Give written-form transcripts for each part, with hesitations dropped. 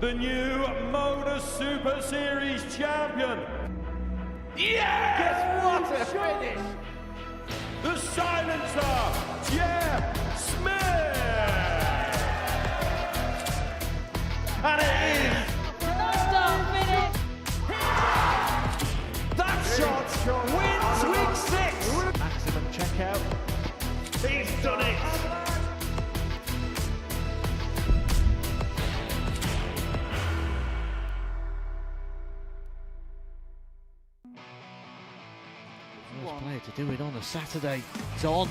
the new Modus Super Series champion. Yes! What a finish! The silencer, Jeff Smith! And it is that shot wins week 6. Maximum checkout. He's done it. First player to do it on a Saturday. It's on.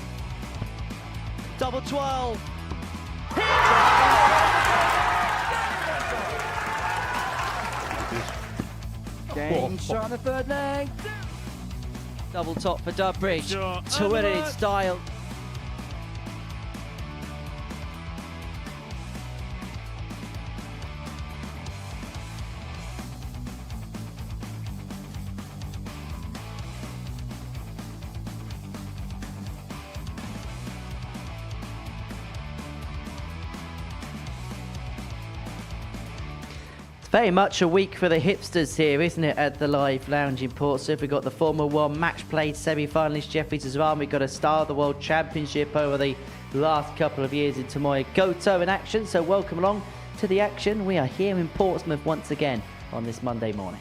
Double 12. Game shot on the third leg. Double top for Dubbridge. Terrific style. Very much a week for the hipsters here, isn't it, at the Live Lounge in Portsmouth. We've got the Formula 1 match-played semi-finalist Jeffrey Tazram. We've got a star of the World Championship over the last couple of years in Tomoya Goto in action. So welcome along to the action. We are here in Portsmouth once again on this Monday morning.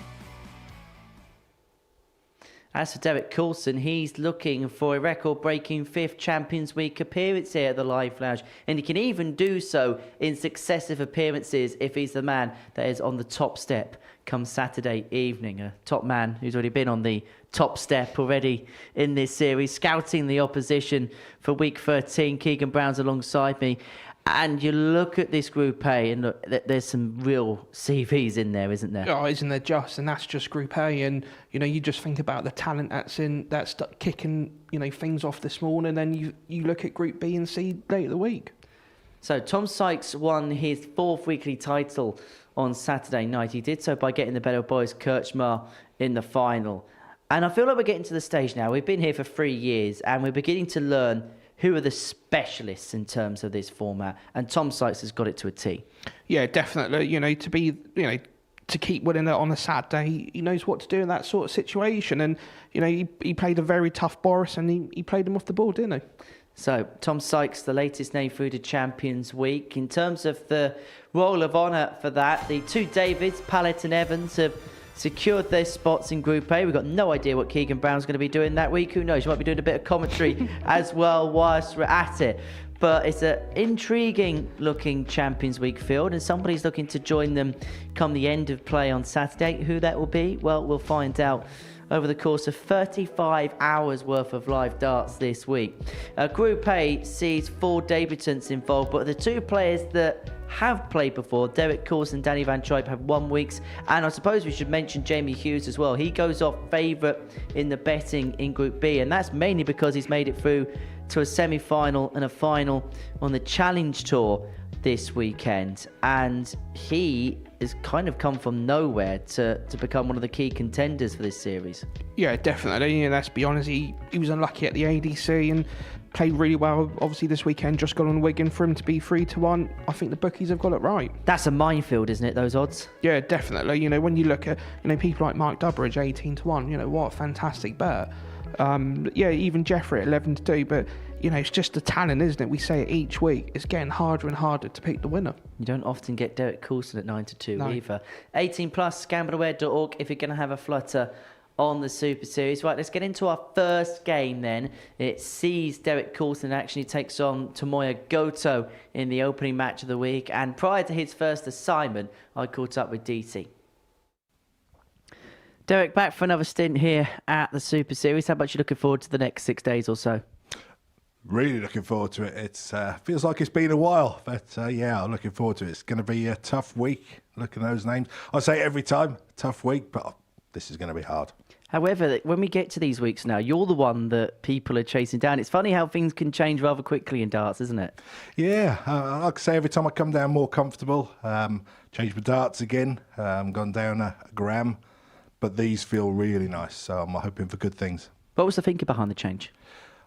As for Derek Coulson, he's looking for a record-breaking 5th Champions Week appearance here at the Live Lounge. And he can even do so in successive appearances if he's the man that is on the top step come Saturday evening. A top man who's already been on the top step already in this series, scouting the opposition for Week 13. Keegan Brown's alongside me. And you look at this Group A, and look, there's some real CVs in there, isn't there? Oh, isn't there just? And that's just Group A. And, you know, you just think about the talent that's kicking, you know, things off this morning. And then you look at Group B and see late of the week. So Tom Sykes won his 4th weekly title on Saturday night. He did so by getting the better of Boris Kirchmar in the final. And I feel like we're getting to the stage now. We've been here for 3 years and we're beginning to learn who are the specialists in terms of this format, and Tom Sykes has got it to a T. Yeah, definitely. You know, to keep winning it on a Saturday, he knows what to do in that sort of situation. And, you know, he played a very tough Boris, and he played him off the ball, didn't he? So, Tom Sykes, the latest name through the Champions Week. In terms of the Roll of Honour for that, the two Davids, Pallett and Evans, have secured their spots in Group A. We've got no idea what Keegan Brown's going to be doing that week. Who knows? You might be doing a bit of commentary as well whilst we're at it. But it's an intriguing looking Champions Week field, and somebody's looking to join them come the end of play on Saturday. Who that will be? Well, we'll find out over the course of 35 hours worth of live darts this week. Group A sees 4 debutants involved, but the 2 players that have played before, Derek Coulson and Danny Van Tripe, have 1 week. And I suppose we should mention Jamie Hughes as well. He goes off favourite in the betting in Group B, and that's mainly because he's made it through to a semi-final and a final on the Challenge Tour this weekend. And he has kind of come from nowhere to become one of the key contenders for this series. Yeah, definitely. And let's be honest, he was unlucky at the ADC and played really well, obviously, this weekend. Just got on Wigan for him to be 3-1. I think the bookies have got it right. That's a minefield, isn't it, those odds? Yeah, definitely. You know, when you look at, you know, people like Mark Dubbridge, 18-1, you know, what a fantastic bet. Yeah, even Jeffrey at 11-2, but, you know, it's just the talent, isn't it? We say it each week. It's getting harder and harder to pick the winner. You don't often get Derek Coulson at 9-2 no. either. 18+, gambleware.org if you're going to have a flutter on the Super Series. Right, let's get into our first game then. It sees Derek Coulson actually takes on Tomoya Goto in the opening match of the week. And prior to his first assignment, I caught up with DT. Derek, back for another stint here at the Super Series. How much are you looking forward to the next 6 days or so? Really looking forward to it. It feels like it's been a while, but yeah, I'm looking forward to it. It's going to be a tough week. Look at those names. I say it every time, tough week, but this is going to be hard. However, when we get to these weeks now, you're the one that people are chasing down. It's funny how things can change rather quickly in darts, isn't it? Yeah, like I say, every time I come down more comfortable, change my darts again, gone down a gram, but these feel really nice, so I'm hoping for good things. What was the thinking behind the change?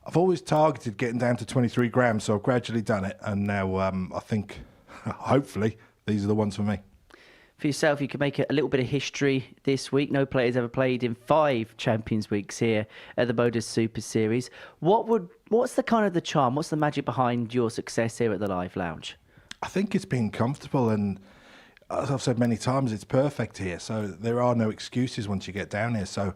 I've always targeted getting down to 23 grams, so I've gradually done it, and now I think, hopefully, these are the ones for me. for yourself, you could make a little bit of history this week. No players ever played in 5 Champions Weeks here at the Modus Super Series. What's the kind of the charm? What's the magic behind your success here at the Live Lounge? I think it's been comfortable, and as I've said many times, it's perfect here. So there are no excuses once you get down here. So,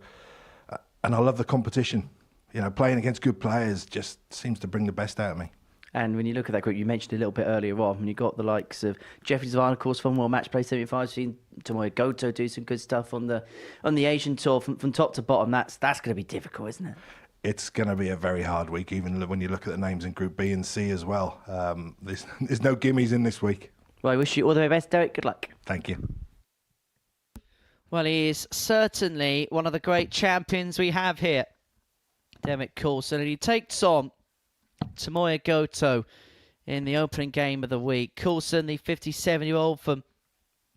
and I love the competition. You know, playing against good players just seems to bring the best out of me. And when you look at that group, you mentioned a little bit earlier on, when you got the likes of Jeffrey Zavine, of course, from World Match Play 75, seen Tomoya Goto do some good stuff on the Asian tour from top to bottom. That's going to be difficult, isn't it? It's going to be a very hard week, even when you look at the names in Group B and C as well. There's no gimmies in this week. Well, I wish you all the very best, Derek. Good luck. Thank you. Well, he is certainly one of the great champions we have here, Derek Coulson, and he takes on Tomoya Goto in the opening game of the week. Coulson, the 57-year-old from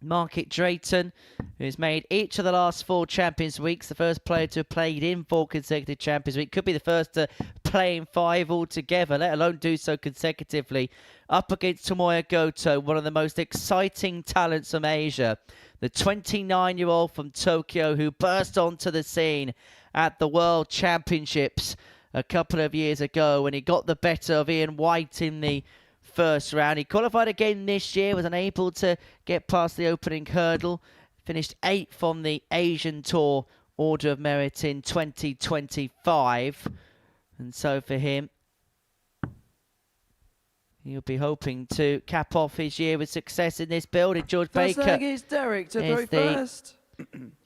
Market Drayton, who's made each of the last 4 Champions Weeks, the first player to have played in 4 consecutive Champions Week, could be the first to play in 5 altogether, let alone do so consecutively, up against Tomoya Goto, one of the most exciting talents from Asia, the 29-year-old from Tokyo who burst onto the scene at the World Championships a couple of years ago when he got the better of Ian White in the first round. He qualified again this year, was unable to get past the opening hurdle, finished 8th on the Asian Tour Order of Merit in 2025. And so for him, he'll be hoping to cap off his year with success in this building. George First Baker leg is Derek to throw first.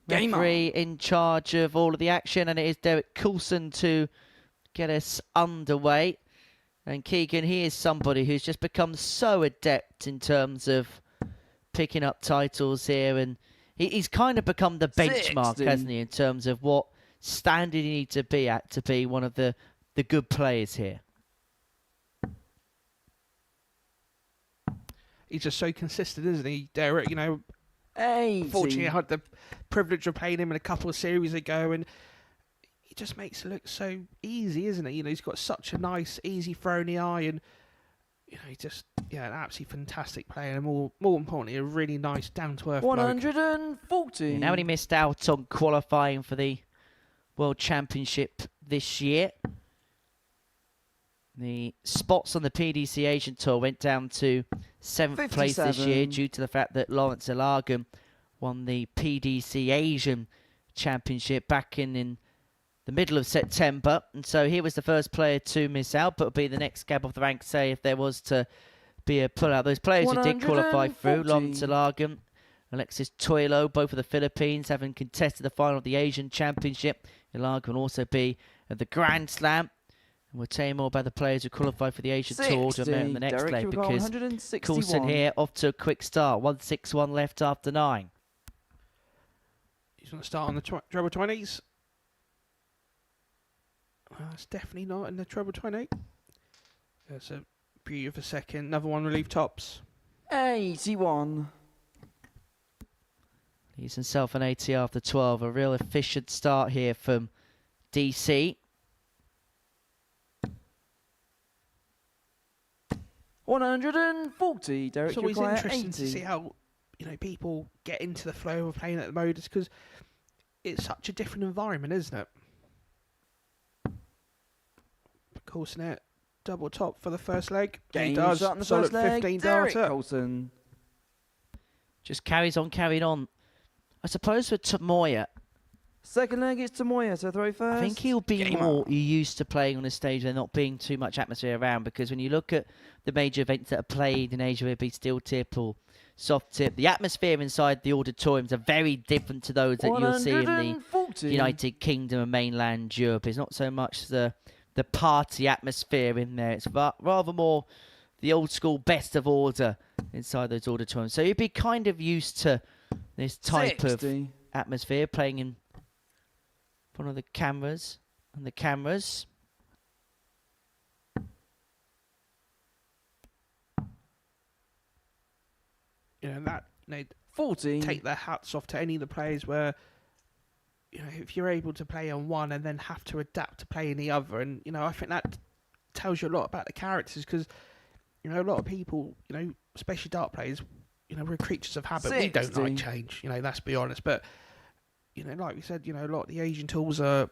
Game referee in charge of all of the action, and it is Derek Coulson to get us underway. And Keegan, he is somebody who's just become so adept in terms of picking up titles here, and he's kind of become the benchmark, 60. hasn't he, in terms of what standard you need to be at to be one of the good players here. He's just so consistent, isn't he, Derek? You know, 80. fortunately, I had the privilege of playing him in a couple of series ago, and he just makes it look so easy, isn't it? You know, he's got such a nice, easy throw in the eye, and you know, he just, an absolutely fantastic player, and more importantly, a really nice, down-to-earth bloke. 140. Now he missed out on qualifying for the World Championship this year. The spots on the PDC Asian Tour went down to 7th place this year 57. due to the fact that Lawrence Ilagan won the PDC Asian Championship back in the middle of September. And so he was the first player to miss out, but will be the next cab off the rank, say, if there was to be a pull-out. Those players who did qualify through, 140. Lawrence Ilagan, Alexis Toilo, both of the Philippines, having contested the final of the Asian Championship. Ilagan will also be at the Grand Slam. We'll tell you more about the players who qualify for the Asian Tour to in the next Derek, leg, you've got because 161. Coulson here off to a quick start. 161 left after 9. He's going to start on the treble 20s. It's definitely not in the treble 20. That's a beauty of a second. Another one relief tops. 81. He's himself an 80 after 12. A real efficient start here from DC. 140. Derek, It's always you're interesting 80. to see how people get into the flow of playing at the Modus, because it's such a different environment, isn't it? Coulson at double top for the first leg. Game He does. starting the Solid first leg. 15 Derek darter. Coulson. Just carries on, carrying on. I suppose for Tomoya, Second leg is Tomoya to throw first. I think he'll be Game more on. used to playing on a stage and not being too much atmosphere around, because when you look at the major events that are played in Asia, whether it be steel tip or soft tip, the atmosphere inside the auditoriums are very different to those that you'll see in the 140. United Kingdom and mainland Europe. It's not so much the party atmosphere in there. It's rather more the old school best of order inside those auditoriums. So you'd be kind of used to this type 60. of atmosphere, playing in front of the cameras and the cameras. That 40. take their hats off to any of the players where if you're able to play on one and then have to adapt to play in the other, and I think that tells you a lot about the characters, because a lot of people, especially dart players, we're creatures of habit. We don't like 60. change. Let's be honest. But like we said, a lot of the Asian tools are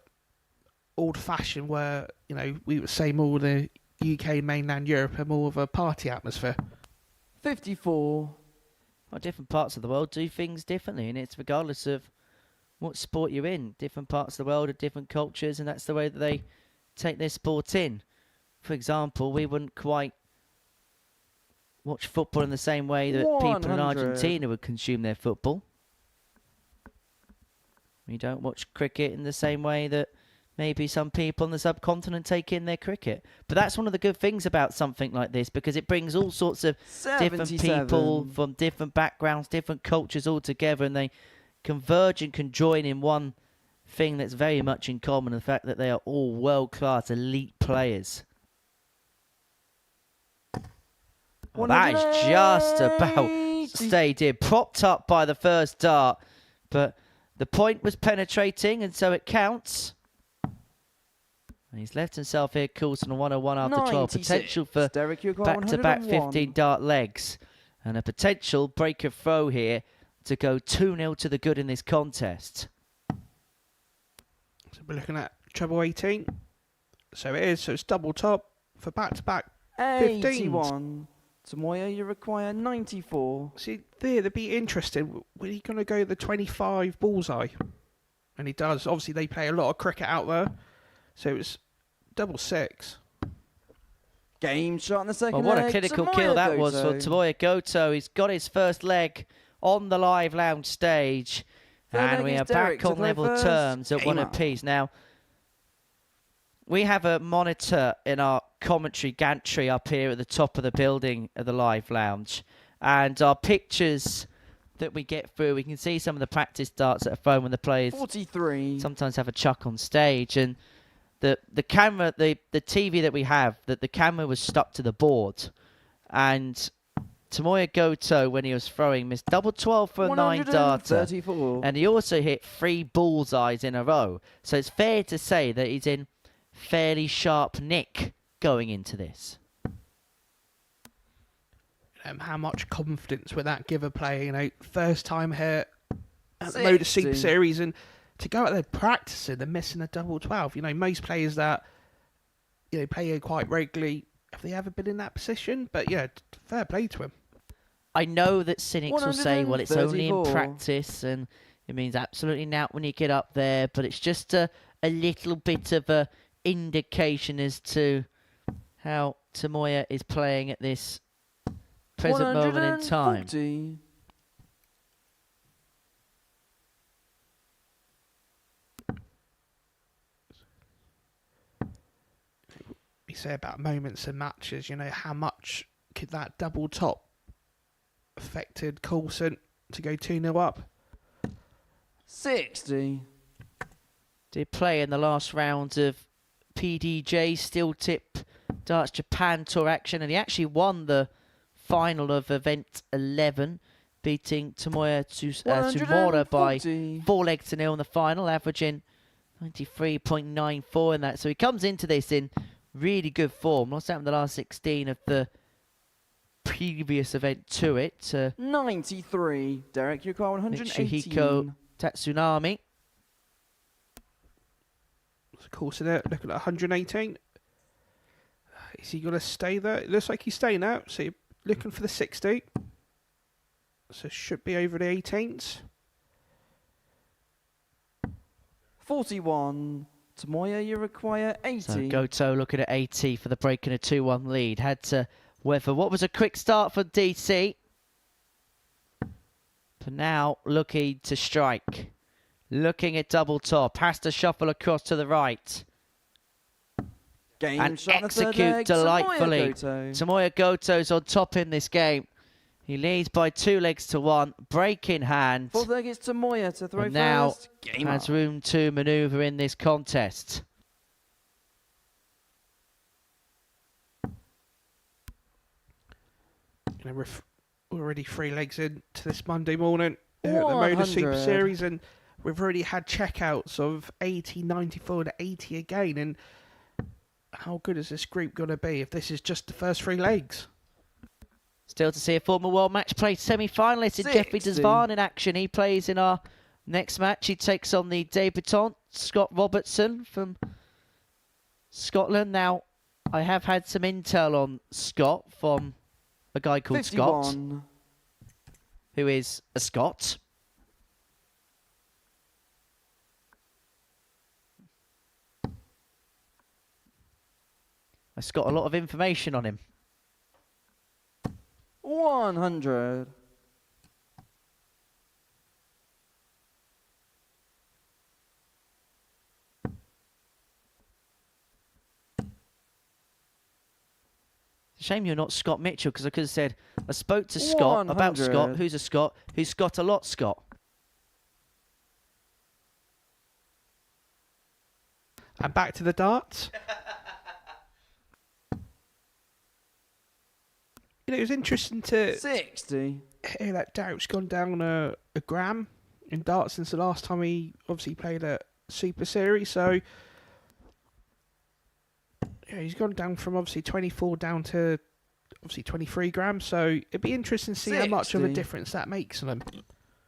old-fashioned, where we would say more the UK, mainland Europe, are more of a party atmosphere. 54. Well, different parts of the world do things differently, and it's regardless of what sport you're in. Different parts of the world are different cultures, and that's the way that they take their sport in. For example, we wouldn't quite watch football in the same way that people in 100. Argentina would consume their football. We don't watch cricket in the same way that maybe some people on the subcontinent take in their cricket. But that's one of the good things about something like this, because it brings all sorts of different 77. people from different backgrounds, different cultures all together, and they converge and can join in one thing that's very much in common, the fact that they are all world-class elite players. Well, that is just about stayed in, propped up by the first dart, but the point was penetrating, and so it counts. And he's left himself here, Coulson, on 101 after 12. 96. Potential for Derek, you've got back-to-back 101. 15 dart legs, and a potential break of throw here to go 2-0 to the good in this contest. So we're looking at treble 18. So it is. So it's double top for back-to-back 15s. 81. Tomoya, you require 94. See, there'd be interesting. Were he going to go the 25 bullseye? And he does. Obviously, they play a lot of cricket out there. So it's double 6. Game shot in the second Well, what leg. a clinical Tomoya kill that was for Goto. Tomoya Goto. He's got his first leg on the live lounge stage. Third And leg we is are Derek back to on play level first. terms at Game one up. apiece. Now, we have a monitor in our commentary gantry up here at the top of the building of the live lounge. And our pictures that we get through, we can see some of the practice darts that are thrown when the players 43. sometimes have a chuck on stage. And the camera, the TV that we have, that the camera was stuck to the board. And Tomoya Goto, when he was throwing, missed double 12 for a 9-darter. 134. And he also hit 3 bullseyes in a row. So it's fair to say that he's in fairly sharp nick going into this. How much confidence would that give a player? First time here at the Modus Super 60. Series, and to go out there practicing and missing a double 12. Most players that play here quite regularly, have they ever been in that position? But fair play to him. I know that cynics will say, well, it's only in 134. practice and it means absolutely nout when you get up there, but it's just a little bit of a indication as to how Tomoya is playing at this present moment in time. 140. We say about moments and matches, how much could that double top affected Coulson to go 2-0 up? 60. Did play in the last round of PDJ Steel Tip Darts Japan Tour action, and he actually won the final of event 11, beating Tomoya Tsumura by 4-0 in the final, averaging 93.94 in that. So he comes into this in really good form. Lost out in the last 16 of the previous event to it. 93. Derek, you got 118. Michihiko Tatsunami. Of course, looking at 118. Is he going to stay there? It looks like he's staying now. So you're looking for the 60. So should be over the 18s. 41. Tomoya, you require 80. So Goto looking at 80 for the break in a 2-1 lead. Had to weather what was a quick start for DC. But now looking to strike. Looking at double top. Has to shuffle across to the right. Game And shot in the third execute leg. delightfully. Tomoya Goto. Tomoya Goto's on top in this game. He leads by 2-1. Break in hand. Fourth leg is Tomoya to throw And now first. Game has up. room to manoeuvre in this contest. We're already 3 legs into this Monday morning here at the Modus Super 100. Series, and we've already had checkouts of 80, 94 and 80 again. And how good is this group going to be if this is just the first 3 legs? Still to see a former world match play semi-finalist in Jeffrey 60. Desvan in action. He plays in our next match. He takes on the debutant, Scott Robertson from Scotland. Now, I have had some intel on Scott from a guy called 51. Scott, who is a Scot. I've got a lot of information on him. 100. Shame you're not Scott Mitchell, because I could have said, I spoke to Scott about 100. Scott, who's a Scot, who's got a lot Scott. And back to the darts. It was interesting to 60. hear that Derek's gone down a gram in darts since the last time he obviously played at Super Series. So yeah, he's gone down from obviously 24 down to obviously 23 grams. So it'd be interesting to see how much of a 60. difference that makes on him.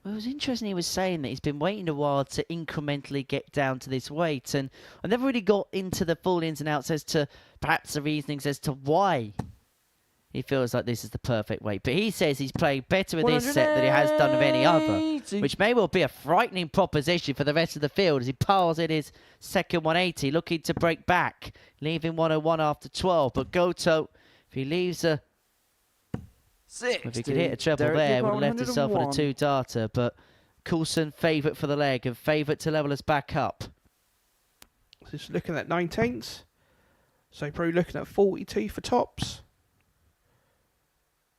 Well, it was interesting he was saying that he's been waiting a while to incrementally get down to this weight, and I never really got into the full ins and outs as to perhaps the reasonings as to why he feels like this is the perfect weight. But he says he's played better with this set than he has done with any other, 180. which may well be a frightening proposition for the rest of the field as he piles in his second 180, looking to break back, leaving 101 after 12. But Goto, if he leaves a... 60. If he could hit a treble Derek there, Cooper would have left himself on a 101. 2-darter. But Coulson, favourite for the leg and favourite to level us back up. Just looking at 19s. So probably looking at 42 for tops.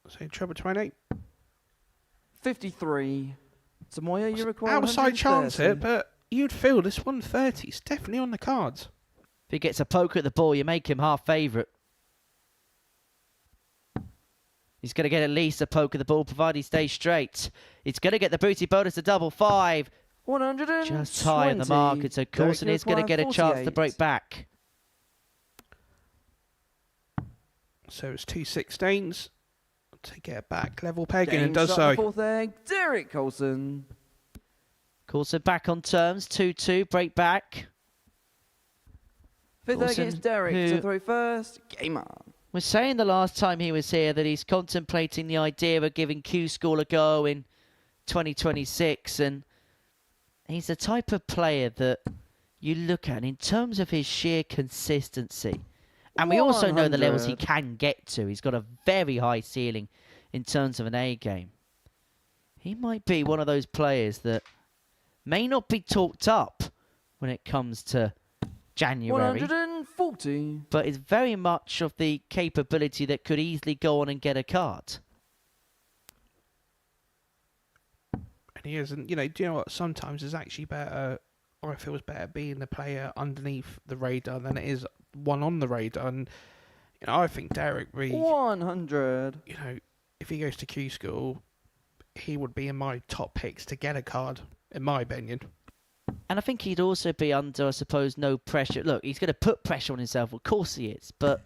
So treble 20. 53. Samoya, you require Outside chance 130. it, but you'd feel this 130 is definitely on the cards. If he gets a poker at the ball, you make him half favourite. He's going to get at least a poke at the ball, provided he stays straight. He's going to get the booty bonus to double 5. 120. Just high on the mark, and so Coulson is going to get a chance to break back. So it's 2 16s to get a back level pegging, and does so. Fourth egg, Derek Coulson. Coulson back on terms, 2-2, break back. Fifth egg Coulson, is Derek who- to throw first. Game on. Was saying the last time he was here that he's contemplating the idea of giving Q School a go in 2026, and he's the type of player that you look at in terms of his sheer consistency. And we also know the levels he 100. can get to. He's got a very high ceiling in terms of an A game. He might be one of those players that may not be talked up when it comes to January, 140. but is very much of the capability that could easily go on and get a card. And he isn't, do you know what? Sometimes it's actually better, or I feel it's better being the player underneath the radar than it is one on the radar. And, I think Derek Reed, 100. if he goes to Q School, he would be in my top picks to get a card, in my opinion. And I think he'd also be under, I suppose, no pressure. Look, he's going to put pressure on himself. Of course he is. But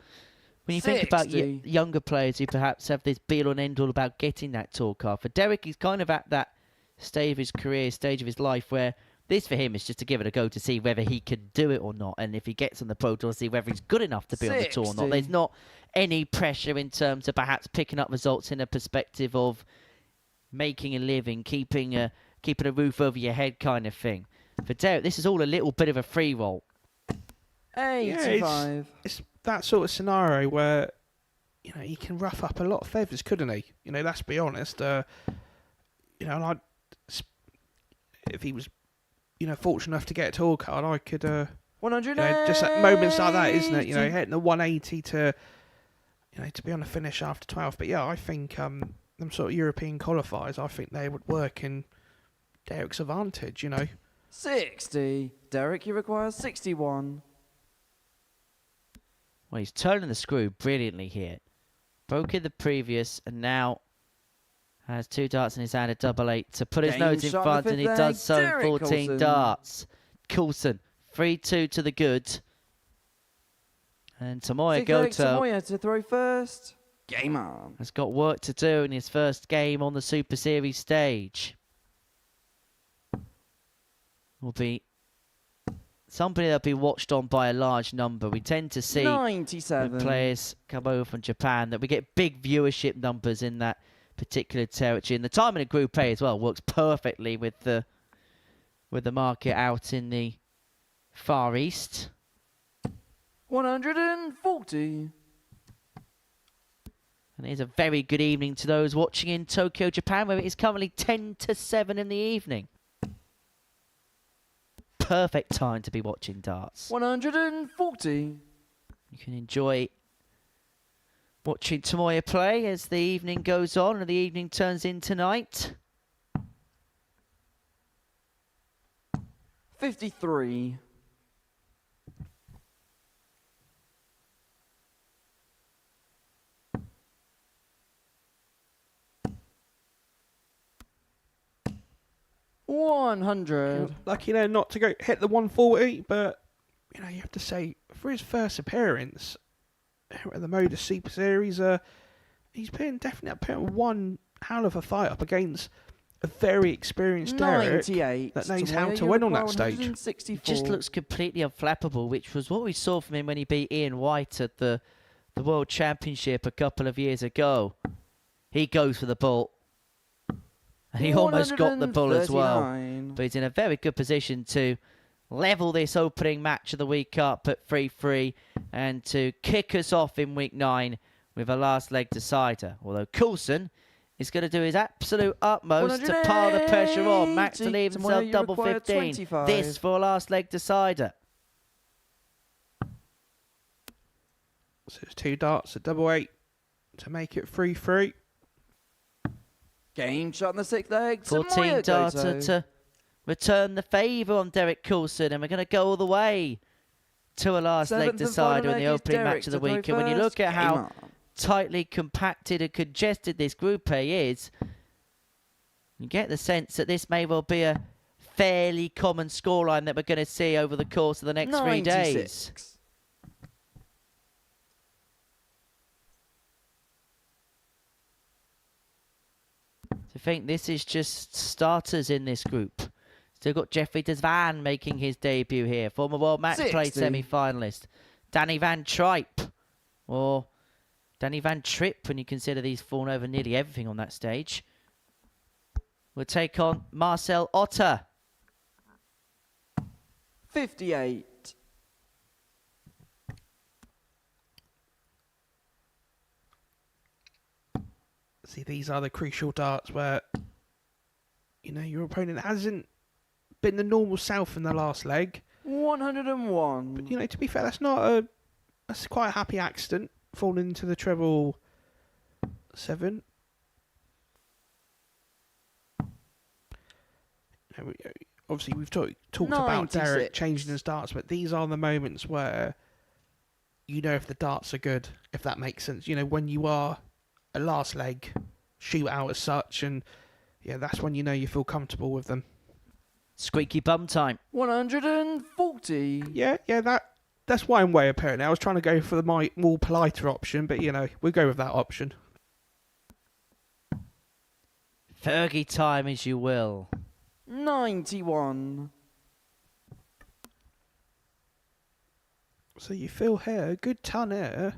when you think about 60. younger players who perhaps have this be-all and end-all about getting that tour card, for Derek, he's kind of at that stage of his career, stage of his life, where this for him is just to give it a go to see whether he can do it or not. And if he gets on the Pro Tour, see whether he's good enough to be on the tour or not. 60. There's not any pressure in terms of perhaps picking up results in a perspective of making a living, keeping a roof over your head kind of thing. For Derek, this is all a little bit of a free roll. 85. It's that sort of scenario where, he can rough up a lot of feathers, couldn't he? Let's be honest. And if he was, fortunate enough to get a tour card, I could, 100. just at moments like that, isn't it? Hitting the 180 to be on the finish after 12. But yeah, I think them sort of European qualifiers, I think they would work in Derek's advantage, 60. Derek, you require 61. Well, he's turning the screw brilliantly here. Broke in the previous, and now has 2 darts in his hand, a double 8 to put his Game nose in shot front, the and he fifth does leg, so in Derek 14 Coulson. darts. Coulson, 3-2 to the good. And Tomoya Sixth leg, Goto, Samoya to throw first. Game on. has got work to do in his first game on the Super Series stage. Will be somebody that'll be watched on by a large number. We tend to see 97. when players come over from Japan that we get big viewership numbers in that particular territory. And the timing of Group A as well works perfectly with the market out in the Far East. 140. And it is a very good evening to those watching in Tokyo, Japan, where it is currently 10 to 7 in the evening. Perfect time to be watching darts. 140. You can enjoy watching Tomoya play as the evening goes on and the evening turns into night. 53. 100. Lucky not to go hit the 140, but you have to say for his first appearance at the Modus Super Series, he's definitely putting one hell of a fight up against a very experienced Derek 98. that knows how to win on that stage. 164. It just looks completely unflappable, which was what we saw from him when he beat Ian White at the World Championship a couple of years ago. He goes for the ball. And he almost got the bull as well. 139. But he's in a very good position to level this opening match of the week up at 3-3 and to kick us off in week 9 with a last leg decider. Although Coulson is going to do his absolute utmost to pile the pressure on. Max to leave himself double 15. 25. This for a last leg decider. So it's 2 darts at double 8 to make it 3-3. Game shot in the 6th leg. 14 darter Goto. to return the favour on Derek Coulson, and we're going to go all the way to a last leg 7th and final decider in the leg is opening Derek match of the to go week. And when you look first. at Game how on. tightly compacted and congested this Group A is, you get the sense that this may well be a fairly common scoreline that we're going to see over the course of the next 3 days. 96. To think this is just starters in this group. Still got Jeffrey Desvan making his debut here. Former World Match Play 60. semi-finalist. Danny Van Tripe. Or Danny Van Tripp when you consider he's fallen over nearly everything on that stage. We'll take on Marcel Otter. 58. See, these are the crucial darts where, your opponent hasn't been the normal self in the last leg. 101. But, to be fair, that's quite a happy accident, falling into the treble 7. Obviously, we've talked about Derek 96. changing his darts, but these are the moments where if the darts are good, if that makes sense. When you are a last leg shootout as such, and that's when you feel comfortable with them. Squeaky bum time. 140. Yeah, that's why I'm way up here now. I was trying to go for the more politer option, but we'll go with that option. Fergie time as you will. 91. So you feel here, a good ton here.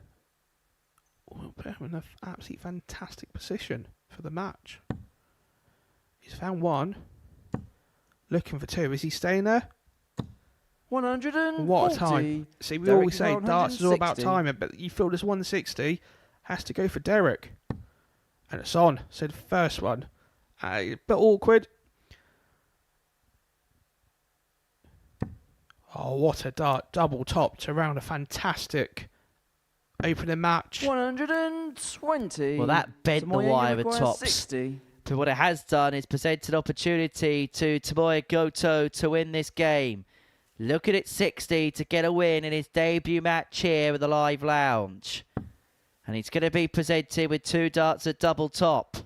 We'll put him in an absolutely fantastic position for the match. He's found 1. Looking for 2. Is he staying there? 140. What a time. See, we Derek always say darts is all about 160. timing, but you feel this 160 has to go for Derek. And it's on. So the first one. A bit awkward. Oh, what a dart. Double top to round a fantastic opening match. 120. Well, that bent the Tomoya wire at requires tops. 60. But what it has done is presented an opportunity to Tomoya Goto to win this game. Look at it, 60 to get a win in his debut match here at the Live Lounge. And he's going to be presented with 2 darts at double top.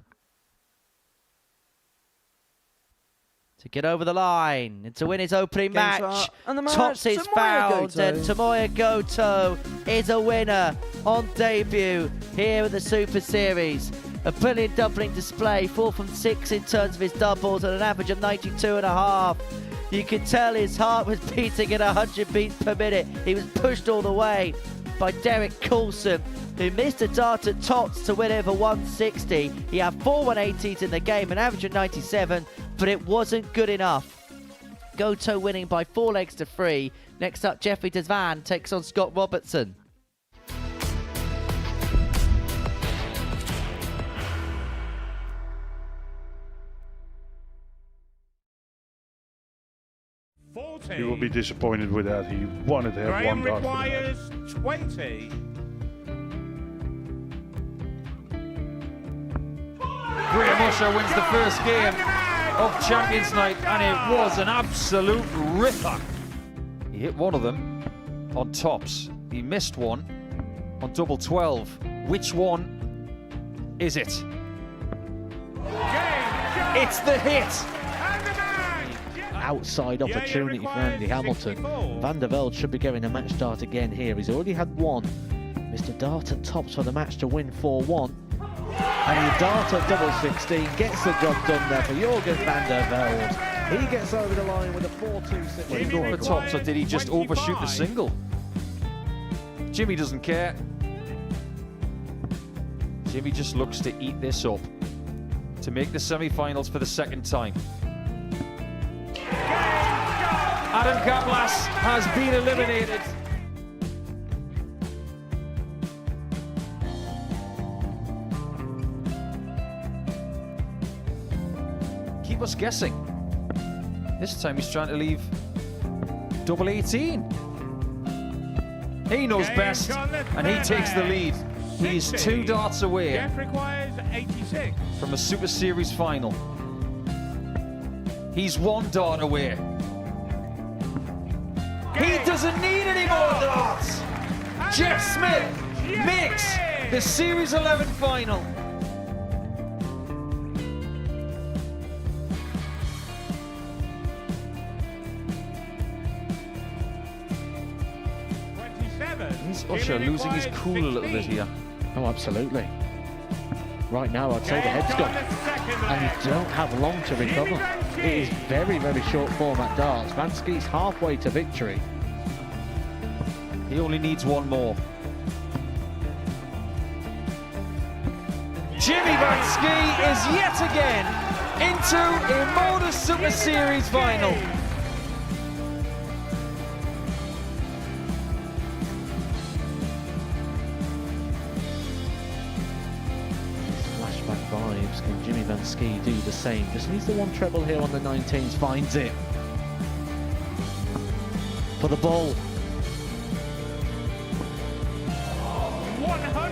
to get over the line and to win his opening match. And the match, Tots is Tomoya found, Goto. and Tomoya Goto is a winner on debut here at the Super Series. A brilliant doubling display, 4 from 6 in terms of his doubles at an average of 92.5. You could tell his heart was beating at 100 beats per minute. He was pushed all the way by Derek Coulson, who missed a dart at Tots to win over 160. He had 4 180s in the game, an average of 97, but it wasn't good enough. Goto winning by 4 legs to 3. Next up, Jeffrey Desvan takes on Scott Robertson. Forty. You will be disappointed with that. He wanted to have Graham one dart. requires 20. Graham Usher wins the first game of Champions Night, and it was an absolute ripper. He hit one of them on tops. He missed one on double 12. Which one is it? It's the hit. Outside opportunity for Andy Hamilton. Van der Velde should be getting a match start again here. He's already had one. Mr. Dart at tops for the match to win 4-1. And the Dart at double 16 gets the job done there for Jorgen van der Velde. He gets over the line with a 4-2-6. Did he go for tops, or did he just overshoot the single? Jimmy doesn't care. Jimmy just looks to eat this up to make the semi-finals for the second time. Adam Kaplas has been eliminated. Keep us guessing. This time he's trying to leave double 18. He knows best, and he takes the lead. He is 2 darts away Jeff requires 86. from a Super Series final. He's 1 dart away. He doesn't need any more darts. Jeff Smith makes the Series 11 final. Is Usher losing his cool a little bit here? Oh, absolutely. Right now, I'd say the head's gone. And you don't have long to recover. It is very, very short format darts. Vansky's halfway to victory. He only needs 1 more. Jimmy Vansky is yet again into a Modus Super Series final. Flashback vibes. Can Jimmy Vansky do the same? Just needs the 1 treble here on the 19s. Finds it. For the ball. 101.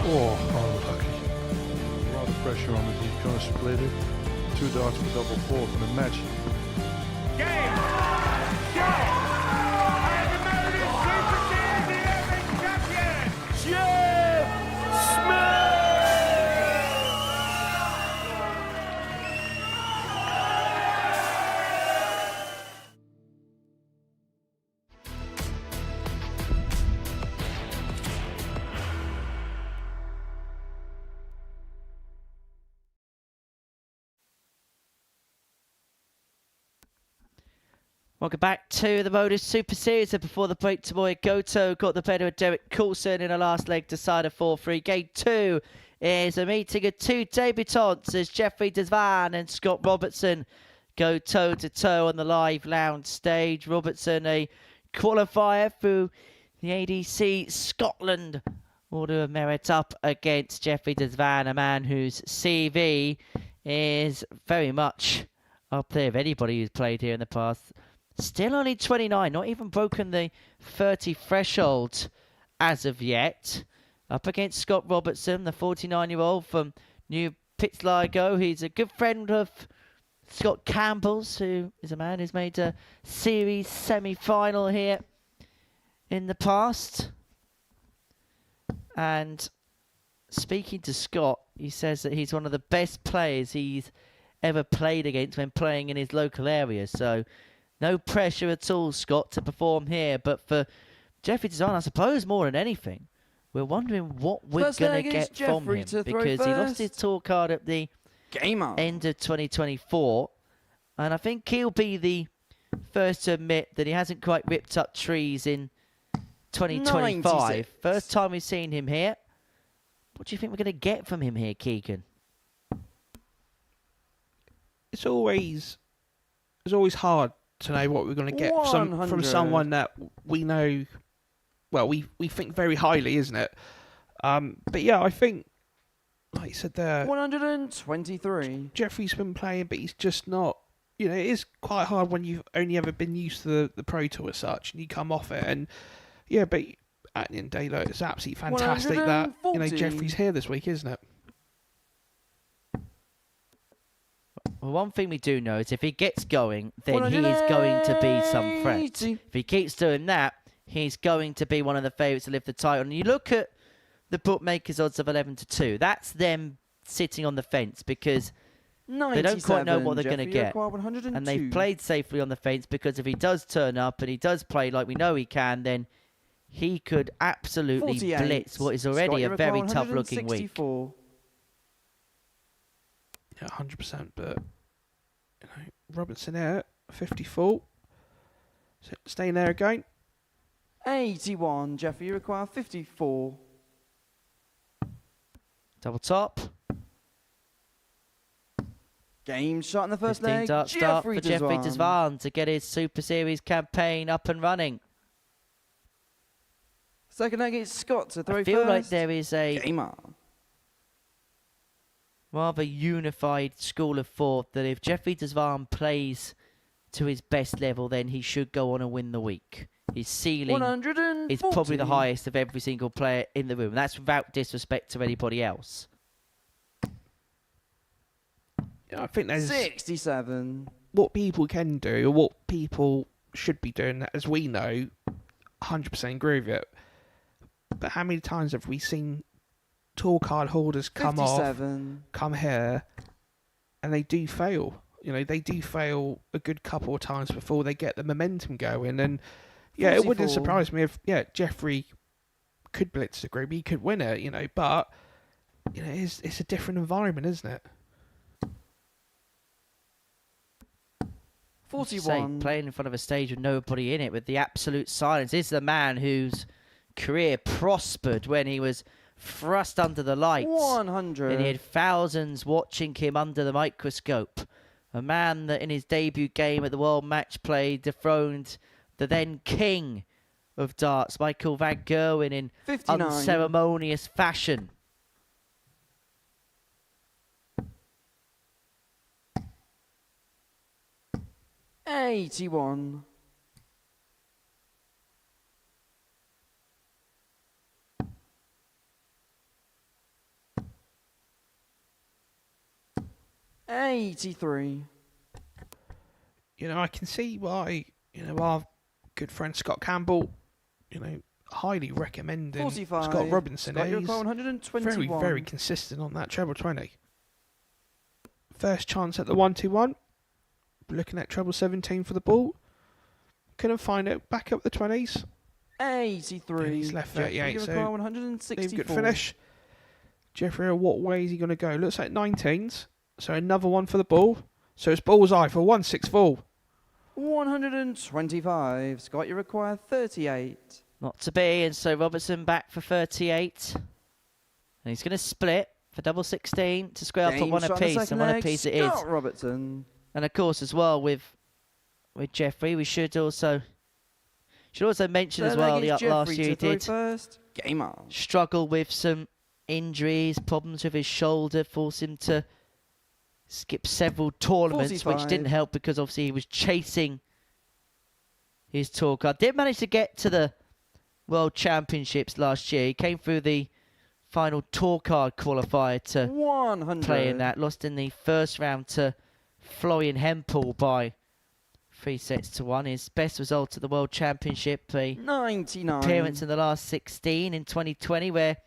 Oh, unlucky. A lot of pressure on it. He's going to split it. 2 darts for double 4 for the match. Game. Shot. And the Modus Super Series 11 champion, Jeff Smith. Welcome back to the Modus Super Series. And before the break, Tomoya Goto got the better of Derek Coulson in a last leg decider 4-3. Game 2 is a meeting of 2 debutants as Jeffrey Desvan and Scott Robertson go toe-to-toe on the live lounge stage. Robertson, a qualifier through the ADC Scotland Order of Merit, up against Jeffrey Desvan, a man whose CV is very much up there of anybody who's played here in the past. Still only 29, not even broken the 30 threshold as of yet. Up against Scott Robertson, the 49-year-old from New Pitsligo. He's a good friend of Scott Campbell's, who is a man who's made a series semi-final here in the past. And speaking to Scott, he says that he's one of the best players he's ever played against when playing in his local area. So no pressure at all, Scott, to perform here. But for Jeffrey Design, I suppose more than anything, we're wondering what we're going to get from him, because he lost his tour card at the end of 2024, and I think he'll be the first to admit that he hasn't quite ripped up trees in 2025. 96. First time we've seen him here. What do you think we're going to get from him here, Keegan? It's always hard to know what we're going to get from someone that we know. Well, we think very highly, isn't it? But yeah, I think, like you said there, 123. Jeffrey's been playing, but he's just not. You know, it is quite hard when you've only ever been used to the Pro Tour as such, and you come off it. And yeah, but at the end of the day, look, it's absolutely fantastic that, you know, Jeffrey's here this week, isn't it? Well, one thing we do know is if he gets going, then he is going to be some threat. If he keeps doing that, he's going to be one of the favourites to lift the title. And you look at the bookmakers' odds of 11-2. That's them sitting on the fence because they don't quite know what they're going to get. And they've played safely on the fence because if he does turn up and he does play like we know he can, then he could absolutely blitz what is already a very tough-looking week. Yeah, 100%. But you know, Robinson here, 54. Staying there again. 81, Jeffrey, you require 54. Double top. Game shot in the first leg. Dart start for Jeffrey Desvan to get his Super Series campaign up and running. Second leg, it's Scott to throw I feel first. like there is a Gamer. rather unified school of thought that if Jeffrey Desvan plays to his best level, then he should go on and win the week. His ceiling is probably the highest of every single player in the room. And that's without disrespect to anybody else. Yeah, I think there's 67. What people can do, or what people should be doing, as we know, 100% agree with it. But how many times have we seen tour card holders come 57. off, come here, and they do fail? You know, they do fail a good couple of times before they get the momentum going. And yeah, 44. it wouldn't surprise me if Jeffrey could blitz the group, he could win it, you know. But you know, it's a different environment, isn't it? 41. Playing in front of a stage with nobody in it, with the absolute silence. This is the man whose career prospered when he was thrust under the lights. 100. And he had thousands watching him under the microscope. A man that in his debut game at the World Match Play dethroned the then king of darts, Michael Van Gerwen, in 59. unceremonious fashion. $81. $83. You know, I can see why, you know, our good friend Scott Campbell, you know, highly recommending 45. Scott Robinson. Scott, He's you require 121. very, very consistent on that treble 20. First chance at the 1-2-1. Looking at treble 17 for the ball. Couldn't find it. Back up the 20s. 83. Yeah, he's left 38, You so require 164. good finish. Jeffrey, what way is he going to go? Looks like 19s. So another one for the ball. So it's bullseye for 164. 125. Scott, you require 38. Not to be, and so Robertson back for 38. And he's going to split for double 16 to square up at one apiece, and one apiece it is. Scott Robertson. And of course, as well with Jeffrey, we should also mention as well the up last year he did struggle with some injuries, problems with his shoulder, forced him to skip several tournaments, 45. which didn't help because obviously he was chasing his tour card. Did manage to get to the World Championships last year. He came through the final tour card qualifier to 100. play in that. Lost in the first round to Florian Hempel by 3-1. His best result at the World Championship, a 99. appearance in the last 16 in 2020, where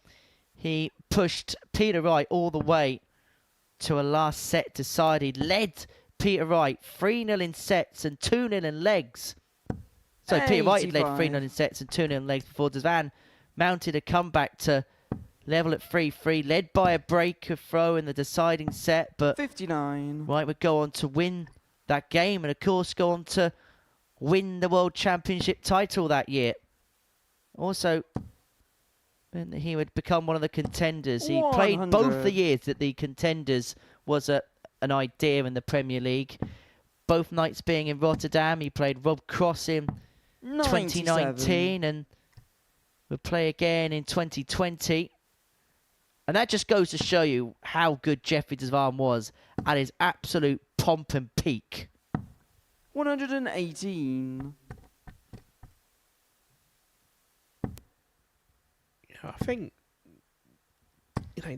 he pushed Peter Wright all the way to a last set decided. Led Peter Wright 3-0 in sets and 2-0 in legs. So Peter Wright had led 3-0 in sets and 2-0 in legs before Devan mounted a comeback to level at 3-3, led by a breaker throw in the deciding set. But 59. Wright would go on to win that game and, of course, go on to win the World Championship title that year. Also, he would become one of the contenders. He played both the years that the contenders was an idea in the Premier League. Both nights being in Rotterdam. He played Rob Cross in 2019 and would play again in 2020. And that just goes to show you how good Jeffrey Devan was at his absolute pomp and peak. 118. I think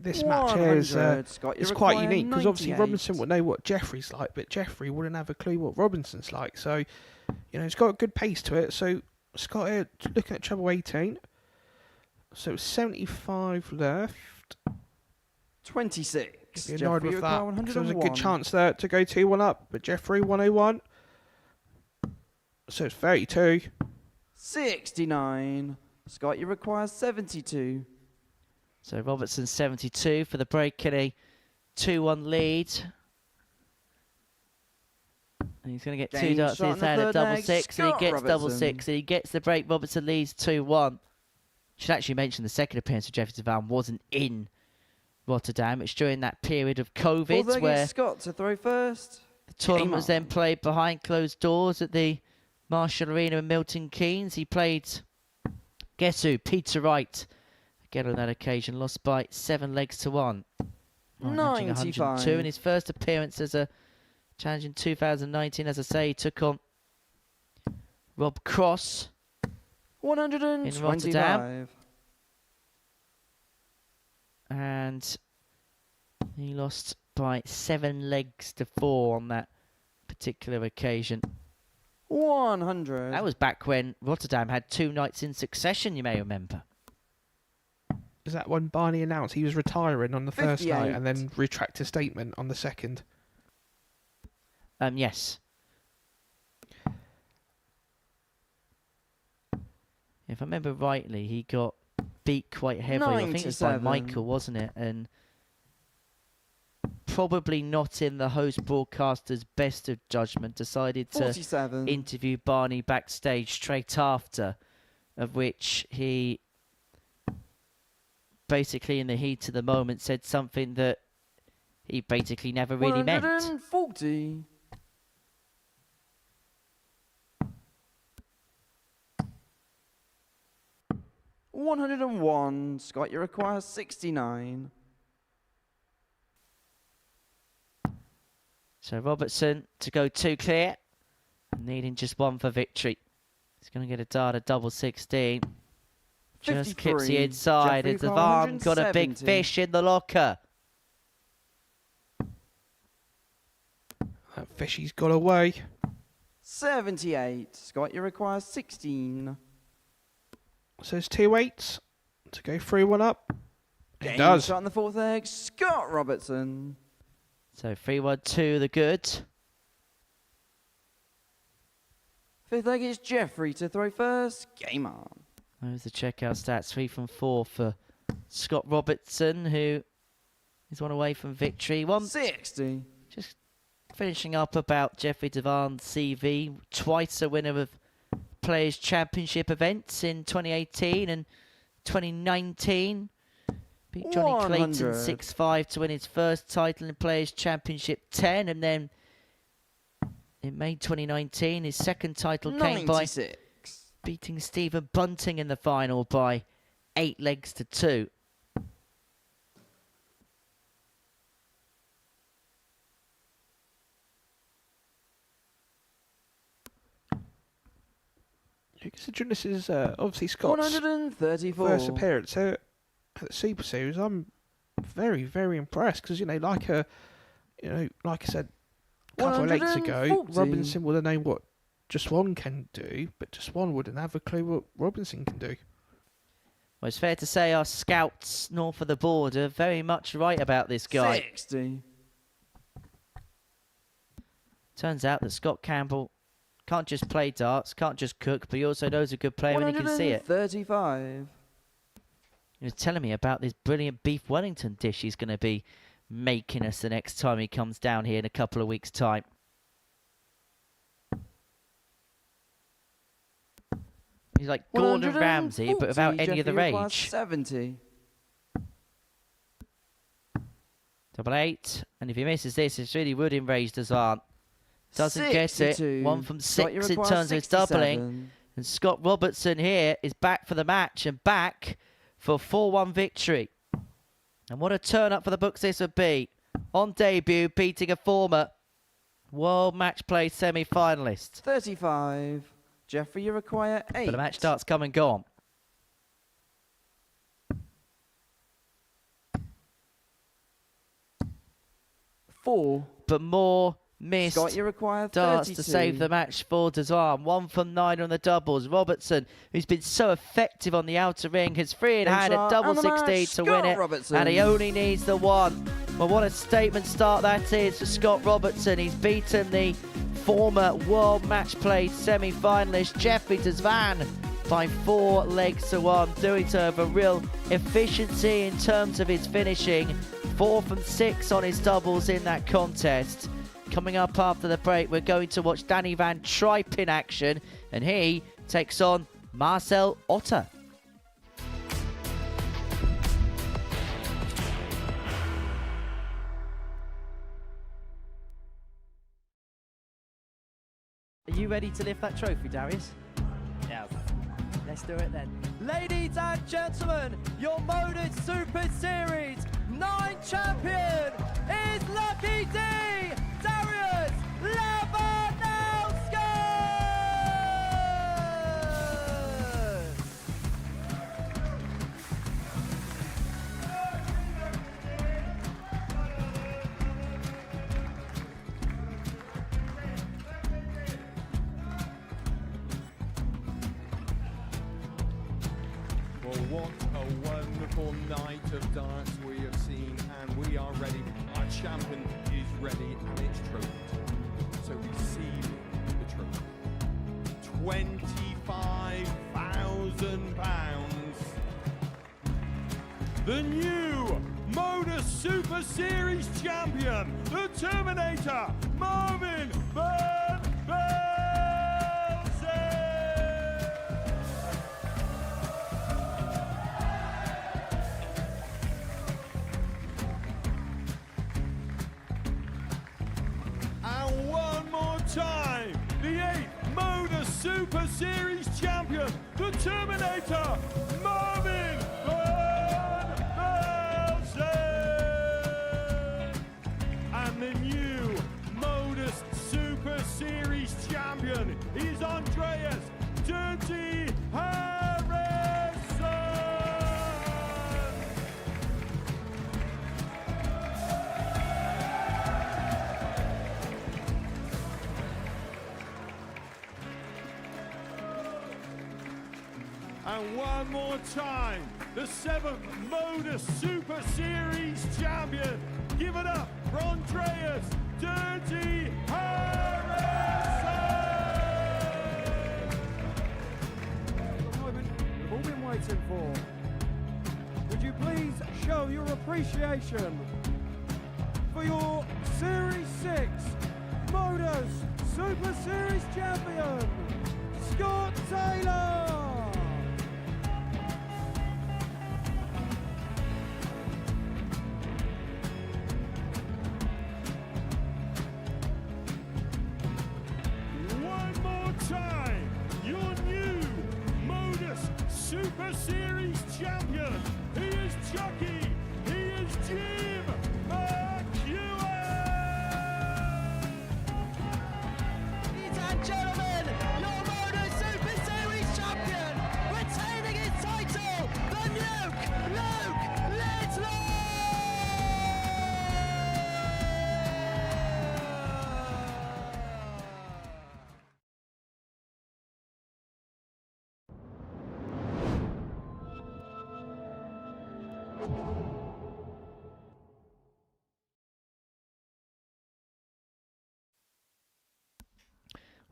this match here is quite unique because obviously Robinson will know what Jeffrey's like, but Jeffrey wouldn't have a clue what Robinson's like. So, it's got a good pace to it. So, Scott here looking at treble 18. So 75 left. 26. You're annoyed with that. So there's a 101. good chance there to go 2-1 up, but Jeffrey 101. So it's 32. 69. Scott, you require 72. So Robertson 72 for the break in a 2-1 lead. And he's going to get two darts in his hand at double six, and he gets double six, and he gets the break. Robertson leads 2-1. Should actually mention the second appearance of Jeffrey Devan wasn't in Rotterdam. It's during that period of COVID where Scott to throw first. The tournament was then played behind closed doors at the Marshall Arena in Milton Keynes. He played, guess who? Peter Wright. Again on that occasion, lost by 7 legs to 1. 102 in his first appearance as a challenge in 2019. As I say, he took on Rob Cross 125. in Rotterdam. And he lost by 7 legs to 4 on that particular occasion. 100. That was back when Rotterdam had 2 nights in succession, you may remember. Is that when Barney announced he was retiring on the first 58. night and then retracted a statement on the second? Yes. If I remember rightly, he got beat quite heavily. I think it was by Michael, wasn't it? And probably not in the host broadcaster's best of judgment, decided to 47. interview Barney backstage straight after, of which he basically in the heat of the moment said something that he basically never really meant. 140. $101. Scott, you require 69. So Robertson to go 2 clear, needing just 1 for victory. He's going to get a dart at double 16. Just clips the inside, and Devan got a big fish in the locker. That fishy's got away. 78. Scott, you require 16. So it's 2 8s to go 3-1 up. It Game does. shot on the 4th egg. Scott Robertson. So 3-1-2 the good. 5th egg is Jeffrey to throw first. Game on. Those the checkout stats. 3 from 4 for Scott Robertson, who is 1 away from victory. 60. Just finishing up about Jeffrey Devan's CV. Twice a winner of Players' Championship events in 2018 and 2019. Beat Johnny 100. Clayton 6-5 to win his first title in Players' Championship 10. And then in May 2019, his second title came by 96. beating Stephen Bunting in the final by 8 legs to 2. Considering this is obviously Scott's 134. first appearance at the Super Series, I'm very, very impressed because like I said a couple of legs ago, 140. Robinson would have known what Just One can do, but Just One wouldn't have a clue what Robinson can do. Well, it's fair to say our scouts north of the border are very much right about this guy. 60. Turns out that Scott Campbell can't just play darts, can't just cook, but he also knows a good player when he can see it. 135. He was telling me about this brilliant beef Wellington dish he's going to be making us the next time he comes down here in a couple of weeks' time. He's like Gordon Ramsay, but without any of the rage. 70. Double 8, and if he misses this, it's really wood in rage, Dazan. Doesn't get it. 1 from 6 in terms of his doubling. And Scott Robertson here is back for the match and back for a 4-1 victory. And what a turn up for the books this would be. On debut, beating a former World Match Play semi-finalist. 35. Jeffrey, you require 8. But the match starts come and gone. Four. But more missed Scott, you require 32. darts to save the match for Dazan. 1 from 9 on the doubles. Robertson, who's been so effective on the outer ring, has free in hand at double 16 to win it. Robertson. And he only needs the 1. Well, what a statement start that is for Scott Robertson. He's beaten the former World Match Play semi-finalist Jeffrey Dazan by 4 legs to 1, doing so with a real efficiency in terms of his finishing. 4 from 6 on his doubles in that contest. Coming up after the break, we're going to watch Danny Van Tripe in action, and he takes on Marcel Otter. Are you ready to lift that trophy, Darius? Yes. Let's do it then. Ladies and gentlemen, your Modus Super Series 9 champion is Lucky D, Darius Labanowski! Well, what a wonderful night of darts we have seen, and we are ready. Our champion is ready, and it's trophy. So receive the trophy. £25,000. The new Modus Super Series champion, the Terminator, Marvin Van Velzen. And one more time, the 8th Modus Super Series champion, the Terminator, Marvin Van Velzen. And the new Modus Super Series champion is Andreas Dirty Harrison. And one more time, the 7th Modus Super Series champion. Give it up for Andreas Dirty Harrison. The moment we've all been waiting for. Would you please show your appreciation for your Series 6 Modus Super Series champion, Scott Taylor? One more time, your new Modus Super Series champion. He is Chucky. He is Jim McEwen. Ladies and gentlemen, your Modus Super Series champion, retaining his title, the Luke Littler!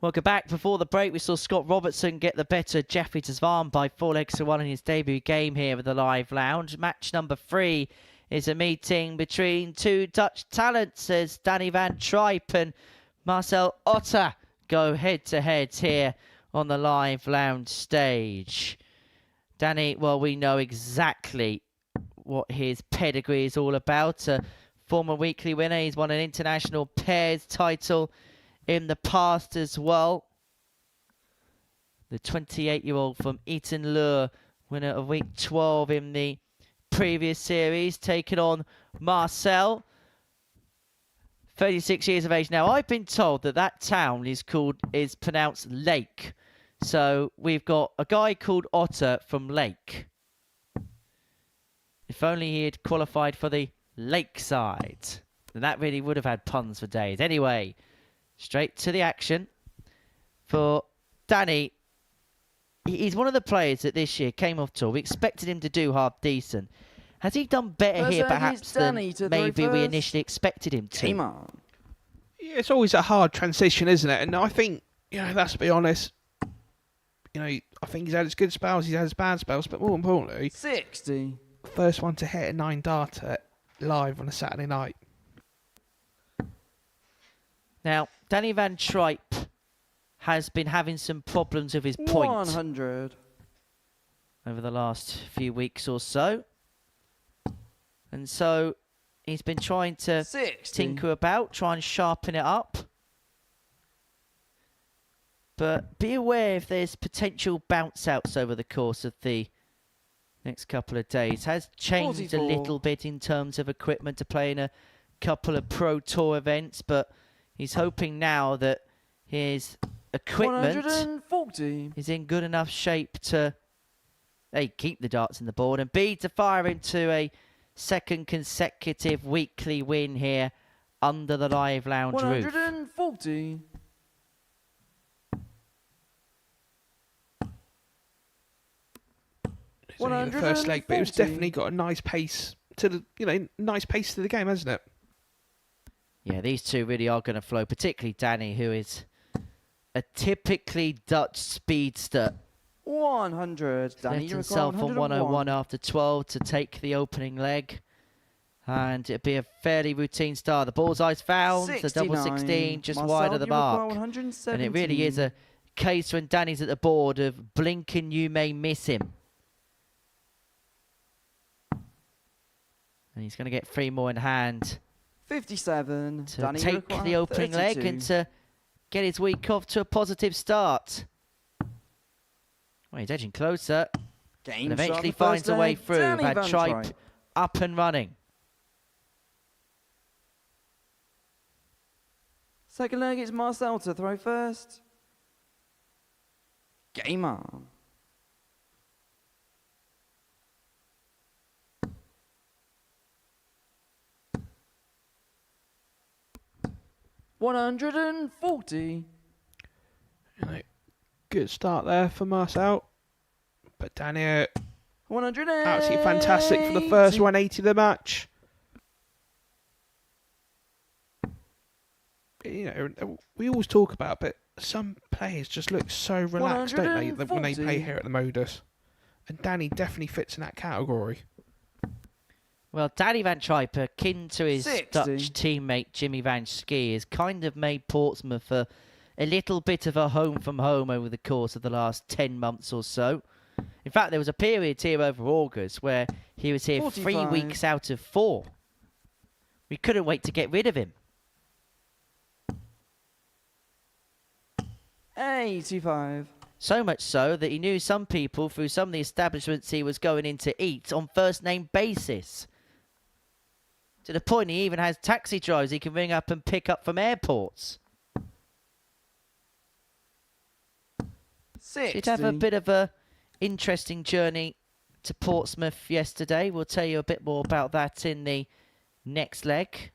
Welcome back. Before the break, we saw Scott Robertson get the better of Jeffrey Tazvan by 4 legs to 1 in his debut game here at the Live Lounge. Match number 3 is a meeting between two Dutch talents as Danny van Tripe and Marcel Otter go head-to-head here on the Live Lounge stage. Danny, well, we know exactly what his pedigree is all about. A former weekly winner. He's won an international pairs title in the past as well. The 28-year-old from Eton Lure, winner of week 12 in the previous series, taking on Marcel, 36 years of age now. I've been told that that town is pronounced Lake. So we've got a guy called Otter from Lake. If only he had qualified for the Lakeside, then that really would have had puns for days. Anyway, straight to the action for Danny. He's one of the players that this year came off tour. We expected him to do half decent. Has he done better here, perhaps, than maybe we initially expected him to? Yeah, it's always a hard transition, isn't it? And I think, let's be honest, I think he's had his good spells, he's had his bad spells, but more importantly, 60. First one to hit a 9 darter live on a Saturday night. Now, Danny van Tripe has been having some problems with his point 100 over the last few weeks or so. And so he's been trying to 60. tinker about, try and sharpen it up. But be aware if there's potential bounce outs over the course of the next couple of days. Has changed 44. a little bit in terms of equipment to play in a couple of Pro Tour events, but he's hoping now that his equipment 140. is in good enough shape to A, keep the darts in the board, and B, to fire into a second consecutive weekly win here under the Live Lounge roof. 140. It's only the first leg, but it was definitely got a nice pace to the, nice pace to the game, hasn't it? Yeah, these two really are going to flow, particularly Danny, who is a typically Dutch speedster. 100. Danny, Left himself on 101 after 12 to take the opening leg. And it'd be a fairly routine start. The bullseye's found, the double 16 just wide of the mark. And it really is a case when Danny's at the board of blink and you may miss him. And he's going to get 3 more in hand 57. to Danny, take the opening leg and to get his week off to a positive start. Well, he's edging closer. And eventually finds a way through. Had Tripe up and running. Second leg, it's Marcel to throw first. Game on. $140. Good start there for Marcel. But Danny, 180. absolutely fantastic for the first 180 of the match. We always talk about, but some players just look so relaxed, don't they, when they play here at the Modus. And Danny definitely fits in that category. Well, Danny van Tripe, akin to his 60. Dutch teammate Jimmy van Schie, has kind of made Portsmouth a little bit of a home from home over the course of the last 10 months or so. In fact, there was a period here over August where he was here 45. 3 weeks out of 4. We couldn't wait to get rid of him. 85. So much so that he knew some people through some of the establishments he was going in to eat on first name basis. To the point he even has taxi drivers he can ring up and pick up from airports. 60. Did have a bit of a interesting journey to Portsmouth yesterday. We'll tell you a bit more about that in the next leg.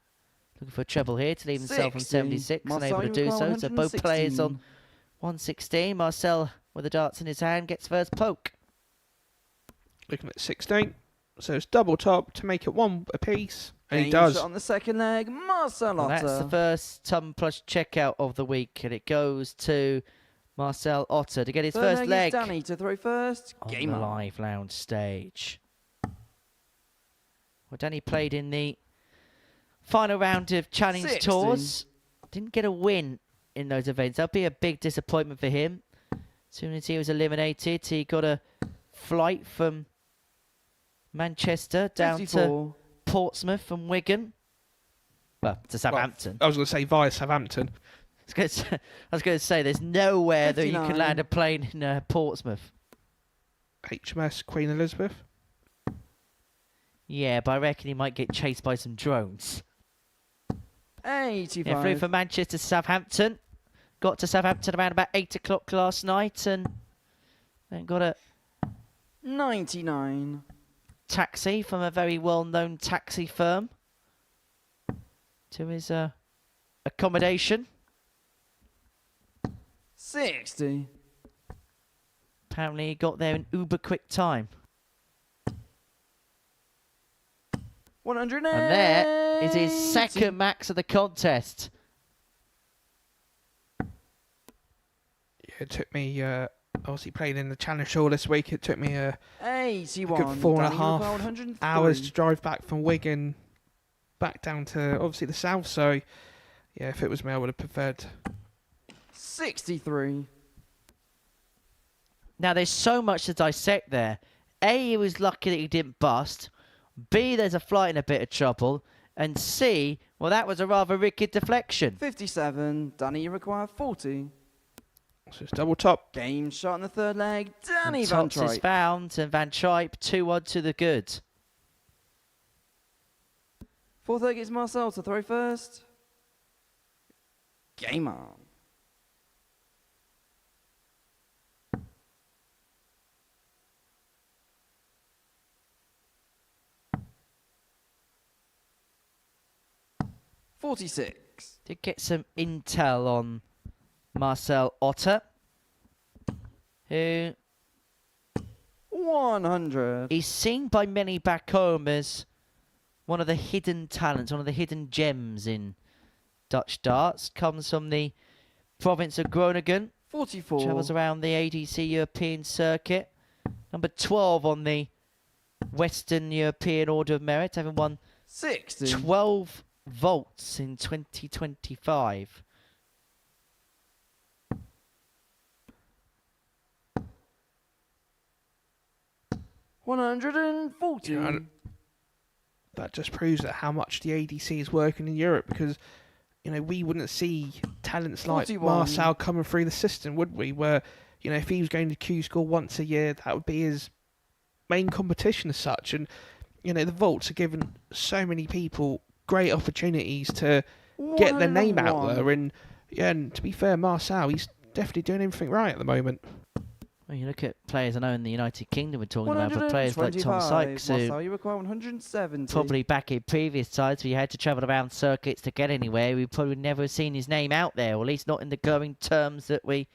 Looking for a treble here to leave himself on 76, unable to do so. So both players on 116. Marcel, with the darts in his hand, gets first poke. Looking at 16. So it's double top to make it 1 apiece. And he Game does. shot on the second leg, Marcel Well, Otter. that's the first ton plus checkout of the week, and it goes to Marcel Otter to get his Third first leg leg is Danny to throw first. on Game the on. live lounge stage. Well, Danny played in the final round of Challenge 60. Tours. Didn't get a win in those events. That'll be a big disappointment for him. As soon as he was eliminated, he got a flight from Manchester down 54. to Portsmouth from Wigan. Well, to Southampton. I was going to say via Southampton. I was going to say, there's nowhere that you can 59. land a plane in Portsmouth. HMS Queen Elizabeth. Yeah, but I reckon he might get chased by some drones. 85. Yeah, flew from Manchester to Southampton. Got to Southampton around about 8 o'clock last night and then got a 99. taxi from a very well-known taxi firm to his accommodation. 60. Apparently he got there in uber quick time. 100. And there is his second max of the contest. Yeah, it took me, obviously playing in the Challenge Tour this week, it took me a 81. good 4.5 Danny Rockwell, 103. hours to drive back from Wigan back down to obviously the south. So, yeah, if it was me, I would have preferred. 63. Now, there's so much to dissect there. A, he was lucky that he didn't bust. B, there's a flight in a bit of trouble. And C, well, that was a rather wicked deflection. 57. Danny, you require 40. So it's double top. Game shot in the third leg. Danny And Van Tots is Tripe. found, and Van Tripe 2-1 to the good. Fourth leg is Marcel to throw first. Game on. $46. Did get some intel on Marcel Otter, who 100. is seen by many back home as one of the hidden talents, one of the hidden gems in Dutch darts. Comes from the province of Groningen, 44. travels around the ADC European circuit. Number 12 on the Western European Order of Merit, having won 60. 12 vaults in 2025. $140. You know, that just proves that how much the ADC is working in Europe, because we wouldn't see talents like 41. Marcel coming through the system, would we? Where if he was going to Q School once a year, that would be his main competition as such. And the vaults are giving so many people great opportunities to get their name out 101. there. And to be fair, Marcel, he's definitely doing everything right at the moment. Well, you look at players I know in the United Kingdom we're talking about, but players like Tom 125. Sykes, who Marcel, you require 170. probably back in previous times where you had to travel around circuits to get anywhere, we probably never have seen his name out there, or at least not in the glowing terms that we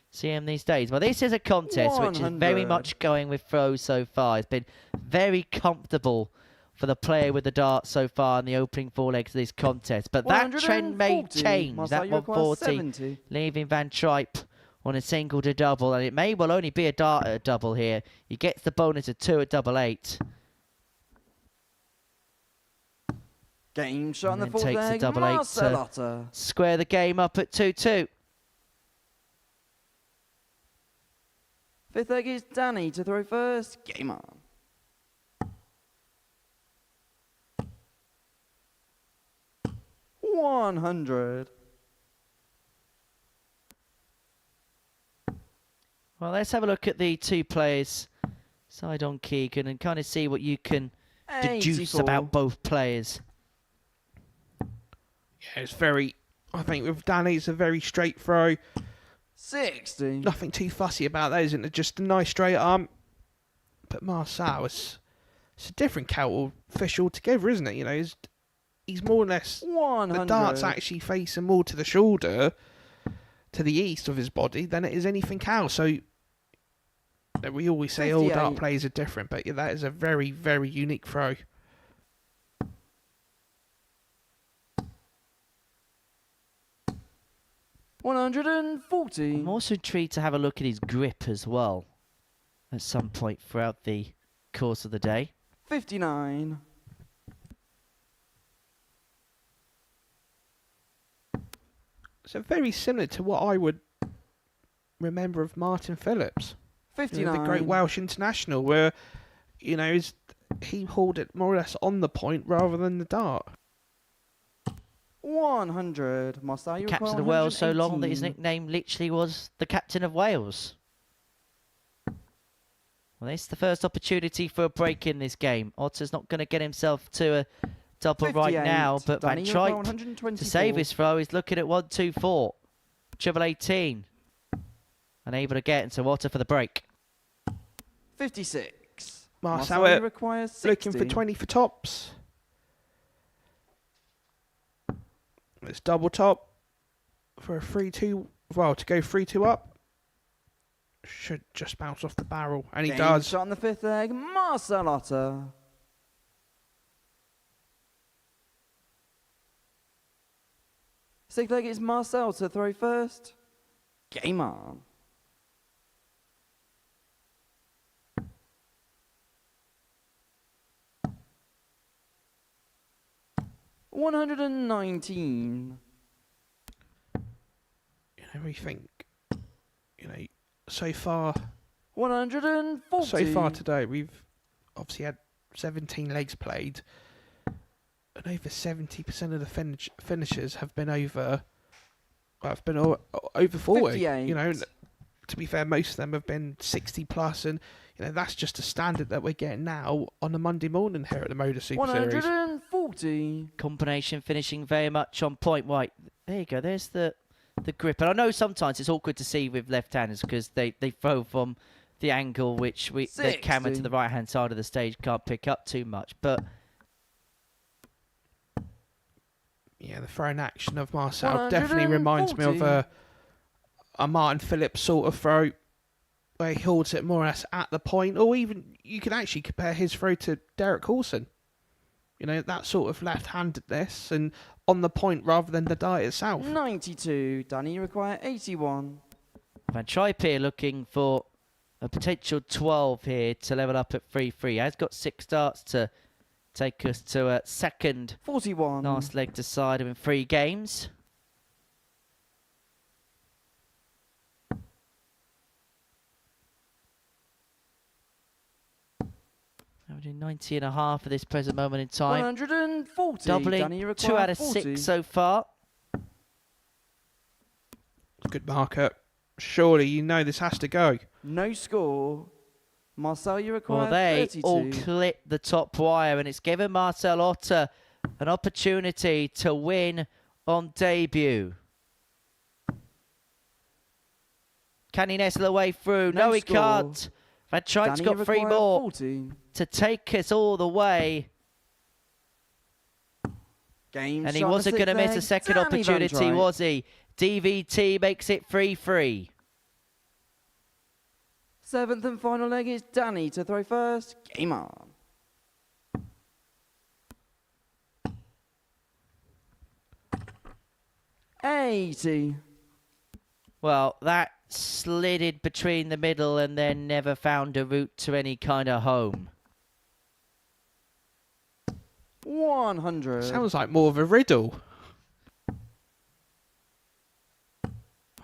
see him these days. Well, this is a contest which is very 100. much going with throws so far. It's been very comfortable for the player with the dart so far in the opening 4 legs of this contest. But that trend may 140. change. Marcel, That you require 140 70. leaving Van Tripe on a single to double, and it may well only be a dart at a double here. He gets the bonus of 2 at double 8. Game shot in the And then fourth takes a leg. double 8 Marcel to Otter. square the game up at 2-2. Fifth leg is Danny to throw first. Game on. $100. Well, let's have a look at the two players side on Keegan and kind of see what you can deduce 84. about both players. Yeah, it's very. I think with Danny, it's a very straight throw. 60. Nothing too fussy about that, isn't it? Just a nice straight arm. But Marcel, it's a different kettle of fish altogether, isn't it? He's more or less. 100. The dart's actually facing more to the shoulder, to the east of his body, than it is anything else. So we always say all dart 58. players are different, but yeah, that is a very, very unique throw. 140. I'm also intrigued to have a look at his grip as well at some point throughout the course of the day. 59. So very similar to what I would remember of Martin Phillips. 59. The great Welsh international, where, he hauled it more or less on the point rather than the dart. 100. Marcel, you Captain require of Wales so long that his 118. nickname literally was the Captain of Wales. Well, it's the first opportunity for a break in this game. Otter's not going to get himself to a double right 58. now, but Van Danny, you require Tripe, 124. to save his throw, is looking at 1-2-4. Triple 18. Unable to get into Otter for the break. 56. Marcel requires 60. looking for 20 for tops. It's double top for a 3-2. Well, to go 3-2 up. Should just bounce off the barrel. And he Game does. shot on the 5th leg, Marcel Otter. Sixth leg is Marcel to throw first. Game on. $119. We think, so far 140. So far today, we've obviously had 17 legs played, and over 70% of the finishers have been over 40. 58. To be fair, most of them have been 60 plus, and that's just a standard that we're getting now on a Monday morning here at the Modus Super Series. 140. Combination finishing very much on point. Right, there you go. There's the grip. And I know sometimes it's awkward to see with left-handers because they throw from the angle which the camera to the right-hand side of the stage can't pick up too much. But yeah, the throwing action of Marcel definitely reminds me of a Martin Phillips sort of throw, where he holds it more or less at the point, or even you can actually compare his throw to Derek Coulson. That sort of left-handedness and on the point rather than the dart itself. 92. Danny, you require 81. Van Tripe here looking for a potential 12 here to level up at 3-3. Has got 6 darts to take us to a second 41. last leg decider in 3 games. Averaging 90.5 for this present moment in time. 140. Doubling Danny, you 2 require out of 40. 6 so far. Good marker. Surely this has to go. No score. Marcel, you require Well, they 32. all clip the top wire, and it's given Marcel Otter an opportunity to win on debut. Can he nestle away through? No, he score. can't. Van Tripe's Danny, got you 3 require more 40. to take us all the way. Game And he shot on the wasn't going to 6th miss a leg, second Danny Van opportunity, Tripe. was he? DVT makes it 3-3. 7th and final leg is Danny to throw first. Game on. $80. Well, that slid between the middle and then never found a route to any kind of home. 100. Sounds like more of a riddle.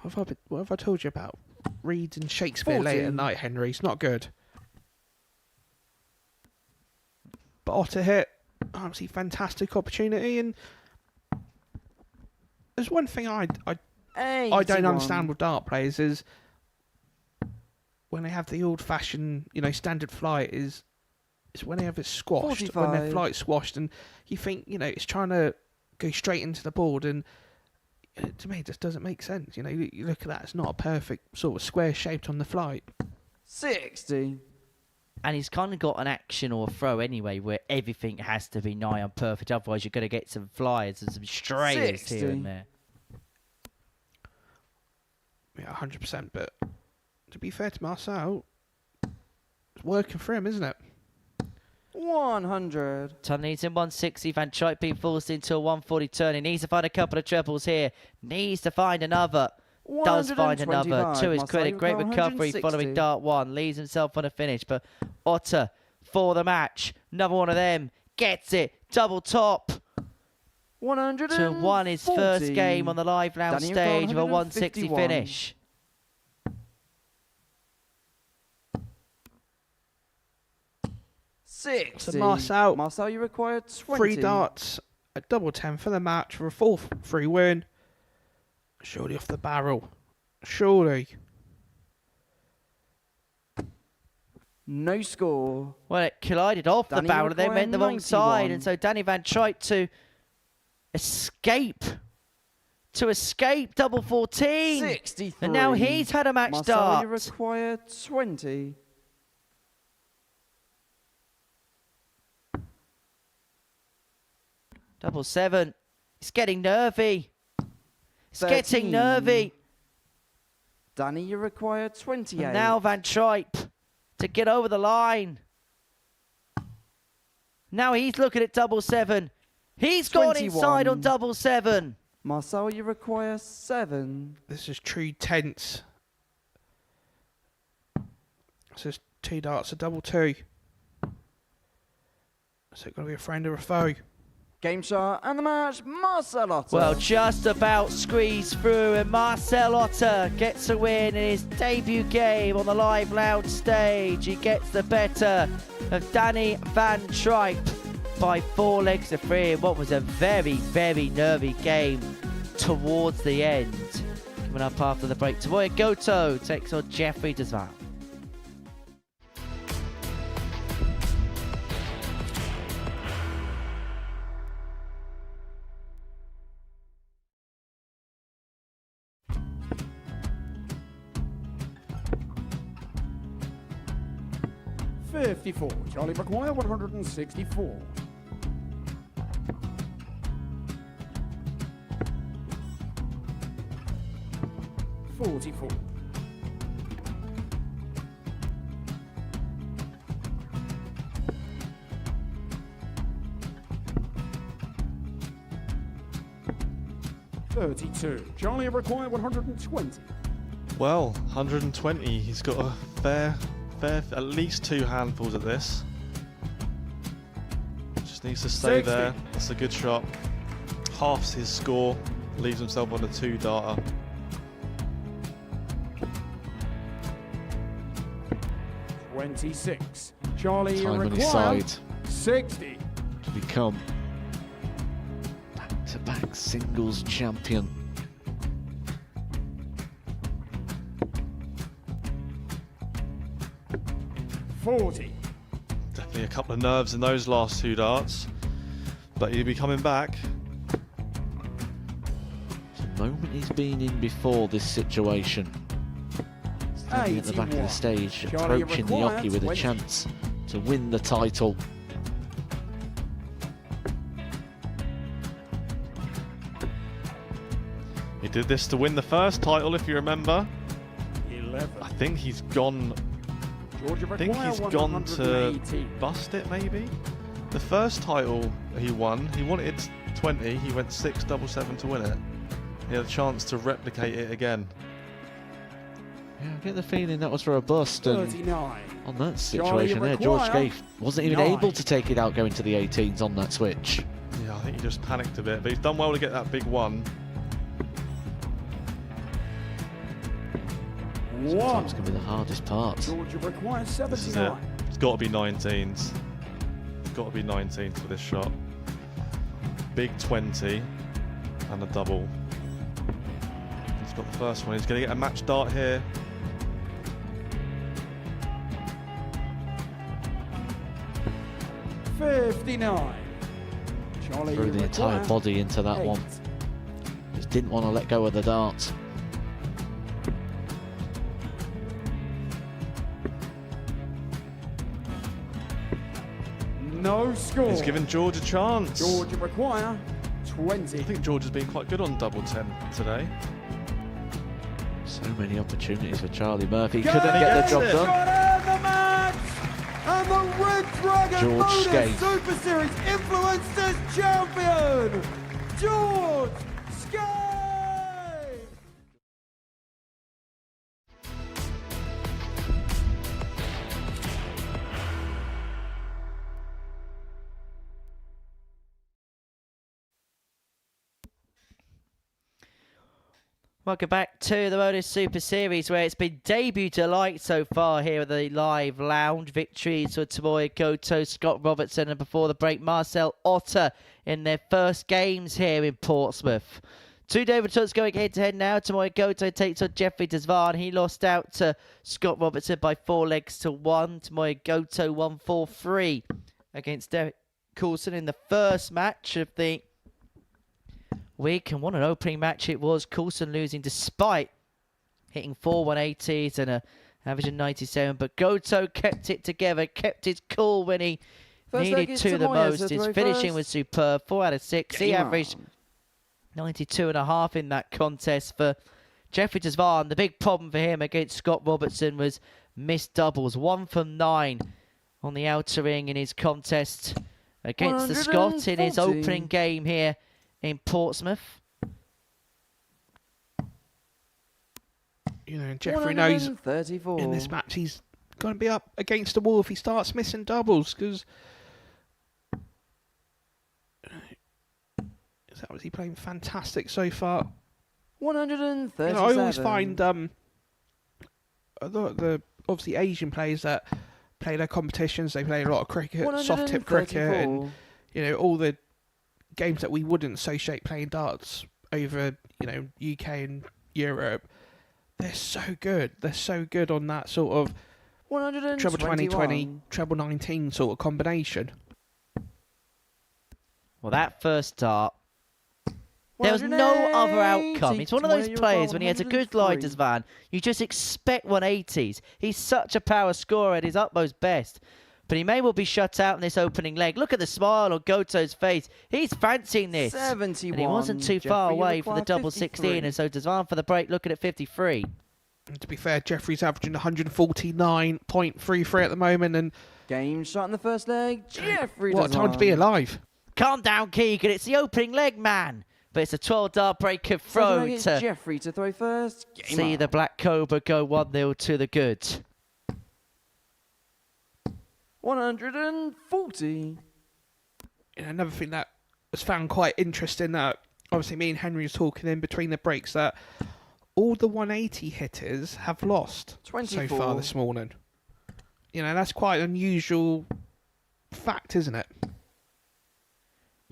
What have I told you about reading Shakespeare late at night, Henry? It's not good. But Otter hit, obviously fantastic opportunity, and there's one thing I don't understand with dart players is when they have the old-fashioned, standard flight is when they have it squashed, when their 45. flight's squashed, and you think, it's trying to go straight into the board, and to me, it just doesn't make sense. You look at that; it's not a perfect sort of square shaped on the flight. 60. And he's kind of got an action or a throw anyway where everything has to be nigh on perfect. Otherwise, you're going to get some flyers and some strayers 60. here and there. Yeah, 100%. But to be fair to Marcel, it's working for him, isn't it? 100. Ton needs in 160. Van Tripe being forced into a 140 turn. He needs to find a couple of trebles here. Needs to find another does find another. 125. To his Marcel, credit, you great require recovery 160. following dart 1. Leaves himself on a finish, but Otter for the match. Another one of them. Gets it. Double top. 140. To won his first game on the live lounge Danny stage O'Connor, of a 160 151. finish. So Marcel, Marcel, you require 20. 3 darts at double 10 for the match for a 4-3 win. Surely off the barrel. Surely. No score. Well, it collided off Danny the barrel and then went the wrong 91. side. And so Danny Van tried to escape. Double 14. 63. And now he's had a match Marcel, start. you require 20. Double 7. It's getting nervy. It's 13. getting nervy. Danny, you require 28. And now Van Tripe to get over the line. Now he's looking at double 7. He's gone 21. inside on double 7. Marcel, you require 7. This is true tense. This is 2 darts, a double 2. Is it going to be a friend or a foe? Game shot and the match, Marcel Otter. Well, just about squeezed through, and Marcel Otter gets a win in his debut game on the live lounge stage. He gets the better of Danny Van Tripe by 4 legs to 3 in what was a very, very nervy game towards the end. Coming up after the break, Tavoya Goto takes on Jeffrey Desval. Charlie require 164. $44. $32. Charlie require 120. Well, 120. He's got a fair, at least 2 handfuls of this. Just needs to stay 60. there. That's a good shot. Halves his score. Leaves himself on a 2 darter. $26. Charlie Time on his require side 60. to become back-to-back singles champion. $40. Definitely a couple of nerves in those last 2 darts. But he'll be coming back. The moment he's been in before this situation. Standing at the back of the 81. stage, Charlie approaching the require Yoki with a 20. chance to win the title. He did this to win the first title, if you remember. 11. I think he's gone. Georgia I think require he's gone to 180. bust it, maybe. The first title he won, he wanted 20. He went 6 double 7 to win it. He had a chance to replicate it again. Yeah, I get the feeling that was for a bust, and 39. on that situation there, require George Scaife wasn't even 9. able to take it out going to the 18s on that switch. Yeah, I think he just panicked a bit, but he's done well to get that big one. Sometimes can be the hardest part. Georgia requires This is it. 79. It's got to be 19s. It's got to be 19s for this shot. Big 20 and a double. He's got the first one. He's going to get a match dart here. $59. Charlie Threw the entire require body into that 8. one. Just didn't want to let go of the dart. No score. He's given George a chance. Georgia require 20. I think George has been quite good on double 10 today. So many opportunities for Charlie Murphy. Go! Couldn't get the He job gets it. done. Got out of the match! And the Red Dragon George Modus Scaife. Super Series Influencers Champion, George Scaife! Welcome back to the Modus Super Series, where it's been debut delight so far here at the live lounge. Victories for Tomoya Goto, Scott Robertson, and before the break, Marcel Otter in their first games here in Portsmouth. Two debutants going head-to-head now. Tomoya Goto takes on Jeffrey Desvan. He lost out to Scott Robertson by 4-1. Tomoya Goto won 4-3 against Derek Coulson in the first match of the week, and what an opening match it was. Coulson losing despite hitting 4 180s and a average of 97, but Goto kept it together, kept his cool when he needed to the most. His finishing was superb, 4 out of 6. He averaged 92.5 in that contest for Jeffrey Desvan. The big problem for him against Scott Robertson was missed doubles, 1 from 9 on the outer ring in his contest against the Scot in his opening game here in Portsmouth. You know, Jeffrey knows in this match he's going to be up against the wall if he starts missing doubles, because is he playing fantastic so far? 137. You know, I always find the obviously Asian players that play their competitions, they play a lot of cricket, soft tip cricket, and you know, all the games that we wouldn't associate playing darts over, you know, UK and Europe. They're so good. They're so good on that sort of treble 2020, treble 19 sort of combination. Well, that first dart, there was no other outcome. He's one of those players, when he has a good gliders van, you just expect 180s. He's such a power scorer at his utmost best. But he may well be shut out in this opening leg. Look at the smile on Goto's face. He's fancying this. 71. And he wasn't too far away from the double 16. And so Desvan for the break, looking at 53. And to be fair, Jeffrey's averaging 149.33 at the moment. And game shot in the first leg. Jeffrey what a time to be alive. Calm down, Keegan. It's the opening leg, man. But it's a 12-dart break of throw to Jeffrey to throw first. See the Black Cobra go 1-0 to the good. 140. And another thing that was found quite interesting, that obviously me and Henry was talking in between the breaks, that all the 180 hitters have lost 24. so far this morning. You know, that's quite an unusual fact, isn't it?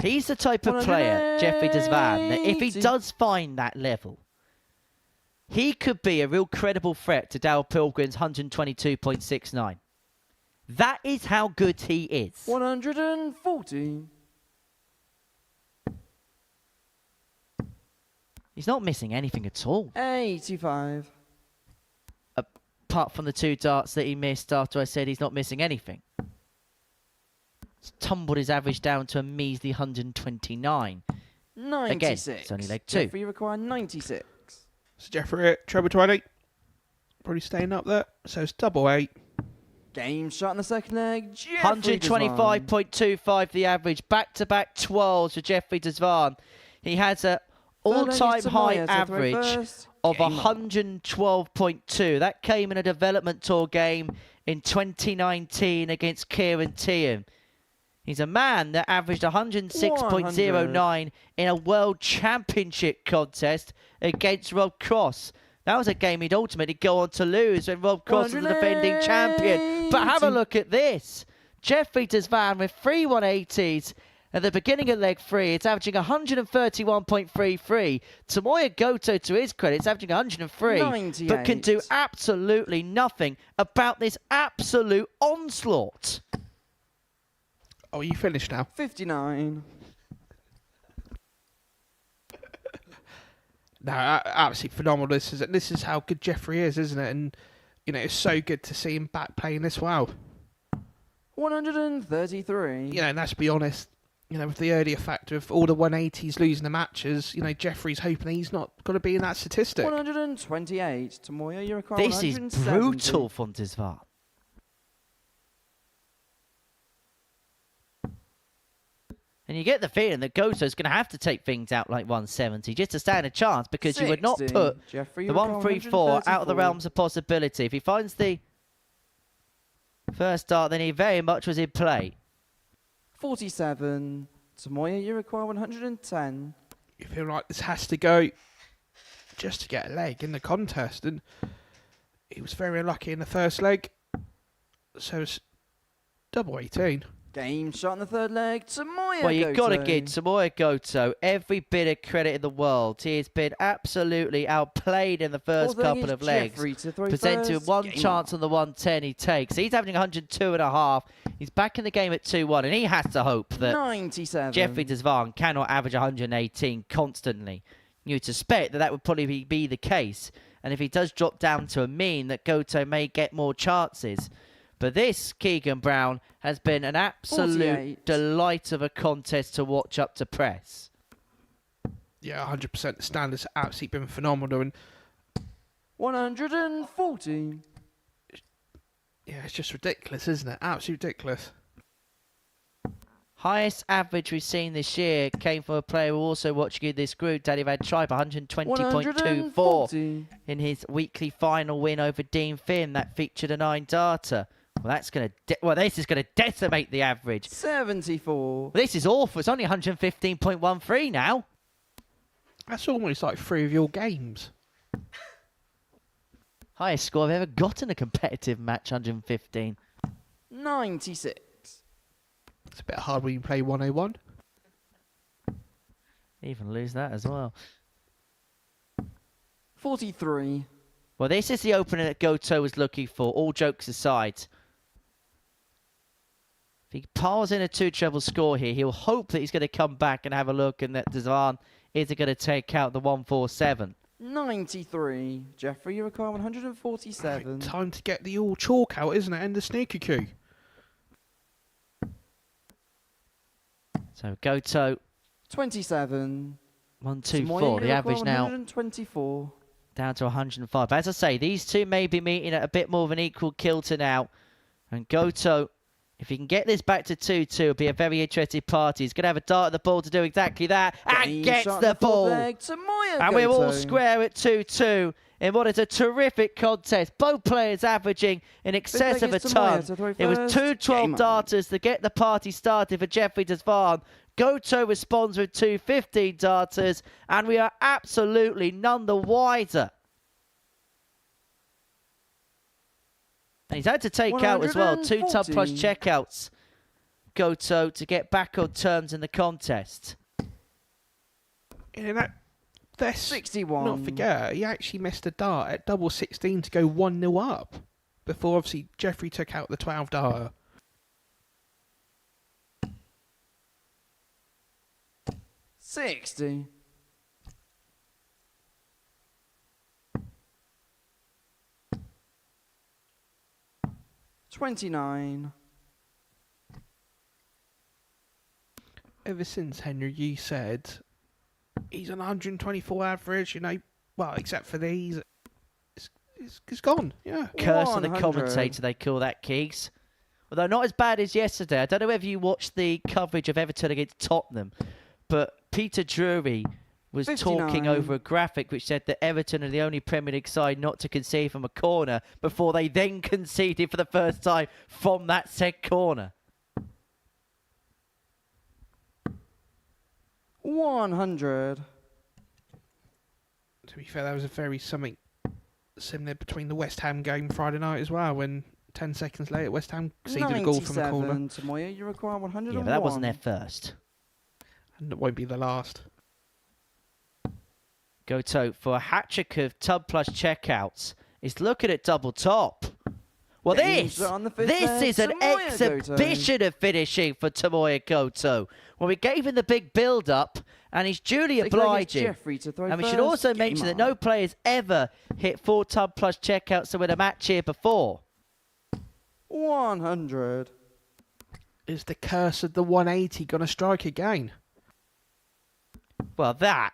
He's the type of player, Jeffrey Desvan, that if he does find that level, he could be a real credible threat to Dale Pilgrim's 122.69. That is how good he is. 140. He's not missing anything at all. 85. Apart from the 2 darts that he missed after I said he's not missing anything. It's tumbled his average down to a measly 129. 96. Again, it's only leg 2. Jeffrey required 96. So Jeffrey at treble 20. Probably staying up there. So it's double 8. Game shot in the second leg. 125.25 the average. Back-to-back 12s for Jeffrey Desvan. He has an all-time high average of 112.2. That came in a development tour game in 2019 against Kieran Tiam. He's a man that averaged 106.09 in a World Championship contest against Rob Cross. That was a game he'd ultimately go on to lose when Rob Cross was the defending champion. But have a look at this. Jeffrey Desvan with 3 180s at the beginning of leg 3. It's averaging 131.33. Tomoya Goto, to his credit, is averaging 103. 98. But can do absolutely nothing about this absolute onslaught. Oh, are you finished now? 59. No, absolutely phenomenal. This is how good Jeffrey is, isn't it? And you know, it's so good to see him back playing this well. 133. You know, and let's be honest, you know, with the earlier factor of all the 180s losing the matches, you know, Jeffrey's hoping he's not going to be in that statistic. 128. Tomoya, you require This is 170. brutal from Desvan. And you get the feeling that Goto's going to have to take things out like 170 just to stand a chance, because you would not 60. put Jeffrey, the you require 134 out of the 134. realms of possibility. If he finds the first dart, then he very much was in play. 47. Tomoya, you require 110. You feel like this has to go. just to get a leg in the contest, and he was very unlucky in the first leg. So it's double 18. Game shot in the third leg. Tomoya Well, you've got to Goto. give Tomoya Goto every bit of credit in the world. He has been absolutely outplayed in the first Fourth leg couple is of legs. Jeffrey to throw Presented with first. one Game chance on the 110 he takes. He's having 102.5. He's back in the game at 2-1, and he has to hope that 97. Jeffrey Desvan cannot average 118 constantly. You'd suspect that would probably be the case. And if he does drop down to a mean, that Goto may get more chances. But this, Keegan Brown, has been an absolute 48. delight of a contest to watch up to press. Yeah, 100%. The standards have absolutely been phenomenal. And 140. yeah, it's just ridiculous, isn't it? Absolutely ridiculous. Highest average we've seen this year came from a player who also watching in this group, Danny Van Tribe, 120.24 140. in his weekly final win over Dean Finn. That featured a 9 darter. Well, this is going to decimate the average. 74. Well, this is awful. It's only 115.13 now. That's almost like 3 of your games. Highest score I've ever got in a competitive match, 115. 96. It's a bit hard when you play 101. Even lose that as well. 43. Well, this is the opener that Goto was looking for, all jokes aside. If he piles in a 2-treble score here, he'll hope that he's going to come back and have a look and that Desvan is going to take out the 147. 93. Jeffrey, you require 147. Right, time to get the all chalk out, isn't it? And the sneaky queue. So Goto, 27. 124. The average now 124. down to 105. But as I say, these two may be meeting at a bit more of an equal kilter now. And Goto, if he can get this back to 2-2, it'll be a very interesting party. He's going to have a dart at the ball to do exactly that. And Game gets shot the in fourth ball. leg. Tomoya And we're all Goto. square at 2-2 in what is a terrific contest. Both players averaging in excess leg of a is Tomoya to ton. throw It was first. 2 12 Game on. darters to get the party started for Jeffrey Desvan. Goto responds with 2 15 darters, and we are absolutely none the wiser. And he's had to take out as well 2 tub plus 140. checkouts. Goto to get back on terms in the contest. Yeah, that's 61. not forget, he actually missed a dart at double 16 to go 1-0 up. Before, obviously, Jeffrey took out the 12 darter. 60. $29. Ever since, Henry, you said he's on 124 average, you know, well, except for these, it's gone, yeah. Curse of the 100. commentator, they call that, Keegs. Although not as bad as yesterday. I don't know whether you watched the coverage of Everton against Tottenham, but Peter Drury was 59. talking over a graphic which said that Everton are the only Premier League side not to concede from a corner before they then conceded for the first time from that said corner. 100. To be fair, that was a very something similar between the West Ham game Friday night as well, when 10 seconds later West Ham conceded a goal from a corner. 97. Tomoya, you require 101. Yeah, but that wasn't their first. And it won't be the last. Goto for a hat-trick of tub plus checkouts is looking at double top. Well, Games on the fifth leg, this is an Tomoya Goto. exhibition of finishing for Tomoya Goto. Well, we gave him the big build-up, and he's duly Six leg is obliging. Jeffrey to throw And we should first. also Game mention that on. no player's ever hit 4 tub plus checkouts to win a match here before. 100. Is the curse of the 180 going to strike again? Well, that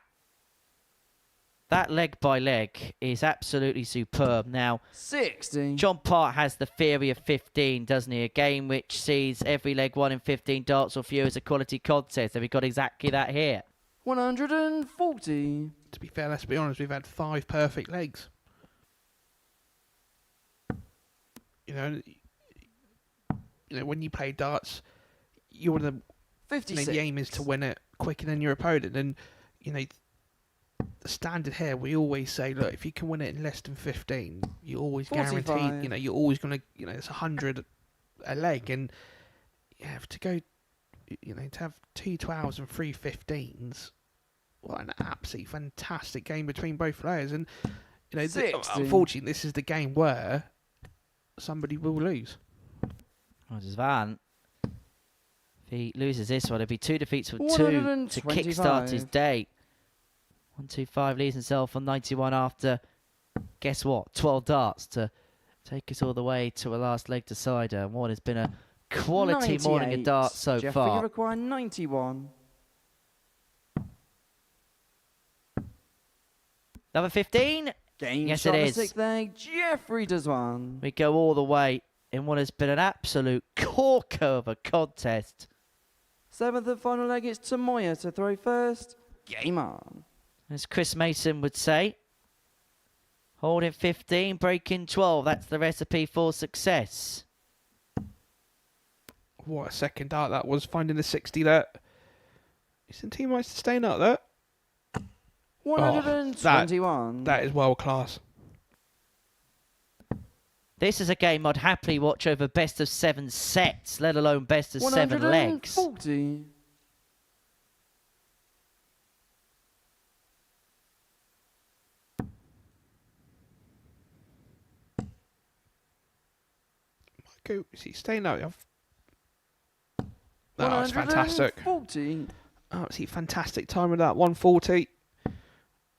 leg by leg is absolutely superb. Now, 60. John Part has the theory of 15, doesn't he? A game which sees every leg 1 in 15 darts or fewer as a quality contest. And we've got exactly that here. 140. To be fair, let's be honest, we've had 5 perfect legs. You know, when you play darts, you want to. 56. The aim is to win it quicker than your opponent, and the standard here, we always say, look, if you can win it in less than 15, you're always 45. guaranteed, you're always going to, it's 100 a leg. And yeah, to go, to have 2 12s and 3 15s, what an absolutely fantastic game between both players. And, unfortunately, this is the game where somebody will lose. Modus Van, if he loses this one, it'll be 2 defeats for 2 to 125. kickstart his day. 125 leaves himself on 91 after, guess what, 12 darts to take us all the way to a last leg decider. And what has been a quality morning of darts so Jeffrey, far. you require 91. Number 15. Game Yes, shot it on the is. 6th leg. Jeffrey does one. We go all the way in what has been an absolute corker of a contest. 7th and final leg, it's Tomoya to throw first. Game on. As Chris Mason would say, holding 15, breaking 12. That's the recipe for success. What a second dart that was, finding the 60 there. Isn't Team Meister staying up there? 121. That is world class. This is a game I'd happily watch over best of 7 sets, let alone best of 7 legs. 140. Go, is he staying up? That's fantastic. 140. Absolutely fantastic time with that 140.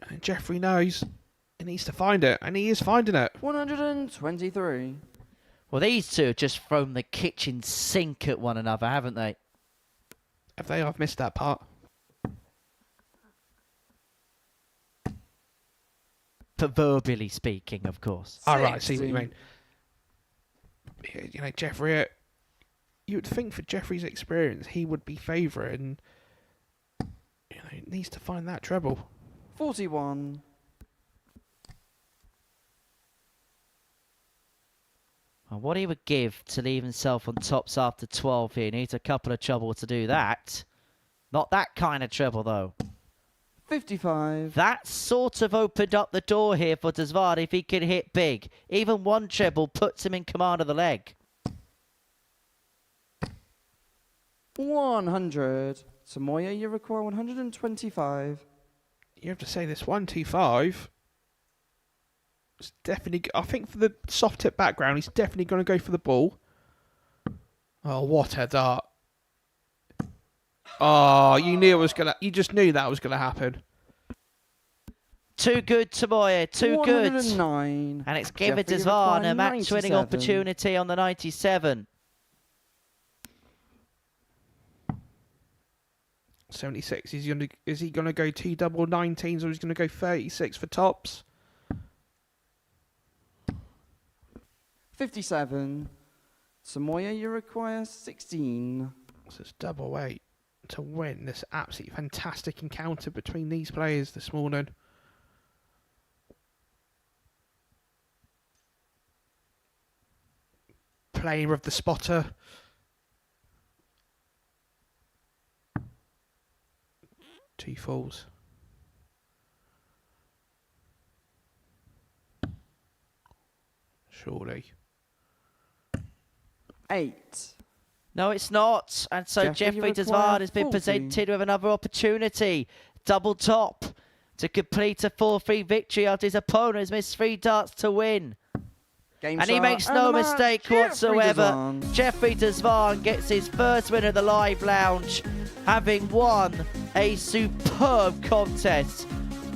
And Jeffrey knows he needs to find it, and he is finding it. 123. Well, these two have just thrown the kitchen sink at one another, haven't they? Have they? I've missed that part. Proverbially speaking, of course. All right, I see what you mean. Jeffrey, you would think for Jeffrey's experience, he would be favourite, and he needs to find that treble. 41. And what he would give to leave himself on tops after 12 here. He needs a couple of treble to do that. Not that kind of treble, though. 55. That sort of opened up the door here for Desvard if he can hit big. Even one treble puts him in command of the leg. 100. Tomoya, you require 125. You have to say this 125. It's definitely. I think for the soft tip background, he's definitely going to go for the ball. Oh, what a dart! Oh, you knew it was gonna. You just knew that was gonna happen. Too good, Tomoya. Too good. 109. And it's given Jeffrey, you Desvard require a match-winning 97. opportunity on the 97. 76. Is he gonna go 2 double 19s, or is he gonna go 36 for tops? 57. Tomoya, you require 16. So it's double 8 to win this absolutely fantastic encounter between these players this morning. Player of the spotter. Two falls. Surely. 8. No, it's not. And so Jeffrey you Desvard require has been 40. presented with another opportunity. Double top to complete a 4-3 victory after his opponent has missed 3 darts to win. Game And he shot makes and no the match, mistake Jeffrey whatsoever. Desvard. Jeffrey Desvard gets his first win of the Live Lounge, having won a superb contest.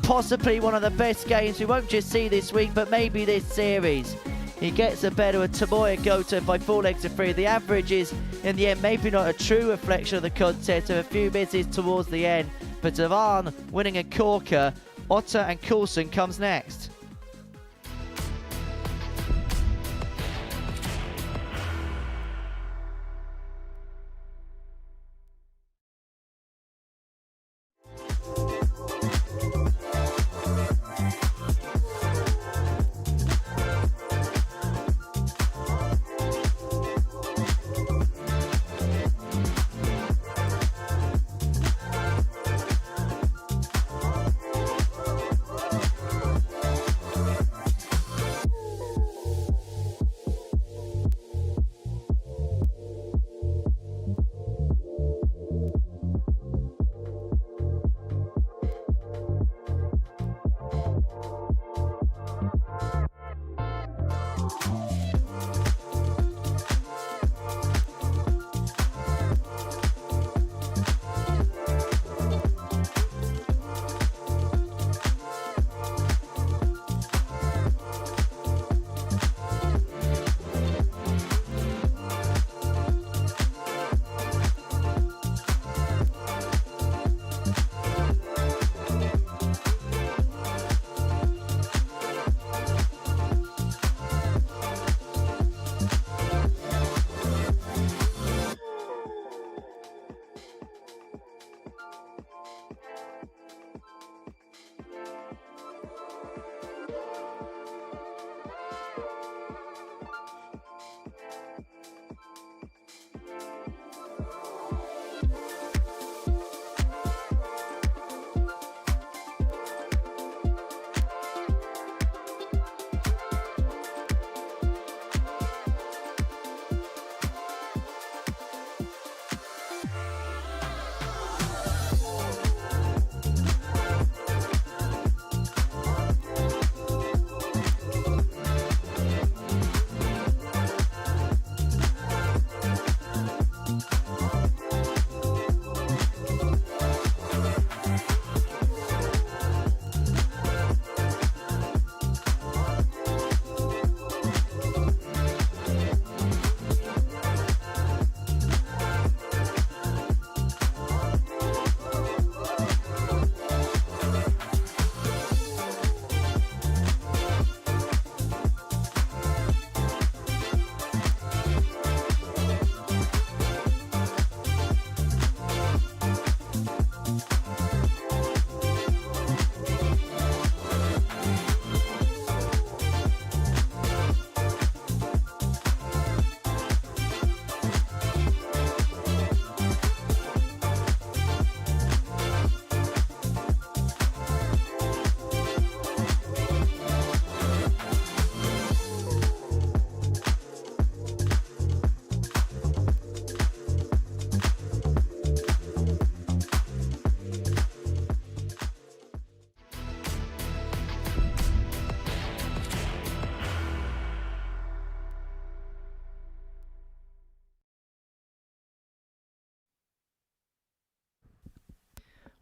Possibly one of the best games we won't just see this week, but maybe this series. He gets a better with Tomoya Goto by 4 legs to 3. The average is, in the end, maybe not a true reflection of the contest, with a few misses towards the end. But Devan winning a corker. Otter and Coulson comes next.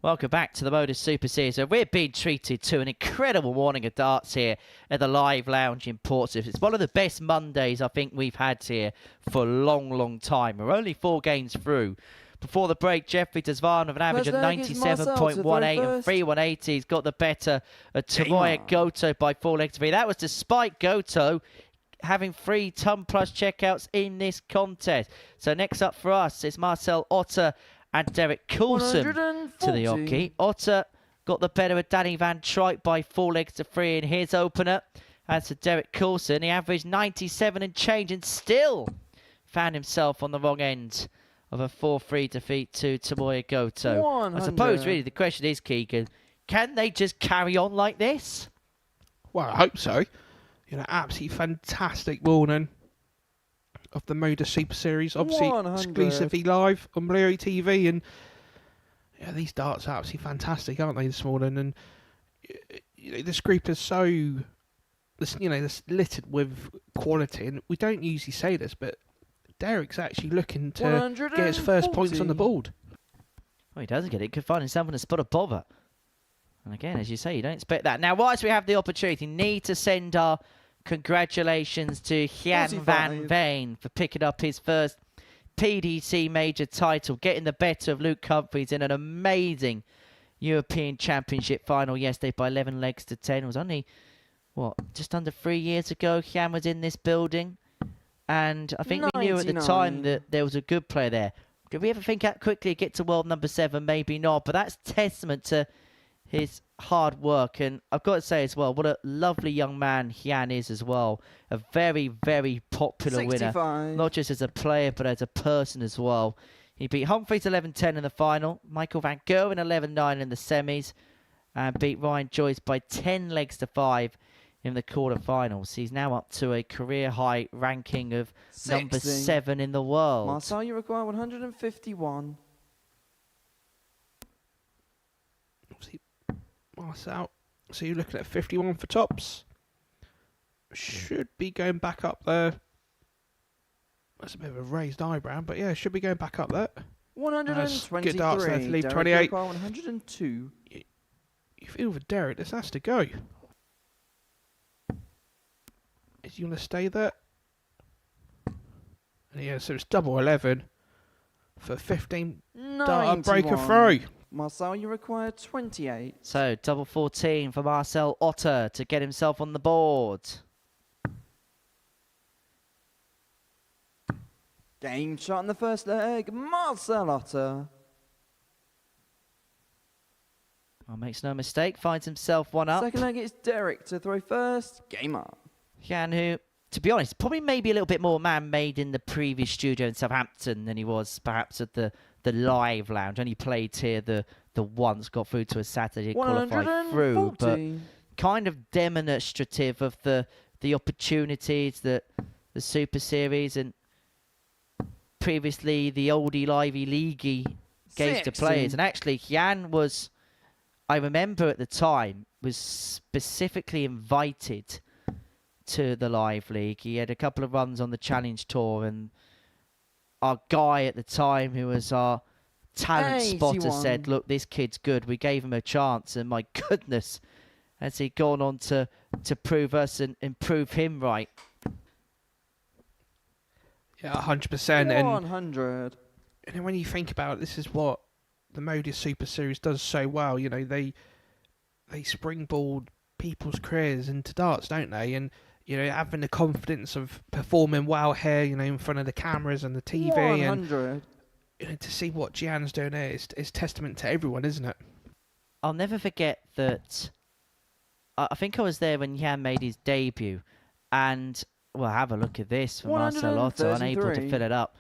Welcome back to the Modus Super Series, where we're being treated to an incredible morning of darts here at the Live Lounge in Portsmouth. It's one of the best Mondays I think we've had here for a long, long time. We're only 4 games through. Before the break, Jeffrey Desvan with an average of 97.18 and 3-180. He's got the better of Tomoya Goto by 4 legs to 3. That was despite Goto having 3 ton-plus checkouts in this contest. So next up for us is Marcel Otter and Derek Coulson to the hockey. Otter got the better of Danny Van Truyck by 4 legs to 3 in his opener. As for Derek Coulson, he averaged 97 and change and still found himself on the wrong end of a 4-3 defeat to Tomoya Goto. 100. I suppose really the question is, Keegan, can they just carry on like this? Well, I hope so. You know, absolutely fantastic morning of the Modus Super Series. Obviously, 100. exclusively live on Bluey TV. And yeah, these darts are absolutely fantastic, aren't they, this morning? And you know, this group is so, you know, this littered with quality. And we don't usually say this, but Derek's actually looking to get his first points on the board. Well, he doesn't get it. He could find himself in a spot of bother. And again, as you say, you don't expect that. Now, whilst we have the opportunity, need to send our congratulations to Jan van Veen for picking up his first PDC major title, getting the better of Luke Humphries in an amazing European Championship final yesterday by 11 legs to 10. It was only, what, just under 3 years ago Jan was in this building. And I think we knew at the time that there was a good player there. Could we ever think out quickly get to world number 7? Maybe not. But that's testament to his hard work. And I've got to say as well, what a lovely young man Jan is as well. A very, very popular 65. winner. Not just as a player, but as a person as well. He beat Humphries 11-10 in the final. Michael Van Gerwen 11-9 in the semis. And beat Ryan Joyce by 10 legs to 5 in the quarterfinals. He's now up to a career high ranking of 60. number 7 in the world. Marcel, you require 151. Obviously, Marcel, so you're looking at 51 for tops. Should be going back up there. That's a bit of a raised eyebrow, but yeah, should be going back up there. 123. Good darts there to leave Derek 28. require 102. You feel with Derek, this has to go. Is you want to stay there? And yeah, so it's double 11 for 15 dart breaker throw. Marcel, you require 28. So double 14 for Marcel Otter to get himself on the board. Game shot in the first leg. Marcel Otter. Well, makes no mistake, finds himself one up. Second leg, it's Derek to throw first. Game up. Jan, who, to be honest, probably maybe a little bit more man-made in the previous studio in Southampton than he was perhaps at the Live Lounge. Only played here the once, got through to a Saturday, qualified through, but kind of demonstrative of the opportunities that the Super Series and previously the oldie livey leaguey gave to players. And actually, Jan was, I remember at the time, was specifically invited to the Live League. He had a couple of runs on the Challenge Tour, and our guy at the time, who was our talent spotter, said, look, this kid's good. We gave him a chance, and my goodness, has he gone on to prove us and prove him right. Yeah, 100%. 100. And when you think about it, this is what the Modus Super Series does so well. You know, they springboard people's careers into darts, don't they? And you know, having the confidence of performing well here, you know, in front of the cameras and the TV. 100. And you know, to see what Gian's doing here is testament to everyone, isn't it? I'll never forget that. I think I was there when Jan made his debut, and well, have a look at this from Marcel Otter, unable to fill it up.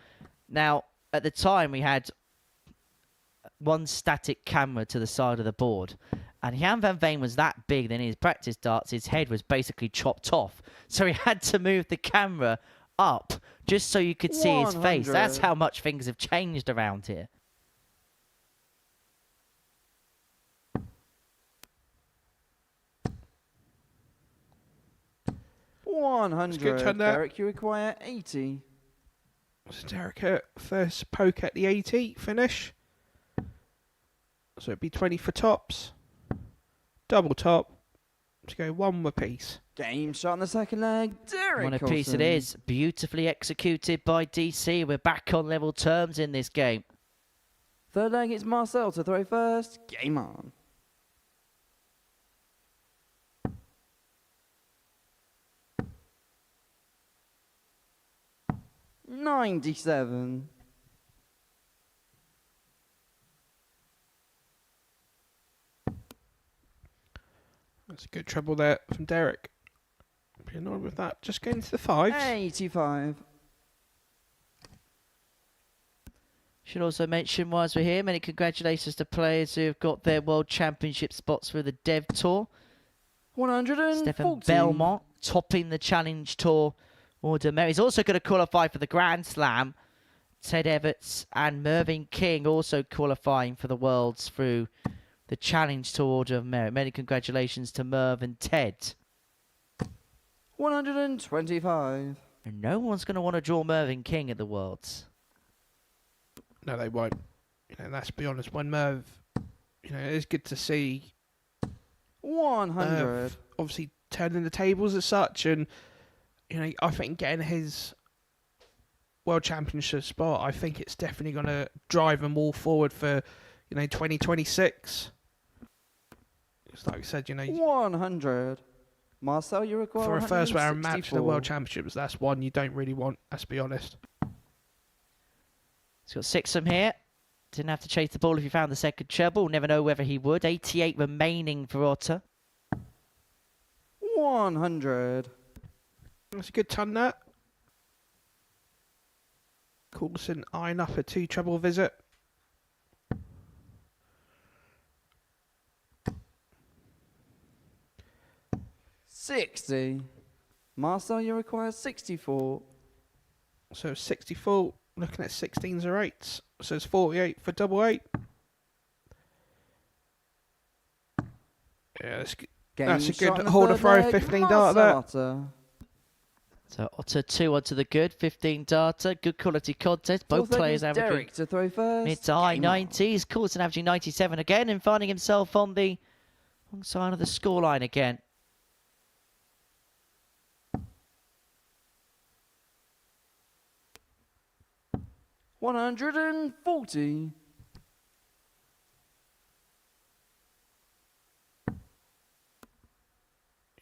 Now, at the time, we had one static camera to the side of the board, and Jan van Veen was that big that in his practice darts, his head was basically chopped off. So he had to move the camera up just so you could see his face. That's how much things have changed around here. $100. Derek, you require 80. So Derek, first poke at the 80 finish. So it'd be 20 for tops. Double top. To go one apiece. Game shot in the second leg. Derek One apiece it Coulson. is. Beautifully executed by DC. We're back on level terms in this game. Third leg, it's Marcel to throw first. Game on. $97. That's a good treble there from Derek. Be annoyed with that. Just going to the fives. 85. Should also mention, whilst we're here, many congratulations to players who have got their World Championship spots for the Dev Tour. 140. Stefan Belmont topping the Challenge Tour order merit. He's also going to qualify for the Grand Slam. Ted Everts and Mervyn King also qualifying for the Worlds through the Challenge Tour order of merit. Many congratulations to Merv and Ted. 125. And no one's going to want to draw Mervyn King at the Worlds. No, they won't. You know, let's be honest. When Merv, you know, it's good to see 100. Merv obviously turning the tables as such, and you know, I think getting his World Championship spot, I think it's definitely going to drive them all forward for, you know, 2026. It's like I said, you know, 100. Marcel, you require for a first round match in the 164. World Championships, that's one you don't really want. Let's be honest. He's got 6 from here. Didn't have to chase the ball if he found the second treble. Never know whether he would. 88 remaining for Otter. 100. That's a good ton there. Coulson eyeing up a 2 treble visit. $60. Marcel, you require 64. So 64, looking at 16s or 8s. So it's 48 for double 8. Yeah, that's a good hold of throw, 15 dart there. Otter. So Otter 2 onto the good, 15 data, good quality contest. Both Fourth leg players is averaging Derek to throw first. mid to high Game on. 90s. Coulson averaging 97 again and finding himself on the wrong side of the scoreline again. $140.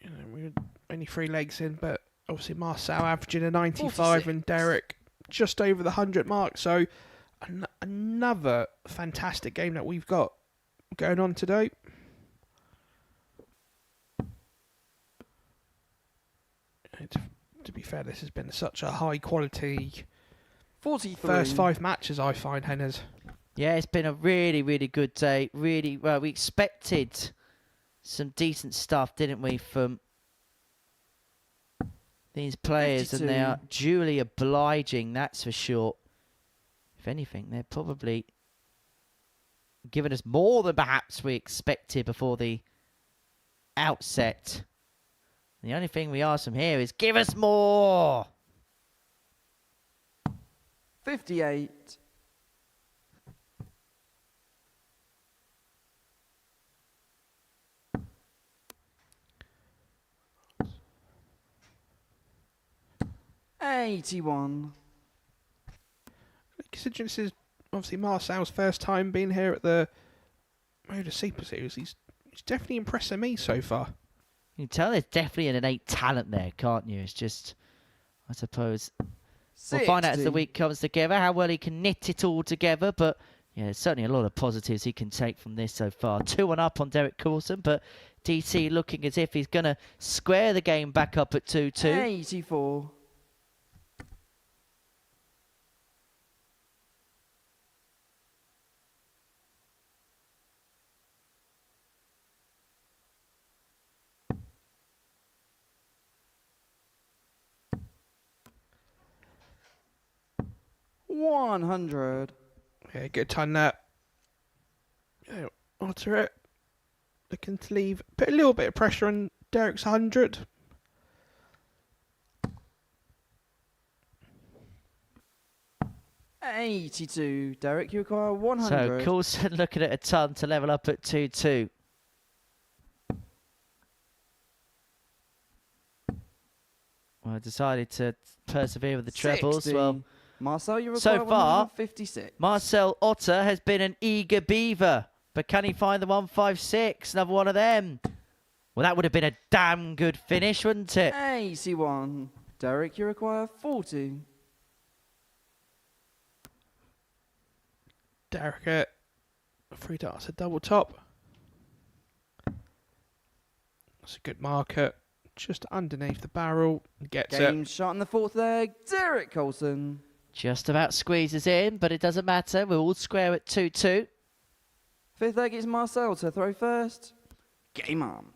You know, we're only 3 legs in, but obviously Marcel averaging a 95 46. and Derek just over the 100 mark. So another fantastic game that we've got going on today. To be fair, this has been such a high quality 43. first 5 matches, I find, Henners. Yeah, it's been a really, really good day. Really, well, we expected some decent stuff, didn't we, from these players, 52. and they are duly obliging, that's for sure. If anything, they're probably giving us more than perhaps we expected before the outset. The only thing we ask from here is give us more. 58. $81. Considering this is obviously Marcel's first time being here at the Modus Super Series, he's definitely impressing me so far. You can tell there's definitely an innate talent there, can't you? It's just, I suppose, we'll find out as the 60. week comes together how well he can knit it all together. But yeah, there's certainly a lot of positives he can take from this so far. 2-1 up on Derek Coulson, but DC looking as if he's going to square the game back up at 2-2. 84. $100. Yeah, good ton that. Yeah, alter it. Looking to leave, put a little bit of pressure on Derek's 100. 82. Derek, you require So 100. Coulson looking at a ton to level up at 2-2. Well, decided to persevere with the trebles. 60. Well, Marcel, you require so far, 156. Marcel Otter has been an eager beaver. But can he find the 156? Another one of them. Well, that would have been a damn good finish, wouldn't it? 81. Derek, you require 40. Derek at 3 darts, a double top. That's a good marker. Just underneath the barrel. Gets Game it. shot in the fourth leg. Derek Coulson. Just about squeezes in, but it doesn't matter. We're all square at 2-2. Fifth leg is Marcel to throw first. Game on.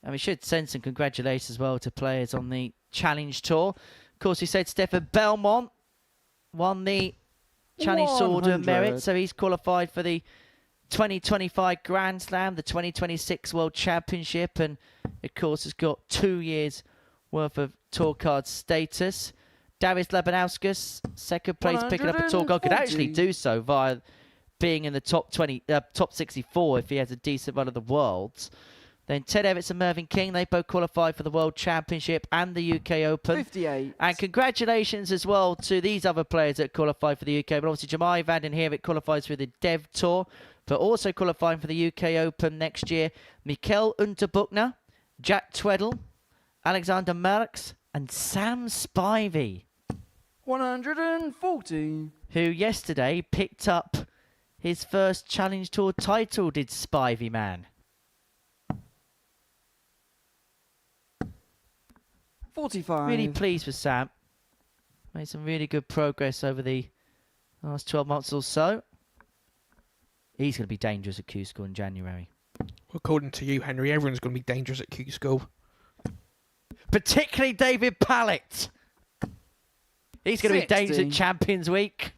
And we should send some congratulations as well to players on the Challenge Tour. Of course, we said Stefan Belmont won the Challenge Order of 100. Merit, so he's qualified for the 2025 Grand Slam, the 2026 World Championship, and of course has got 2 years worth of tour card status. Darius Labanauskas, second place, picking up a tour card, could actually 140. do so via being in the top 64 if he has a decent run of the Worlds. Then Ted Evans and Mervyn King, they both qualified for the World Championship and the UK Open. 58. And congratulations as well to these other players that qualified for the UK. But obviously Jemai van den Herik qualifies for the Dev Tour, but also qualifying for the UK Open next year. Mikkel Unterbuchner, Jack Tweddle, Alexander Merckx, and Sam Spivey, 140. who yesterday picked up his first Challenge Tour title, did Spivey man. 45. Really pleased with Sam. Made some really good progress over the last 12 months or so. He's going to be dangerous at Q School in January. According to you, Henry, everyone's going to be dangerous at Q School. Particularly David Pallett. He's going to be dangerous 60. at Champions Week.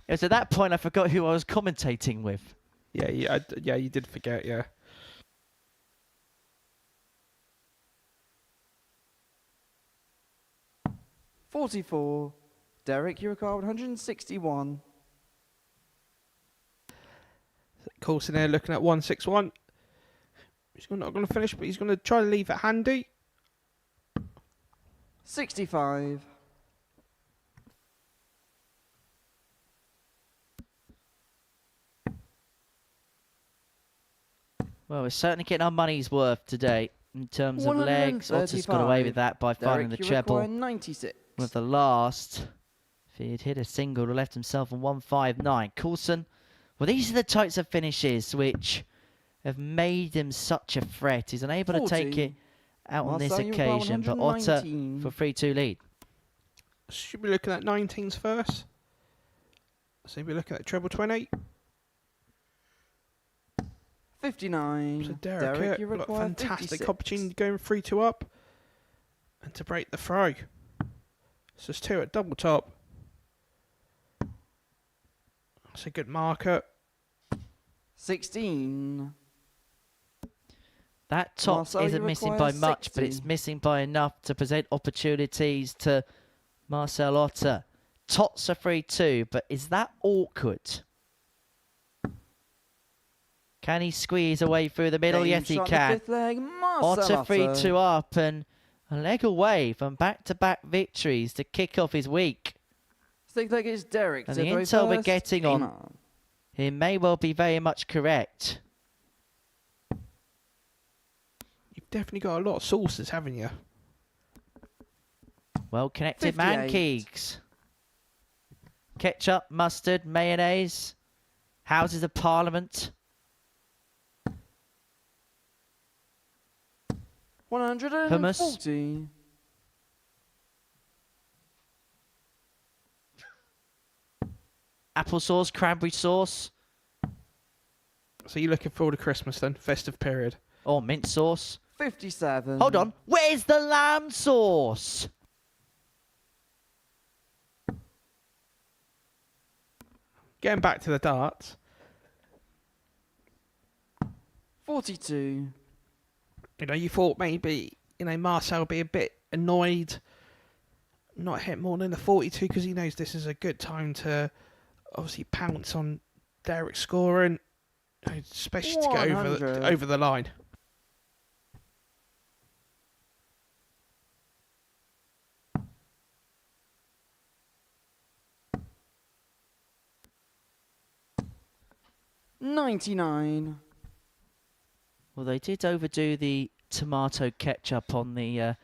It was at that point I forgot who I was commentating with. Yeah, you did forget, yeah. $44. Derek, you require 161. Coulson there looking at 161. He's not going to finish, but he's going to try to leave it handy. 65. Well, we're certainly getting our money's worth today in terms of legs. Otter's got away with that by finding the Derek, you treble require 96. with the last. If he'd hit a single, he left himself on 159. Coulson, well, these are the types of finishes which have made him such a threat. He's unable to take 40. it out on this Marcel, you require occasion, but Otter 119. for 3-2 lead. Should be looking at 19s first. So we're looking at treble 20. 59. So Derek you got a require fantastic 56. opportunity going 3-2 up and to break the throw. So it's 2 at double top. That's a good marker. 16. That top Marcel, isn't you missing require by much, but it's 60. missing by enough to present opportunities to Marcel Otter. Tots are 3-2, but is that awkward? Can he squeeze away through the middle? Game Yes, he shot in the can. fifth leg, Marcel Otter 3-2 up and a leg away from back-to-back victories to kick off his week. Sixth leg is Derek. And to the throw intel we're first. getting Game on, he may well be very much correct. You've definitely got a lot of sauces, haven't you? Well-connected man, 58. Keegs. Ketchup, mustard, mayonnaise, Houses of Parliament. 140. Applesauce, cranberry sauce, So you're looking forward to Christmas then, festive period. or mint sauce. 57. Hold on, where's the lamb sauce? Getting back to the darts. 42. You know, you thought maybe, Marcel would be a bit annoyed not hit more than a 42 because he knows this is a good time to obviously pounce on Derek's scoring, especially to get over the line. $99. Well, they did overdo the tomato ketchup on the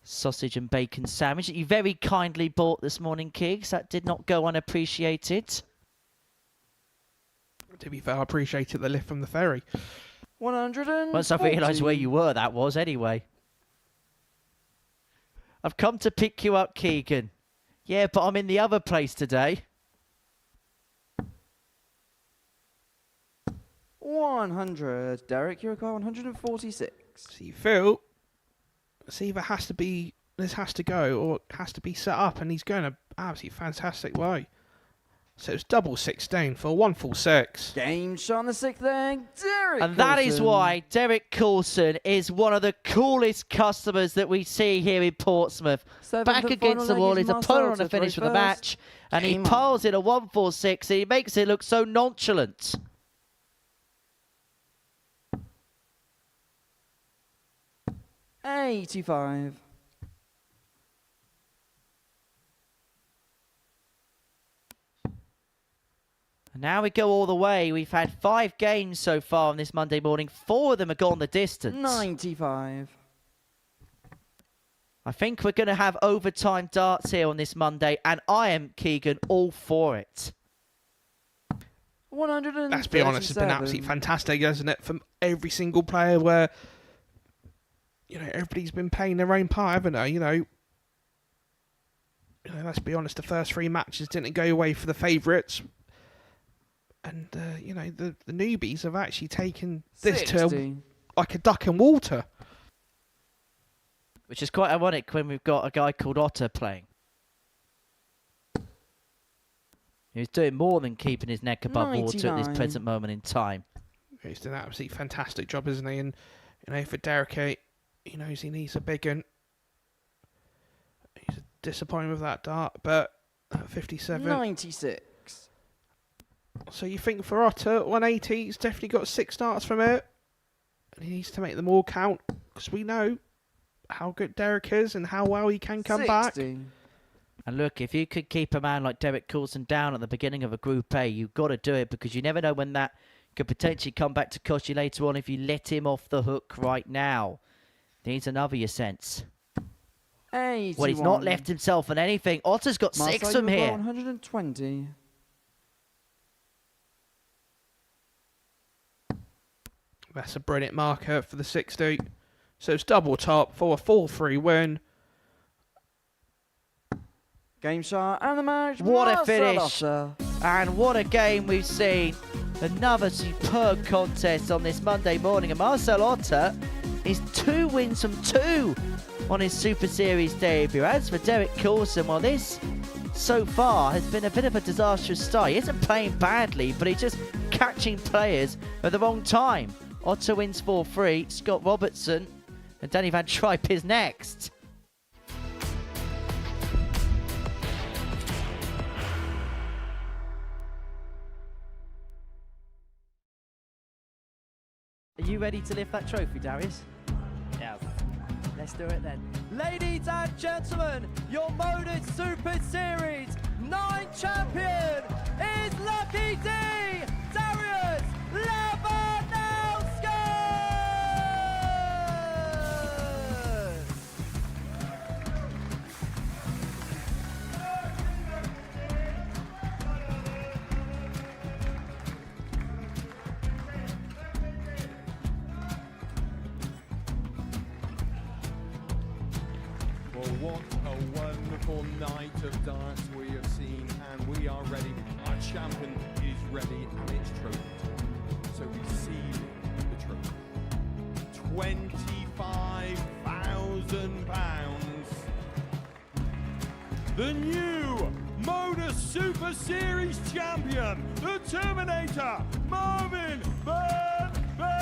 sausage and bacon sandwich that you very kindly bought this morning, Kiggs. That did not go unappreciated. To be fair, I appreciated the lift from the ferry. 140. Once I realised where you were, that was anyway. I've come to pick you up, Keegan. Yeah, but I'm in the other place today. 100. Derek, you require 146. See, Phil, this either this has to go or it has to be set up, and he's going an absolutely fantastic way. So it's double 16 for 146. Game shot on the 6th then, Derek And that is why Derek Coulson is one of the coolest customers that we see here in Portsmouth. Back against the wall, his opponent on the finish for the match, and he piles in a 146, and he makes it look so nonchalant. $85. And now we go all the way. We've had 5 games so far on this Monday morning. 4 of them have gone the distance. $95. I think we're going to have overtime darts here on this Monday, and I am, Keegan, all for it. 137. Let's be honest, it's been absolutely fantastic, hasn't it? From every single player where, everybody's been playing their own part, haven't they? Let's be honest, the first 3 matches didn't go away for the favourites. And, the newbies have actually taken this 60. to like a duck in water. Which is quite ironic when we've got a guy called Otter playing. He's doing more than keeping his neck above water at this present moment in time. He's done an absolutely fantastic job, isn't he? And, for Derek, he knows he needs a big one. He's disappointed with that dart, but at 57. 96. So you think for Otter, 180, he's definitely got 6 darts from it. And he needs to make them all count, because we know how good Derek is and how well he can come 60. back. And look, if you could keep a man like Derek Coulson down at the beginning of a Group A, you've got to do it, because you never know when that could potentially come back to cost you later on if you let him off the hook right now. Needs another, your sense. 81. Well, he's not left himself on anything. Otter's got 6 from here. 120. That's a brilliant marker for the 60. So it's double top for a 4-3 win. Game shot and the match. What a Marcel finish. Otter. And what a game we've seen. Another superb contest on this Monday morning. And Marcel Otter is 2 wins from 2 on his Super Series debut. As for Derek Coulson, well, this so far has been a bit of a disastrous start. He isn't playing badly, but he's just catching players at the wrong time. Otter wins 4-3. Scott Robertson and Danny Van Tripe is next. Are you ready to lift that trophy, Darius? Yes. Let's do it then. Ladies and gentlemen, your Modus Super Series 9 champion is Lucky D, Darius Labanowski! Well, what a wonderful night of darts we have seen, and we are ready. Our champion is ready, and it's trophy. So receive the trophy. £25,000. The new Modus Super Series champion, the Terminator, Marvin Van Velzen.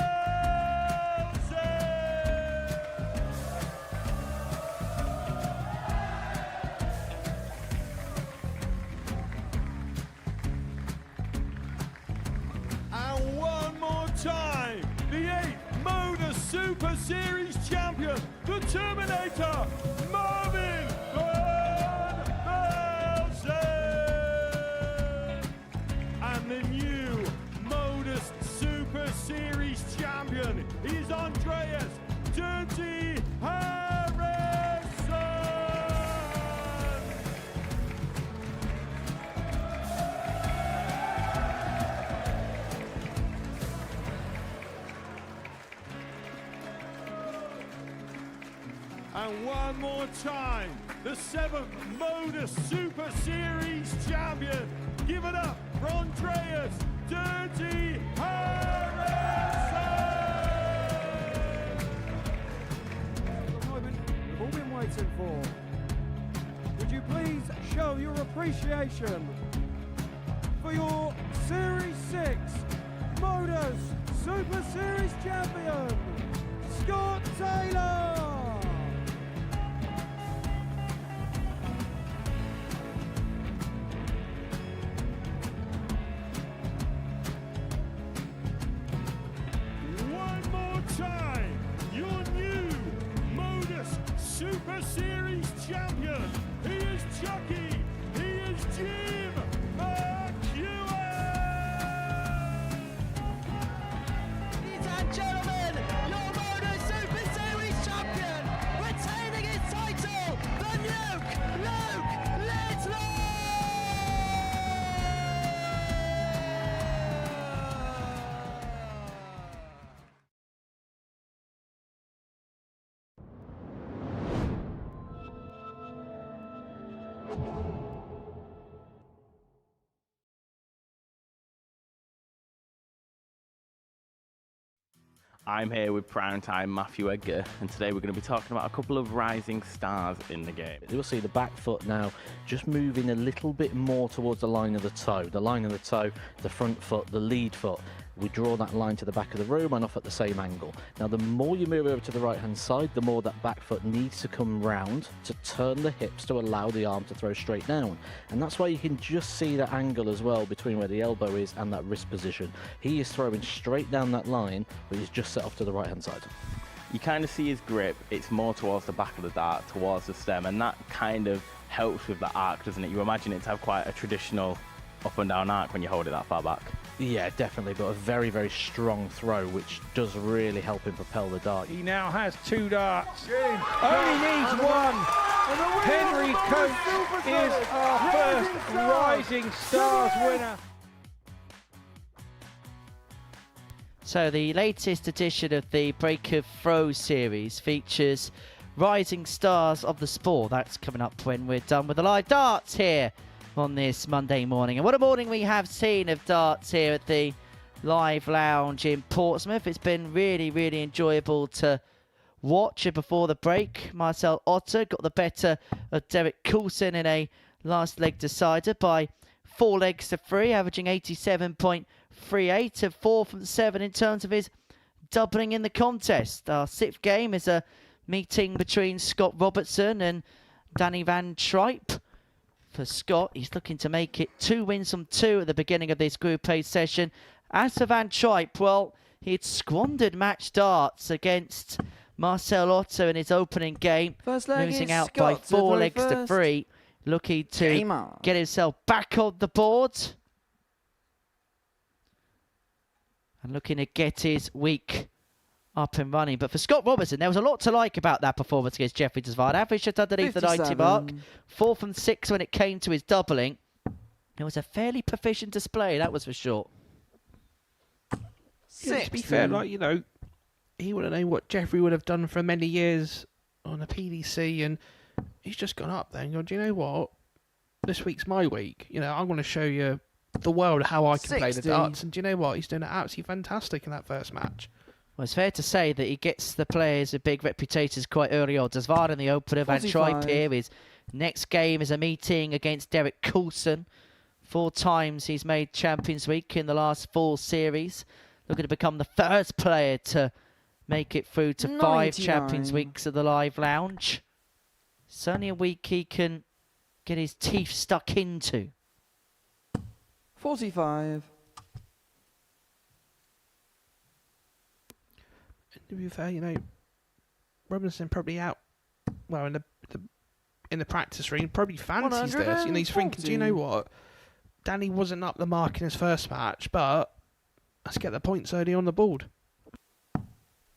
Super Series champion, the Terminator, Marvin Van Velzen. And the new Modus Super Series champion is Andreas Dirty Harrison. And one more time, the 7th Modus Super Series champion. Give it up for Andreas Dirty Harrison. The moment we've all been waiting for. Would you please show your appreciation for your Series 6 Modus Super Series champion, Scott Taylor? One more time, your new Modus Super Series champion. He is Chucky. He is Jim McEwen. Ladies and gentlemen, your Modus Super Series champion, retaining his title, the Nuke, Luke Lidlow! I'm here with primetime Matthew Edgar, and today we're going to be talking about a couple of rising stars in the game. You'll see the back foot now just moving a little bit more towards the line of the toe. The line of the toe, the front foot, the lead foot. We draw that line to the back of the room and off at the same angle. Now, the more you move over to the right-hand side, the more that back foot needs to come round to turn the hips to allow the arm to throw straight down. And that's why you can just see that angle as well between where the elbow is and that wrist position. He is throwing straight down that line, but he's just set off to the right-hand side. You kind of see his grip, it's more towards the back of the dart, towards the stem, and that kind of helps with the arc, doesn't it? You imagine it to have quite a traditional up and down arc when you hold it that far back. Yeah, definitely, but a very, very strong throw, which does really help him propel the dart. He now has 2 darts. Only needs 1. Henry Coates is our first Rising Stars winner. So the latest edition of the Break of Throws series features rising stars of the sport. That's coming up when we're done with the live darts here on this Monday morning. And what a morning we have seen of darts here at the Live Lounge in Portsmouth. It's been really, really enjoyable to watch. Before the break, Marcel Otter got the better of Derek Coulson in a last leg decider by 4 legs to 3, averaging 87.38 and 4 from 7 in terms of his doubling in the contest. Our 6th game is a meeting between Scott Robertson and Danny Van Tripe. For Scott, he's looking to make it 2 wins from 2 at the beginning of this Group A session. As for Van Tripe, well, he'd squandered match darts against Marcel Otto in his opening game, First leg losing is out by Scott 4 to legs to first. 3, looking to Gamer. get himself back on the board and looking to get his week up and running. But for Scott Robertson, there was a lot to like about that performance against Jeffrey Desvard. Averaged just underneath the 90 mark. 4 from 6 when it came to his doubling. It was a fairly proficient display, that was for sure. Yeah, to be fair, like, you know, he would have known what Jeffrey would have done for many years on a PDC, and he's just gone up there and gone, do you know what? This week's my week. You know, I'm going to show you the world how I can play the 60. darts. And do you know what? He's doing it absolutely fantastic in that first match. Well, it's fair to say that he gets the players with big reputations quite early on. Desvard in the opener, Van Tripe 45. here. His next game is a meeting against Derek Coulson. 4 times he's made Champions Week in the last 4 series. Looking to become the first player to make it through to 5 99. Champions Weeks at the Live Lounge. Certainly a week he can get his teeth stuck into. 45. to be fair, you know, Robinson probably out, well, in the practice ring, probably fancies this. You know, he's thinking, do you know what? Danny wasn't up the mark in his first match, but let's get the points early on the board.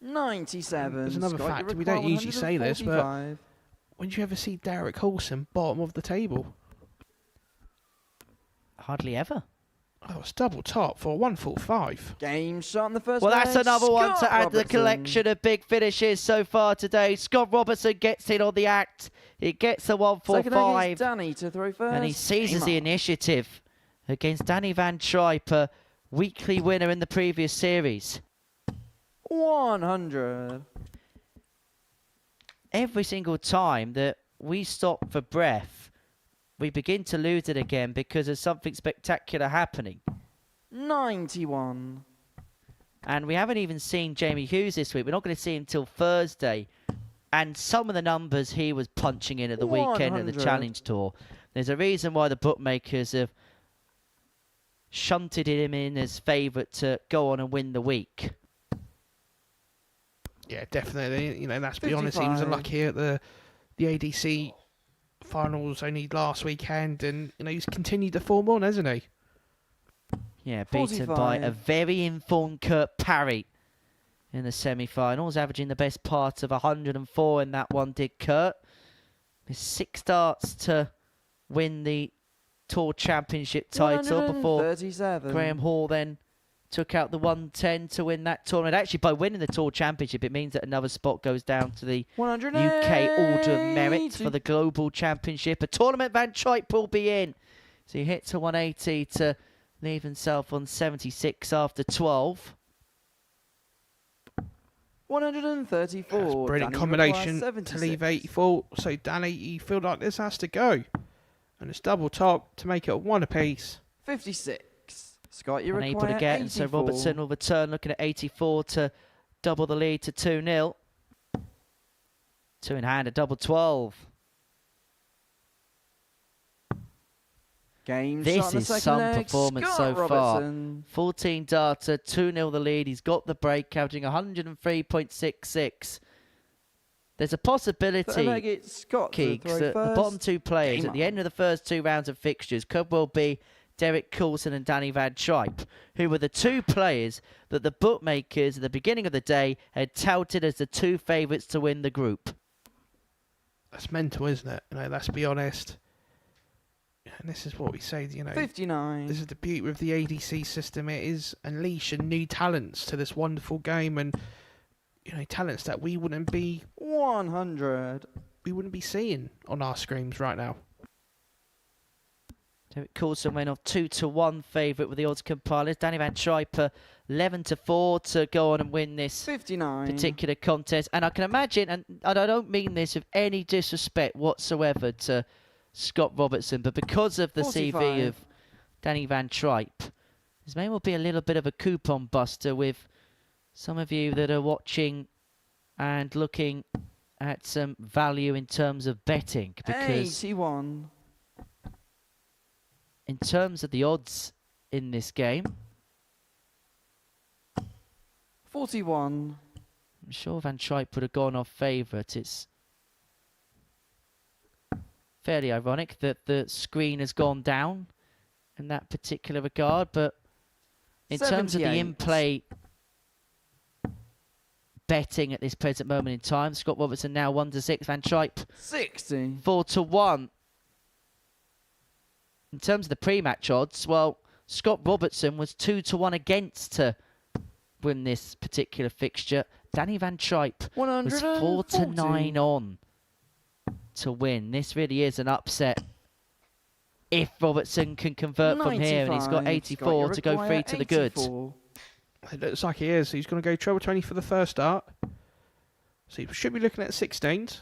97. There's another Scott, fact, you we don't require usually say this, but 145. when did you ever see Derek Coulson bottom of the table? Hardly ever. Oh, it's double top for 145. Game shot in the first Well, that's leg. another one Scott to add to the Robertson. collection of big finishes so far today. Scott Robertson gets in on the act. He gets a Second leg is 145. Danny to throw first. And he seizes Game the on. initiative against Danny Van Tripe, a weekly winner in the previous series. 100. Every single time that we stop for breath, we begin to lose it again because of something spectacular happening. 91. And we haven't even seen Jamie Hughes this week. We're not going to see him till Thursday. And some of the numbers he was punching in at the weekend of the 100. Challenge Tour. There's a reason why the bookmakers have shunted him in as favourite to go on and win the week. Yeah, definitely. You know, let's be honest, he was 55. unlucky at the ADC finals only last weekend, and you know he's continued to form on, hasn't he? Yeah, beaten by a 45. very informed Kurt Parry in the semi-finals, averaging the best part of 104 in that one, did Kurt. With 6 starts to win the Tour Championship title before 137. Graham Hall then took out the 110 to win that tournament. Actually, by winning the Tour Championship, it means that another spot goes down to the UK Order of Merit for the Global Championship. A tournament Van Tripe will be in. So he hits a 180 to leave himself on 76 after 12. 134. That's a brilliant Danny combination requires to leave 76. 84. So Danny, you feel like this has to go, and it's double top to make it one apiece. 56. Scott, you Unable require to get, and 84. so Robertson will return, looking at 84 to double the lead to 2-0. 2 in hand, a double 12. Game This shot in the is second some leg. performance Scott so Robertson. far. 14 data, 2-0 the lead. He's got the break, averaging 103.66. There's a Third leg, possibility, it's Scott to Keeks, throw that the first. bottom 2 players Game at the on. end of the first 2 rounds of fixtures could well be Derek Coulson and Danny Van Tripe, who were the 2 players that the bookmakers at the beginning of the day had touted as the 2 favourites to win the group. That's mental, isn't it? You know, let's be honest. And this is what we say, you know. 59. This is the beauty with the ADC system. It is unleashing new talents to this wonderful game, and you know, talents that we wouldn't be 100. seeing on our screens right now. Derek Coulson went off 2-1 favourite with the odds compilers. Danny Van Tripe 11-4 to go on and win this 59. particular contest. And I can imagine, and I don't mean this with any disrespect whatsoever to Scott Robertson, but because of the 45. CV of Danny Van Tripe, this may well be a little bit of a coupon buster with some of you that are watching and looking at some value in terms of betting, because 81. in terms of the odds in this game, 41. I'm sure Van Tripe would have gone off favourite. It's fairly ironic that the screen has gone down in that particular regard, but in terms of the 78. in-play betting at this present moment in time, Scott Robertson now 1-6, Van Tripe 60. 4-1. In terms of the pre-match odds, well, Scott Robertson was 2-1 against to win this particular fixture. Danny Van Tripe was 4-9 on to win. This really is an upset if Robertson can convert from here, and he's got 84 to go free to the good. It looks like he is. He's going to go treble 20 for the first start. So he should be looking at 16s.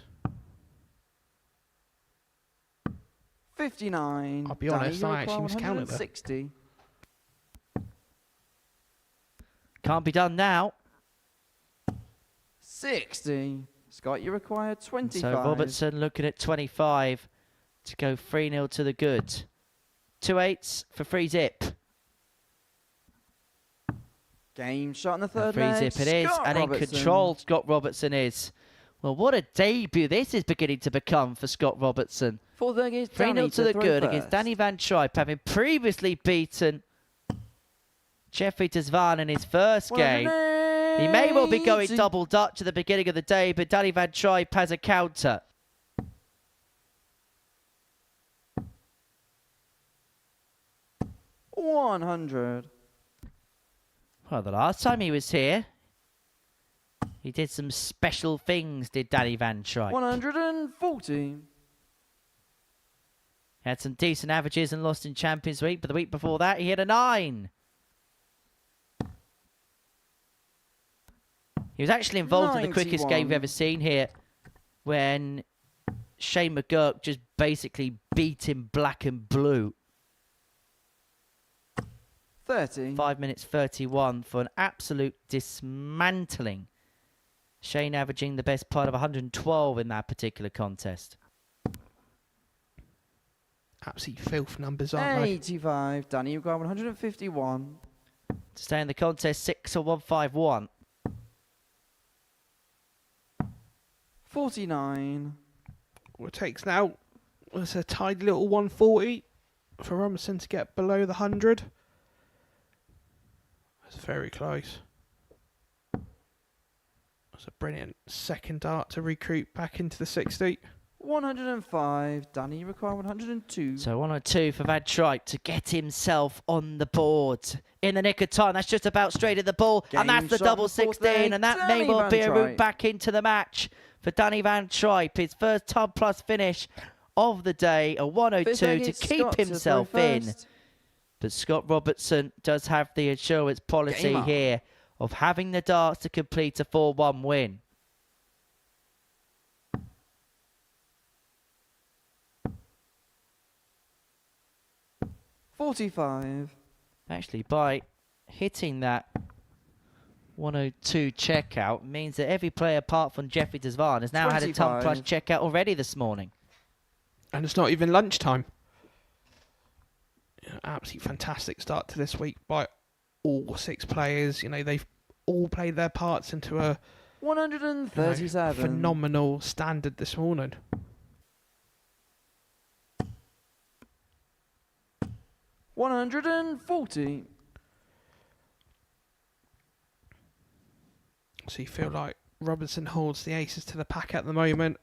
59. I'll be honest, I actually miscounted that. 60. Can't be done now. 60. Scott, you require 25. So Robertson looking at 25 to go 3-0 to the good. 2 8s for free zip. Game shot in the third Free leg. zip it is, Scott and Robertson. in control, Scott Robertson is. Well, what a debut this is beginning to become for Scott Robertson. Fourth leg is 3-0 Danny to the throw good first. against Danny Van Tripe, having previously beaten Jeffrey Desvan in his first game. He may well be going double Dutch at the beginning of the day, but Danny Van Tripe has a counter. $100. Well, the last time he was here, he did some special things, did Danny Van Tripe. 140. Had some decent averages and lost in Champions Week, but the week before that, he hit a 9. He was actually involved in the quickest game 91. we've ever seen here, when Shane McGurk just basically beat him black and blue. 30. 5 minutes 31 for an absolute dismantling. Shane averaging the best part of 112 in that particular contest. Absolute filth numbers, aren't they? 85. Danny, you've got 151. To stay in the contest, 6 or 151. 49. What it takes now was a tidy little 140 for Robinson to get below the 100. That's very close. That's a brilliant second dart to recruit back into the 60. 105. Danny, you require 102. So 102 for Van Tripe to get himself on the board in the nick of time. That's just about straight at the ball, and that's the shot double in the fourth 16, leg. and that Danny may well Van be a route Tripe. back into the match for Danny Van Tripe. His first tub plus finish of the day, a 102 to keep himself in. But Scott Robertson does have the insurance policy Game up. here of having the darts to complete a 4-1 win. $45. Actually, by hitting that 102 checkout means that every player apart from Jeffrey Desvan has now had a ton plus 25. checkout already this morning. And it's not even lunchtime. Absolutely fantastic start to this week by all 6 players. You know, they've all played their parts into a 137. phenomenal standard this morning. $140. So you feel like Robinson holds the aces to the pack at the moment.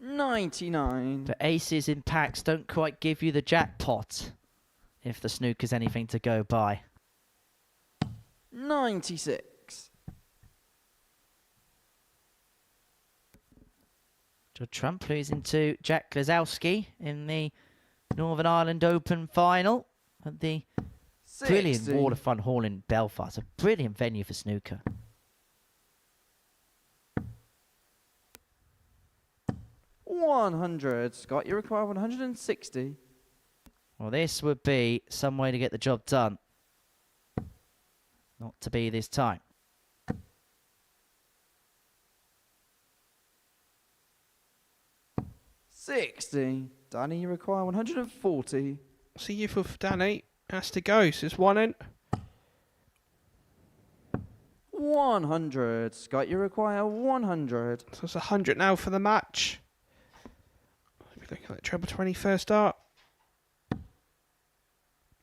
99. The aces in packs don't quite give you the jackpot if the snooker's anything to go by. 96. Judd Trump losing to Jack Glazowski in the Northern Ireland Open final at the 60. brilliant Waterfront Hall in Belfast. A brilliant venue for snooker. $100. Scott, you require 160. Well, this would be some way to get the job done. Not to be this time. $60. Danny, you require 140. See you for Danny. Has to go. So it's 1 in. 100. Scott, you require 100. So it's 100 now for the match. Maybe looking at treble 20 first start.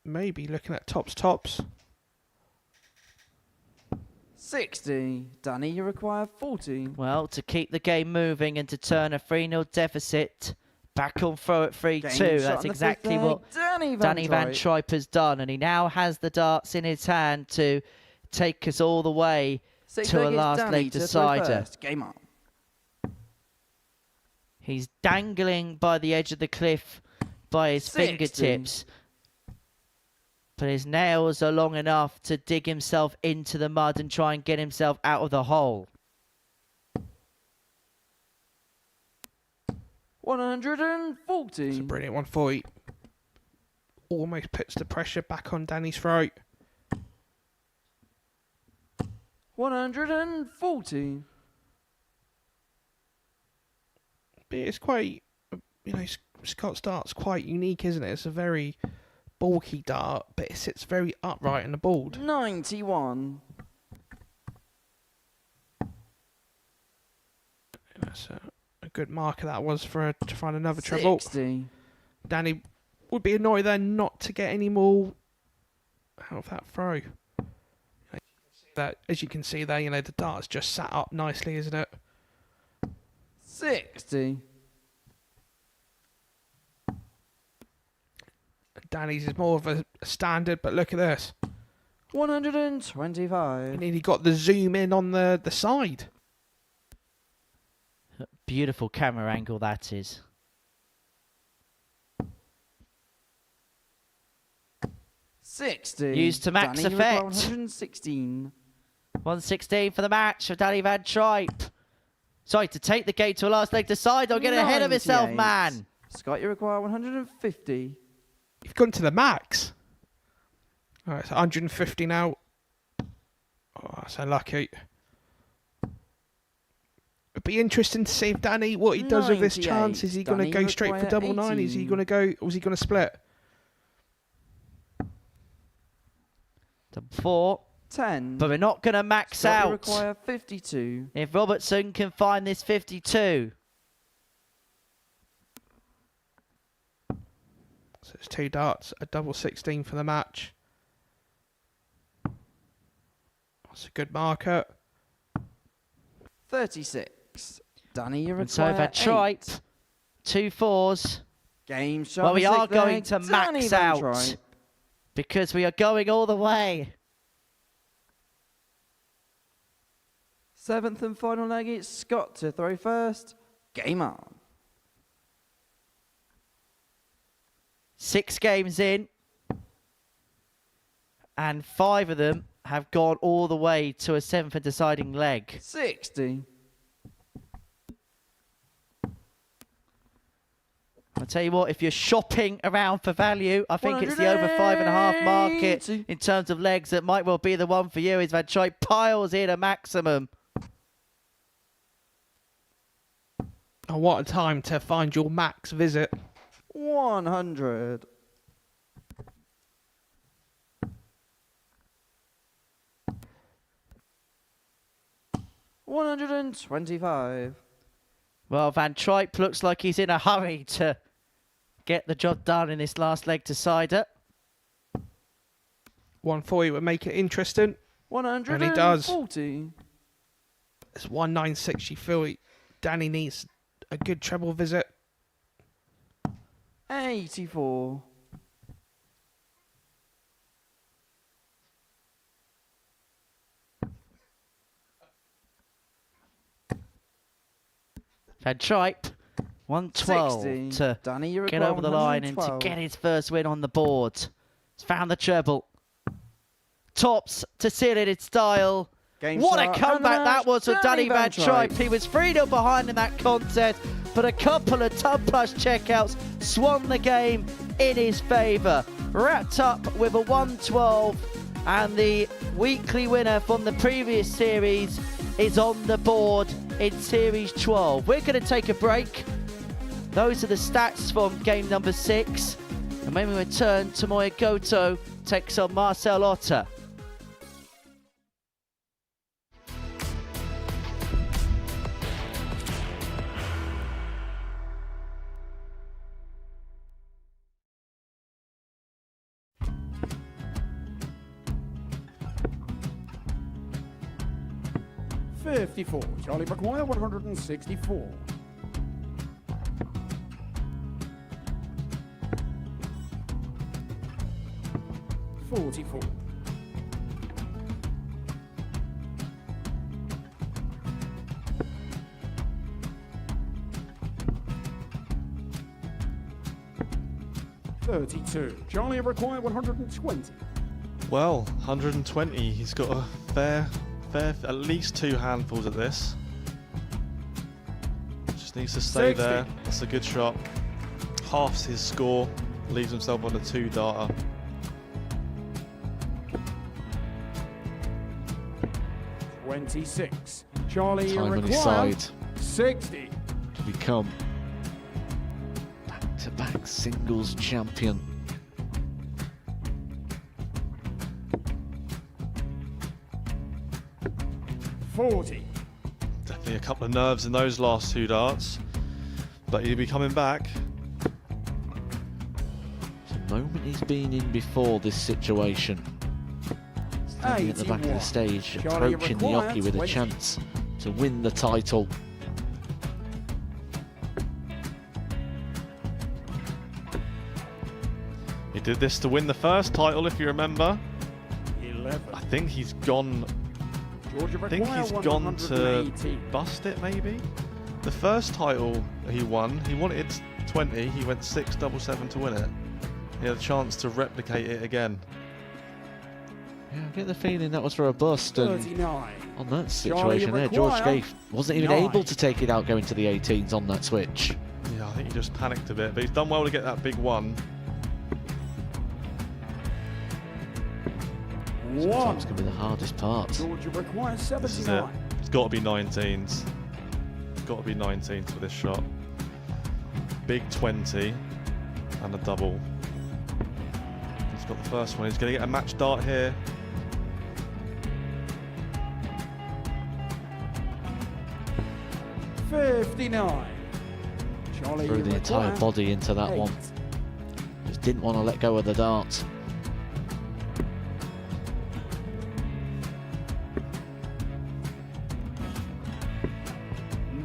Maybe looking at tops. 60. Danny, you require 40. Well, to keep the game moving and to turn a 3-0 deficit back on throw at 3-2. Game shot That's on the exactly fifth what leg. Danny Van Tripe has done. And he now has the darts in his hand to take us all the way Sixth to a leg is last Danny leg to throw decider. first. Game up. He's dangling by the edge of the cliff by his 60. fingertips. But his nails are long enough to dig himself into the mud and try and get himself out of the hole. 140. It's a brilliant 140. Almost puts the pressure back on Danny's throat. 140. But it's quite, you know, Scott's dart's quite unique, isn't it? It's a very bulky dart, but it sits very upright on the board. 91. That's a good marker that was for her to find another treble. 60. Danny would be annoyed then not to get any more out of that throw. That, as you can see there, you know, the dart's just sat up nicely, isn't it? 60. Danny's is more of a standard, but look at this. 125. And then he got the zoom in on the side. Beautiful camera angle that is. 60. Used to max Danny, you require effect. 116. 116 for the match of Danny Van Tripe. Sorry, to take the game to a last leg decide. Don't get ahead of yourself, 98. man. Scott, you require 150. You've gone to the max. All right, it's 150 now. Oh, that's unlucky. It'd be interesting to see if Danny, what he does with this 98. chance. Is he going to Danny, go straight for require double nine? Is he 18. going to go, or is he going to split? Double 4. 10. But we're not going to max Scott, you out. require 52. If Robertson can find this 52. So it's 2 darts, a double 16 for the match. That's a good marker. 36. Danny, you And so require Van Tripe, 8. 2 4s. Game shot. Well, we for are sixth going leg. to Danny max Van out. Tripe. Because we are going all the way. 7th and final leg, it's Scott to throw first. Game on. 6 games in. And 5 of them have gone all the way to a 7th and deciding leg. 60. I'll tell you what, if you're shopping around for value, I think it's the over 5.5 market in terms of legs that might well be the one for you. As Van Tripe piles in a maximum. Oh, what a time to find your max visit. 100. $125. Well, Van Tripe looks like he's in a hurry to get the job done in this last leg decider. 140 would make it interesting. 140. And he does. It's 196. You feel Danny needs a good treble visit. 84. Van Tripe, 112 60. to Danny, you get require over the line and to 112. get his first win on the board. He's found the treble. Tops to seal it in style. Game What a start, comeback and that was for Danny Van Tripe. Tripe. He was 3-0 behind in that contest, but a couple of Tub Plus checkouts swung the game in his favour. Wrapped up with a 112, and the weekly winner from the previous series is on the board in Series 12. We're going to take a break. Those are the stats from game number 6. And when we return, Tomoya Goto takes on Marcel Otter. $54. Charlie McGuire, 164. $44. $32. Charlie required 120. Well, 120. He's got a fair, at least 2 handfuls at this. Just needs to stay 60. there. That's a good shot. Halves his score. Leaves himself on a 2-darter. $26. Charlie Time on his required side 60. to become back-to-back singles champion. 40. Definitely a couple of nerves in those last 2 darts, but he'll be coming back. The moment he's been in before this situation. Standing at the back of the stage, Charlie approaching the required Yoki with a 20. chance to win the title. He did this to win the first title, if you remember. 11. I think he's gone. Georgia I think require he's gone to 180. bust it, maybe. The first title he won, he wanted 20. He went 6-7-7 to win it. He had a chance to replicate it again. Yeah, I get the feeling that was for a bust, and 39. on that Charlie situation there, George require Scaife wasn't even 9. able to take it out going to the 18s on that switch. Yeah, I think he just panicked a bit, but he's done well to get that big one. Sometimes can be the hardest part. Georgia requires This is it. 79. It's got to be 19s. It's got to be 19s for this shot. Big 20 and a double. He's got the first one. He's going to get a match dart here. $59. Charlie Threw the entire require body into that 8. one. Just didn't want to let go of the dart.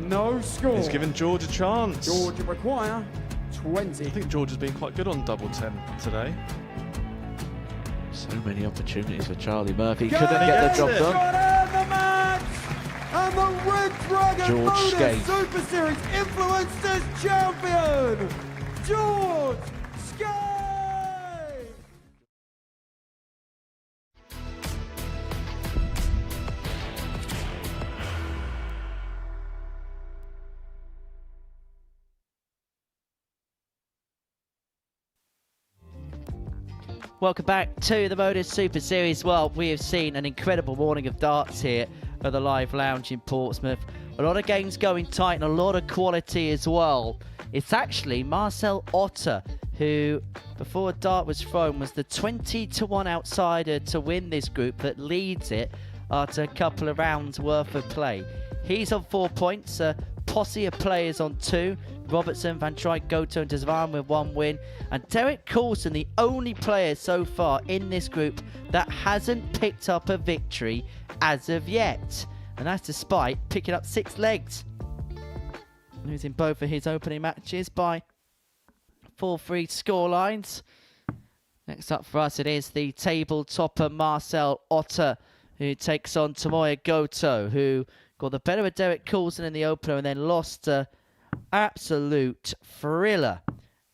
No score. He's given George a chance. Georgia require 20. I think George has been quite good on double 10 today. So many opportunities for Charlie Murphy. Go Couldn't get the job it. done. Got in the match. And the Red Dragon George Modus Scaife. Super Series Influencers Champion, George Scaife. Welcome back to the Modus Super Series. Well, we have seen an incredible morning of darts here at the Live Lounge in Portsmouth. A lot of games going tight and a lot of quality as well. It's actually Marcel Otter who, before a dart was thrown, was the 20-1 outsider to win this group that leads it after a couple of rounds worth of play. He's on 4 points. Posse of players on 2. Robertson, Van Trijk, Goto and Desvan with 1 win. And Derek Coulson, the only player so far in this group that hasn't picked up a victory as of yet. And that's despite picking up 6 legs. Losing both of his opening matches by 4-3 scorelines. Next up for us, it is the table topper Marcel Otter, who takes on Tomoya Goto, who got the better of Derek Coulson in the opener and then lost to absolute thriller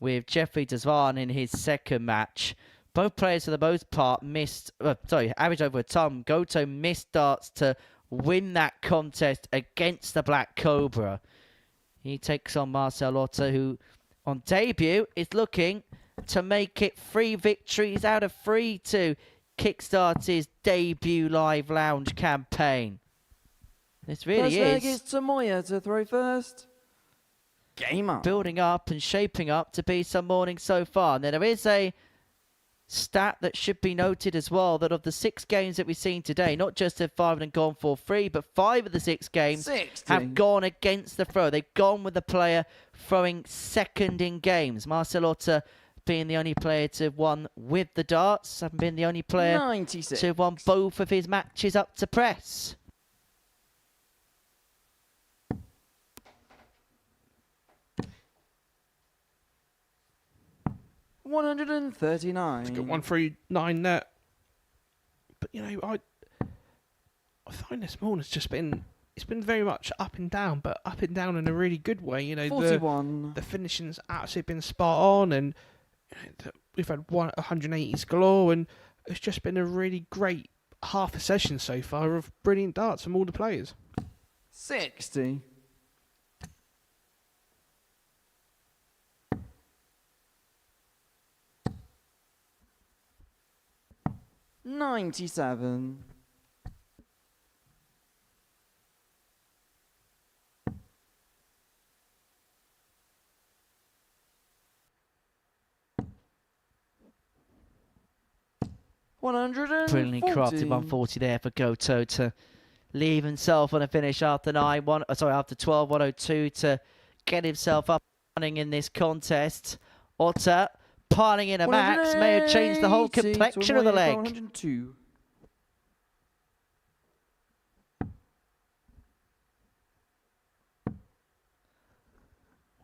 with Jeffrey Desvan in his second match. Both players for the most part averaged over a ton. Goto missed darts to win that contest against the Black Cobra. He takes on Marcel Otter, who on debut is looking to make it 3 victories out of 3 to kickstart his debut Live Lounge campaign. This really First leg is is Tomoya to throw first. Game up. building up and shaping up to be some morning so far. And then there is a stat that should be noted as well, that of the 6 games that we've seen today, not just have 5 of them gone for 3, but 5 of the 6 games 60. have gone against the throw. They've gone with the player throwing second in games. Marcel Otter being the only player to have won with the darts, having been the only player 96. to have won both of his matches up to press. $139. Got 139 net. But you know, I find this morning's just been, it's been very much up and down, but up and down in a really good way. You know, 41. the finishing's absolutely been spot on, and we've had 180s galore, and it's just been a really great half a session so far of brilliant darts from all the players. 60. $97. Brilliantly crafted 140 there for Goto to leave himself on a finish after 12, 102 to get himself up and running in this contest. Otter piling in a max may have changed the whole complexion of the leg. 102.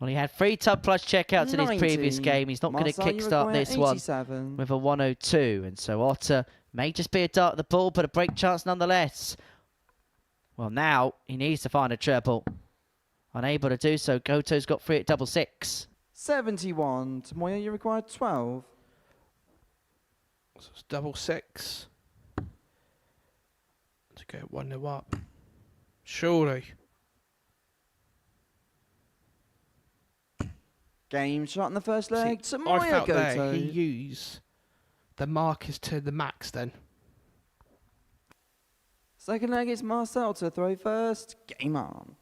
Well, he had 3 tub plus checkouts in his previous game. He's not going to kickstart this one with a 102. And so Otter may just be a dart at the ball, but a break chance nonetheless. Well, now he needs to find a treble. Unable to do so. Goto's got 3 at double 6. 71. Tomoya, you require 12. So it's double 6. To go 1-0 up. Surely. Game shot in the first leg. See, Tomoya I felt Goto. there he used the markers to the max then. Second leg is Marcel to throw first. Game on.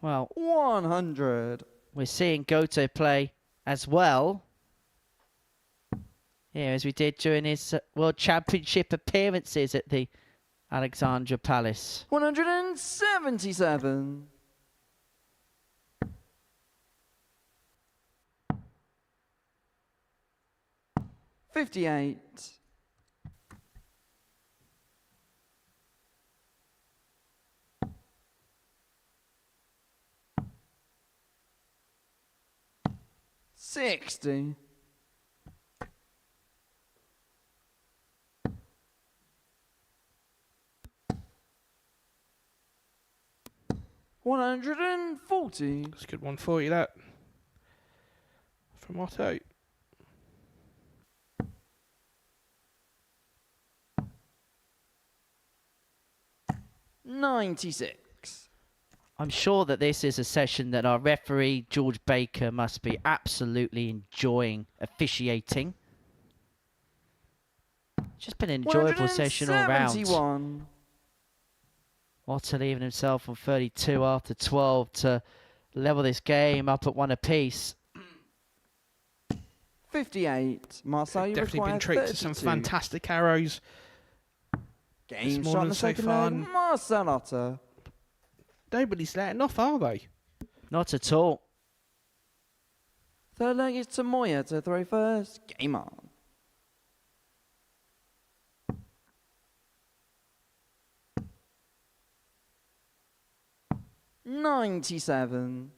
Well, 100. We're seeing Goto play as well. Here, as we did during his World Championship appearances at the Alexandra Palace. 177. $58. $60. $140. That's a good one for you, that. From Otto. $96. I'm sure that this is a session that our referee, George Baker, must be absolutely enjoying officiating. Just been an enjoyable session all round. Otter leaving himself on 32 after 12 to level this game up at 1 apiece. 58. Marcel, you definitely require been treated 32. to some fantastic arrows. Game this shot in morning the so second far. leg. Marcel Otter. Nobody's letting off, are they? Not at all. Third leg is Tomoya to throw first. Game on. $97.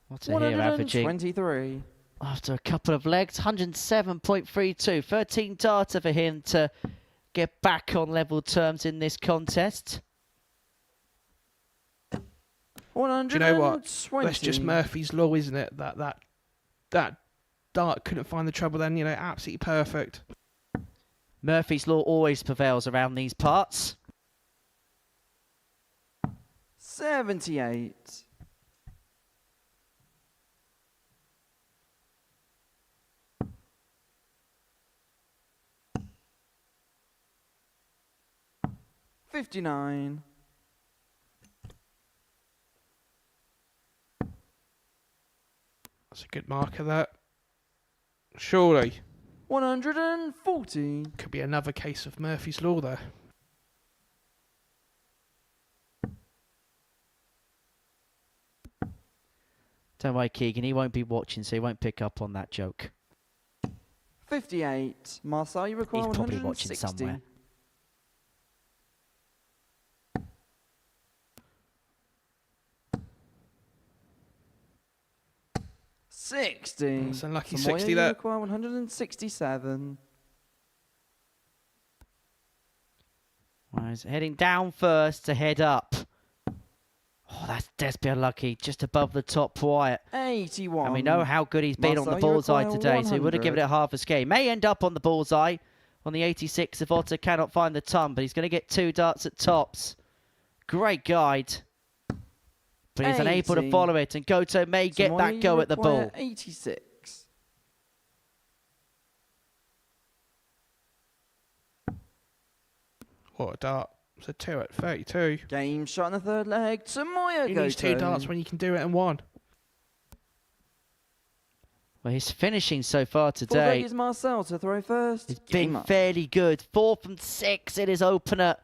What's it here averaging? 123. After a couple of legs, 107.32. 13 data for him to get back on level terms in this contest. 120. Do you know what? That's just Murphy's Law, isn't it? That dart couldn't find the trouble then, you know, absolutely perfect. Murphy's Law always prevails around these parts. 78. $59. That's a good marker, that. Surely. 140. Could be another case of Murphy's Law there. Don't worry, Keegan, he won't be watching, so he won't pick up on that joke. 58. Marcel, you require He's probably 160. watching somewhere. $60. That's unlucky Tomoya, 60 you that. require 167. Well, he's heading down first to head up. Oh, that's desperately unlucky. Just above the top wire. 81. And we know how good he's been on the Marcel, you bullseye require today, so he would have 100. given it half a skate. May end up on the bullseye on the 86 if Otter cannot find the ton, but he's going to get 2 darts at tops. Great guide. But he's unable to 80. follow it, and Goto may get Tomoya, that you go at the require ball. 86. What a dart. So 2 at 32. Game shot in the third leg. Tomoya He Goto. needs 2 darts when you can do it in 1. Well, his finishing so far Fourth today leg is Marcel to throw first. has been Game fairly good. 4 from 6 in his opener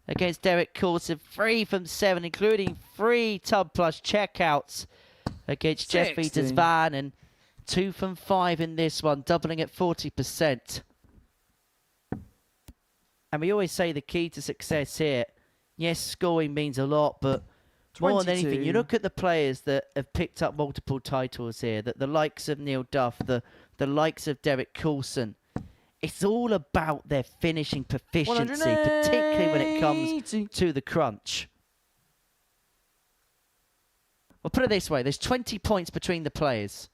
against Derek Coulson. 3 from 7, including 3 tub plus checkouts against Jeffrey 60. Desvan, and 2 from 5 in this one, doubling at 40%. And we always say the key to success here, yes, scoring means a lot, but more than anything, you 22. look at the players that have picked up multiple titles here, that the likes of Neil Duff, the likes of Derek Coulson, it's all about their finishing proficiency, particularly when it comes to the crunch. Well, put it this way, there's 20 points between the players.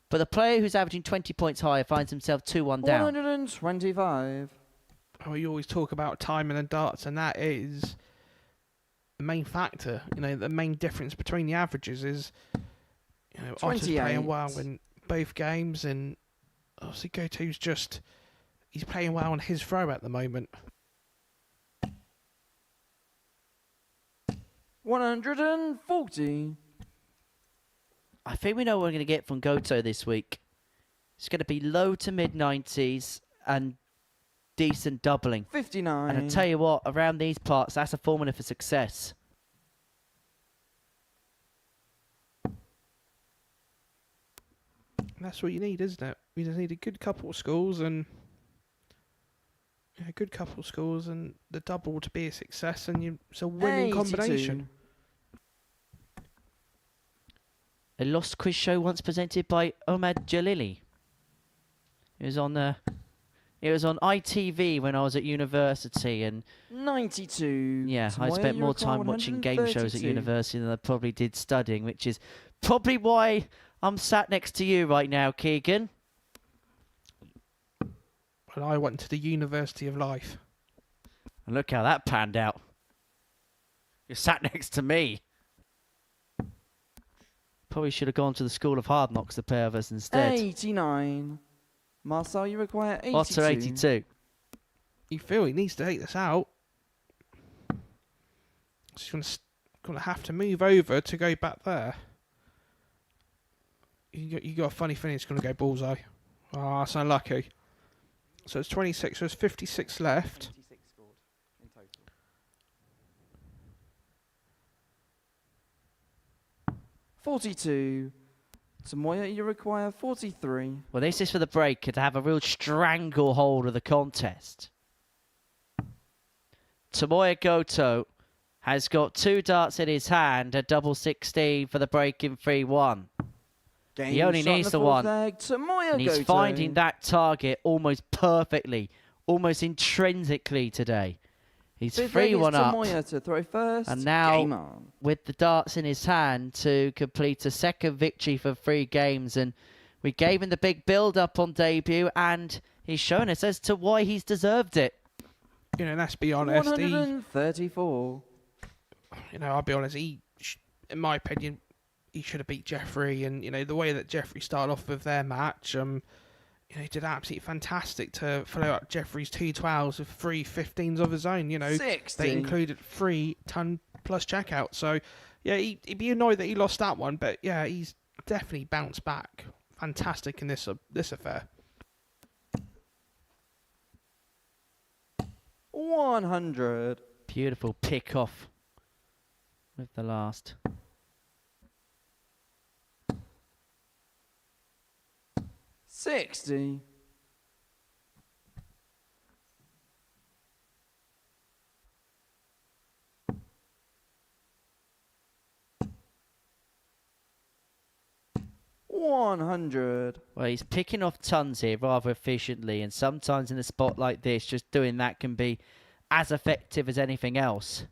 But the player who's averaging 20 points higher finds himself 2-1 down. 125. Oh, you always talk about timing and darts, and that is the main factor. You know, the main difference between the averages is, you know, Otter's playing well in both games, and obviously Goto's just, he's playing well on his throw at the moment. 140. I think we know what we're going to get from Goto this week. It's going to be low to mid-90s and decent doubling. 59. And I tell you what, around these parts, that's a formula for success. That's what you need, isn't it? You just need a good couple of scores and the double to be a success, and it's a winning 82. combination. A lost quiz show once presented by Omad Jalili. It was on ITV when I was at university, and 92. yeah, I Tomoya, spent you more require time watching game shows at 132. university than I probably did studying, which is probably why I'm sat next to you right now, Keegan. Well, I went to the University of Life. And look how that panned out. You're sat next to me. Probably should have gone to the School of Hard Knocks, the pair of us, instead. 89. Marcel, you require 82. Otter 82. You feel he needs to take this out. So he's going to have to move over to go back there. You got a funny feeling it's going to go bullseye. Ah, that's unlucky. So it's 26, so there's 56 left. 26 scored in total. 42. Tomoya, you require 43. Well, this is for the breaker to have a real stranglehold of the contest. Tomoya Goto has got 2 darts in his hand, a double 16 for the break in 3-1. He only needs the one. And he's finding that target almost perfectly, almost intrinsically today. He's 3-1 up. Tomoya to throw first. And now, Game on. with the darts in his hand, to complete a second victory for 3 games. And we gave him the big build-up on debut, and he's shown us as to why he's deserved it. You know, let's be honest. 134. You know, I'll be honest. In my opinion, he should have beat Jeffrey. And, you know, the way that Jeffrey started off with their match, you know, he did absolutely fantastic to follow up Jeffrey's 2-12s with 3 15s of his own. You know, 60. They included 3 ton plus checkouts. So, yeah, he'd be annoyed that he lost that one. But, yeah, he's definitely bounced back. Fantastic in this affair. 100. Beautiful pick off with the last. 60. 100. Well, he's picking off tons here rather efficiently, and sometimes in a spot like this, just doing that can be as effective as anything else.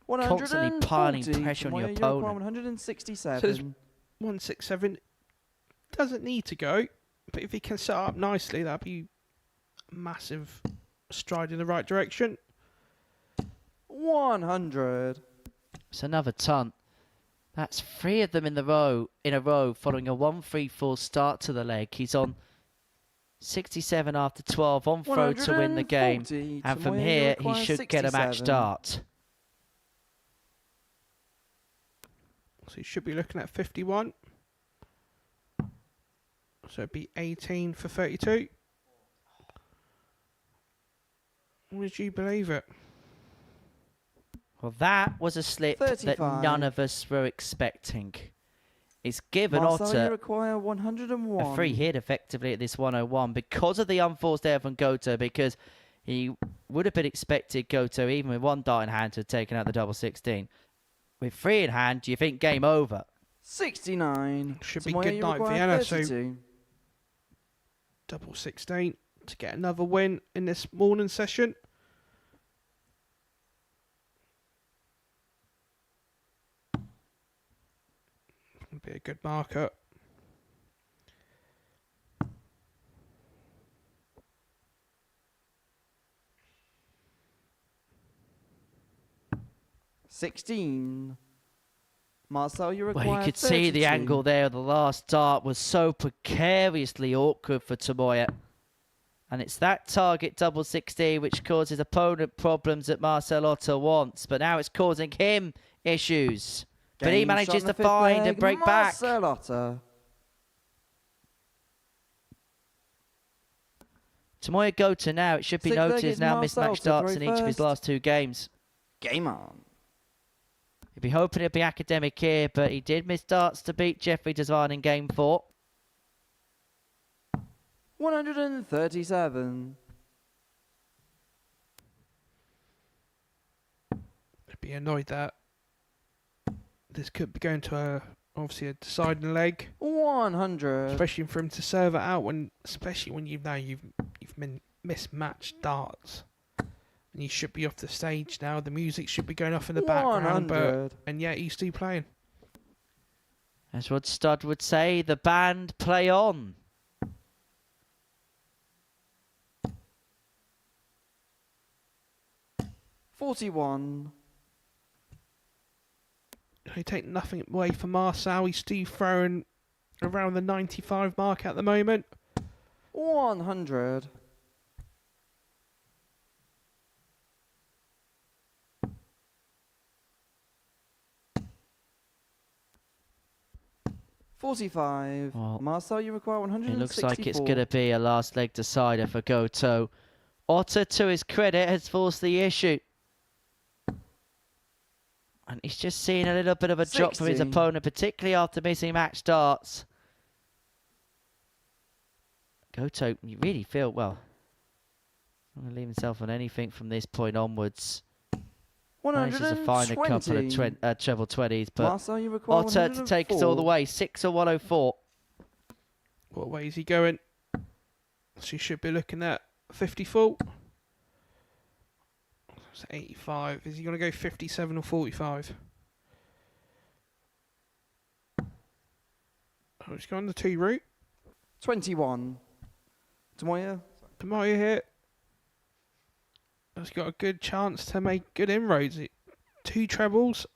Constantly piling pressure on your opponent. 167. So there's 167. Doesn't need to go, but if he can set up nicely, that'd be a massive stride in the right direction. 100. It's another ton. That's 3 of them in a row, following a 1-3-4 start to the leg. He's on 67 after 12 on throw to win the game. 140 And from Tomoya here, he requires should get a match 67. start. So you should be looking at 51. So it'd be 18 for 32. Would you believe it? Well, that was a slip that 35. none of us were expecting. It's given Marcel, you Otter require 101. a free hit effectively at this 101 because of the unforced error from Goto, because he would have been expected, Goto, even with one dart in hand, to have taken out the double 16. With 3 in hand, do you think game over? 69. Should be Tomoya, good you night require Vienna. So 32. double 16 to get another win in this morning session. Would be a good marker. $16. Marcel, you require Well, you could see the 32. angle there of the last dart was so precariously awkward for Tomoya. And it's that target double 16 which causes opponent problems that Marcel Otter wants. But now it's causing him issues. But he Game shot manages in the to fifth find leg, and break back. Marcel Otter. Tomoya Goto now, it should be Sixth leg noted, is has now Marcel mismatched to darts throw in each of his first. last 2 games. Game on. He'd be hoping it'd be academic here, but he did miss darts to beat Jeffrey Desvane in game 4. 137. I'd be annoyed that this could be going to obviously a deciding leg, 100. especially for him to serve it out especially when you've been mismatched darts. And you should be off the stage now. The music should be going off in the background, 100. and yet he's still playing. As what Stud would say, the band play on. $41. He take nothing away from Marcel. He's still throwing around the 95 mark at the moment. 100. $45. Well, Marcel, you require 164. It looks like it's going to be a last leg decider for Goto. Otter, to his credit, has forced the issue. And he's just seeing a little bit of a drop from his 60. opponent, particularly after missing match darts. Goto, you really feel, well, I'm going to leave himself on anything from this point onwards. Manages to find a couple of treble 20s, but Marcel, you require Otter to take us all the 104. way. 6 or 104. What way is he going? So you should be looking at 54. It's 85. Is he going to go 57 or 45? Oh, he's going the 2 route. 21. Tomoya. Tomoya here has got a good chance to make good inroads. 2 trebles.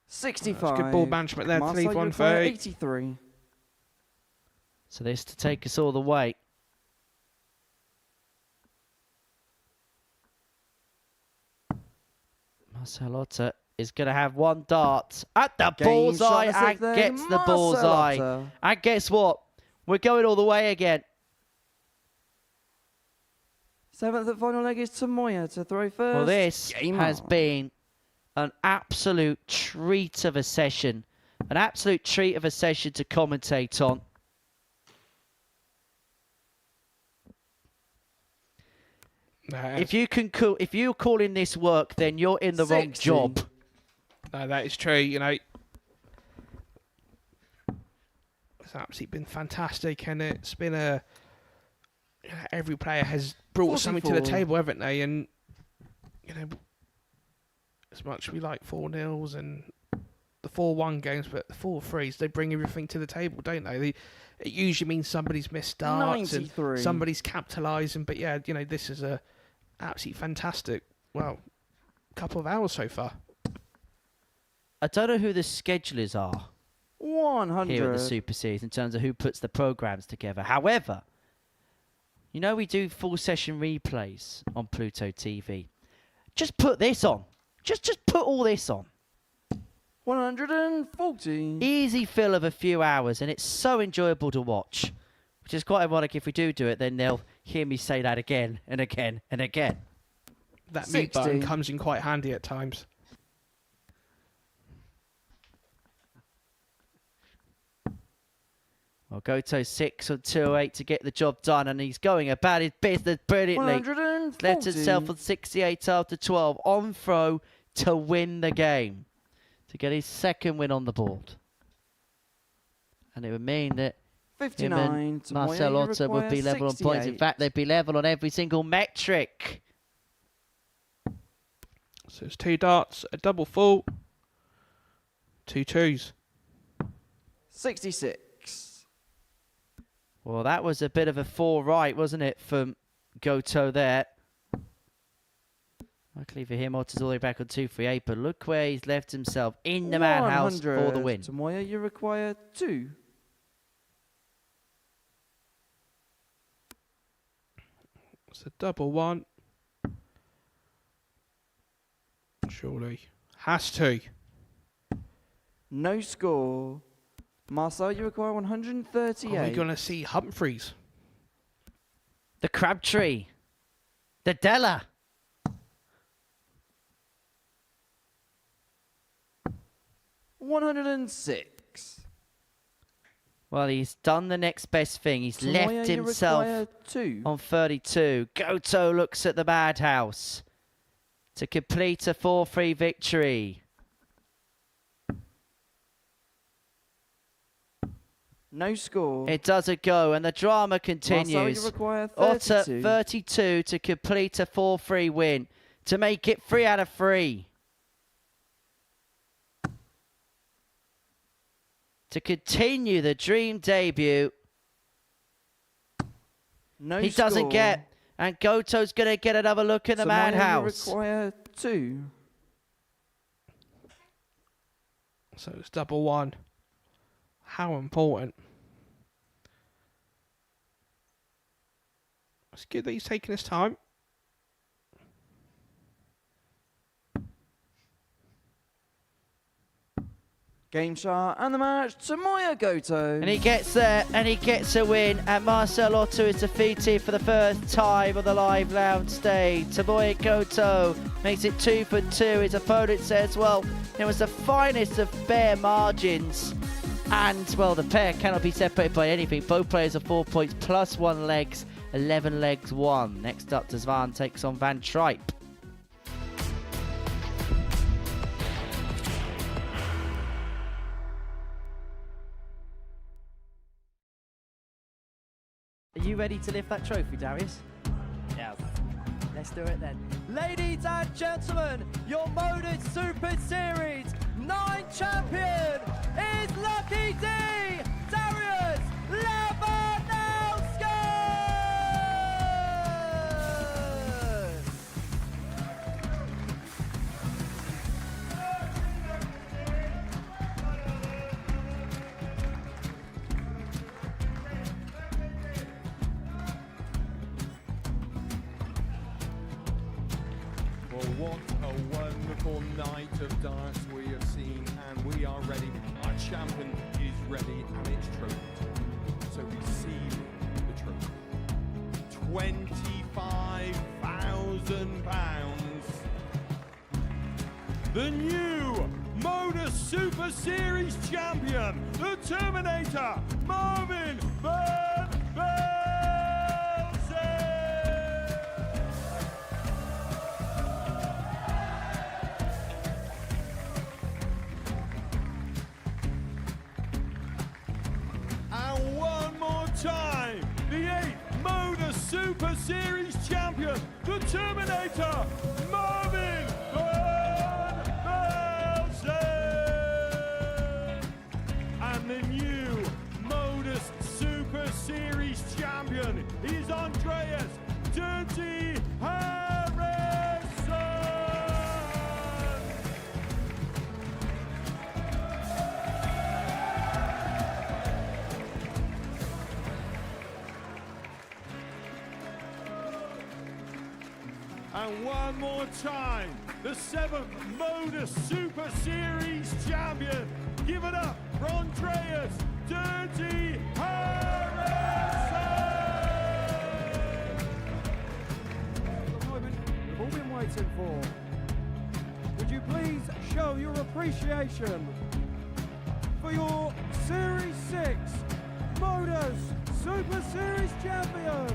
65. That's good ball management there to Marcel, leave you 1 for require 8. 83. So this to take us all the way. Marcel Otter is going to have 1 dart at the Game bullseye shot and there, gets the Marcel bullseye. Otter. And guess what? We're going all the way again. 7th and final leg is Tomoya to throw first. Well, this Game has on. been an absolute treat of a session. An absolute treat of a session to commentate on. If you're calling this work, then you're in the wrong 60. job. No, that is true, you know. It's absolutely been fantastic, and it's been every player has brought something to the 44. table, haven't they? And, you know, as much as we like 4-0s and the 4-1 games, but the 4-3s, they bring everything to the table, don't they? It usually means somebody's missed starts 93. and somebody's capitalising. But yeah, you know, this is a absolutely fantastic, well, couple of hours so far. I don't know who the schedulers are, 100. here at the Super Series in terms of who puts the programs together. However, you know we do full session replays on Pluto TV. Just put this on. Just put all this on. 140. Easy fill of a few hours, and it's so enjoyable to watch. Which is quite ironic. If we do it, then they'll hear me say that again and again and again. That mute 60. button comes in quite handy at times. Well, Goto 6 on 208 to get the job done, and he's going about his business brilliantly. 140. Left himself on 68 after 12, on throw to win the game, to get his second win on the board. And it would mean that 59. him and Tomoya, Marcel you Otto would be require level on points. In 68. fact, they'd be level on every single metric. So it's 2 darts, a double full, 2 twos. 66. Well, that was a bit of a 4 right, wasn't it, from Goto there. Luckily for him, Otto's all the way back on 238, but look where he's left himself in the madhouse for the win. Tomoya, you require 2. It's a double 1. Surely. Has to. No score. Marcel, you require 138. Are we going to see Humphreys? The Crabtree. The Della. $106. Well, he's done the next best thing. He's Tomoya, left you himself require 2. on 32. Goto looks at the madhouse to complete a 4-3 victory. No score. It doesn't go, and the drama Marcel, continues. you require Otter 32. 32 to complete a 4-3 win, to make it 3 out of 3. To continue the dream debut. No He score. doesn't get, and Goto's going to get another look in the Tomoya, madhouse. You require 2. So it's double 1. How important. It's good that he's taking his time. Game shot and the match. Tomoya Goto. And he gets there, and he gets a win. And Marcel Otto is defeated for the first time on the live lounge stage. Tomoya Goto makes it 2 for 2. His opponent says, well, it was the finest of bare margins. And, well, the pair cannot be separated by anything. Both players are 4 points plus 1 legs, 11 legs won. Next up, Zvan takes on Van Tripe. Are you ready to lift that trophy, Darius? Yes. Let's do it then. Ladies and gentlemen, your Modus Super Series 9 champion is Lucky D, Darius Lebanowski! Well, what a wonderful night of darts we have seen, and we are ready. Our champion is ready, and it's trophy. So receive the trophy. £25,000. The new Modus Super Series champion, the Terminator, Marvin Van Velzen. And one more time, the 8th Modus Super Series champion, the Terminator, Marvin Van Velzen. And the new Modus Super Series champion is Andreas Dirty Harrison. And one more time, the 7th Modus Super Series champion. Give it up for Andreas Dirty Harrison! The moment we've all been waiting for. Would you please show your appreciation for your Series 6 Modus Super Series champion,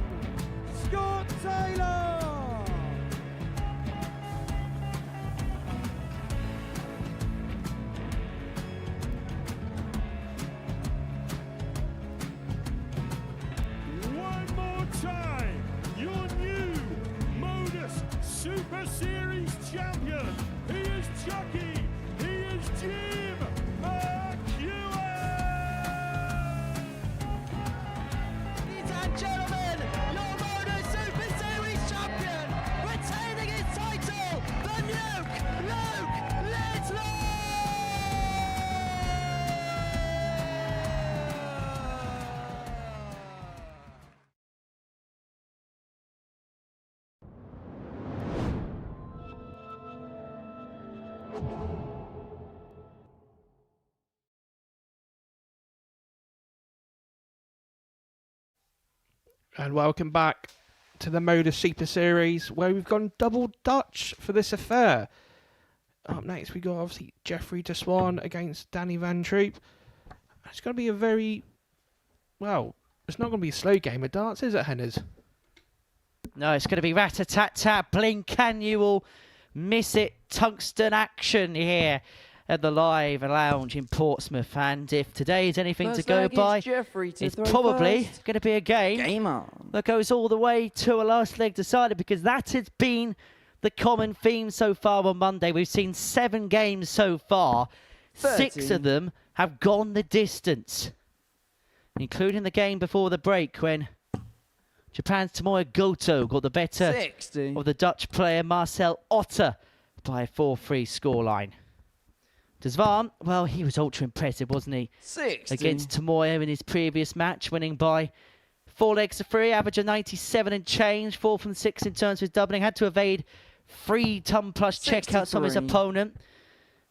Scott Taylor! One more time, your new Modus Super Series champion. He is Chucky. He is Jim McEwen. Ladies and gentlemen, your Modus Super Series champion, retaining his title, the Nuke, Luke Littler! And welcome back to the Modus Super Series, where we've gone double Dutch for this affair. Up next, we got obviously Jeffrey de Swan against Danny Van Troop. It's going to be a very, well, it's not going to be a slow game of darts, is it, Henners? No, it's going to be rat-a-tat-tat, blink annual, miss it, tungsten action here at the Live Lounge in Portsmouth. And if today is anything First to go leg is by, Jeffrey to it's throw probably first. going to be a game that goes all the way to a last leg decided, because that has been the common theme so far on Monday. We've seen 7 games so far. 6 13. of them have gone the distance, including the game before the break when Japan's Tomoya Goto got the better 60. of the Dutch player Marcel Otter by a 4-3 scoreline. De Zwaan, well, he was ultra impressive, wasn't he? 60. Against Tomoya in his previous match, winning by 4 legs to 3, average of 97 and change, 4 from 6 in terms of his doubling. Had to evade 3 ton plus checkouts from his 63. opponent.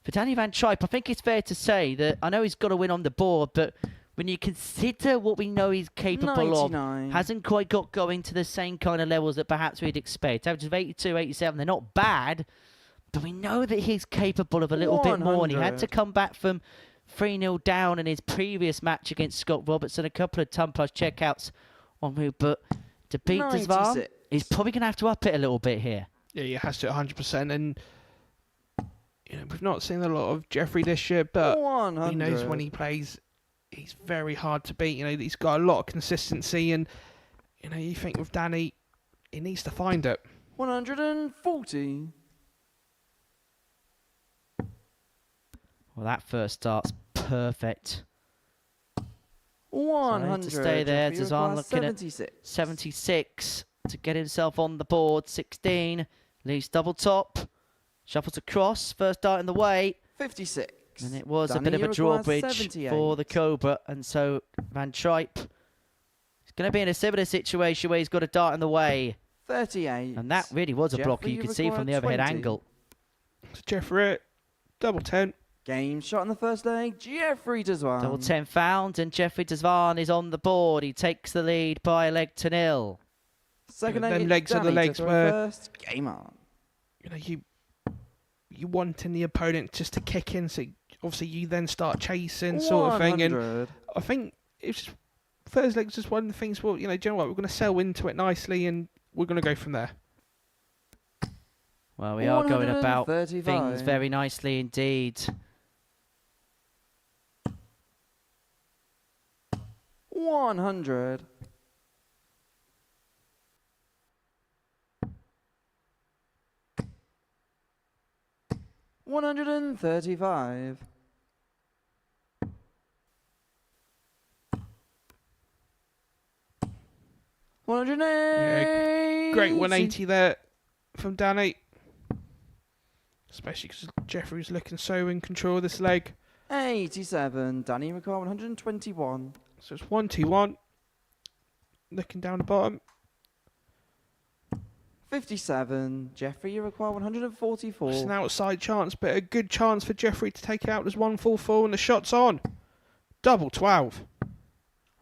For Danny Van Tripe, I think it's fair to say that I know he's got to win on the board, but when you consider what we know he's capable 99. of, hasn't quite got going to the same kind of levels that perhaps we'd expect. Averages of 82, 87, they're not bad, but we know that he's capable of a little bit more, and he had 100. to come back from 3-0 down in his previous match against Scott Robertson, a couple of ton plus checkouts en route, but to beat De Zwaan, 96. he's probably going to have to up it a little bit here. Yeah, he has to 100%. And you know, we've not seen a lot of Jeffrey this year, but he knows 100. when he plays, he's very hard to beat. You know, he's got a lot of consistency, and you know, you think with Danny, he needs to find it. 140. Well, that first start's perfect. 100. To stay there, Jeffrey Dazan requires looking 76. at 76 to get himself on the board. 16, leaves double top, shuffles across, first dart in the way. 56. And it was Danny a bit of a requires drawbridge 78. for the Cobra, and so Van Tripe is going to be in a similar situation where he's got a dart in the way. 38. And that really was a blocker, you could see from the overhead angle. So Jeffrey, double 10. Game shot in the first leg. Jeffrey de Zwaan. Double 10 found, and Jeffrey de Zwaan is on the board. He takes the lead by a leg to 0. Second Them leg. legs are the Danny to legs throw where- first. Game on. You know, you wanting the opponent just to kick in, so obviously you then start chasing, sort of thing. And 100. I think it's first leg's just one of the things. Well, you know, do you know what? We're going to sell into it nicely, and we're going to go from there. Well, we are going about 135. things very nicely indeed. 100. 135. 180. Great 180 there from Danny. Especially because Jeffrey's looking so in control of this leg. 87. Danny require 121. So it's 1-2-1. Looking down the bottom. 57. Jeffrey, you require 144. It's an outside chance, but a good chance for Jeffrey to take it out as 144, and the shot's on. Double 12.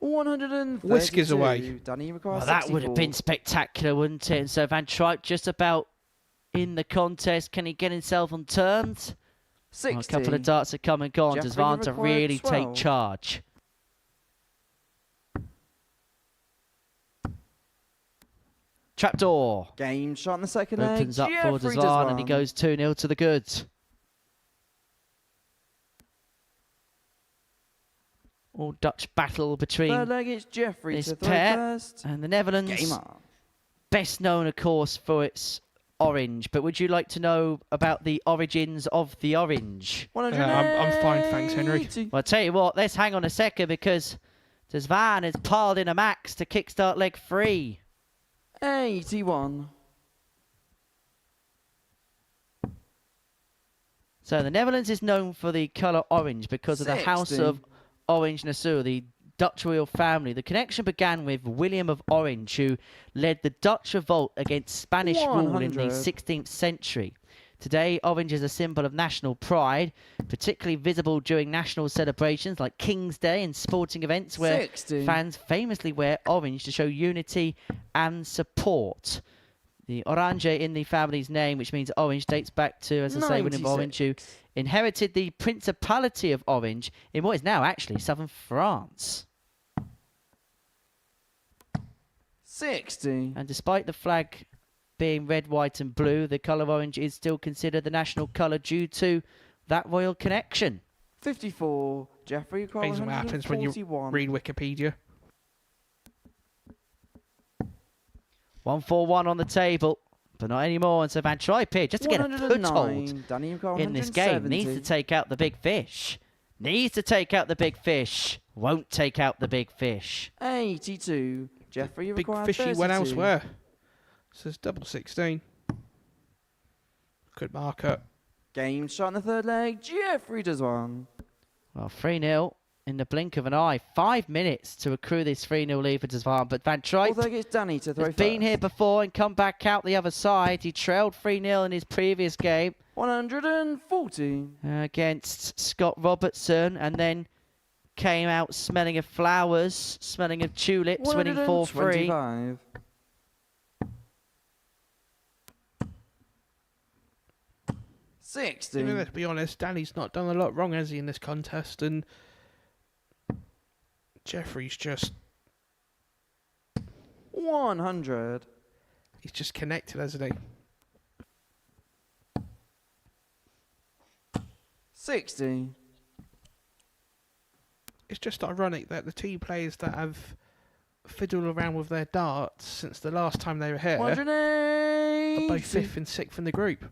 132. Whiskers away. Danny, you require Well, that would have 64. been spectacular, wouldn't it? And so Van Tripe just about in the contest. Can he get himself on terms? 60. Well, a couple of darts have come and gone. Jeffrey, Does Van to you require really 12. take charge? Trapdoor. Game shot in the second Opens leg. up for Jeffrey Desvan and he Desvan. goes 2-0 to the goods. All Dutch battle between Third leg, it's Jeffrey this to throw pair first. and the Netherlands. Game up. Best known, of course, for its orange. But would you like to know about the origins of the orange? I'm fine, thanks, Henry. Well, I'll tell you what, let's hang on a second because Desvan has piled in a max to kickstart leg 3. 81. So the Netherlands is known for the colour orange because of the House 60. of Orange-Nassau, the Dutch royal family. The connection began with William of Orange, who led the Dutch revolt against Spanish rule in the 100. 16th century. Today, orange is a symbol of national pride, particularly visible during national celebrations like King's Day and sporting events where 60. fans famously wear orange to show unity and support. The orange in the family's name, which means orange, dates back to, as I say, William of Orange, who inherited the Principality of Orange in what is now actually southern France. 60. And despite the flag being red, white and blue, the colour orange is still considered the national colour due to that royal connection. 54. Jeffrey, you require Amazing what happens when you 141. read Wikipedia. 141 on the table, but not anymore. And so Van Tripe here, just to get a foothold 109. Danny, you require in this game, needs to 170. take out the big fish. Needs to take out the big fish. Won't take out the big fish. 82. Jeffrey, you Big require fishy 32. went elsewhere. Says double 16. Good marker. Game shot in the third leg. Jeffrey does one. Well, 3-0 in the blink of an eye. 5 minutes to accrue this 3-0 lead for Desvan. But Van Tripe Fourth leg, it's Danny to throw has been first. here before and come back out the other side. He trailed 3-0 in his previous game 140. against Scott Robertson and then came out smelling of flowers, smelling of tulips, winning 4-3. 125. I mean, let's be honest, Danny's not done a lot wrong, has he, in this contest? And Jeffrey's just... 100. He's just connected, hasn't he? 60. It's just ironic that the two players that have fiddled around with their darts since the last time they were here 180. are both 5th and 6th in the group.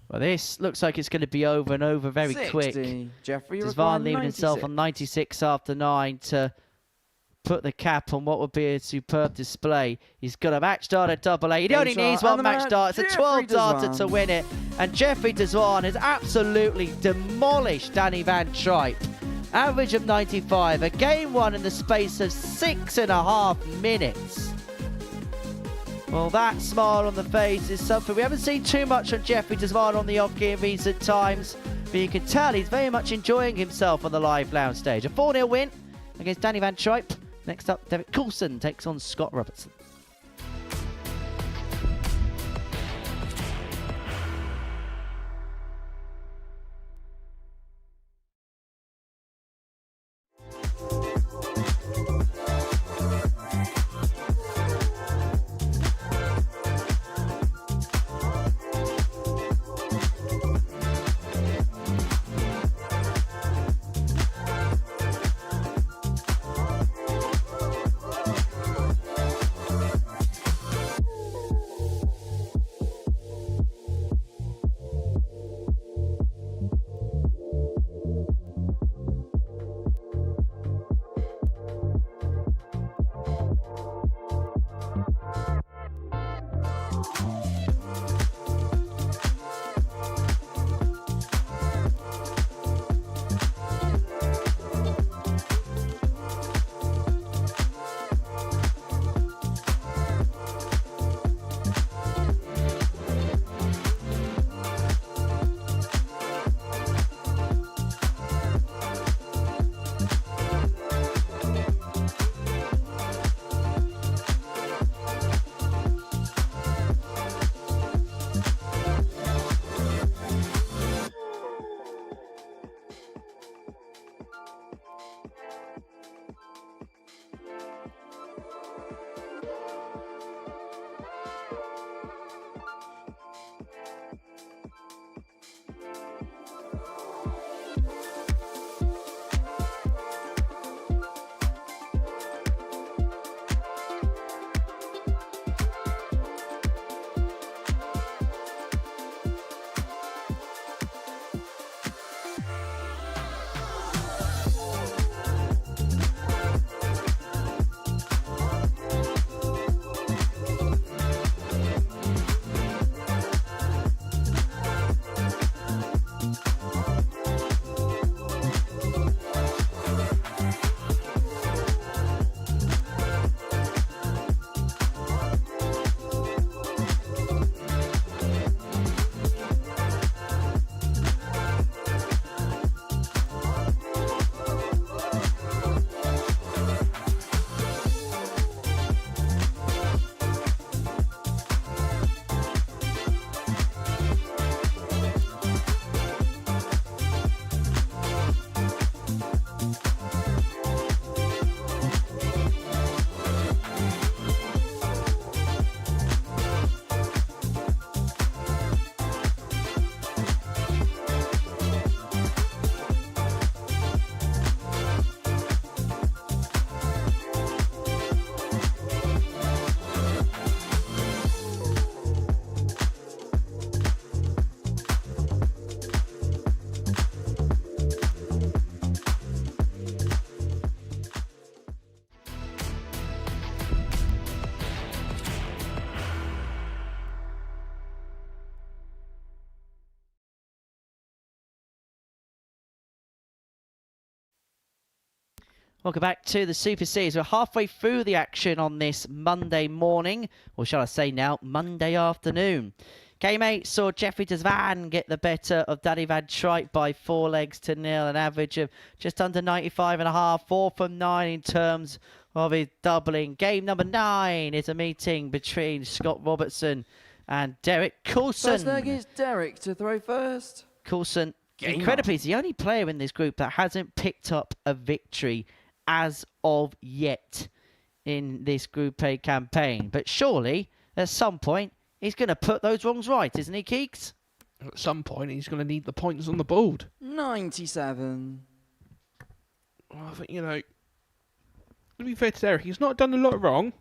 Well, this looks like it's going to be over and over very 60. quick. Jeffrey, you Desvan require leaving himself 96. on 96 after 9 to put the cap on what would be a superb display. He's got a match dart at double A. He Game only shot needs and one the match match, dart. It's a Jeffrey 12-darter to Desvan. win it. And Jeffrey Desvan has absolutely demolished Danny Van Tripe. Average of 95. A game won in the space of 6.5 minutes. Well, that smile on the face is something we haven't seen too much of Jeffrey Desvan on the hockey in recent times, but you can tell he's very much enjoying himself on the live lounge stage. A 4-0 win against Danny Van Tripe. Next up, Derek Coulson takes on Scott Robertson. Welcome back to the Super Series. We're halfway through the action on this Monday morning, or shall I say now, Monday afternoon. Game 8 saw Jeffrey de Zwaan get the better of Danny van Schrijp by 4-0, an average of just under 95.5, 4 from 9 in terms of his doubling. Game number 9 is a meeting between Scott Robertson and Derek Coulson. First leg is Derek to throw first. Coulson, Game incredibly, on. is the only player in this group that hasn't picked up a victory as of yet in this Group A campaign. But surely, at some point, he's going to put those wrongs right, isn't he, Keeks? At some point, he's going to need the points on the board. 97. Well, I think, to be fair to Derek, he's not done a lot wrong.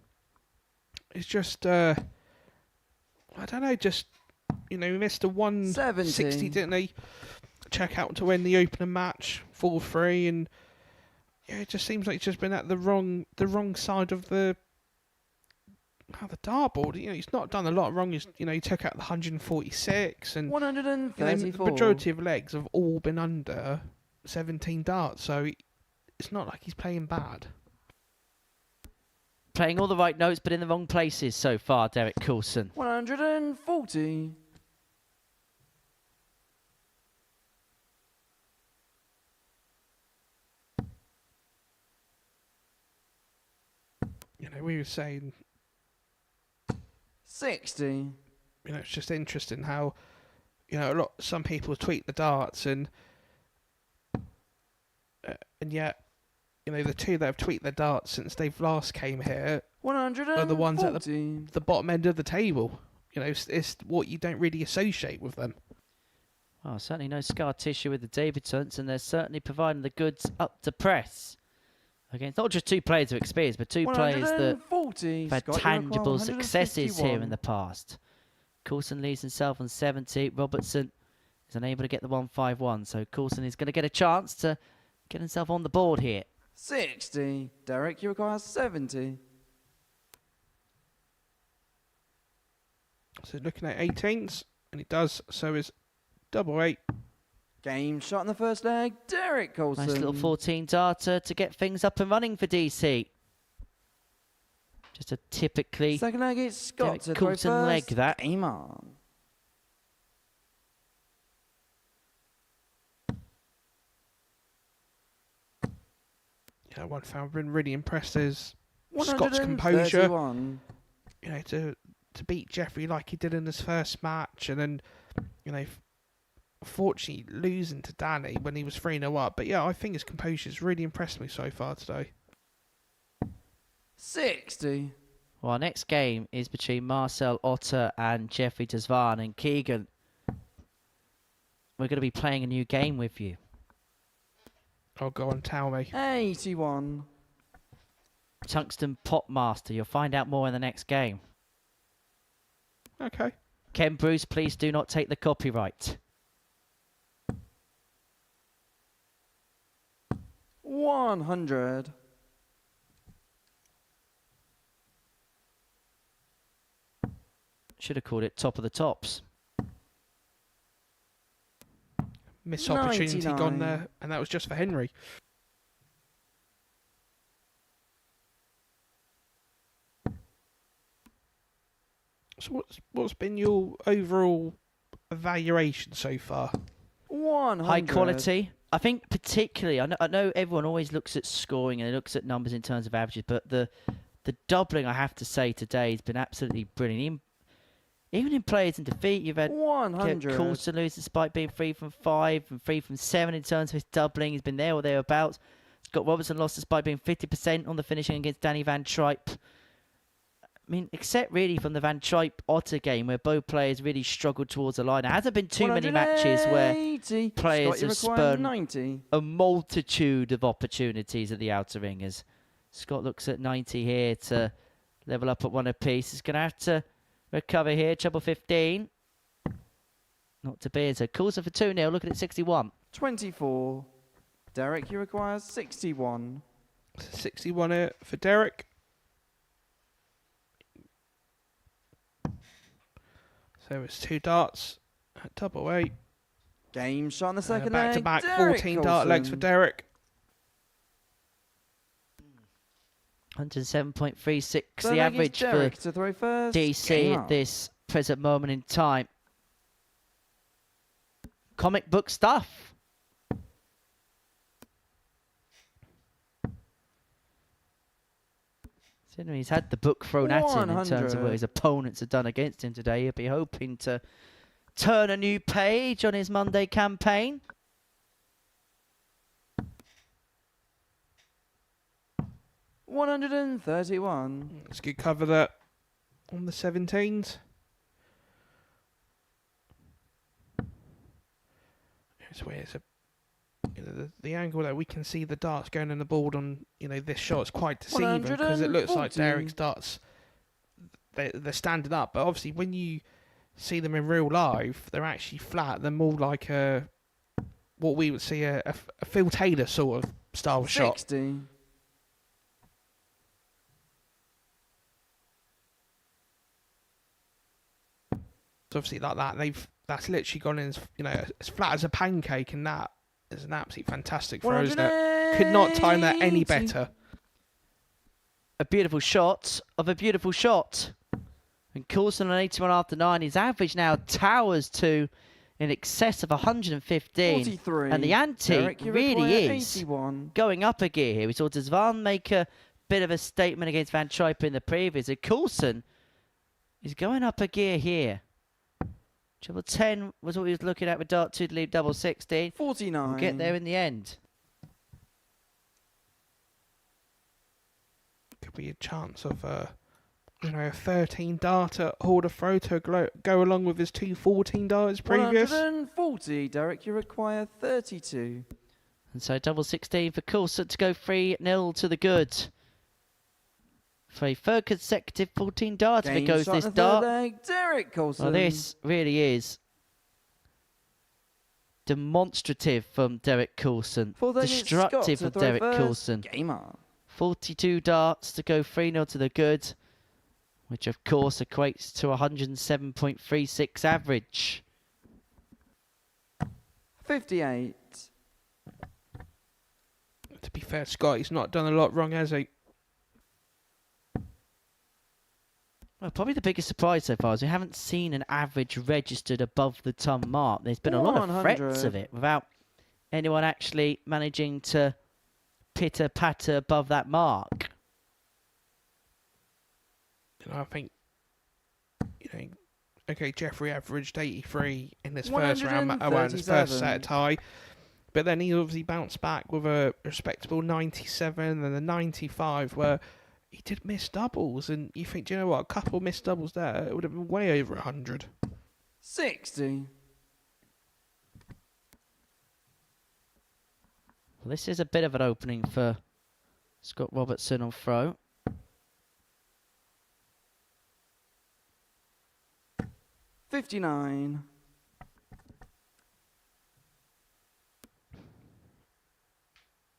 It's just, I don't know, he missed a 160, didn't he? Check out to win the opening match, 4-3, and yeah, it just seems like he's just been at the wrong side of the dartboard. He's not done a lot wrong. He took out the 146 and 134. The majority of legs have all been under 17 darts, so it's not like he's playing bad. Playing all the right notes, but in the wrong places so far, Derek Coulson. 140. We were saying 60. It's just interesting how, some people tweet the darts and yet, the two that have tweeted the darts since they've last came here 140. are the ones at the bottom end of the table. It's what you don't really associate with them. Well, certainly no scar tissue with the debutants, and they're certainly providing the goods up to press. Again, it's not just two players of experience, but two players that have had tangible successes here in the past. Coulson leads himself on 70. Robertson is unable to get the 151, so Coulson is going to get a chance to get himself on the board here. 60. Derek, you require 70. So looking at 18s, and it does, so is 88. Game shot in the first leg, Derek Coulson. Nice little 14 darter to get things up and running for DC. Just a typically second leg is Scott to Coulson throw first. leg that. Game on. One thing I've been really impressed is Scott's composure. To beat Jeffrey like he did in his first match, and then unfortunately losing to Danny when he was 3-0 up. But yeah, I think his composure's really impressed me so far today. 60. Well, our next game is between Marcel Otter and Jeffrey de Zwaan. And Keegan, we're going to be playing a new game with you. Oh, go on, tell me. 81. Tungsten Popmaster. You'll find out more in the next game. Okay. Ken Bruce, please do not take the copyright. 100. Should have called it top of the tops. Missed opportunity 99. gone there, and that was just for Henry. So what's been your overall evaluation so far? 100. High quality. I think particularly, I know everyone always looks at scoring and looks at numbers in terms of averages, but the doubling, I have to say, today has been absolutely brilliant. Even in players in defeat, you've had 100. Coulson lose despite being 3 from 5 and 3 from 7 in terms of his doubling. He's been there or thereabouts. Scott Robertson lost despite being 50% on the finishing against Danny van Schrijp. I mean, except really from the Van Schrijp Otter game where both players really struggled towards the line. There hasn't been too many matches where players have spurned 90. a multitude of opportunities at the outer ring. As Scott looks at 90 here to level up at 1 apiece. He's going to have to recover here. Treble 15. Not to be. So Coulson for 2-0. Looking at 61. 24. Derek, you require 61. 61 here for Derek. So it's 2 darts at double 8. Game shot on the second back leg. to back, Derek 14 dart legs for Coulson. Derek. 107.36, So the that gives average for Derek to throw first. DC Game at on. this present moment in time. Comic book stuff. He's had the book thrown at him in terms of what his opponents have done against him today. He'll be hoping to turn a new page on his Monday campaign. $131. Let's get cover that on the 17s. Here's where it's the angle that we can see the darts going on the board on, this shot is quite deceiving because it looks like 140. Derek's darts, they're standing up, but obviously when you see them in real life, they're actually flat. They're more like what we would see a Phil Taylor sort of style shot. 60. So obviously like that, that's literally gone in as flat as a pancake, and that is an absolutely fantastic throw, isn't it? Could not time that any better. A beautiful shot of a beautiful shot. And Coulson on 81 after 9. His average now towers to in excess of 115. 43. And the ante Derek, you really require is 81. going up a gear here. We saw Desvan make a bit of a statement against Van Tripe in the previous. And Coulson is going up a gear here. Treble 10 was what he was looking at with Dart 2 to leave double 16. 49. We'll get there in the end. Could be a chance of a 13 darter holder throw to go along with his 2 14 darters previous. 140. Derek, you require 32. And so double 16 for Coulson to go 3-0 to the good. For a third consecutive 14 darts, if it goes this dart. Derek Coulson. Well, this really is demonstrative from Derek Coulson. Destructive from Derek Coulson. 42 darts to go 3-0 to the good, which of course equates to 107.36 average. 58. To be fair, Scott, he's not done a lot wrong, has he? Well, probably the biggest surprise so far is we haven't seen an average registered above the ton mark. There's been a lot of threats of it without anyone actually managing to pitter-patter above that mark. I think, okay, Jeffrey averaged 83 in his first round, around his first set tie. But then he obviously bounced back with a respectable 97 and a 95 where he did miss doubles. And you think, do you know what, a couple missed doubles there, it would have been way over 100. 60. Well, this is a bit of an opening for Scott Robertson on throw. $59.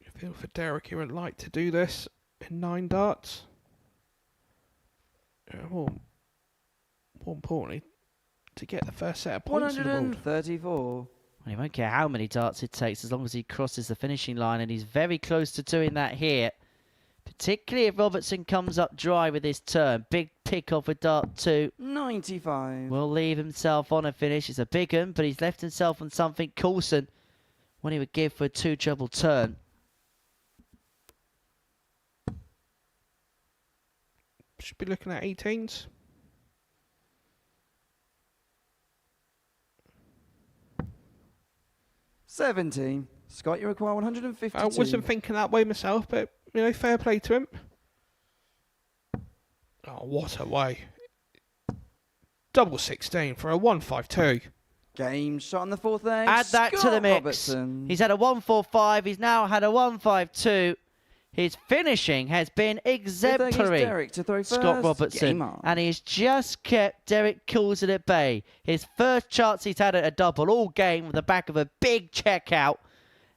I feel for Derek, he would like to do this in 9 darts. More importantly, to get the first set of points on the board. 134. Well, he won't care how many darts it takes as long as he crosses the finishing line, and he's very close to doing that here. Particularly if Robertson comes up dry with his turn. Big pick off with dart 2. 95. Will leave himself on a finish. It's a big one, but he's left himself on something. Coulson, when he would give for a 2 treble turn. Should be looking at 18s. $17. Scott, you require 152. I wasn't thinking that way myself, but, fair play to him. Oh, what a way. Double 16 for a 152. Game shot on the 4th leg. Add that Scott to the mix. Robertson. He's had a 145. He's now had a 152. His finishing has been exemplary. Derek to throw Scott first. Robertson. Game on. And he's just kept Derek Coulson at bay. His first chance he's had at a double all game with the back of a big checkout.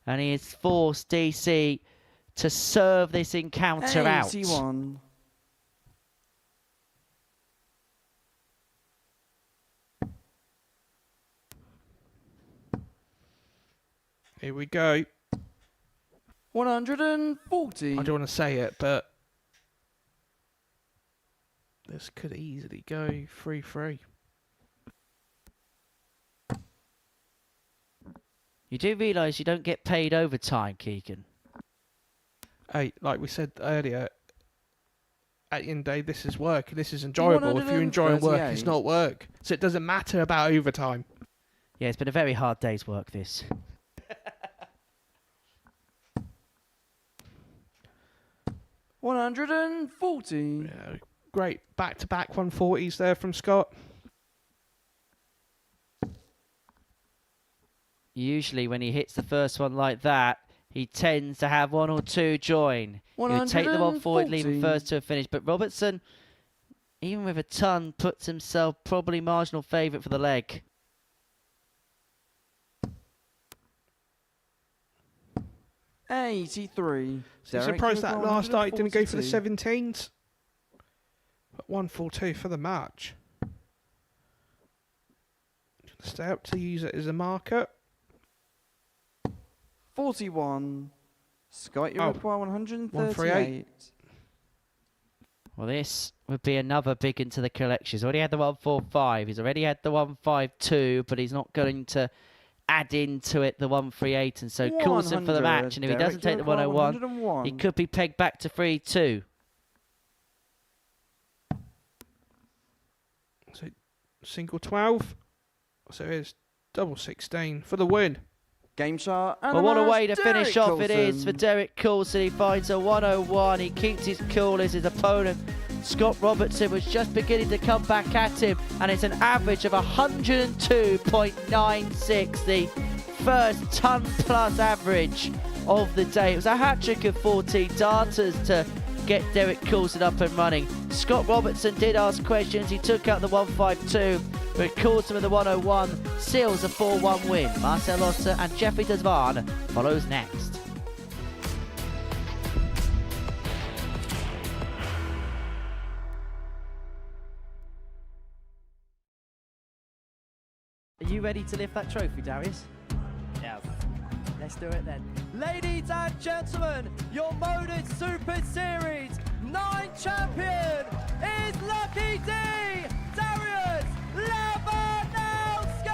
And he has forced DC to serve this encounter out. 81. Here we go. 140. I don't want to say it, but This could easily go 3-3. You do realise you don't get paid overtime, Keegan? Hey, like we said earlier, at the end of the day, this is work and this is enjoyable. If you're enjoying work, it's not work. So it doesn't matter about overtime. Yeah, it's been a very hard day's work, this. $140. Yeah, great. Back-to-back 140s there from Scott. Usually when he hits the first one like that, he tends to have one or two join. He would take the 140, leave him first to a finish. But Robertson, even with a ton, puts himself probably marginal favourite for the leg. $83. So surprised that last night didn't go for the 17s. But 142 for the match. Stay up to use it as a marker. 41. Scott, you require 138. 138. Well, this would be another big into the collection. He's already had the 145. He's already had the 152, but he's not going to add into it the 138, and so calls him for the match. And if he doesn't take the 101, he could be pegged back to 3-2. So single 12. So it's double 16 for the win. Game shot. And well, what a way to finish off it is for Derek Coulson. He finds a 101. He keeps his cool as his opponent, Scott Robertson, was just beginning to come back at him. And it's an average of 102.96, the first ton-plus average of the day. It was a hat-trick of 14 darters to get Derek Coulson up and running. Scott Robertson did ask questions. He took out the 152. But Coulson with the 101 seals a 4-1 win. Marcel Otter and Jeffrey Desvan follows next. Are you ready to lift that trophy, Darius? Yes. Let's do it then. Ladies and gentlemen, your Modus Super Series 9 champion is Lucky D, Darius Lewandowski!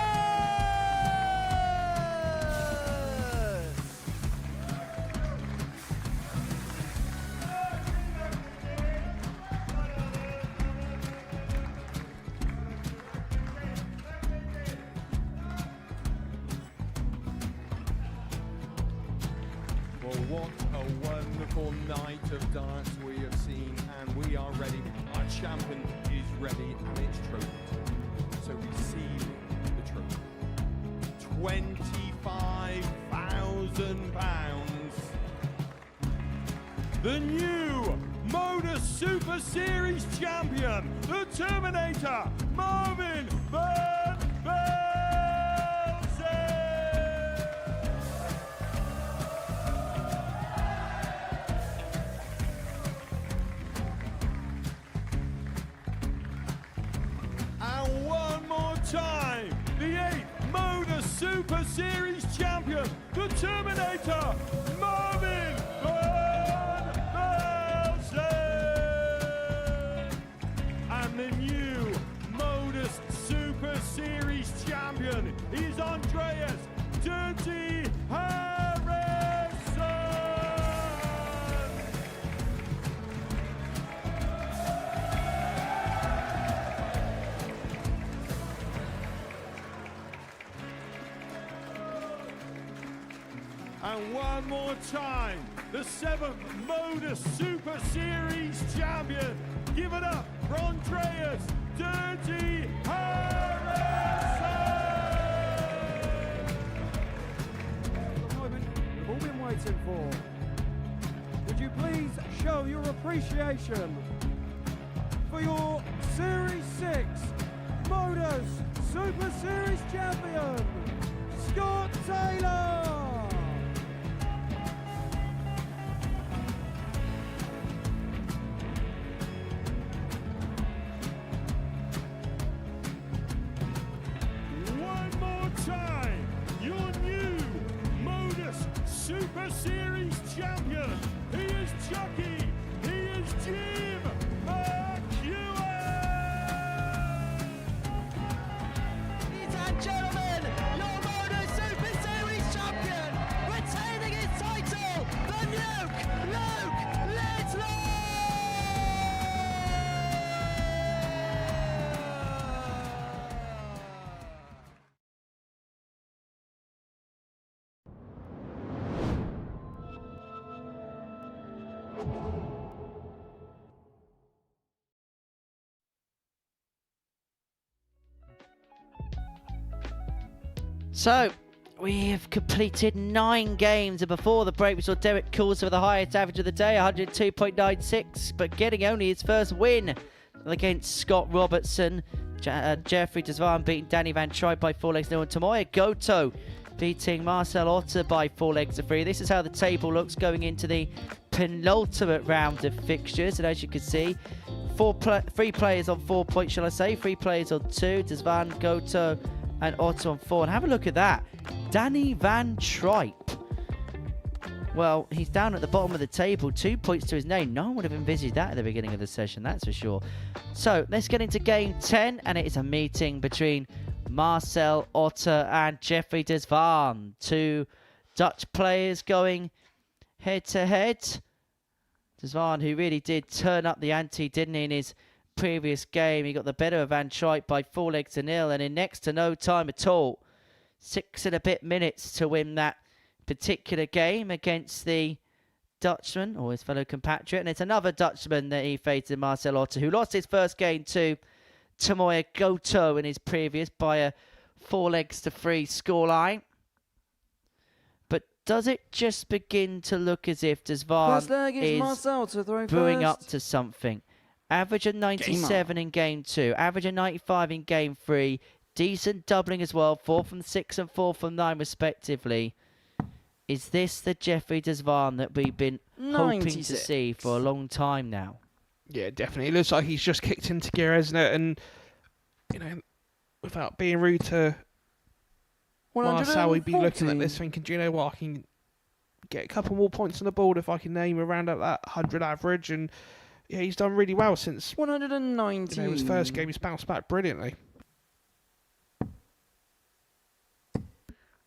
Well, what a wonderful night of darts we have seen, and we are ready. Our champion is ready, and it's trophy. So receive the trophy. £25,000. The new Modus Super Series champion, the Terminator, Marvin Van Velzen. And one more time, the 8th Modus Super Series champion, the Terminator, Marvin Van Velzen. And the new Modus Super Series champion is Andreas Dirty Harrison. And one more time, the 7th Modus Super Series champion. Give it up for Andreas Dirty Harrison. The moment we've all been waiting for. Would you please show your appreciation for your Series 6 Modus Super Series champion, Scott Taylor? One more time, your new Modus Super Series champion. He is Chucky. He is Jim McEwen. So, we have completed 9 games, and before the break we saw Derek Coulson with the highest average of the day, 102.96, but getting only his first win against Scott Robertson. Jeffrey Desvan beating Danny Van Tripe by 4 legs to 0, and Tomoya Goto beating Marcel Otter by 4 legs to 3. This is how the table looks going into the penultimate round of fixtures, and as you can see, 3 players on 4 points, shall I say, 3 players on 2, Desvan, Goto and Otter on 4, and have a look at that, Danny Van Tripe. Well, he's down at the bottom of the table, 2 points to his name. No one would have envisaged that at the beginning of the session, that's for sure. So, let's get into game 10, and it is a meeting between Marcel Otter and Jeffrey Desvan. 2 Dutch players going head-to-head. Desvan, who really did turn up the ante, didn't he, in his previous game. He got the better of Van Tripe by 4 legs to 0, and in next to no time at all, 6 and a bit minutes to win that particular game against the Dutchman, or his fellow compatriot. And it's another Dutchman that he faced, Marcel Otter, who lost his first game to Tomoya Goto in his previous by a 4 legs to 3 scoreline. But does it just begin to look as if Desvan is brewing up to something? Average of 97 in game 2, average of 95 in game 3, decent doubling as well, 4 from 6 and 4 from 9 respectively. Is this the Jeffrey Desvan that we've been hoping to see for a long time now? Yeah, definitely. It looks like he's just kicked into gear, hasn't it? And, you know, without being rude to Marcel, we'd be looking at this thinking, do you know what, I can get a couple more points on the board if I can name around at that 100 average. And, yeah, he's done really well since 119. You know, his first game. He's bounced back brilliantly.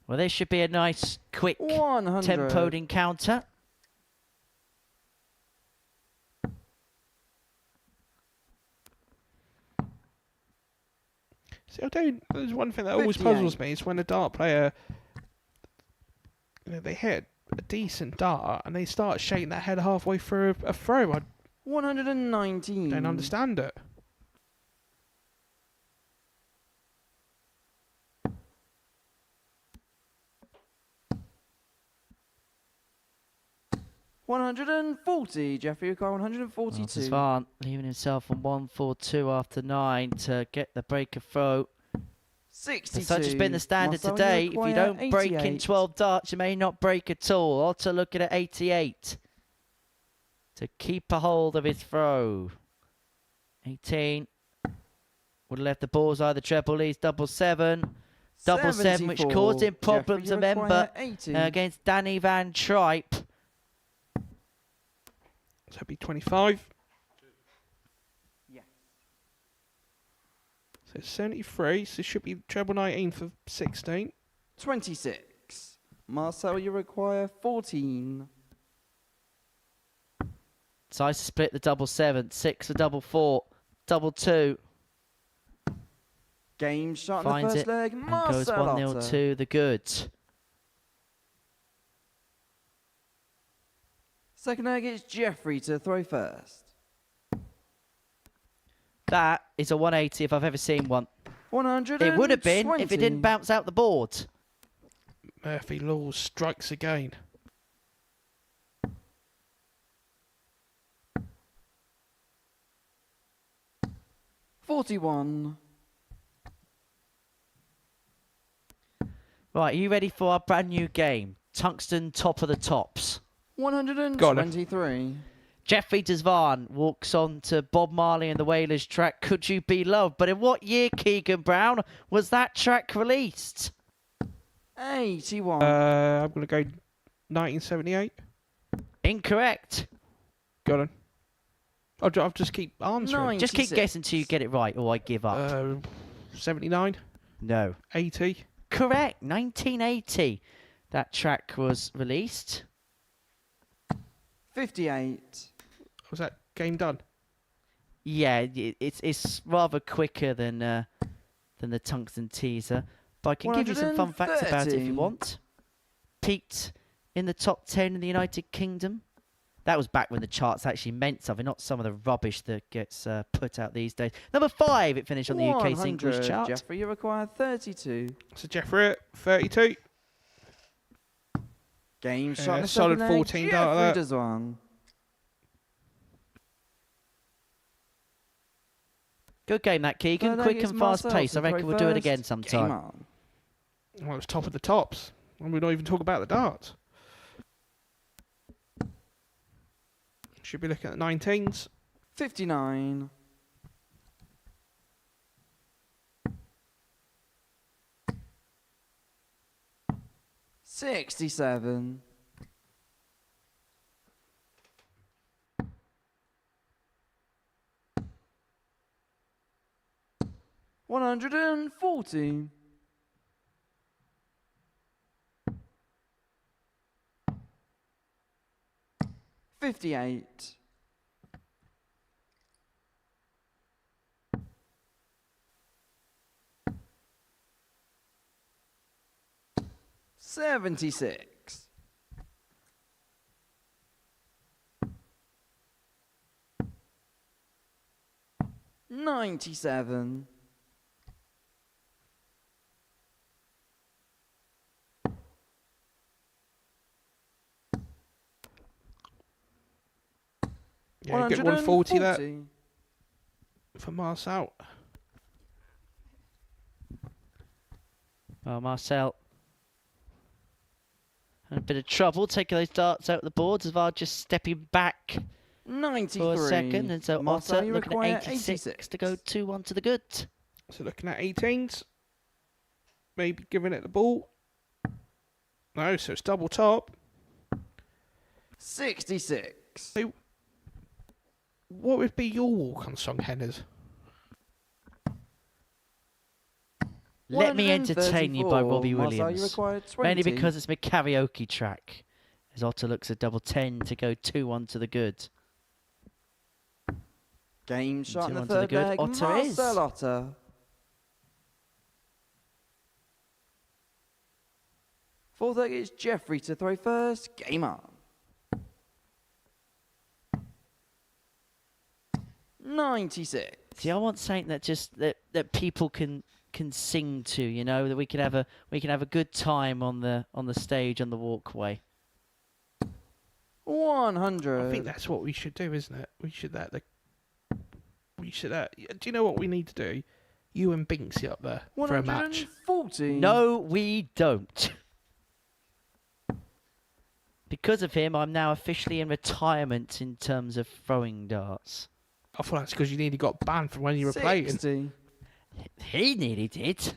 Well, this should be a nice, quick, tempoed encounter. See, there's one thing that always puzzles me is when a dart player, you know, they hit a decent dart and they start shaking their head halfway through a throw. I 119. don't understand it. $140, Jeffrey, 142. Desvan leaving himself on 142 after 9 to get the break of throw. 62. Such has been the standard today. If you don't break in 12 darts, you may not break at all. Otter looking at 88 to keep a hold of his throw. 18 would have left the balls either treble leads, double 7. Double 7, which caused him problems, remember, against Danny Van Tripe. So it'd be 25. Yeah. So it's 73. So it should be treble 19 for 16. 26. Marcel, you require 14. Decides to split the double 7. 6 for double 4. Double 2. Game shot in the Finds first it leg. and Marcel goes 1-0 to the goods. Second leg, it's Jeffrey to throw first. That is a 180 if I've ever seen one. 120. It would have been if it didn't bounce out the board. Murphy Laws strikes again. $41. Right, are you ready for our brand new game? Tungsten Top of the Tops. 123. Jeffrey Desvan walks on to Bob Marley and the Wailers track, Could You Be Loved? But in what year, Keegan Brown, was that track released? 81. I'm going to go 1978. Incorrect. Got on. I'll just keep answering. 96. Just keep guessing until you get it right, or I give up. 79. No. 80. Correct. 1980. That track was released. 58. Was that game done? Yeah, it's rather quicker than the Tungsten teaser, but I can give you some fun facts about it if you want. Peaked in the top 10 in the United Kingdom. That was back when the charts actually meant something, not some of the rubbish that gets put out these days. Number 5, it finished on the UK singles chart. Jeffrey, you require 32. So Jeffrey, 32. Game shot. Solid 14 dart. Jeffrey does one. Good game, that, Keegan. Quick and fast pace. I reckon we'll do it again sometime. Well, it was top of the tops. And we don't even talk about the darts. Should be looking at 19s. 59. $67. 140. 58. 76. 97. 140 that for Marcel. Well, Marcel had a bit of trouble taking those darts out the boards as well, just stepping back 93 for a second. And so Marcel, Otter you looking at require 86 to go 2-1 to the good. So looking at 18s. Maybe giving it the ball. No, so it's double top. 66. So what would be your walk on Song Henners? Let Me Entertain You by Robbie Marcel, Williams. you require 20. Mainly because it's my karaoke track. As Otter looks at double 10 to go 2-1 to the good. Game shot in the 2-1 to third the good. leg. Otter is. Marcel Otter. Fourth leg is Jeffrey to throw first. Game on. 96. See, I want something that just that people can sing to, you know, that we can have a good time on the stage, on the walkway. 100. I think that's what we should do, isn't it? We should do you know what we need to do? You and Binksy up there for a match. 140. No, we don't. Because of him, I'm now officially in retirement in terms of throwing darts. I thought that's because you nearly got banned from when you were playing. 60. He nearly did.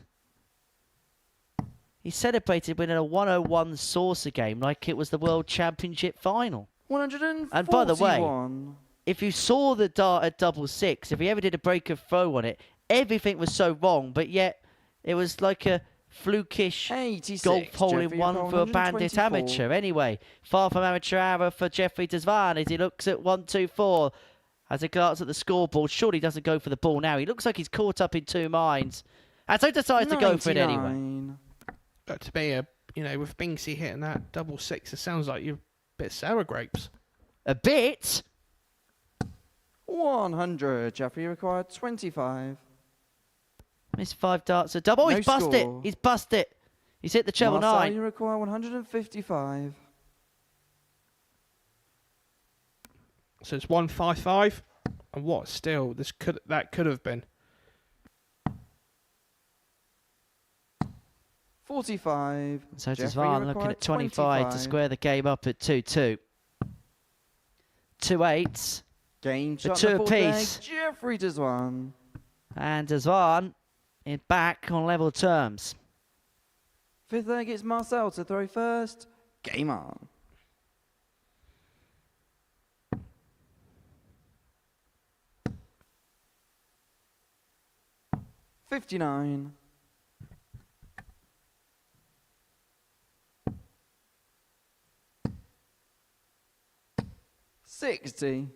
He celebrated winning a 101 saucer game like it was the World Championship final. 141. And by the way, if you saw the dart at double 6, if he ever did a break of throw on it, everything was so wrong, but yet it was like a flukish 86, golf hole in Jeffrey, one for a bandit 124. amateur. Anyway, far from amateur hour for Jeffrey Desvan as he looks at 1-2-4. As he glance at the scoreboard, surely doesn't go for the ball now. He looks like he's caught up in two minds. And so decides to go for it anyway. But to be with Binksy hitting that double 6, it sounds like you're a bit sour grapes. A bit? 100. Jeffrey required 25. Missed 5 darts, a double. Oh, No he's bust it. score. He's bust it. He's hit the treble Marcel, 9. you require 155. So it's 155, and what? Still, that could have been 45. So Jeffrey, Desvan you looking require at 25 to square the game up at 2-2. 2 8s. Game The shot 2 in the fourth leg. apiece. Jeffrey does one. And Desvan is back on level terms. Fifth leg is Marcel to throw first. Game on. $59. 60.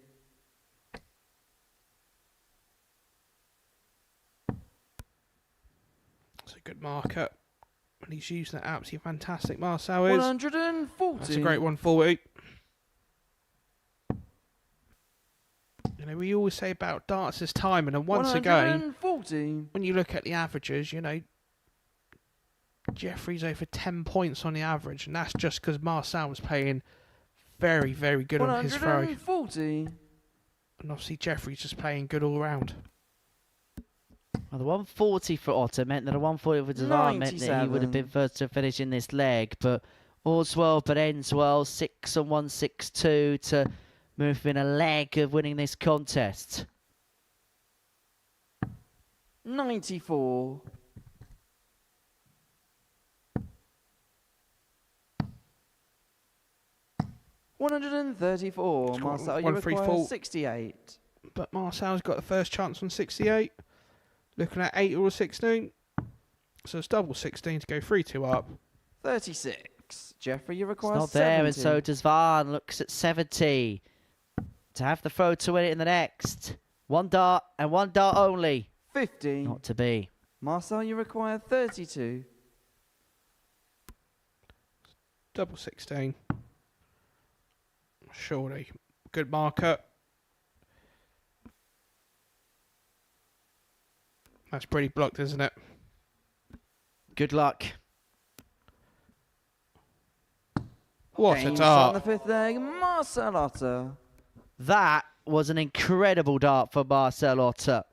It's a good marker. And he's using that absolutely fantastic. Marcel is. 140. That's a great 140. we always say about darts is timing, and once again, 140. when you look at the averages, Jeffrey's over 10 points on the average, and that's just because Marcel was playing very, very good on his throw. 140. And obviously Jeffrey's just playing good all round. Well, the 140 for Otter meant that a 140 for Devan meant that he would have been first to finish in this leg, but all's well but ends well. 6 and 162 to move in a leg of winning this contest. 94. $134. Marcel, you require 68. But Marcel's got the first chance on 68. Looking at 8 or 16. So it's double 16 to go 3-2 up. 36. Jeffrey, you require It's not 70. there, and so does Van. Looks at 70 to have the throw to win it in the next. 1 dart and 1 dart only. 50. Not to be. Marcel, you require 32. Double 16. Surely. Good marker. That's pretty blocked, isn't it? Good luck. What a On dart. the 5th leg, Marcel Otter. That was an incredible dart for Marcel Otter.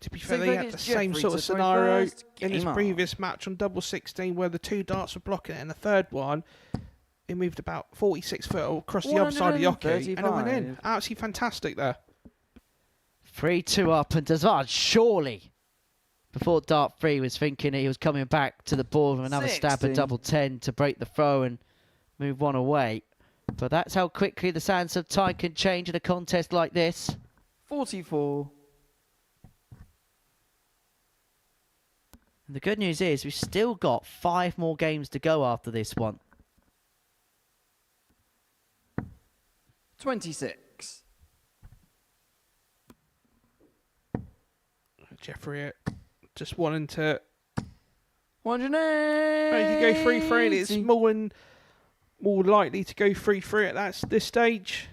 To be fair, they had the same sort of scenario in his previous match on double 16 where the 2 darts were blocking it, and the third one, he moved about 46 foot across the other side of the hockey, and it went in. Absolutely fantastic there. 3-2 up, and Devan surely, before dart 3, was thinking he was coming back to the board with another stab at double 10 to break the throw and move 1 away. But that's how quickly the sands of time can change in a contest like this. 44. And the good news is we've still got 5 more games to go after this one. 26. Jeffrey just wanting to... 180. He can go 3-3, and it's more likely to go 3-3 at this stage.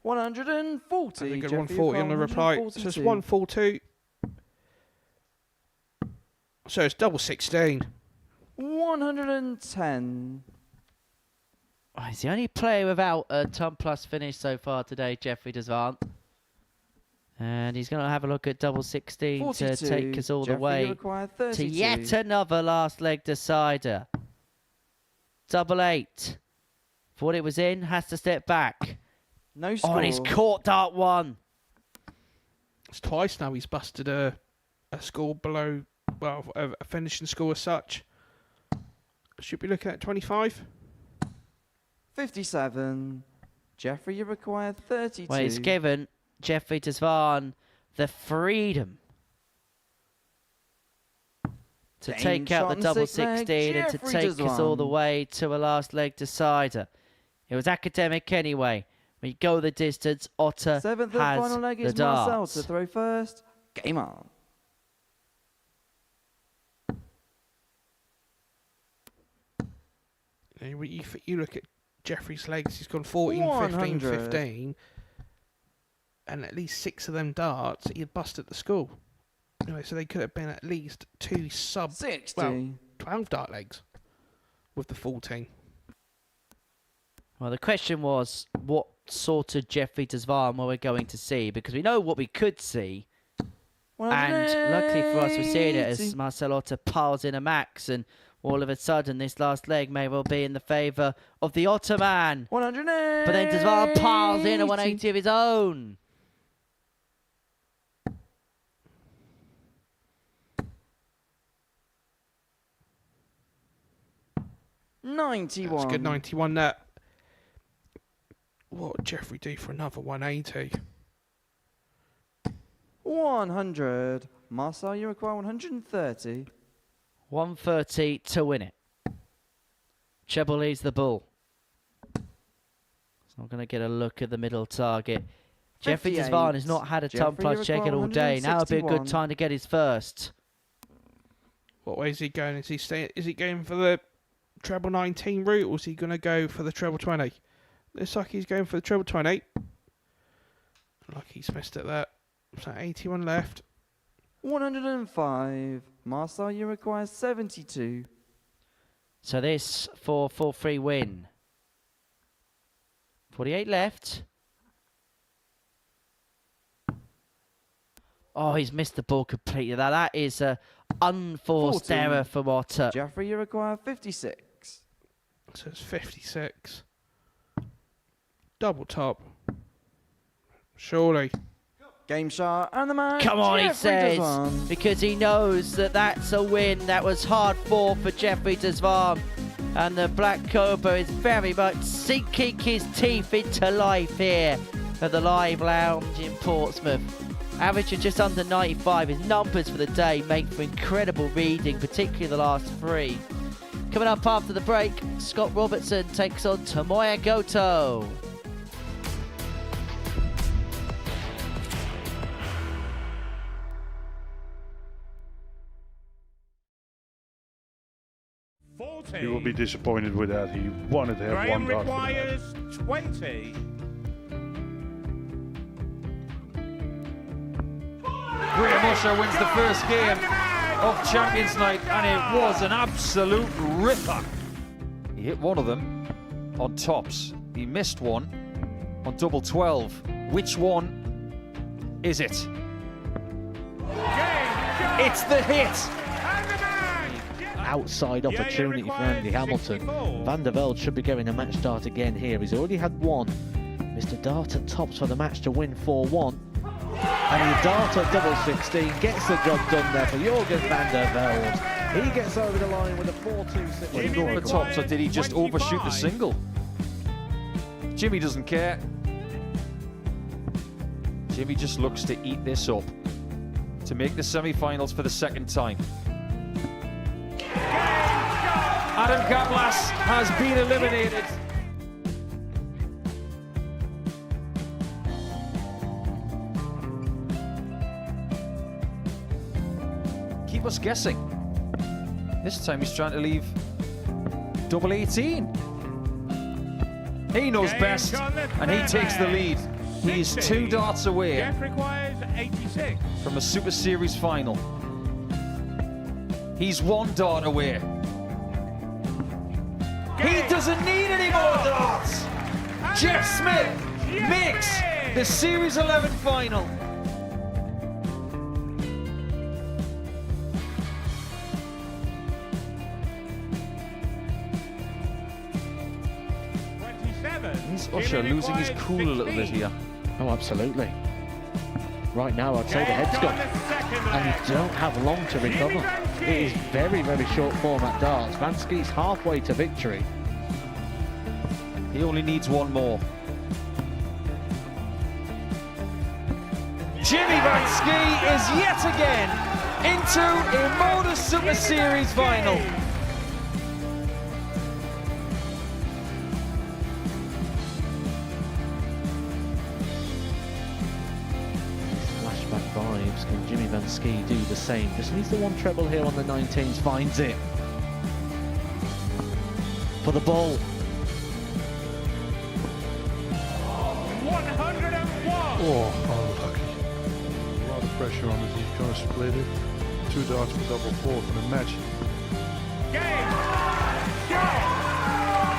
140. I think 140 on the reply. So it's 142. So it's double 16. 110. Oh, he's the only player without a ton plus finish so far today, Jeffrey Devan. And he's going to have a look at double 16 42. to take us all Jeffrey, the way you require 32. to yet another last leg decider. Double 8. Thought it was in, has to step back. No score. Oh, and he's caught dart 1. It's twice now he's busted a score below, well, a finishing score as such. Should be looking at 25. 57. Jeffrey, you require 32. Well, he's given Jeffrey Devan the freedom to take out the double 16 and to take us all the way to a last leg decider. It was academic anyway. When you go the distance, Otter has Seventh and final leg the is Marcel darts. to throw first. Game on. You look at Jeffrey's legs, he's gone 14, 15, 15. And at least 6 of them darts he had busted at the school. Anyway, so they could have been at least 2 60. Well, 12 dart legs with the 14. Well, the question was, what sort of Jeffrey Devan were we going to see? Because we know what we could see. And luckily for us, we're seeing it as Marcel Otter piles in a max, and all of a sudden, this last leg may well be in the favour of the Ottoman. 180. But then Devan piles in a 180 of his own. $91. That's a good 91 there. What would Jeffrey do for another 180? 100. Marcel, you require 130. 130 to win it. Treble leads the bull. So I'm going to get a look at the middle target. Jeffrey Devan has not had a ton plus check it all day. Now would be a good time to get his first. What way is he going? Is he going for the treble 19 route, or is he going to go for the treble 20? Looks like he's going for the treble 20. Like he's missed it there. So 81 left. 105. Marcel, you require 72. So this for 4-3 win. 48 left. Oh, he's missed the ball completely. That is a unforced 14. error from Otter. Jeffrey, you require 56. So it's 56. Double top. Surely. Game shot and the match. Come on, Jeffrey he says, Desvan. because he knows that that's a win. That was hard fought for Jeffrey Desvan. And the Black Cobra is very much sinking his teeth into life here at the Live Lounge in Portsmouth. Averaging just under 95, his numbers for the day make for incredible reading, particularly the last three. Coming up after the break, Scott Robertson takes on Tomoya Goto. He will be disappointed with that. He wanted to have one dart. requires 20. Graham Usher wins the first game of Champions Night, and it was an absolute ripper. He hit one of them on tops. He missed one on double 12. Which one is it? It's the hit! Outside opportunity for Andy Hamilton. Van der Velde should be getting a match start again here. He's already had one. Mr. Dart at tops for the match to win 4-1. And he Dart at double 16 gets the job done there for Jurgen van der Velde. He gets over the line with a 4-2. Did he go on the tops, or did he just overshoot the single? Jimmy doesn't care. Jimmy just looks to eat this up to make the semi-finals for the second time. Adam Gablas has been eliminated. Keep us guessing. This time he's trying to leave double 18. He knows best, and he takes the lead. He is 2 darts away Jeff requires 86. from a Super Series final. He's 1 dart away. He doesn't need any more darts. Jeff Smith makes the Series 11 final. Is Usher losing his cool a little bit here? Oh, absolutely. Right now, I'd say the head's gone. And you don't have long to recover. It is very, very short format darts. Vansky's halfway to victory. He only needs one more. Jimmy Vansky is yet again into a Modus Super Series final. Flashback vibes. Can Jimmy Vansky do the same? Just needs the one treble here on the 19s. Finds it. For the ball. 101. Oh, unlucky. A lot of pressure on it. He's going to split it. 2 darts for double 4 for the match. Game. Go.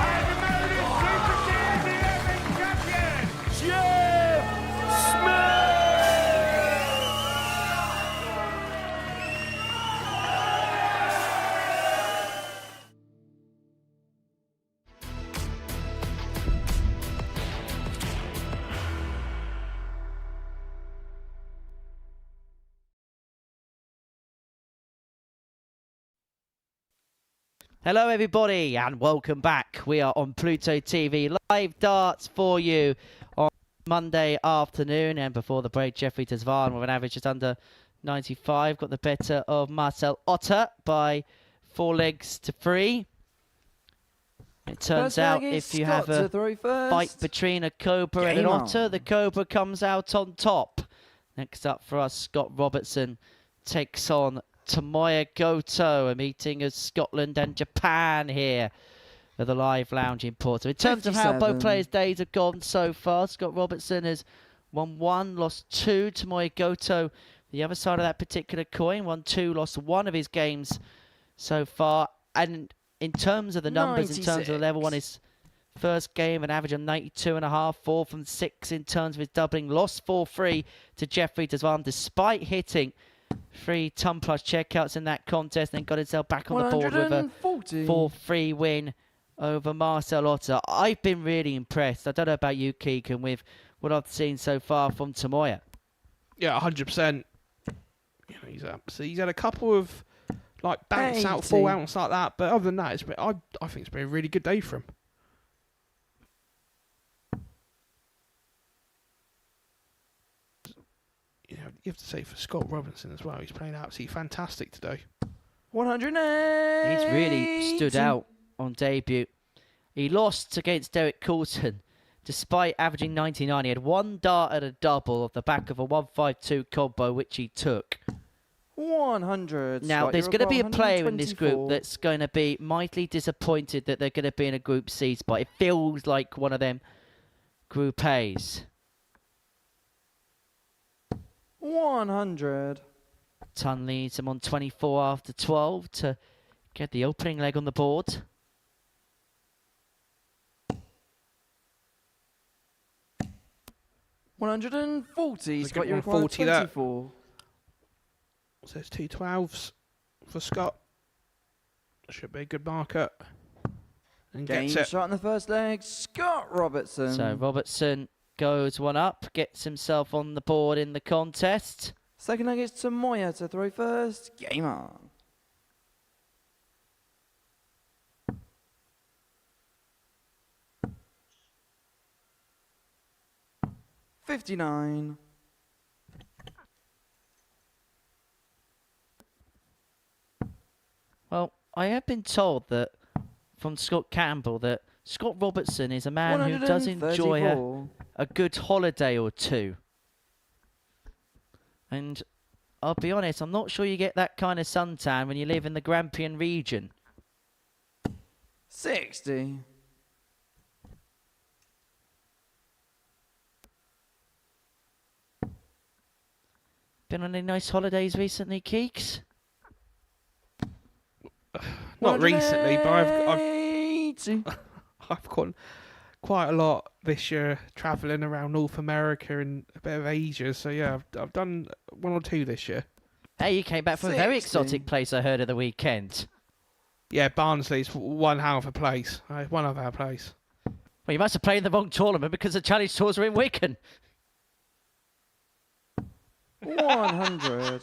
And the Modus Super Series 11 champion, Jeff Smith. Hello everybody and welcome back. We are on Pluto TV, live darts for you on Monday afternoon, and before the break Jeffrey Desvan with an average just under 95 got the better of Marcel Otter by 4 legs to 3. It turns out if you have a fight between a Cobra and an Otter, the Cobra comes out on top. Next up for us, Scott Robertson takes on Tomoya Goto, a meeting of Scotland and Japan here of the live lounge in Porto. In terms of how both 57. players' days have gone so far, Scott Robertson has won 1, lost 2. Tomoya Goto, the other side of that particular coin, won 2, lost 1 of his games so far. And in terms of the numbers, in terms of the level, won his first game, an average of 92.5, 4 from 6 in terms of his doubling. Lost 4-3 to Jeffrey Desvan, despite hitting 3 ton plus checkouts in that contest, and got himself back on the board with a 4-3 win over Marcel Otter. I've been really impressed. I don't know about you, Keegan, with what I've seen so far from Tomoya. Yeah, 100%. You know, he's had a couple of like bounce out, full outs like that, but other than that, I think it's been a really good day for him. You know, you have to say for Scott Robinson as well, he's playing absolutely fantastic today. 108. He's really stood out on debut. He lost against Derek Coulson. Despite averaging 99, he had 1 dart at a double off the back of a 1-5-2 combo, which he took. 100. Now, there's going to be a player in this group that's going to be mightily disappointed that they're going to be in a Group C spot. It feels like one of them Group A's. 100. Ton leads him on 24 after 12 to get the opening leg on the board. $140. Scott, you're 140 24. So it's 2 12s for Scott. Should be a good marker. And Game gets it. shot in the first leg. Scott Robertson. So Robertson goes 1 up, gets himself on the board in the contest. Second leg is Tomoya to throw first. Game on. $59. Well, I have been told that from Scott Campbell that Scott Robertson is a man who does enjoy a good holiday or two. And I'll be honest, I'm not sure you get that kind of suntan when you live in the Grampian region. 60. Been on any nice holidays recently, Keeks? Not recently, but I've gone quite a lot this year, travelling around North America and a bit of Asia. So yeah, I've done 1 or 2 this year. Hey, you came back from a very exotic place, I heard, of the weekend. Yeah, Barnsley's one hell of a place. One of our place. Well, you must have played in the wrong tournament because the Challenge Tours are in Wigan. 100.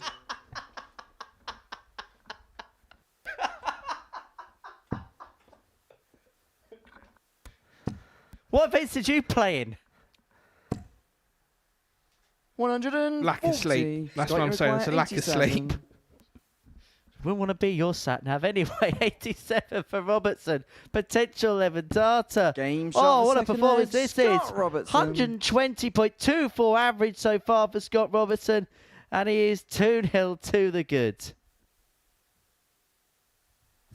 What events did you play in? 140. Lack of sleep. That's what I'm saying. It's a lack of sleep. Wouldn't want to be your sat nav anyway. 87 for Robertson. Potential 11 data. Game shot. Oh, what a performance this is. Robertson. 120.24 average so far for Scott Robertson. And he is 2-0 to the good.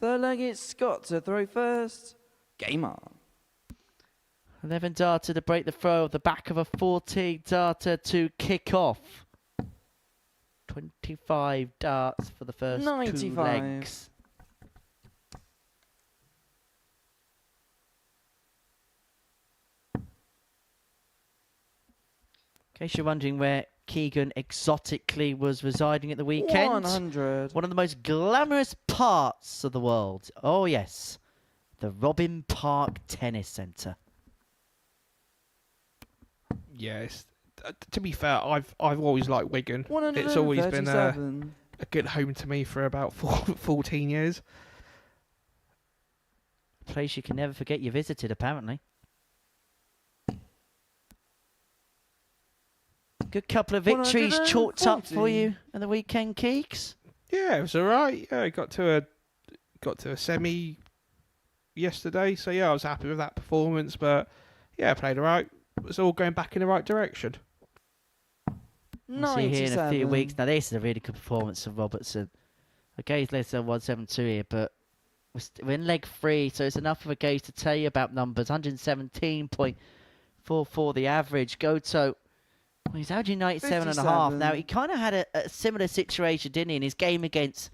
Third leg is Scott to throw first. Game on. 11 data to break the throw of the back of a 14 data to kick off. 25 darts for the first 95. 2 legs. In case you're wondering where Keegan exotically was residing at the weekend. 100. One of the most glamorous parts of the world. Oh yes, the Robin Park Tennis Centre. Yes. To be fair, I've always liked Wigan. It's always been a good home to me for about 14 years. A place you can never forget you visited, apparently. Good couple of victories chalked up for you at the weekend, Keeks. Yeah, it was all right. Yeah, got to a semi yesterday, so yeah, I was happy with that performance. But yeah, played all right. It was all going back in the right direction. We'll see you here in a few weeks. Now, this is a really good performance of Robertson. Okay, he's less than 172 here, but we're in leg 3, so it's enough of a gauge to tell you about numbers. 117.44 the average. Goto, well, he's averaging 97.5. Now, he kind of had a similar situation, didn't he, in his game against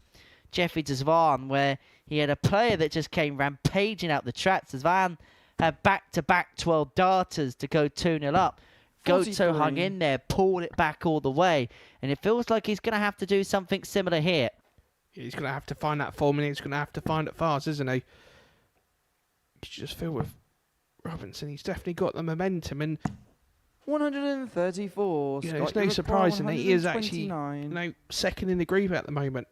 Jeffrey Desvan, where he had a player that just came rampaging out the track. Desvan had back-to-back 12 darters to go 2-0 up. Goto hung in there, pulled it back all the way, and it feels like he's going to have to do something similar here. He's going to have to find that 4 minutes. He's going to have to find it fast, isn't he? You just feel with Robinson, he's definitely got the momentum, and 134. You know, it's no surprise that he is actually second in the group at the moment.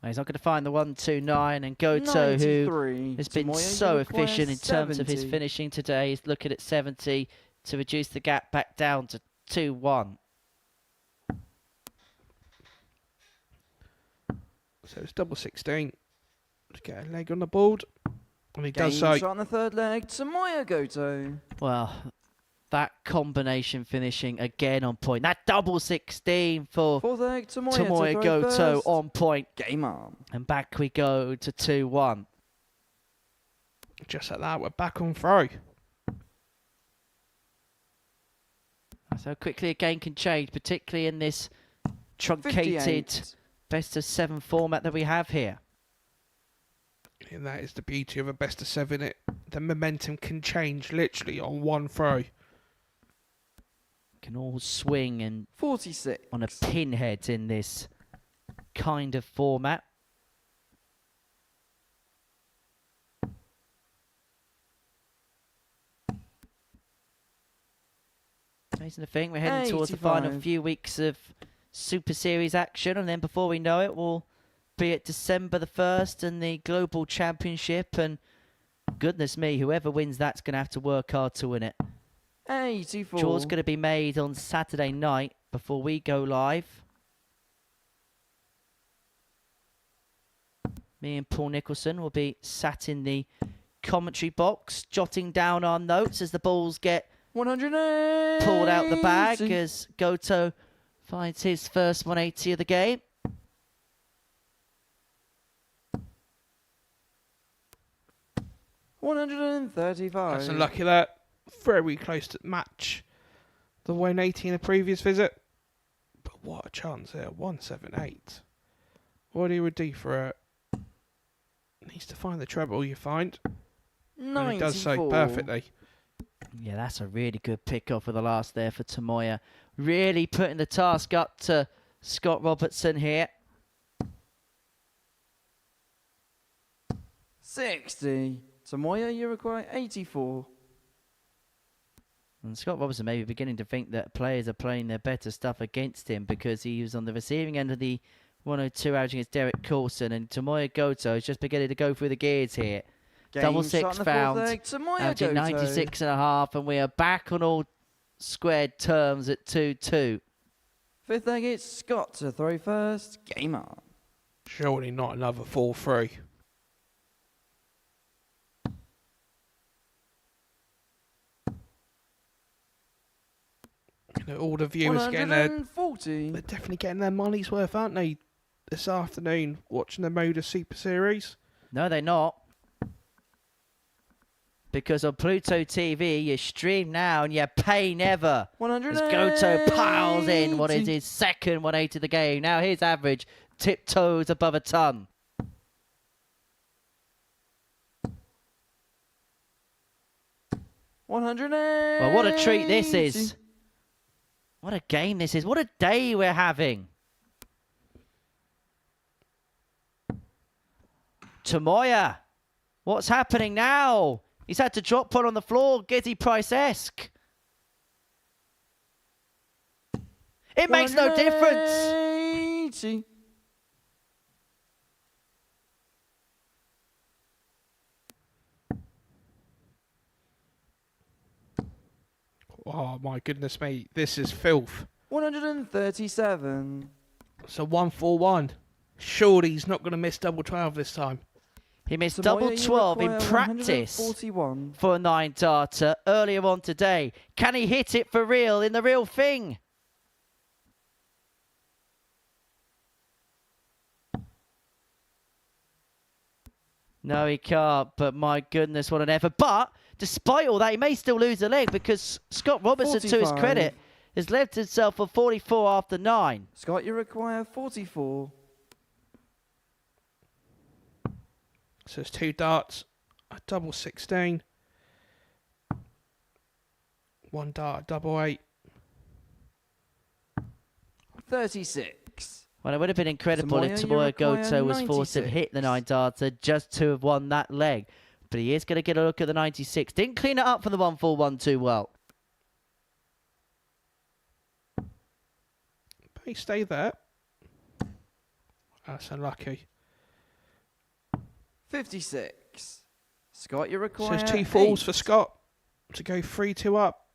He's not going to find the 129, and Goto, who has been so efficient in terms of his finishing today, is looking at 70 to reduce the gap back down to 2-1. So it's double 16 to get a leg on the board, and he does so. Shot on the third leg, Tomoya Goto. Well, that combination finishing again on point. That double 16 for fourth leg, Tomoya Goto on point. Game on. And back we go to 2-1. Just like that, we're back on throw. So quickly a game can change, particularly in this truncated 58. best-of-7 format that we have here. And that is the beauty of a best-of-7. The momentum can change literally on one throw. Can all swing and 46 on a pinhead in this kind of format. Amazing to think we're heading towards the final few weeks of Super Series action, and then before we know it, we'll be at December the 1st and the Global Championship, and goodness me, whoever wins that's going to have to work hard to win it. 84. Draw's going to be made on Saturday night before we go live. Me and Paul Nicholson will be sat in the commentary box, jotting down our notes as the balls get 180. pulled out the bag as Goto finds his first 180 of the game. $135. That's unlucky that. Very close to match the 180 in the previous visit. But what a chance there. 178. What he would do for it. Needs to find the treble, you find. 94. And he does so perfectly. Yeah, that's a really good pick-off for the last there for Tomoya. Really putting the task up to Scott Robertson here. 60. Tomoya Uruguay, 84. And Scott Robertson may be beginning to think that players are playing their better stuff against him because he was on the receiving end of the 102 averaging against Derek Coulson, and Tomoya Goto is just beginning to go through the gears here. Double 6 found, averaging 96.5, and we are back on all squared terms at 2-2. Fifth leg, it's Scott to throw first. Game on. Surely not another 4-3. You know, all the viewers getting their, they're definitely getting their money's worth, aren't they, this afternoon, watching the Modus Super Series? No, they're not. Because on Pluto TV, you stream now and you pay never. 180. As Goto piles in what is his second 180 of the game. Now his average tiptoes above a ton. Well, what a treat this is. What a game this is. What a day we're having. Tomoya, what's happening now? He's had to drop one on the floor, Gizzy Price-esque. It makes no difference. Oh my goodness me, this is filth. 137. So 141. Surely he's not going to miss double 12 this time. He missed double 12 in practice for a 9-darter earlier on today. Can he hit it for real in the real thing? No, he can't, but my goodness, what an effort. But despite all that, he may still lose a leg because Scott Robertson, to his 45. credit, has left himself a 44 after 9. Scott, you require 44. So it's 2 darts, a double 16. 1 dart, a double 8. 36. Well, it would have been incredible if Tamoya, you Tamoya require Goto was forced to 96. hit the 9 darter just to have won that leg. But he is going to get a look at the 96. Didn't clean it up for the 1-4-1 too well. But he stayed there. That's unlucky. 56. Scott, you So require it's 2 falls 8. for Scott to go 3-2 up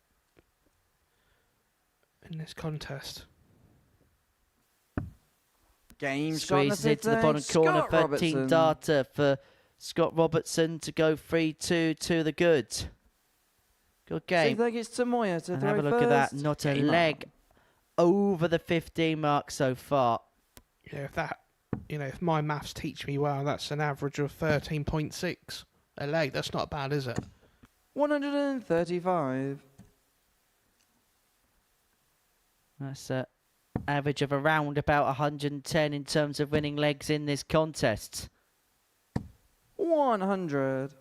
in this contest. Game shot on the Squeezes into the fifth bottom leg. corner. Scott 13 Robertson. darter for Scott Robertson to go 3-2 to the good. Good game. Sixth leg, it's Tamoya to And throw have a look first. at that. Not a Game leg over the 15 mark so far. Yeah, if my maths teach me well, that's an average of 13.6 a leg. That's not bad, is it? 135. That's an average of around about 110 in terms of winning legs in this contest. 100.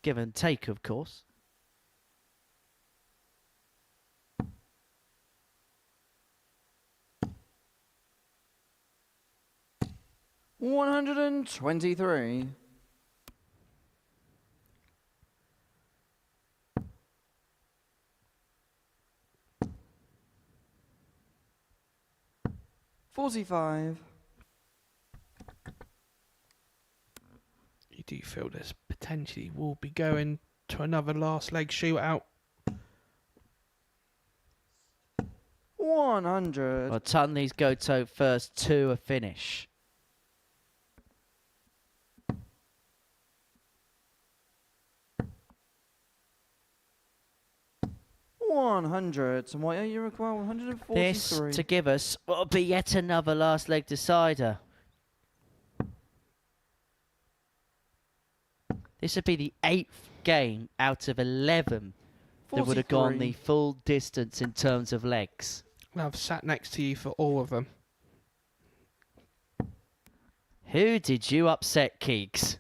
Give and take, of course. $123. $45. You do feel this potentially will be going to another last leg shootout. 100. Well, Tunley's Goto first to a finish. Tamoya, you require 143. This to give us will be yet another last leg decider. This would be the 8th game out of 11 that would have gone the 43. full distance in terms of legs. And I've sat next to you for all of them. Who did you upset, Keeks?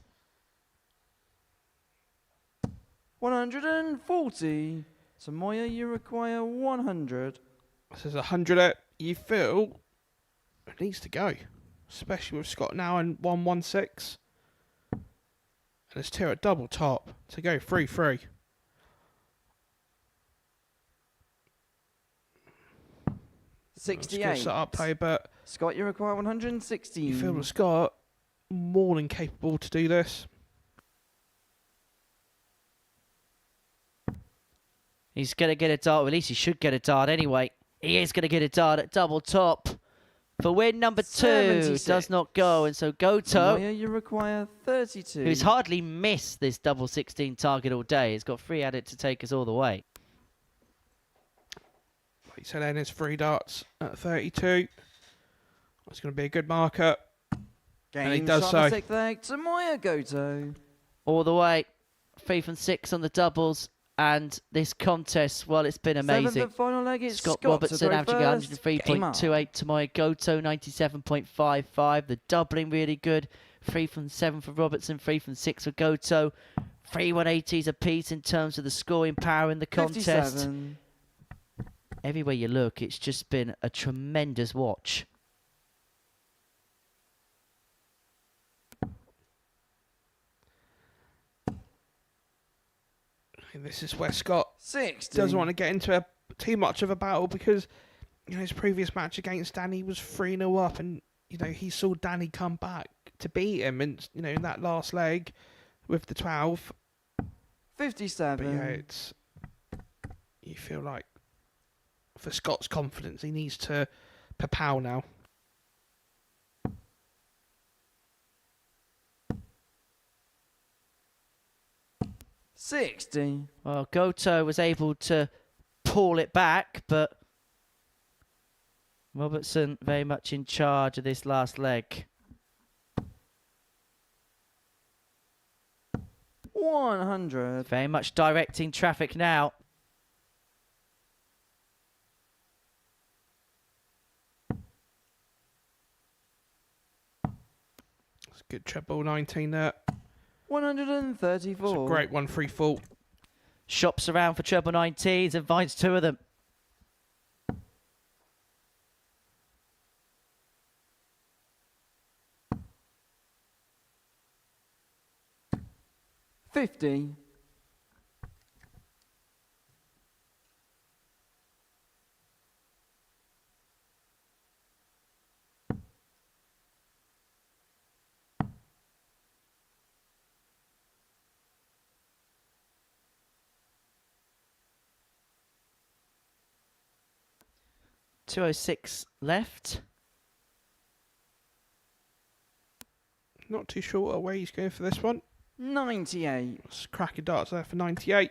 140. Tamoya, you require 100. This is 100 you feel it needs to go. Especially with Scott now in 116. And it's 2 at double top to go 3-3. It's a good 68. setup play, but Scott, you require 116. you feel with Scott more than capable to do this. He's going to get a dart. Well, at least he should get a dart anyway. He is going to get a dart at double top. For win number 2 76. does not go. And so Goto, Tamoya, you require 32. who's hardly missed this double 16 target all day, has got 3 at it to take us all the way. Like you said, then it's 3 darts at 32. That's going to be a good marker. And he Game does shot on the so. sixth leg. Tamoya Goto. All the way. 3 from 6 on the doubles. And this contest, well, it's been amazing. Seventh and final leg, it's Scott Scott Robertson to throw averaging first. Game on. 103.28. Tamoya Goto 97.55. The doubling really good. 3 from 7 for Robertson, 3 from 6 for Goto. 3 180s apiece in terms of the scoring power in the contest. 57. Everywhere you look, it's just been a tremendous watch. And this is where Scott 60. doesn't want to get into too much of a battle because his previous match against Danny was 3-0 up, and he saw Danny come back to beat him, and in that last leg with the 12. 57. But yeah, you feel like for Scott's confidence, he needs to propel now. $60. Well, Goto was able to pull it back, but Robertson very much in charge of this last leg. 100. Very much directing traffic now. It's a good treble 19 there. 134. It's a great 1-3-4. Shops around for treble 19s and finds 2 of them. $50. $206 left. Not too sure what way he's going for this one. 98. It's cracking darts there for 98.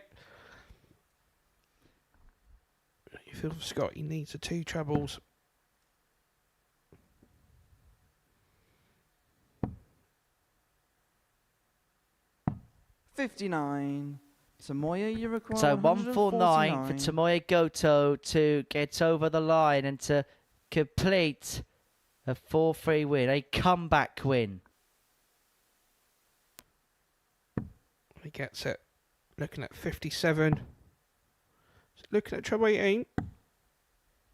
You feel for Scott, he needs the 2 trebles. $59. Tamoya, you require So 149 for 149. Tomoya Goto to get over the line and to complete a 4-3 win, a comeback win. He gets it. Looking at 57. Looking at treble 18.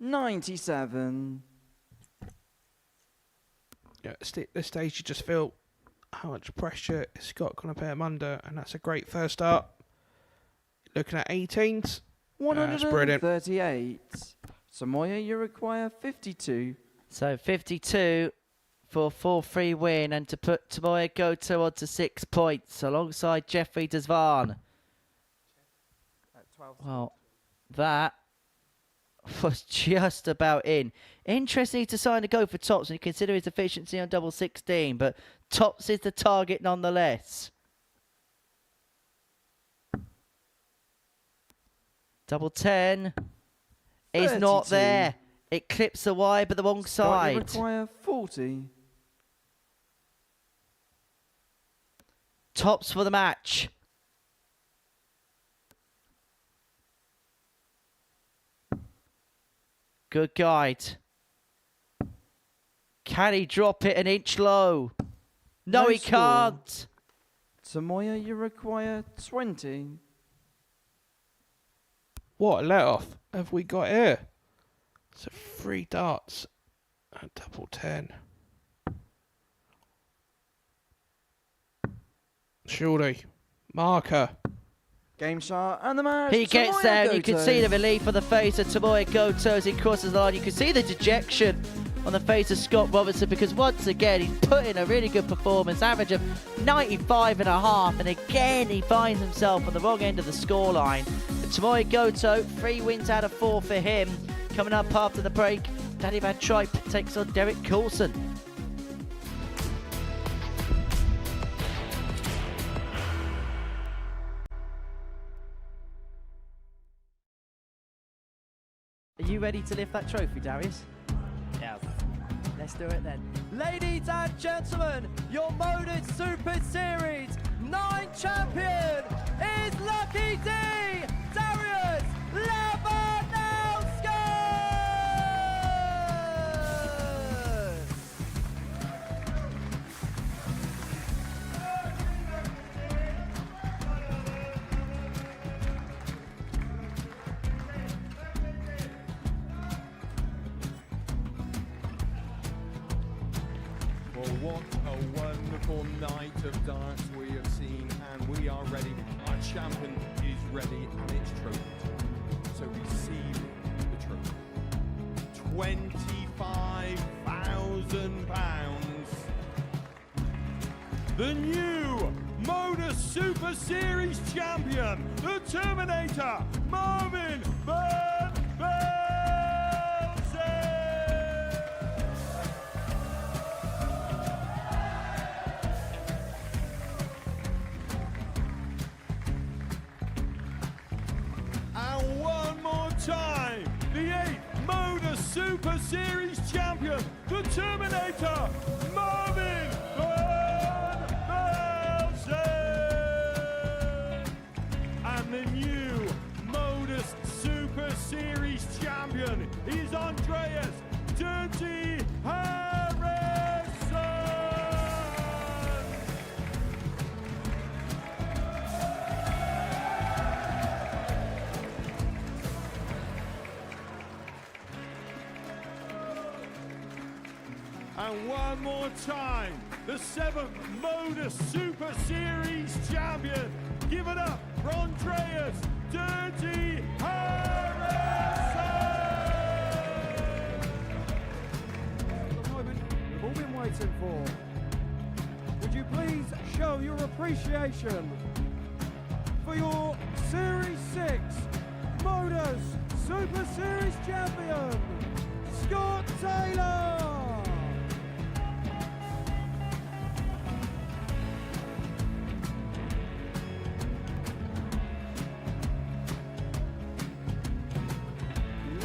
97. Yeah, at this stage you just feel how much pressure is Scott going to put him under, and that's a great first start. Looking at 18s. That's brilliant. 138. Samoya, you require 52. So 52 for a 4-3 win and to put Tomoya Goto on to 6 points alongside Jeffrey Desvan. Well, that was just about in. Interesting to sign to go for Tops when you consider his efficiency on double 16, but Tops is the target nonetheless. Double 10 is not 32. there. It clips the wide, but the wrong Scott, you side. require 40. Tops for the match. Good guide. Can he drop it an inch low? No, he score. can't. Samoya, you require 20. What a let off have we got here? So 3 darts and double 10. Surely. Marker. Game shot and the match. He gets Tomoya there, and you can Goto. see the relief on the face of Tomoya Goto as he crosses the line. You can see the dejection on the face of Scott Robertson because once again he's put in a really good performance, average of 95.5, and again he finds himself on the wrong end of the scoreline. Tomoya Goto, 3 wins out of 4 for him. Coming up after the break, Danny Van Tripe takes on Derek Coulson. Are you ready to lift that trophy, Darius? Yes. Let's do it then. Ladies and gentlemen, your Modus Super Series 9 champion is Lucky D, Darius Labanowski! Well, what a wonderful night of darts we have seen, and we are ready. Our champion is ready, and it's trophy. So receive the trophy. £25,000. The new Modus Super Series champion, the Terminator, Marvin Van Velzen. And one more time, the 8th Modus Super Series champion, the Terminator, Marvin Van Velzen. And one more time, the 7th Modus Super Series champion. Give it up for Andreas Dirty Harrison! The moment we've all been waiting for. Would you please show your appreciation for your Series 6 Modus Super Series champion, Scott Taylor!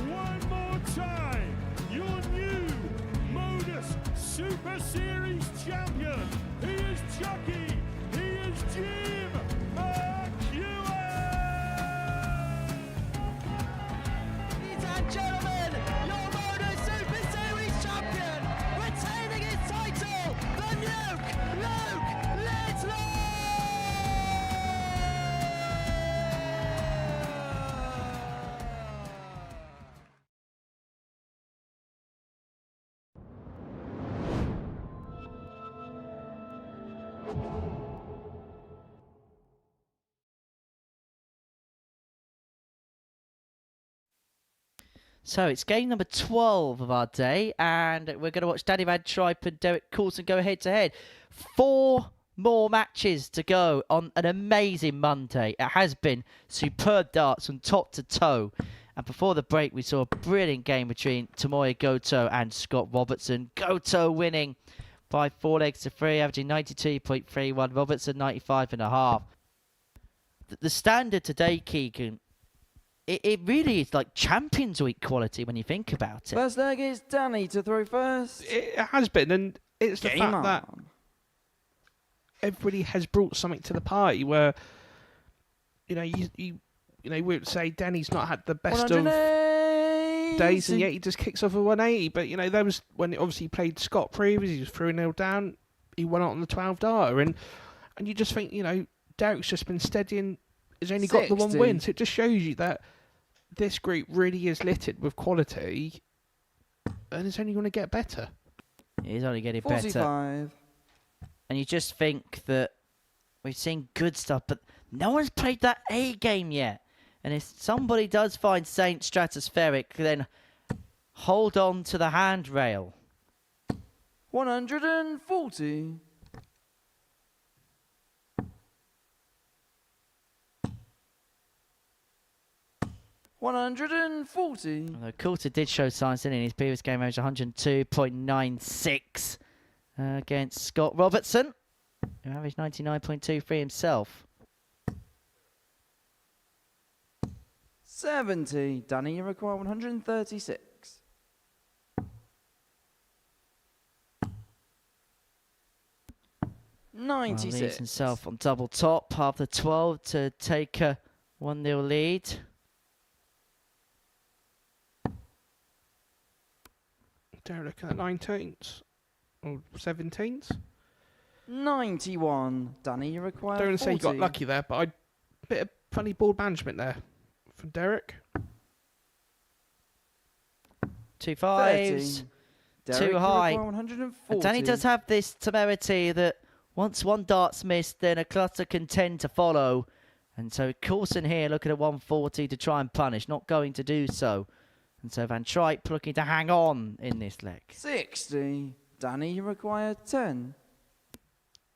One more time, your new Modus Super Series champion. He is Chucky. He is Jim McEwen. Ladies and gentlemen, your Modus Super Series champion, retaining his title, the Nuke, Luke Littler! So it's game number 12 of our day, and we're going to watch Danny Van Tripe and Derek Coulson go head-to-head. 4 more matches to go on an amazing Monday. It has been superb darts from top to toe. And before the break, we saw a brilliant game between Tomoya Goto and Scott Robertson. Goto winning by 4 legs to 3, averaging 92.31. Robertson 95.5. The standard today, Keegan, it really is like Champions Week quality when you think about it. First leg is Danny to throw first. It has been, and it's the Game fact on. that everybody has brought something to the party where, you we would say Danny's not had the best of days, and yet he just kicks off a 180. But, there was, when obviously he played Scott previously, he was 3-0 down, he went out on the 12 darter, and you just think, Derek's just been steadying, has only got the 1 win, so it just shows you that this group really is littered with quality, and it's only going to get better. It is only getting 45. better. And you just think that we've seen good stuff, but no one's played that A game yet. And if somebody does find Saint Stratospheric, then hold on to the handrail. 140. Although Coulter did show signs in his previous game, average 102.96 against Scott Robertson, who averaged 99.23 himself. 70. Danny, you require 136. Well, 96. leaves himself on double top after 12 to take a 1-0 lead. They're looking at 19s or 17s. 91. Danny, you require Don't 40. say you got lucky there, but a bit of funny board management there from Derek. 2 5s, too high. And Danny does have this temerity that once one dart's missed, then a clutter can tend to follow. And so Coulson here looking at 140 to try and punish, not going to do so. And so Van Tripe looking to hang on in this leg. 60. Danny, you require 10.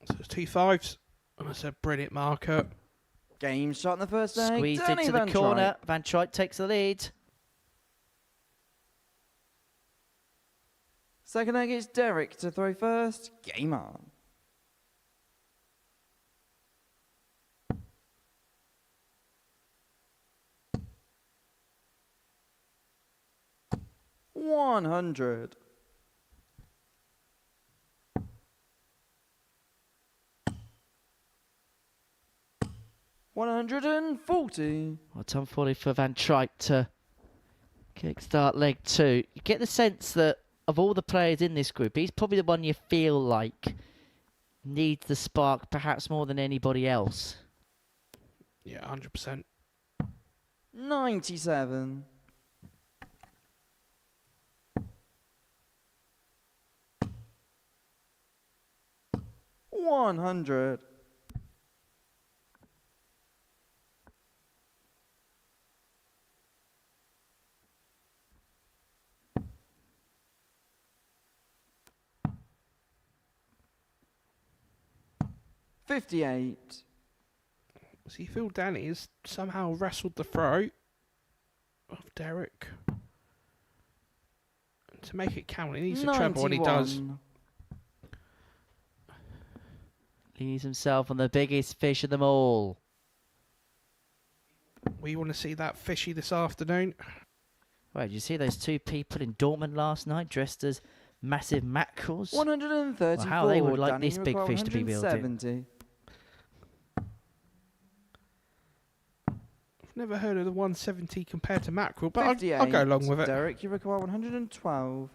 So it's 2 5s. And that's a brilliant marker. Game shot in the first leg. Squeezed Danny into the Van corner. Tripe. Van Tripe takes the lead. Second leg is Derek to throw first. Game on. $100. 140. Well, Tom Foley for Van Tripe to kickstart leg 2. You get the sense that of all the players in this group, he's probably the one you feel like needs the spark perhaps more than anybody else. Yeah, 100%. 100. $58. So you feel Danny has somehow wrestled the throat of Derek. And to make it count, he needs a treble, and he does. Leaves himself on the biggest fish of them all. We want to see that fishy this afternoon. Right, did you see those two people in Dortmund last night dressed as massive mackerels? 134. Well, how they would like Danny, this you big require fish to be reeled in. 170. I've never heard of the 170 compared to mackerel, but I'll go along with it. Derek, you require 112.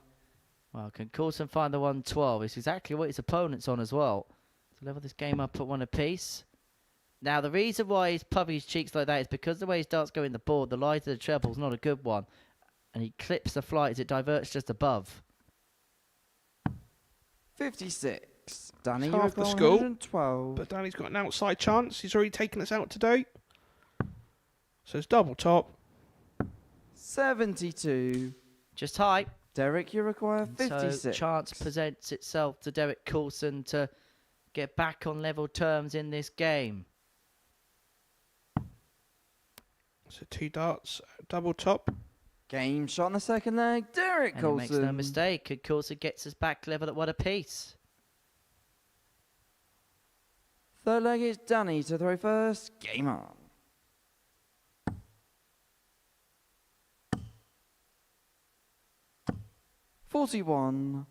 Well, can Coulson find the 112? It's exactly what his opponent's on as well. To level this game up at one apiece. Now, the reason why he's puffing his cheeks like that is because the way his darts go in the board, the lie to the treble's not a good one. And he clips the flight as it diverts just above. 56. Danny, It's you half the require score, 112. but Danny's got an outside chance. He's already taken us out today. So it's double top. 72. Just high. Derek, you require 56. So chance presents itself to Derek Coulson to get back on level terms in this game. So 2 darts, double top. Game shot on the second leg. Derek And he makes no Coulson. mistake. And Coulson gets us back level at one apiece. Third leg is Danny to throw first. Game on. $41.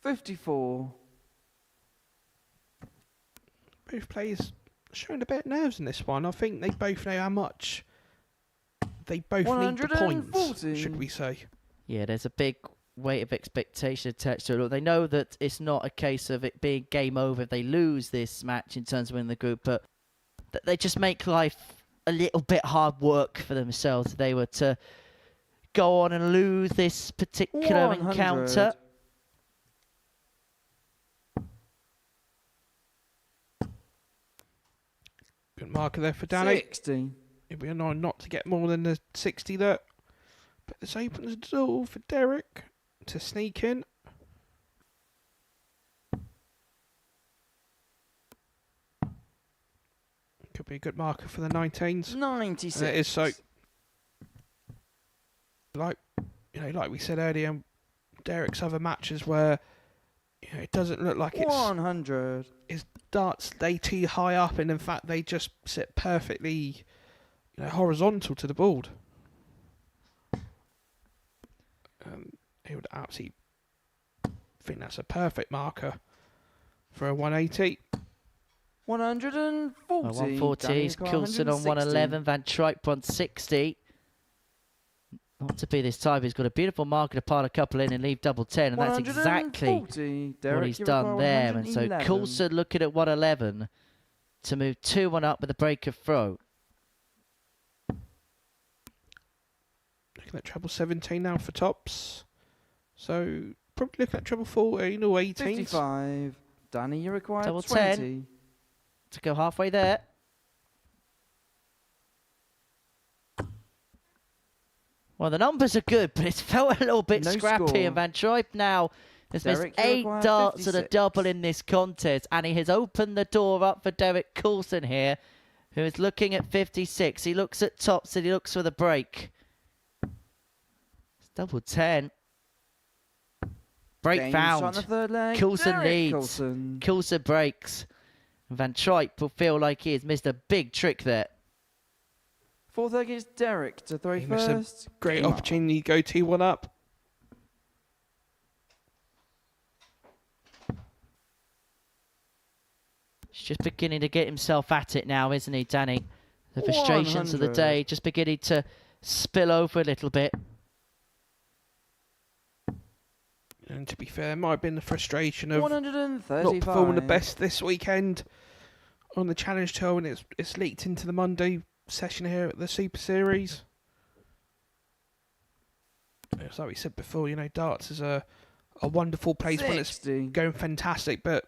$54. Both players showing a bit of nerves in this one. I think they both know how much they both need the points, 140. should we say. Yeah, there's a big weight of expectation attached to it. They know that it's not a case of it being game over if they lose this match in terms of winning the group, but they just make life a little bit hard work for themselves if they were to go on and lose this particular 100. encounter. Good marker there for Danny. 60. It'd be annoying not to get more than the 60 there. But this opens the door for Derek to sneak in. Could be a good marker for the 19s. 96. And it is so. Like we said earlier, Derek's other matches where it doesn't look like it's 100. His darts lay too high up, and in fact they just sit perfectly horizontal to the board. He would absolutely think that's a perfect marker for a 180. 140. 140, Coulson on 111, Van Tripe 160. Not to be this time, he's got a beautiful marker to pile a couple in and leave double 10, and that's exactly Derek, what he's done there. And so Coulson looking at 111 to move 2-1 up with a break of throw. Looking at treble 17 now for tops. So probably looking at treble 14 or 18. 55. Danny, you require Double 20. 10 to go halfway there. Well, the numbers are good, but it's felt a little bit scrappy. score. And Van Tripe now has Derek, missed you 8 require darts at a 56. double in this contest, and he has opened the door up for Derek Coulson here, who is looking at 56. He looks at tops and he looks for the break. It's double 10. Break Game shot on found. the third leg. Coulson Derek leads. Coulson. Coulson breaks. Van Tripe will feel like he has missed a big trick there. Fourth leg is Derek to throw He missed a first. great Game on. opportunity to go 2-1 up. He's just beginning to get himself at it now, isn't he, Danny? The frustrations of the 100. day just beginning to spill over a little bit. And to be fair, it might have been the frustration of 135. not performing the best this weekend on the Challenge Tour, and it's leaked into the Monday session here at the Super Series. It's like we said before, you know, darts is a wonderful place when it's going fantastic, but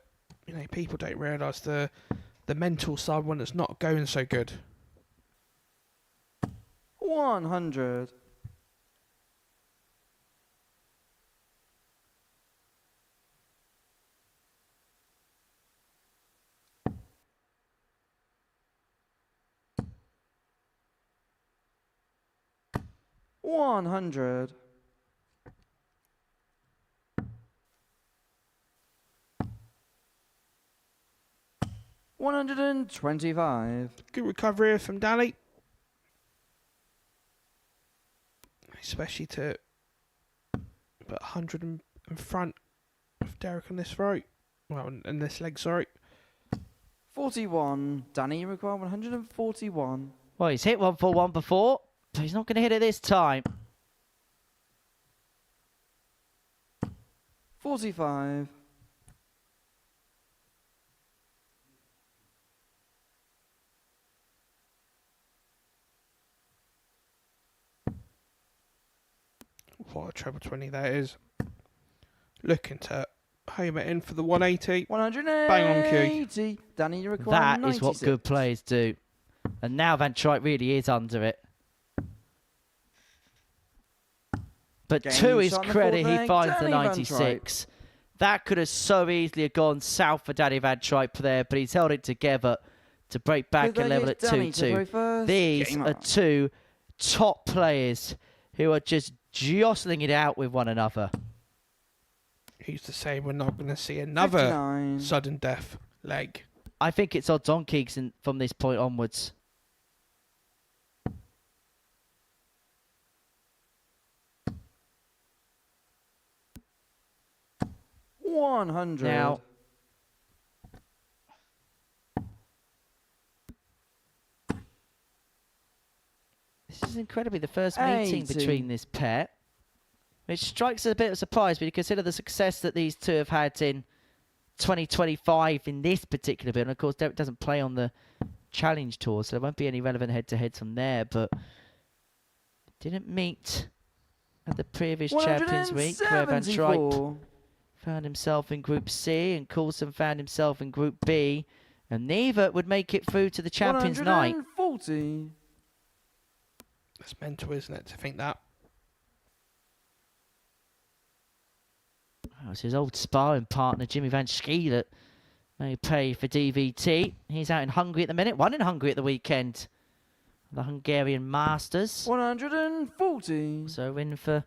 you know, people don't realise the mental side when it's not going so good. 100. $100. $125. Good recovery here from Danny. Especially to put 100 in front of Derek on this throat. Well, in this leg, sorry. 41. Danny, you require 141. Well, he's hit 141 before, so he's not going to hit it this time. 45. What a treble 20 that is. Looking to home it in for the 180. 180. Bang on cue. Danny, you require That 96. is what good players do. And now Van Truyck really is under it. But Game to his shot on the credit, fourth he leg, finds the Danny Van 96. That could have so easily have gone south for Danny Van Truyck there, but he's held it together to break back Fifth and leg level is at Danny to 2-2. throw first. These Game are on. two top players who are just jostling it out with one another. Who's to say we're not going to see another 59. sudden death leg? I think it's odds on Keegs from this point onwards. $100. Now, this is incredibly the first meeting 80. between this pair, which strikes us a bit of surprise when you consider the success that these two have had in 2025 in this particular bit. And of course, Derek doesn't play on the Challenge Tour, so there won't be any relevant head-to-heads from there, but didn't meet at the previous Champions Week, where Van Truyck 174. found himself in Group C and Coulson found himself in Group B, and neither would make it through to the Champions Night. 140. It's mental, isn't it, to think that? Oh, it's his old sparring partner, Jimmy Van Schie, that may pay for DVT. He's out in Hungary at the minute. Won in Hungary at the weekend. The Hungarian Masters. 140. So in for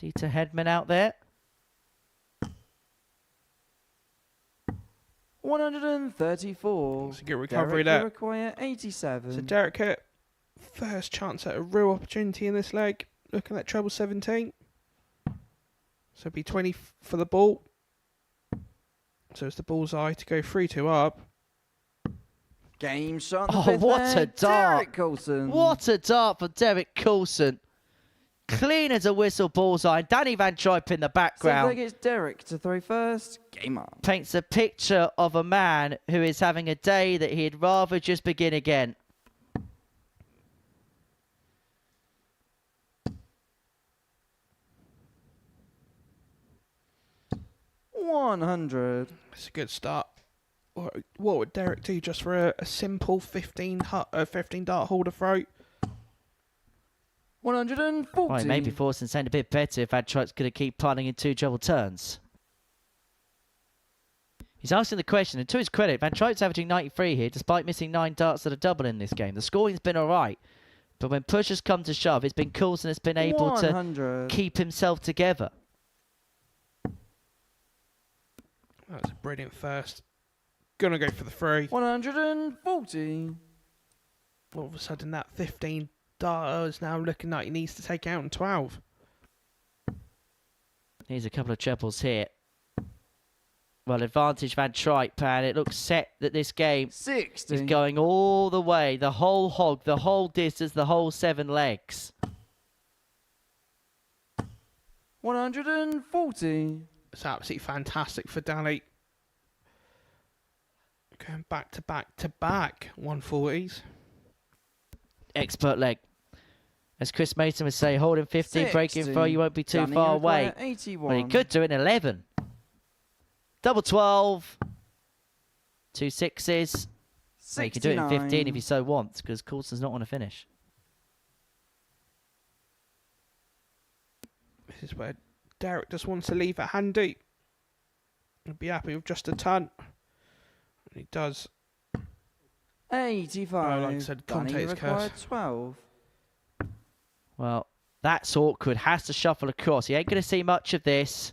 Dieter Hedman out there. 134. It's a good recovery Derek, there. you require 87. So Derek hit first chance at a real opportunity in this leg. Looking at treble 17. So it'd be 20 for the ball. So it's the bullseye to go 3-2 up. Game shot. Oh, what a dart. Derek Coulson. What a dart for Derek Coulson. Clean as a whistle bullseye. Danny Van Truyck in the So background. I think it's Derek to throw first. Game on. Paints a picture of a man who is having a day that he'd rather just begin again. $100. It's a good start. What would Derek do just for a simple 15 dart holder throw? 140. Well, he may be forcing something a bit better if Van Truyck's going to keep piling in two double turns. He's asking the question, and to his credit, Van Truyck's averaging 93 here, despite missing 9 darts at a double in this game. The scoring's been all right, but when push has come to shove, it's been Coulson that's been able 100. to keep himself together. That's a brilliant first. Gonna go for the three. 140. All of a sudden, that 15 dart is now looking like he needs to take out in 12. Here's a couple of trebles here. Well, advantage Van Truyck, and it looks set that this game 60. is going all the way, the whole hog, the whole distance, the whole 7 legs. 140. It's absolutely fantastic for Danny. Going back to back to back 140s. Expert leg. As Chris Mason would say, holding 15, breaking 60. throw, you won't be too Danny far require away. 81. Well, he could do it in 11. Double 12. 2 6s. Well, you could do it in 15 if you so want, because Coulson's not want to finish. This is where Derek just wants to leave it handy. He'll be happy with just a ton. And he does. 85. Like I said, Danny Conte's required curse. 12. Well, that's awkward. Has to shuffle across. He ain't going to see much of this.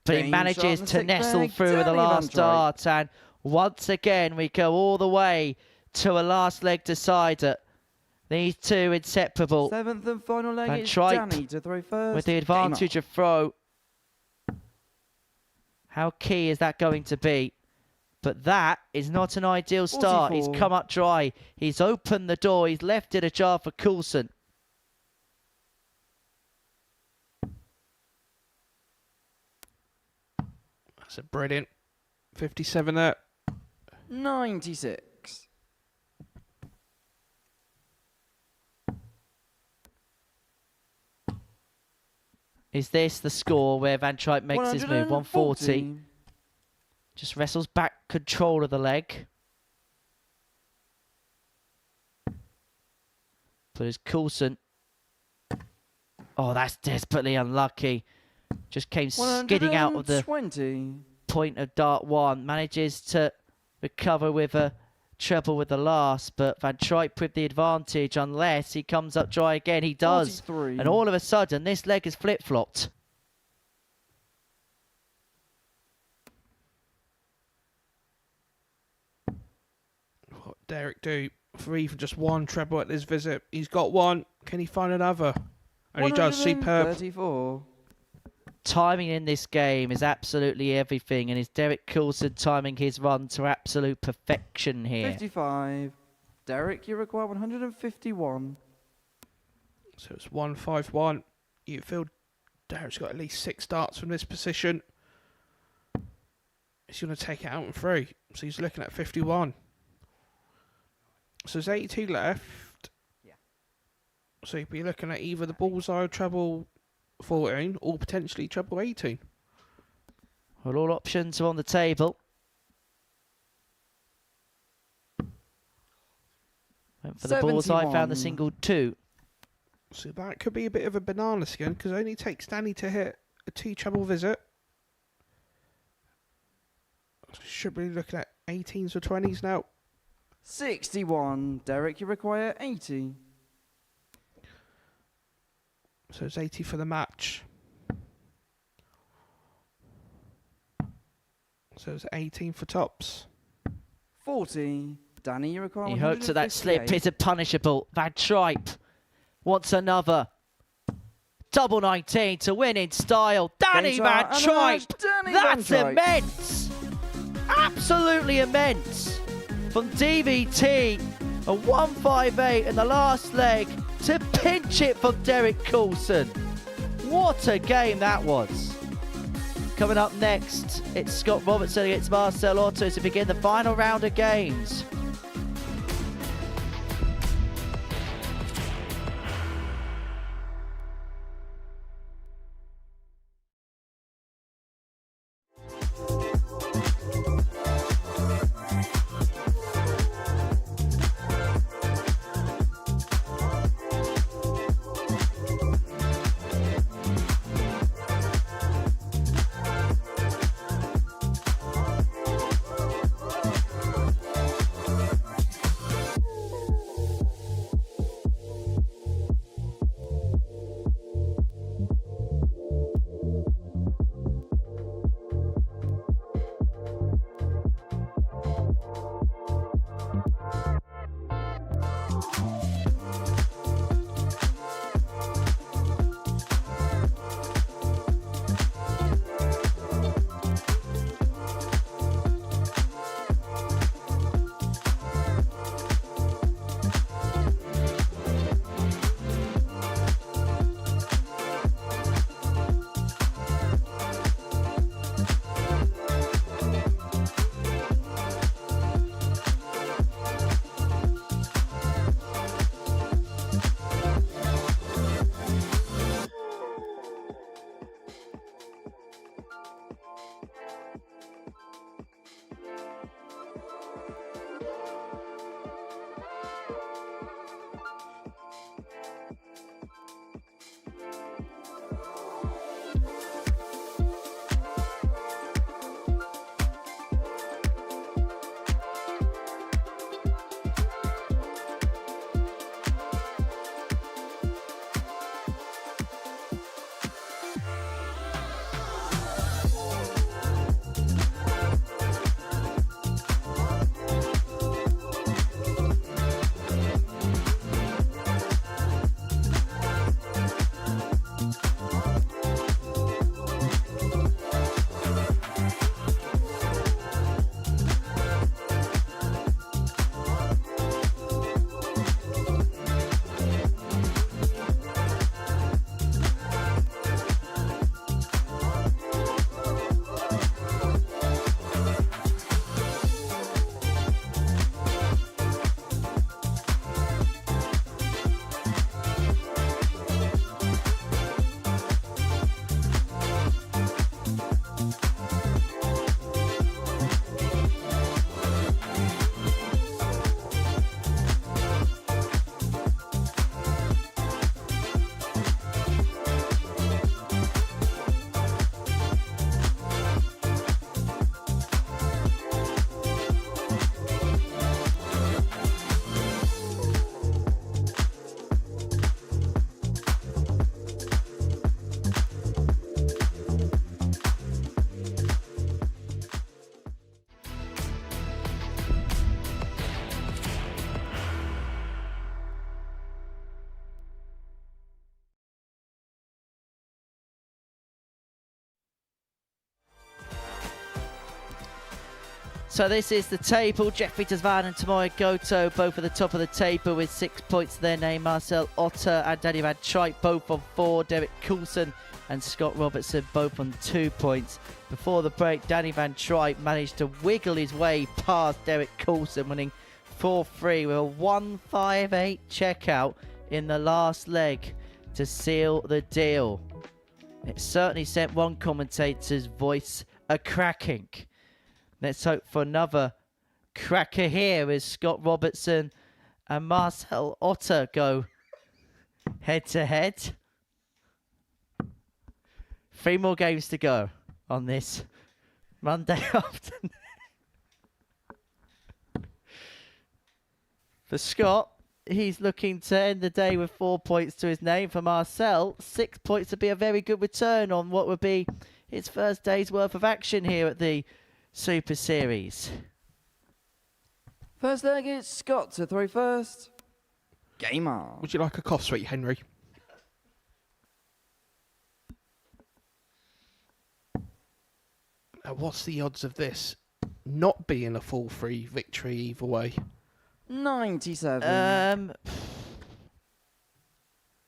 But he Game manages shot on the to sixth nestle leg. through with the Danny last Van Dijk. dart. And once again, we go all the way to a last leg decider. These two inseparable. 7th and final leg. Van It's Dijk Danny to throw first. with the Game advantage up. of throw. How key is that going to be? But that is not an ideal start. 44. He's come up dry. He's opened the door. He's left it ajar for Coulson. That's a brilliant 57 there. 96. Is this the score where Van Dijk makes his move? 140. Just wrestles back control of the leg. But it's Coulson. Oh, that's desperately unlucky. Just came skidding out of the 120. point of dart 1. Manages to recover with a treble with the last. But Van Dijk with the advantage unless he comes up dry again. He does. 43. And all of a sudden, this leg is flip-flopped. What Derek do for even just one treble at this visit? He's got one. Can he find another? And he does. Superb. 34. Timing in this game is absolutely everything, and is Derek Coulson timing his run to absolute perfection here. 55. Derek, you require 151. So it's 151. You feel Derek's got at least 6 darts from this position. He's going to take it out and through. So he's looking at 51. So there's 82 left. Yeah. So you'd be looking at either the bullseye or treble 14 or potentially treble 18. Well, all options are on the table. Went for the bullseye, found the 71. single 2. So that could be a bit of a banana skin because it only takes Danny to hit a 2 treble visit. Should be looking at 18s or 20s now. 61. Derek, you require 80. So it's 80 for the match. So it's 18 for tops. 40. Danny, you require He hopes that that slip 158. isn't punishable. Van Dijk wants another. Double 19 to win in style. Danny Gates Van out, and a match. Dijk. Danny Van That's Dijk. immense. Absolutely immense. From DVT, a 158 in the last leg to pinch it from Derek Coulson. What a game that was. Coming up next, it's Scott Robertson against Marcel Otto to begin the final round of games. So this is the table. Jeffrey Tazvan and Tomoya Goto both at the top of the table with 6 points to their name. Marcel Otter and Danny Van Truyck both on 4. Derek Coulson and Scott Robertson both on 2 points. Before the break, Danny Van Truyck managed to wiggle his way past Derek Coulson, winning 4-3 with a 158 checkout in the last leg to seal the deal. It certainly sent one commentator's voice a-cracking. Let's hope for another cracker here as Scott Robertson and Marcel Otter go head-to-head. 3 more games to go on this Monday afternoon. For Scott, he's looking to end the day with 4 points to his name. For Marcel, 6 points would be a very good return on what would be his first day's worth of action here at the Super Series. First leg is Scott to throw first. Game on. Would you like a cough sweet, Henry? Now, what's the odds of this not being a full free victory either way? 97.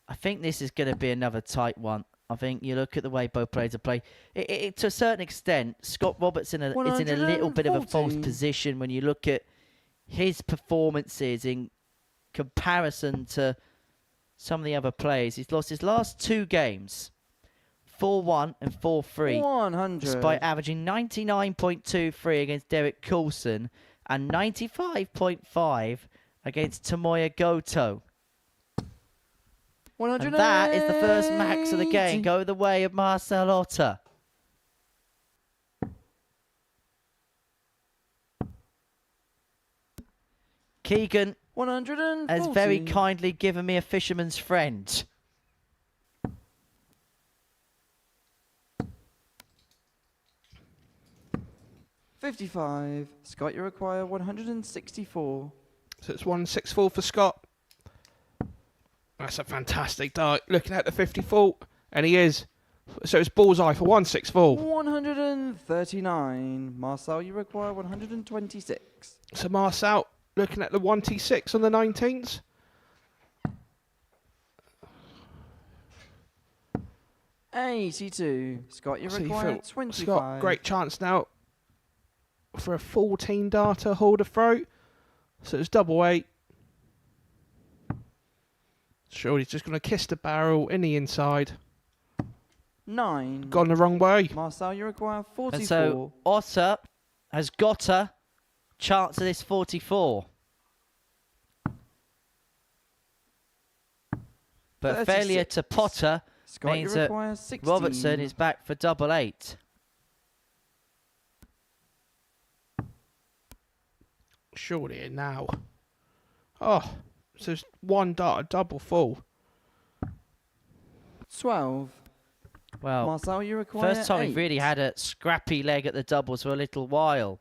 I think this is going to be another tight one. I think you look at the way both players have played. To a certain extent, Scott Robertson is in a little bit of a false position when you look at his performances in comparison to some of the other players. He's lost his last 2 games, 4-1 and 4-3, 100. despite averaging 99.23 against Derek Coulson and 95.5 against Tomoya Goto. And that is the first max of the game. Go the way of Marcel Otter. Keegan has very kindly given me a fisherman's friend. $55. Scott, you require 164. So it's 164 for Scott. That's a fantastic dart. Looking at the 54, and he is. So it's bullseye for 164. 139. Marcel, you require 126. So Marcel, looking at the 1T6 on the 19th. $82. Scott, you require 25. Scott, great chance now for a 14 darter holder throw. So it's double 8. Sure, he's just going to kiss the barrel in the inside. 9. Gone the wrong way. Marcel, you require 44. And so Otter has got a chance of this 44. But 36. failure to Potter Scott, means you that require 16. Robertson is back for double 8. Surely now. Oh, so it's 1 dart, a double full. 12. Well, Marcel, you require first time 8. we've really had a scrappy leg at the doubles for a little while.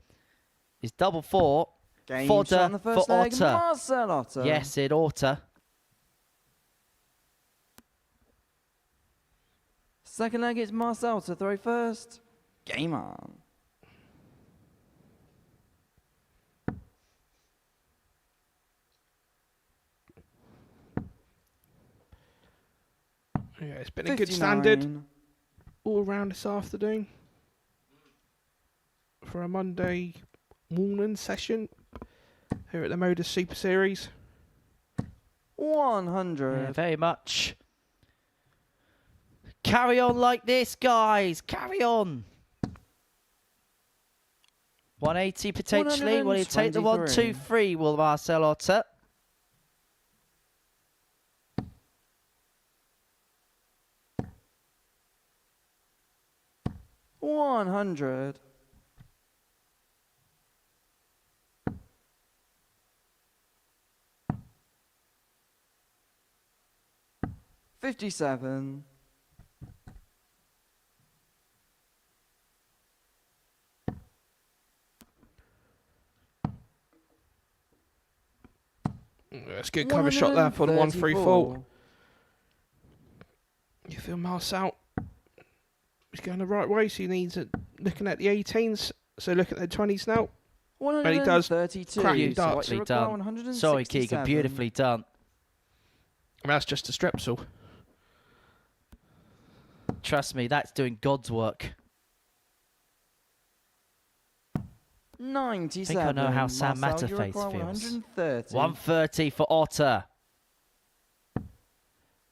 It's double 4. Game Fodder shot on the first for leg, Otter. Marcel Otter. Yes, it Otter. Second leg is Marcel to throw first. Game on. Yeah, it's been 59. a good standard all around this afternoon for a Monday morning session here at the Modus Super Series. 100. Yeah, very much. Carry on like this, guys. Carry on. 180 potentially. Will he take the 1-2-3? Will Marcel Otter? $100. $57. That's a good cover shot there for the 1-3-4. You feel Marcel is going the right way, so he needs it. Looking at the 18s, so look at the 20s now. But he does 132. cracking darts. So what you Beautifully require, done. 167. Sorry, Keegan. Beautifully done. I mean, that's just a strepsil. Trust me, that's doing God's work. 97. I think I know how Sam Marcel, you Matterface require feels. 130. 130 for Otter.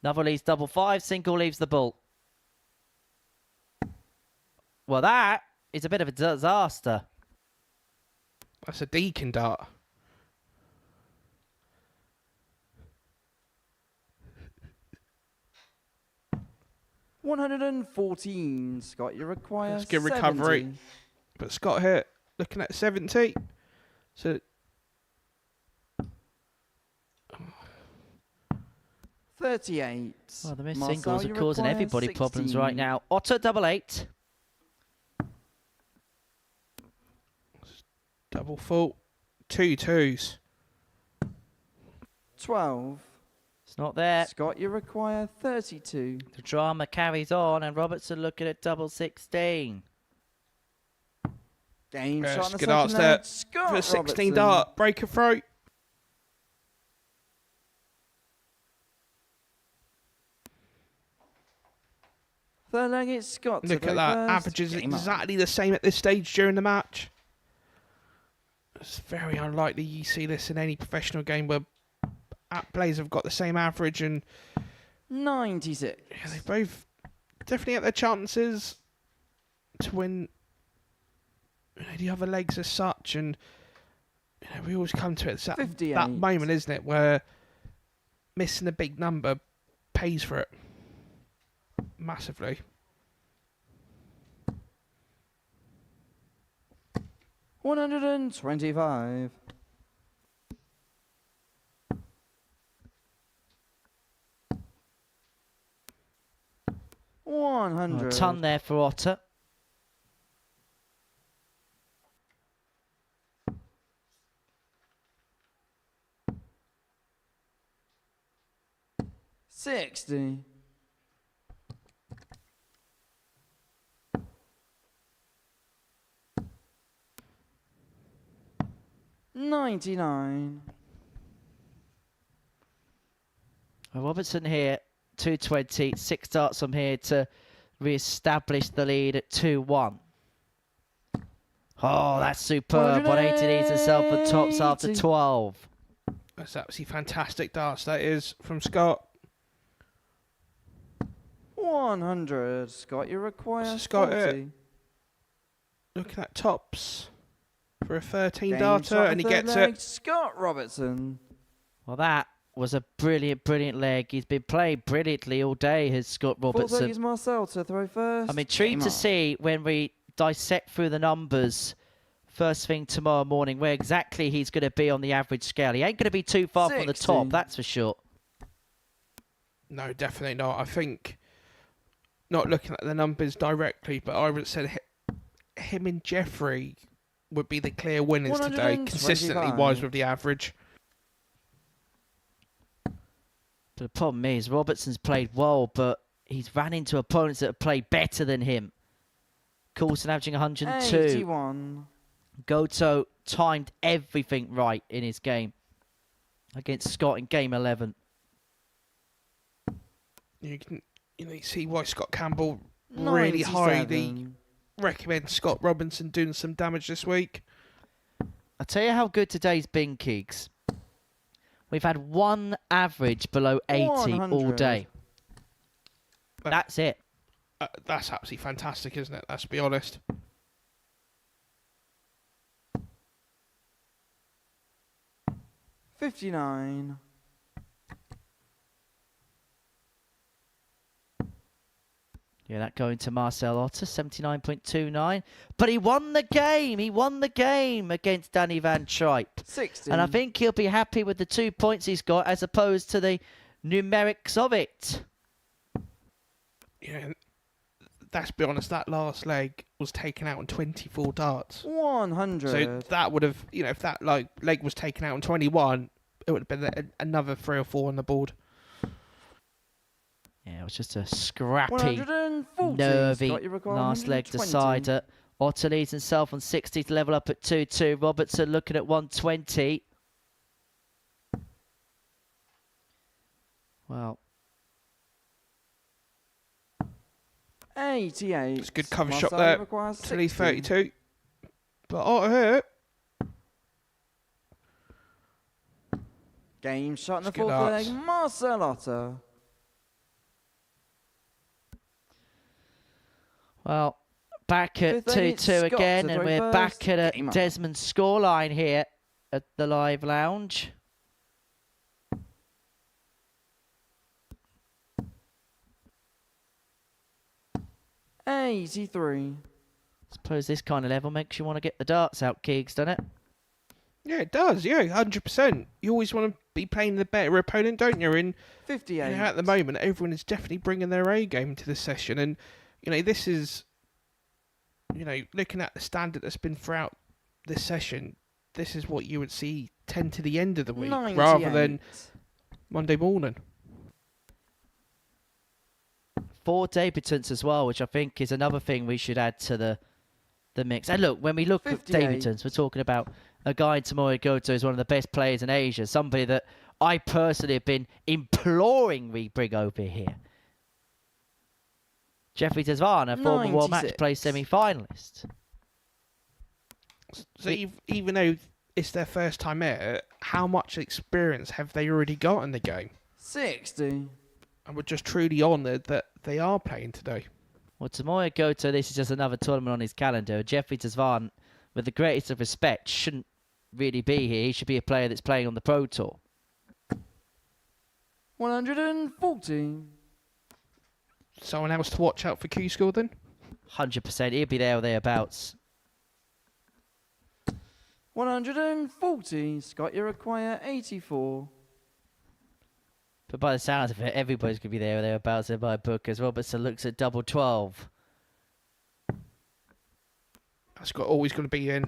Another leaves double five, single leaves the ball. Well, that is a bit of a disaster. That's a deacon dart. $114. Scott, you require That's good recovery. 70. But Scott here looking at 70. So 38. Well, the missed Marcel, singles are you causing require everybody problems 16. right now. Otter double eight. double full. 2 2s. 12. It's not there. Scott, you require 32. The drama carries on, and Robertson looking at double 16. Game Yes, shot on the good second darts leg. there. Scott For a 16 Robertson. dart. Breaker throat. Third leg, it's Scott. to Look go at that. first. Averages Game on. exactly the same at this stage during the match. It's very unlikely you see this in any professional game where players have got the same average, and 96. yeah, they both definitely have their chances to win the other legs as such. And we always come to it. It's that 58. moment, isn't it, where missing a big number pays for it massively. $125. Oh, a 100. ton there for Otter. $60. $99. Well, Robertson here, 220. 6 darts from here to re-establish the lead at 2-1. Oh, that's superb. 180 leads himself at tops after 12. That's absolutely fantastic darts. That is from Scott. 100. Scott, you require Scott, 40. Looking at tops for a 13 Game darter, shot and he third gets leg, it. Scott Robertson. Well, that was a brilliant, brilliant leg. He's been playing brilliantly all day, has Scott Robertson. Is Marcel to throw first. I'm intrigued to see when we dissect through the numbers first thing tomorrow morning where exactly he's going to be on the average scale. He ain't going to be too far from the 60. top, that's for sure. No, definitely not. I think, not looking at the numbers directly, but I would have said him and Jeffrey would be the clear winners today, consistently wise with the average. But the problem is, Robertson's played well, but he's ran into opponents that have played better than him. Coulson averaging 102. 81. Goto timed everything right in his game against Scott in game 11. You can see why Scott Campbell really highly recommends Scott Robinson doing some damage this week. I'll tell you how good today's been, Keegs. We've had one average below 80 all day. That's it. That's absolutely fantastic, isn't it? Let's be honest. $59. Yeah, that going to Marcel Otter, 79.29. But he won the game. He won the game against Danny Van Tripe. 60. And I think he'll be happy with the 2 points he's got as opposed to the numerics of it. Yeah, let's be honest, that last leg was taken out on 24 darts. 100. So that would have, if that leg was taken out on 21, it would have been another 3 or 4 on the board. Yeah, it was just a scrappy, 140. nervy Scott, you require last leg 120. decider. Otter leads himself on 60 to level up at 2-2. Robertson looking at 120. Well, 88. It's a good cover Marcel shot there. requires Till he's 60. 32. But Otter hurt. Game shot in the Let's get fourth leg. darts. Marcel Otter. well, back at Fifth leg, it's 2-2 Scott again, to and throw we're first. back at a Game on. Desmond scoreline here at the live lounge. $83. Suppose this kind of level makes you want to get the darts out, Keegs, doesn't it? Yeah, it does. Yeah, 100%. You always want to be playing the better opponent, don't you? And 58. at the moment, everyone is definitely bringing their A game to the session. And, this is, looking at the standard that's been throughout this session, this is what you would see 10 to the end of the week, rather than 98. Monday morning. 4 debutants as well, which I think is another thing we should add to the mix. And look, when we look 58. at debutants, we're talking about a guy in Tomoe Goto is one of the best players in Asia, somebody that I personally have been imploring we bring over here. Jeffrey Tezvan, a former World Match 96. Play semi-finalist. So even though it's their first time here, how much experience have they already got in the game? 60. And we're just truly honoured that they are playing today. Well, Tomoe Goto, this is just another tournament on his calendar. Jeffrey Tezvan, with the greatest of respect, shouldn't really be here. He should be a player that's playing on the Pro Tour. 140. Someone else to watch out for Q-Score then? 100%. He'll be there or thereabouts. 140. Scott, you require 84. But by the sounds of it, everybody's going to be there or thereabouts in my book as Robertson looks at double 12. That's always going to be in.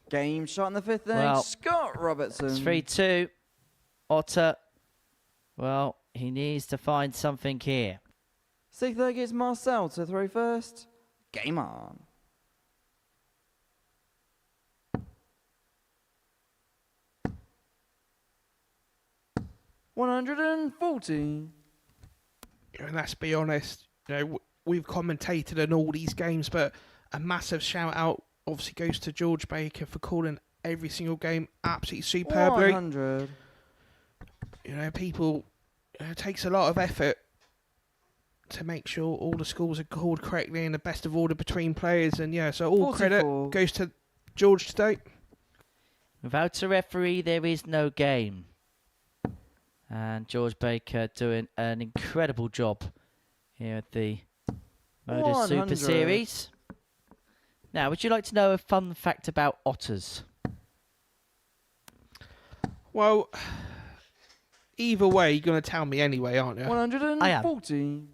Game shot in the fifth leg. Well, Scott Robertson. It's 3-2. Otter, well, he needs to find something here. Sixth leg is Marcel to throw first. Game on. $140. And let's be honest, we've commentated on all these games, but a massive shout out obviously goes to George Baker for calling every single game absolutely superbly. 100. People, it takes a lot of effort to make sure all the scores are called correctly in the best of order between players. And so all 44. credit goes to George today. Without a referee, there is no game. And George Baker doing an incredible job here at the Modus Super 100. Series. Now, would you like to know a fun fact about otters? Well, either way, you're going to tell me anyway, aren't you? 140.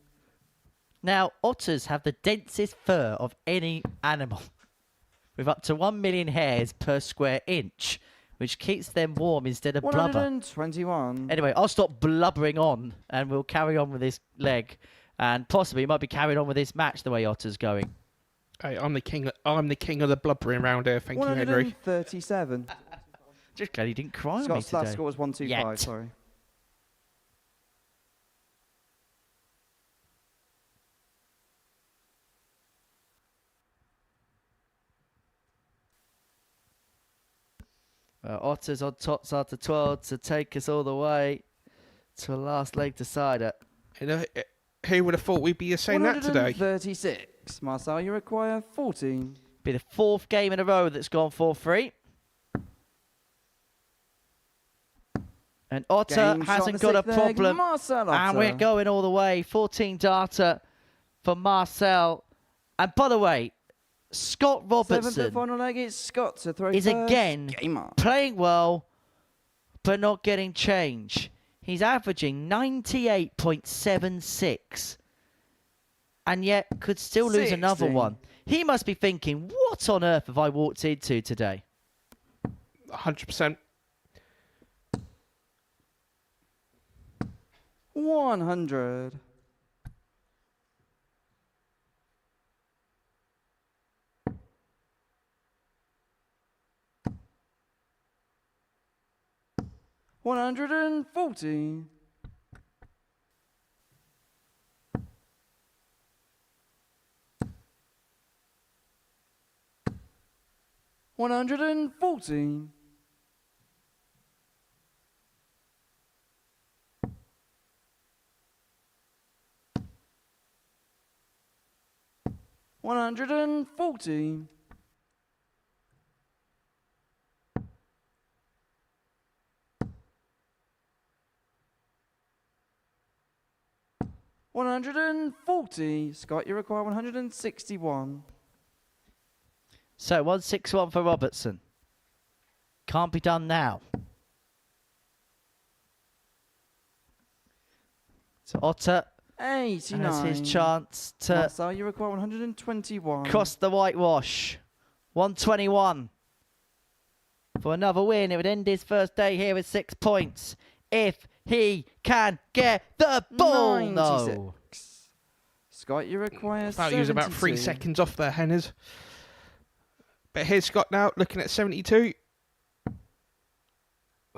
Now, otters have the densest fur of any animal, with up to 1 million hairs per square inch, which keeps them warm instead of blubber. 121. Anyway, I'll stop blubbering on, and we'll carry on with this leg, and possibly might be carried on with this match the way Otter's going. Hey, I'm the king of the blubbering around here. Thank you, Henry. 137. Just glad he didn't cry on me Scott's last today. score was 125. Yet. Sorry. Otters on tots after 12 to take us all the way to a last leg decider. Who would have thought we'd be saying that today? 136. Marcel, you require 14. Be the fourth game in a row that's gone 4-3. And Otter Game shot hasn't in the got a sixth leg, problem. Marcel And we're Otter. going all the way. 14 data for Marcel. And by the way, Scott Seventh and Robertson final leg is Scott to throw is first. again Game on. playing well, but not getting change. He's averaging 98.76. And yet could still lose another 60. one. He must be thinking, what on earth have I walked into today? 100%. 100. 140. 140. 140. 140. Scott, you require 161. So 161 for Robertson. Can't be done now. So Otter 89. has his chance to Marcel, you require 121. cross the whitewash. 121. For another win, it would end his first day here with 6 points. If he can get the ball. 96. No. Scott, you require About use about 3 seconds off there, Henners. But here's Scott now, looking at 72. So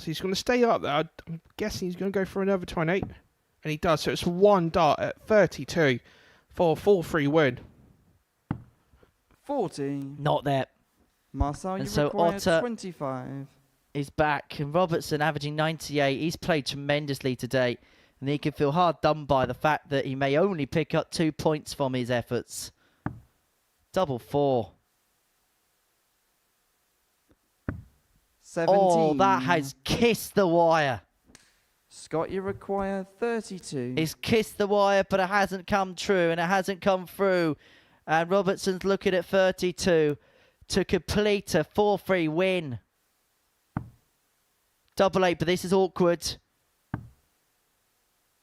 he's going to stay up there. I'm guessing he's going to go for another 20. And he does. So it's one dart at 32 for a 4-3 win. 40. Not there. Marcel, you And so require Otter 25. is back. And Robertson averaging 98. He's played tremendously today. And he can feel hard done by the fact that he may only pick up 2 points from his efforts. Double 4. 17. Oh, that has kissed the wire. Scott, you require 32. It's kissed the wire, but it hasn't come true, and it hasn't come through. And Robertson's looking at 32 to complete a 4-3 win. Double 8, but this is awkward.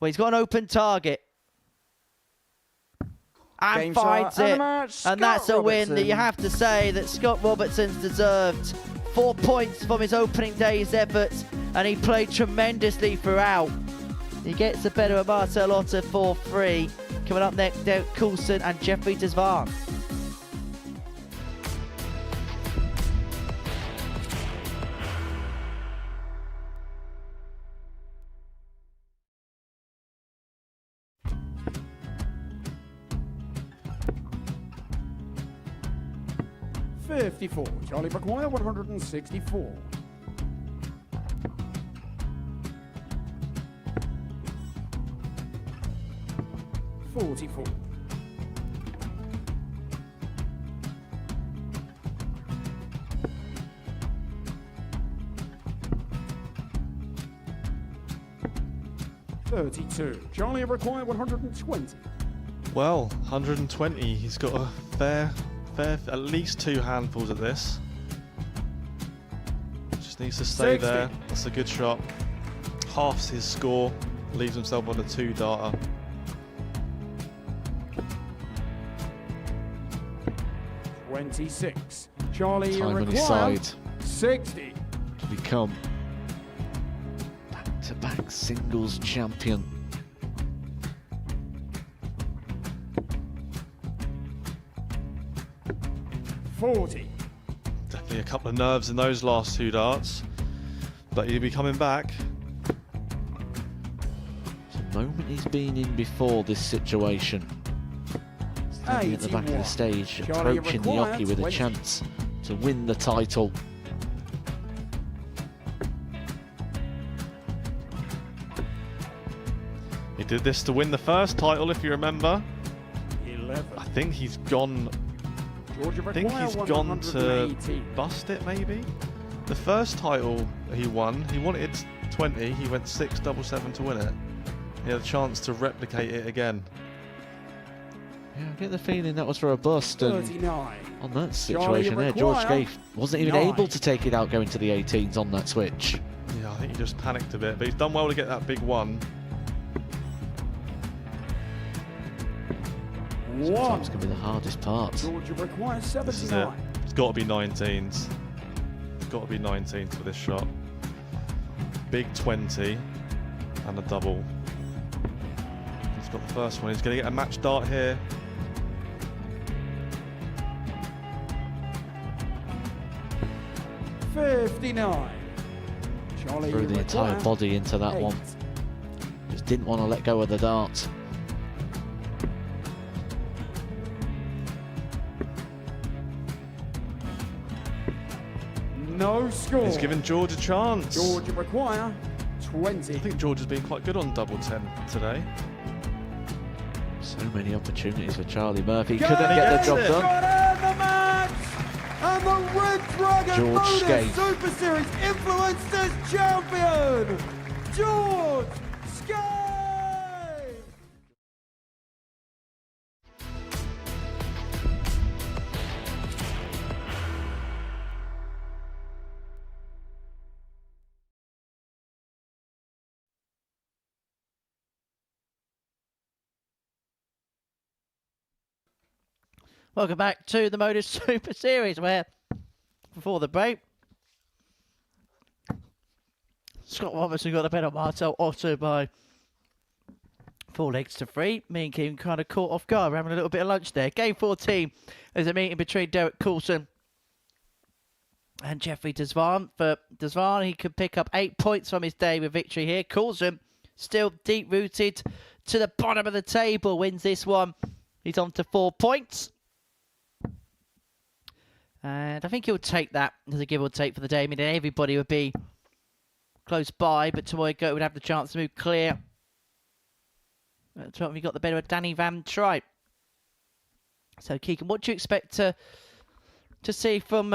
Well, he's got an open target. And Game finds shot and it. the match, And that's Scott a win that you Robertson. have to say that Scott Robertson's deserved. 4 points from his opening day's efforts, and he played tremendously throughout. He gets the better of Marcel Otter 4-3. Coming up next, Derek Coulson and Jeffrey Desvan. Charlie require 164. 44. 32. Charlie require 120. Well, 120. He's got a fair, at least 2 handfuls at this. Just needs to stay 60. there. That's a good shot. Halves his score. Leaves himself on a 2-darter. $26. Charlie Time on his require side 60. to become back-to-back singles champion. $40. Definitely a couple of nerves in those last 2 darts. But he'll be coming back. The moment he's been in before this situation. Standing at the back of the stage, Charlie approaching the requires Yoki with a 20. chance to win the title. He did this to win the first title, if you remember. 11. I think he's gone. Georgia I think require he's gone to 118. bust it, maybe. The first title he won, he wanted 20. He went 6-7-7 to win it. He had a chance to replicate it again. Yeah, I get the feeling that was for a bust. And 39. on that Charlie situation there, George require Scaife wasn't even 9. able to take it out going to the 18s on that switch. Yeah, I think he just panicked a bit, but he's done well to get that big one. Sometimes can be the hardest part. Georgia requires This is it. 79. It's got to be 19s. It's got to be 19s for this shot. Big 20 and a double. He's got the first one. He's going to get a match dart here. $59. Charlie, Threw you the entire require body into that 8. one. Just didn't want to let go of the dart. No score. He's given George a chance. George, you require 20. I think George has been quite good on double 10 today. So many opportunities for Charlie Murphy. Couldn't get the job done. The match! And the Red Dragon George Modus Skate. Super Series Influencers Champion, George Skate! Welcome back to the Modus Super Series, where before the break, Scott Robertson got the better of Martel Otto by 4-3. Me and Kim kind of caught off guard. We're having a little bit of lunch there. Game 14 is a meeting between Derek Coulson and Jeffrey Desvan. For Desvan, he could pick up 8 points from his day with victory here. Coulson, still deep-rooted to the bottom of the table, wins this one. He's on to 4 points. And I think he'll take that as a give or take for the day. I mean, everybody would be close by, but Tomoya Goat would have the chance to move clear. We got the better of Danny Van Tripe. So, Keegan, what do you expect to see from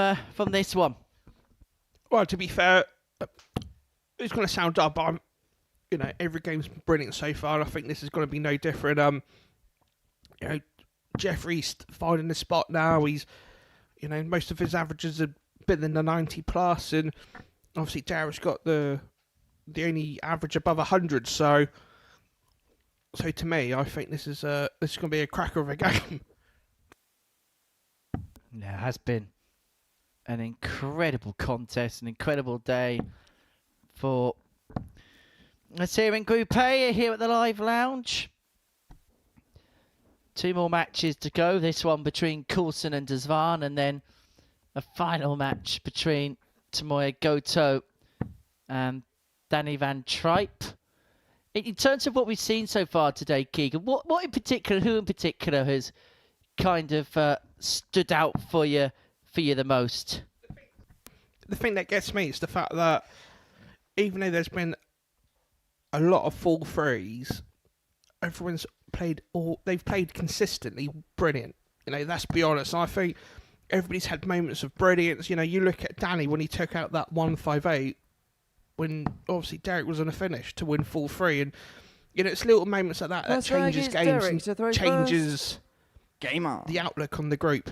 this one? Well, to be fair, it's going to sound dumb, but every game's been brilliant so far, and I think this is going to be no different. Jeffrey's finding the spot now. He's, most of his averages have been in the 90 plus, and obviously Derek's got the only average above 100. So to me, I think this is going to be a cracker of a game. Yeah, it has been an incredible contest, an incredible day for us here in Group A, here at the Live Lounge. 2 more matches to go. This one between Coulson and Desvan, and then a final match between Tomoya Goto and Danny Van Tripe. In terms of what we've seen so far today, Keegan, what in particular, who in particular has kind of stood out for you the most? The thing that gets me is the fact that even though there's been a lot of full threes, everyone's they've played consistently brilliant. Let's be honest. I think everybody's had moments of brilliance. You look at Danny when he took out that 158, when obviously Derek was on a finish to win full three, and it's little moments like that changes games and changes the outlook on the group.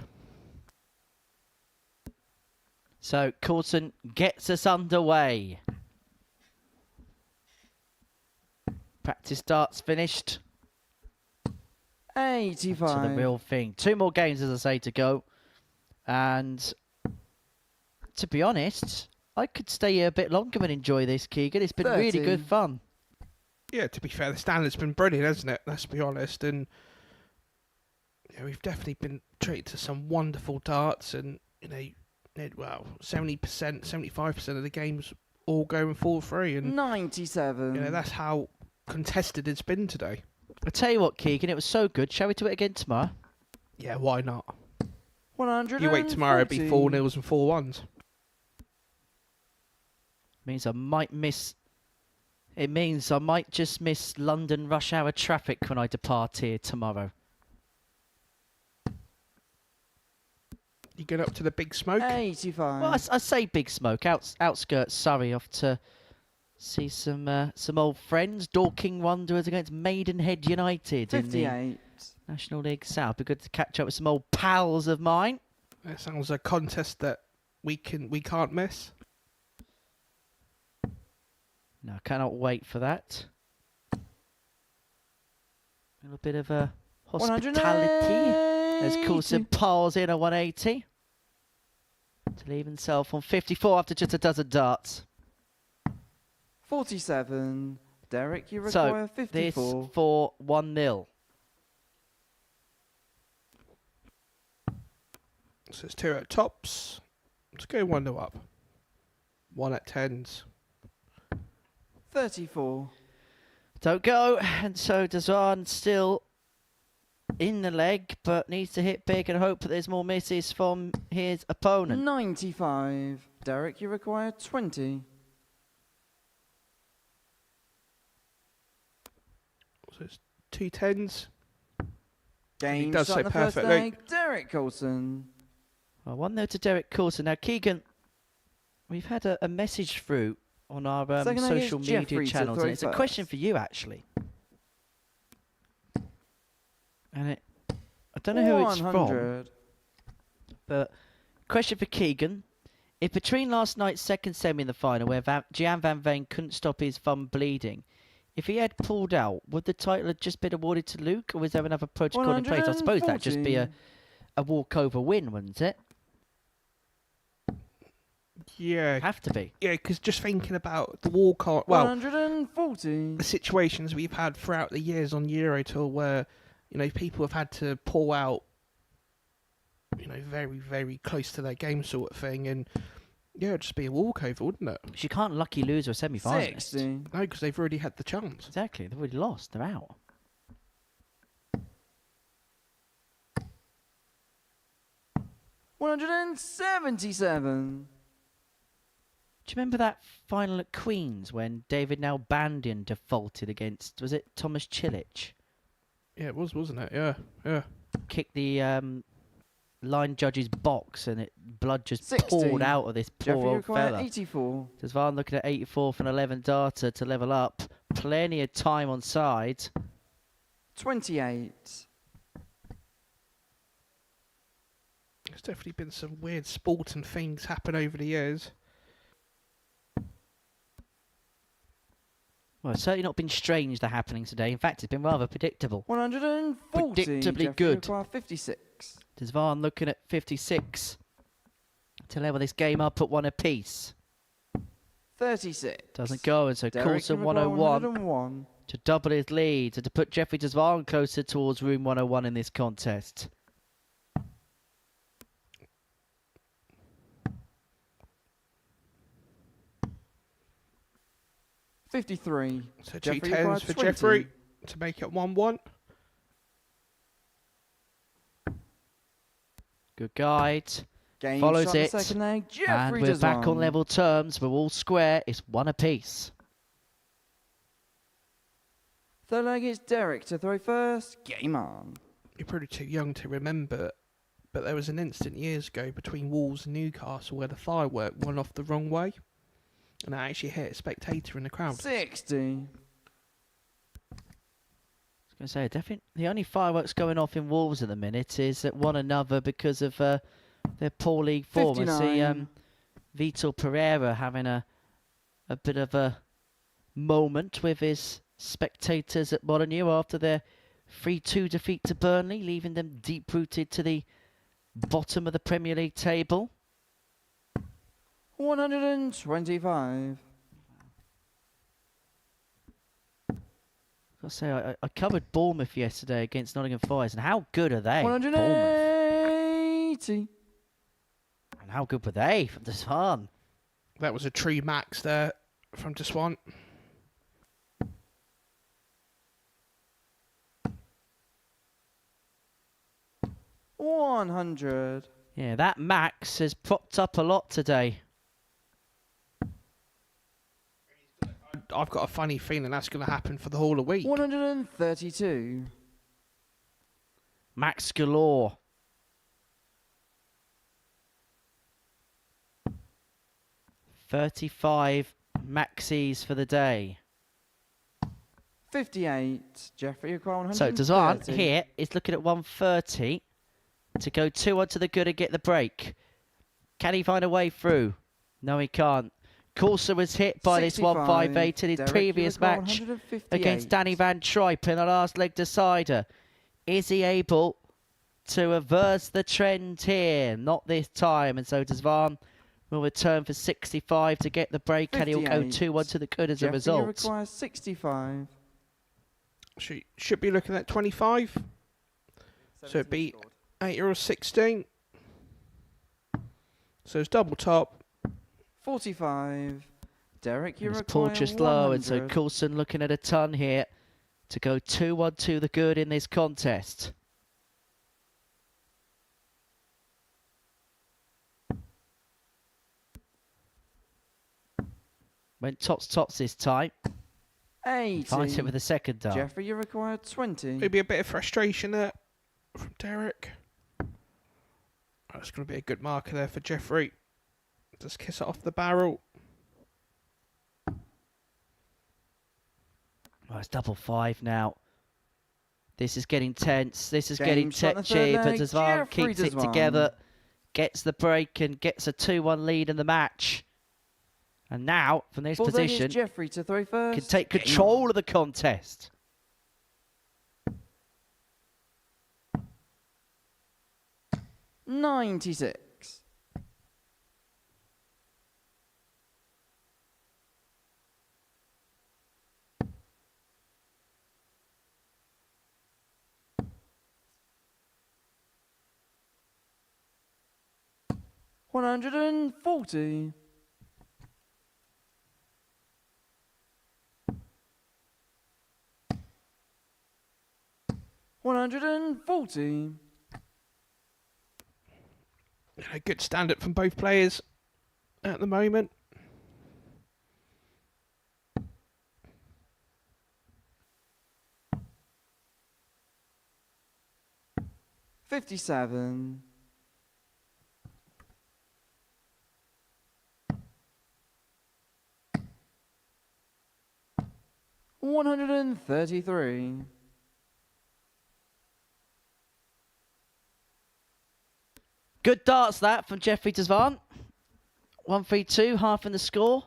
So Coulson gets us underway. Practice starts finished. 85. To the real thing. 2 more games, as I say, to go. And to be honest, I could stay here a bit longer and enjoy this, Keegan. It's been 13. really good fun. Yeah, to be fair, the standard's been brilliant, hasn't it? Let's be honest. And we've definitely been treated to some wonderful darts, and 70%, 75% of the games all going 4-3, and 97. That's how contested it's been today. I tell you what, Keegan, it was so good. Shall we do it again tomorrow? Yeah, why not? 100. You wait tomorrow, it'll be 4-0s and 4-1s. Means I might miss. It means I might just miss London rush hour traffic when I depart here tomorrow. You get up to the Big Smoke? 85. Well, I say Big Smoke, outskirts Surrey, off to see some old friends. Dorking Wanderers against Maidenhead United 58. in the National League South. Be good to catch up with some old pals of mine. That sounds a contest that we can't miss. No, I cannot wait for that. A little bit of a hospitality as Coulson piles in a 180 to leave himself on 54 after just a dozen darts. 47. Derek, you require 54. This for 1-0. So it's 2 at tops. Let's go 1-0 up. 1 at 10s. 34. Don't go. And so Dazan still in the leg, but needs to hit big and hope that there's more misses from his opponent. 95. Derek, you require 20. So it's 2 10s. Game He does so starting the first perfectly. leg, Derek Coulson. Well, 1-0 to Derek Coulson. Now, Keegan, we've had a message through on our Second leg is social media Jeffrey to channels, throw and it's a first. question for you, actually. And I don't know who it's from, 100. but question for Keegan. If between last night's second semi in the final, where Gian Van Veen couldn't stop his thumb bleeding, if he had pulled out, would the title have just been awarded to Luke, or was there another protocol in place? I suppose that'd just be a walkover win, wouldn't it? Yeah. Have to be. Yeah, because just thinking about the walkout, well, 140. the situations we've had throughout the years on Euro Tour where, you know, people have had to pull out, you know, very, very close to their game sort of thing, and yeah, it'd just be a walkover, wouldn't it? She can't lucky lose a semi-finalist. 60. No, because they've already had the chance. Exactly, they've already lost. They're out. $177. Do you remember that final at Queen's when David Nalbandian defaulted against, was it Thomas Chilich? Yeah, it was, wasn't it? Yeah, yeah. Kicked the line judge's box and blood just 60. poured out of this poor Jeffrey old require fella. 84. Desvan looking at 84 from 11 data to level up. Plenty of time on side. 28. There's definitely been some weird sporting things happen over the years. Well, it's certainly not been strange, the happenings today. In fact, it's been rather predictable. 140. Predictably Jeffrey good. require 56. Desvan looking at 56 to level this game up at 1 apiece. 36. Doesn't go, and so Derek, Coulson you require 101 to double his lead and to put Jeffrey Desvan closer towards room 101 in this contest. $53. So Jeffrey 2 require 10s for 20. Jeffrey to make it 1-1. Good guide. Game Follows starting it. the second leg, And Jeffrey we're back on Desvan. level terms. We're all square. It's 1 apiece. Third leg is Derek to throw first. Game on. You're probably too young to remember, but there was an incident years ago between Wolves and Newcastle where the firework went off the wrong way, and it actually hit a spectator in the crowd. 60. I was going to say, definitely the only fireworks going off in Wolves at the minute is at one another because of their poor league form. I see 59. Vitor Pereira having a bit of a moment with his spectators at Molineux after their 3-2 defeat to Burnley, leaving them deep-rooted to the bottom of the Premier League table. 125. I'll say I covered Bournemouth yesterday against Nottingham Forest, and how good are they? Bournemouth. 180. And how good were they from Desvan? That was a true max there from Deswan. $100. Yeah, that max has propped up a lot today. I've got a funny feeling that's going to happen for the whole of the week. 132. Max galore. $35 maxis for the day. 58. Jeffrey, you require 130. So Desant here is looking at 130 to go 2-1 to the good and get the break. Can he find a way through? No, he can't. Coulson was hit by 65. this 158 in his Derek, previous you require match 158. against Danny Van Tripe in the last leg decider. Is he able to reverse the trend here? Not this time. And so Desvan will return for 65 to get the break, and he'll go 2-1 to the good as a Jeffrey, result. you require 65. Should be looking at 25. So it'd be 8 or 16. So it's double top. 45. Derek, you And it's require Paul just lowered, so 100. Coulson looking at a ton here to go 2-1 to the good in this contest. Went tops this time. 80. Finds it with the second dart. Jeffrey, you require 20. Maybe a bit of frustration there from Derek. That's going to be a good marker there for Jeffrey. Just kiss it off the barrel. Oh, it's 5-5 now. This is getting tense. This is James getting shot the third tetchy. But leg. Desvan Jeffrey keeps it Desvan. together. Gets the break and gets a 2-1 lead in the match. And now, from this Ball then is position, Jeffrey to throw first. can take control of the contest. $96. $140. $140. A good stand-up from both players at the moment. $57. $133. Good darts that from Jeffrey Desvan. 1-3-2, half in the score.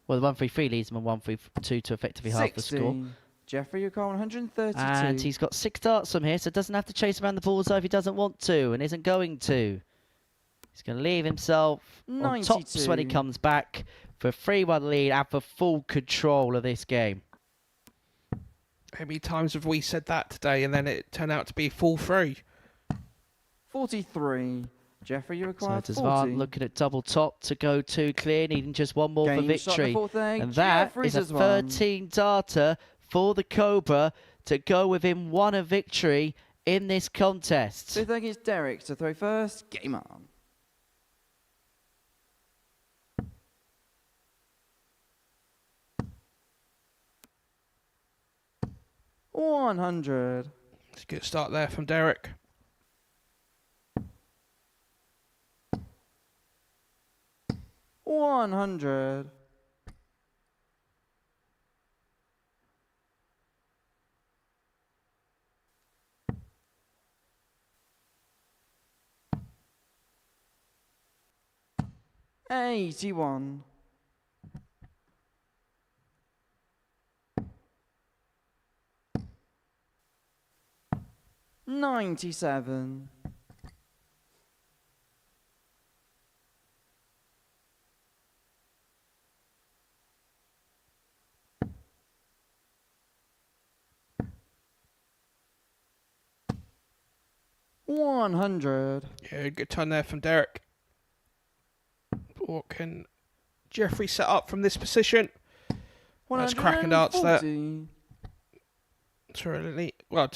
Well, the 1-3-3 leads him on 1-3-2 to effectively half the score. 60. Jeffrey, you call 132. And he's got 6 darts from here, so doesn't have to chase around the bullseye if he doesn't want to, and isn't going to. He's going to leave himself on tops when he 92. comes back for a 3-1 lead and for full control of this game. How many times have we said that today and then it turned out to be full free? 43. Jeffrey, you So require Desvan 40. looking at double top to go 2 clear, needing just one more for Game shot the victory. fourth leg. And that Jeffrey is a Desvan. 13-darter for the Cobra to go within 1 of victory in this contest. Fifth leg is Derek to throw first. Game on. $100. It's a good start there from Derek. $100. $81. $97. $100. Yeah, good turn there from Derek. What can Jeffrey set up from this position? That's cracking darts there. 140.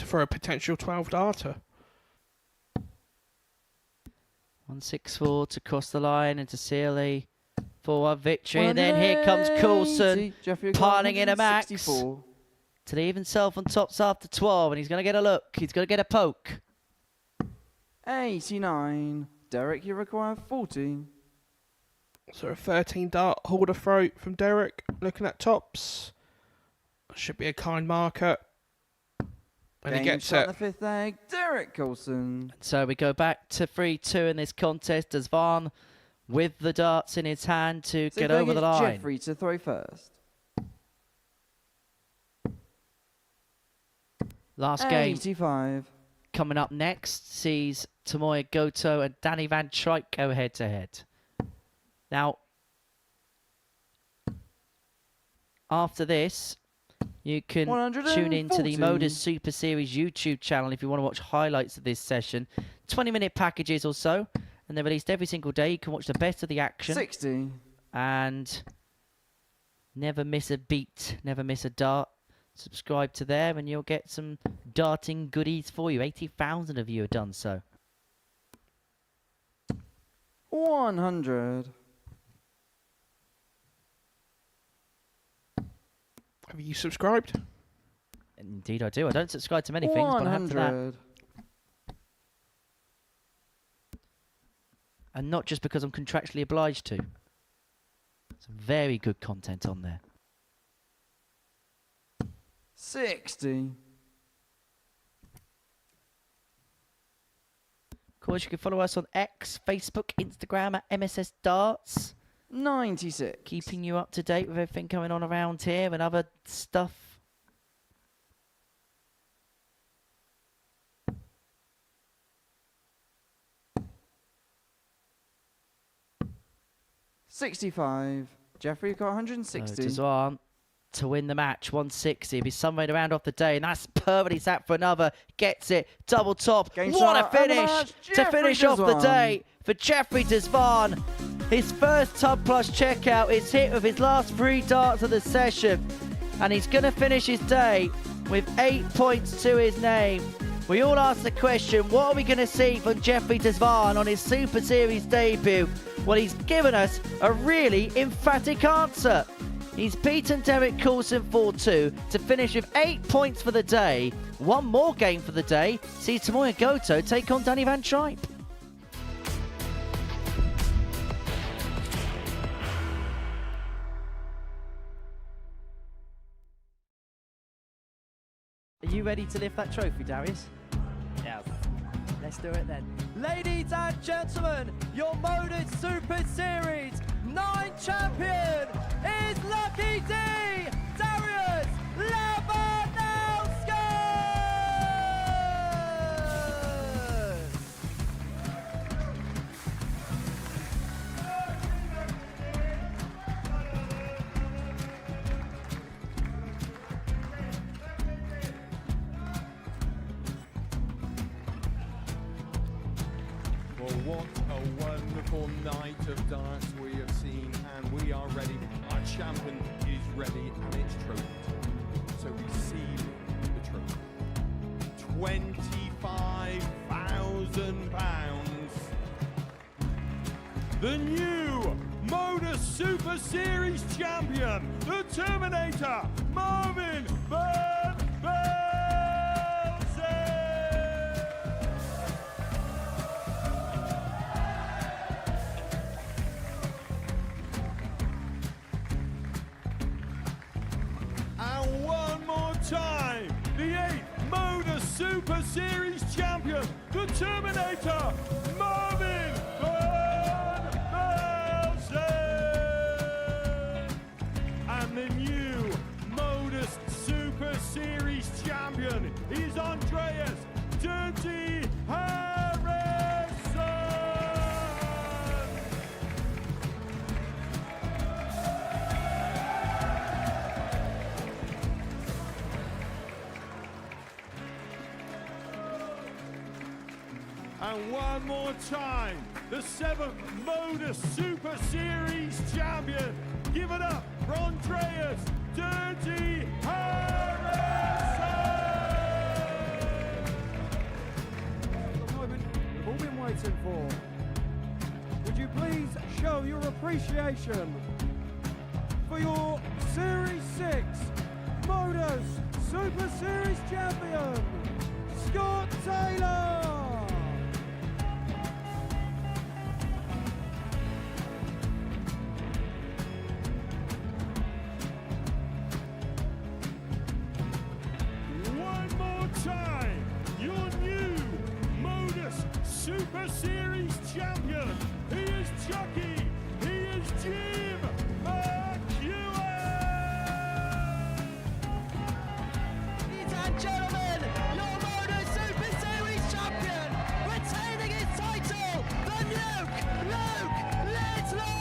For a potential 12-darter. 164 to cross the line and to seal a 4-1 victory. And then here comes Coulson, piling in a max 164. to leave himself on tops after 12. And he's going to get a look. He's going to get a poke. 89. Derek, you require 40. So a 13-dart holder throw from Derek. Looking at tops. Should be a kind marker. And he gets shot it. the fifth leg. Derek Coulson. So we go back to 3-2 in this contest. Desvan with the darts in his hand to So get fifth over leg the is line. Jeffrey to throw first. Last game 85. coming up next sees Tomoya Goto and Danny Van Truyck go head-to-head. Now, after this, you can tune in to the 140. Modus Super Series YouTube channel if you want to watch highlights of this session. 20-minute packages or so, and they're released every single day. You can watch the best of the action. 60. And Never miss a beat, never miss a dart. Subscribe to there and you'll get some darting goodies for you. 80,000 of you have done so. 100. Have you subscribed? Indeed I do. I don't subscribe to many things, but I have to that. 100. And not just because I'm contractually obliged to. Some very good content on there. 60. Of course, you can follow us on X, Facebook, Instagram at MSS Darts. 96. Keeping you up to date with everything going on around here and other stuff. $65. Jeffrey, you got 160. Dazwan to win the match, 160. It'll be somewhere to round off the day, and that's perfectly sat for another. Gets it, double top. Game What a start, and the finish match, to Jeffrey finish off the Dazwan. day for Jeffrey Dazwan. His first Tub Plus checkout is hit with his last 3 darts of the session, and he's going to finish his day with 8 points to his name. We all ask the question, what are we going to see from Jeffrey Dazwan on his Super Series debut? Well, he's given us a really emphatic answer. He's beaten Derek Coulson 4-2 to finish with 8 points for the day. One more game for the day sees Tomoya Goto take on Danny Van Tripe. Are you ready to lift that trophy, Darius? Yes. Let's do it then. Ladies and gentlemen, your Modus Super Series 9 champion is Lucky D, Darius Labanowski! Well, what a wonderful night of darts we have seen, and we are ready. Our champion is ready, and it's trophy. So receive the trophy. £25,000. The new Modus Super Series champion, the Terminator, Marvin Van Velzen. And one more time, the 8th Modus Super Series champion, the Terminator, Marvin Van Velzen. And the new Modus Super Series champion is Andreas Dirty Harrison. And one more time, the 7th Modus Super Series champion. Give it up for Andreas Dirty Harrison. The moment we've all been waiting for. Would you please show your appreciation for your Series 6 Modus Super Series champion, Scott Taylor? One more time, your new Modus Super Series champion. He is Chucky. He is Jim McEwen. Ladies and gentlemen, your Modus Super Series champion, retaining his title, the Nuke, Luke Littler!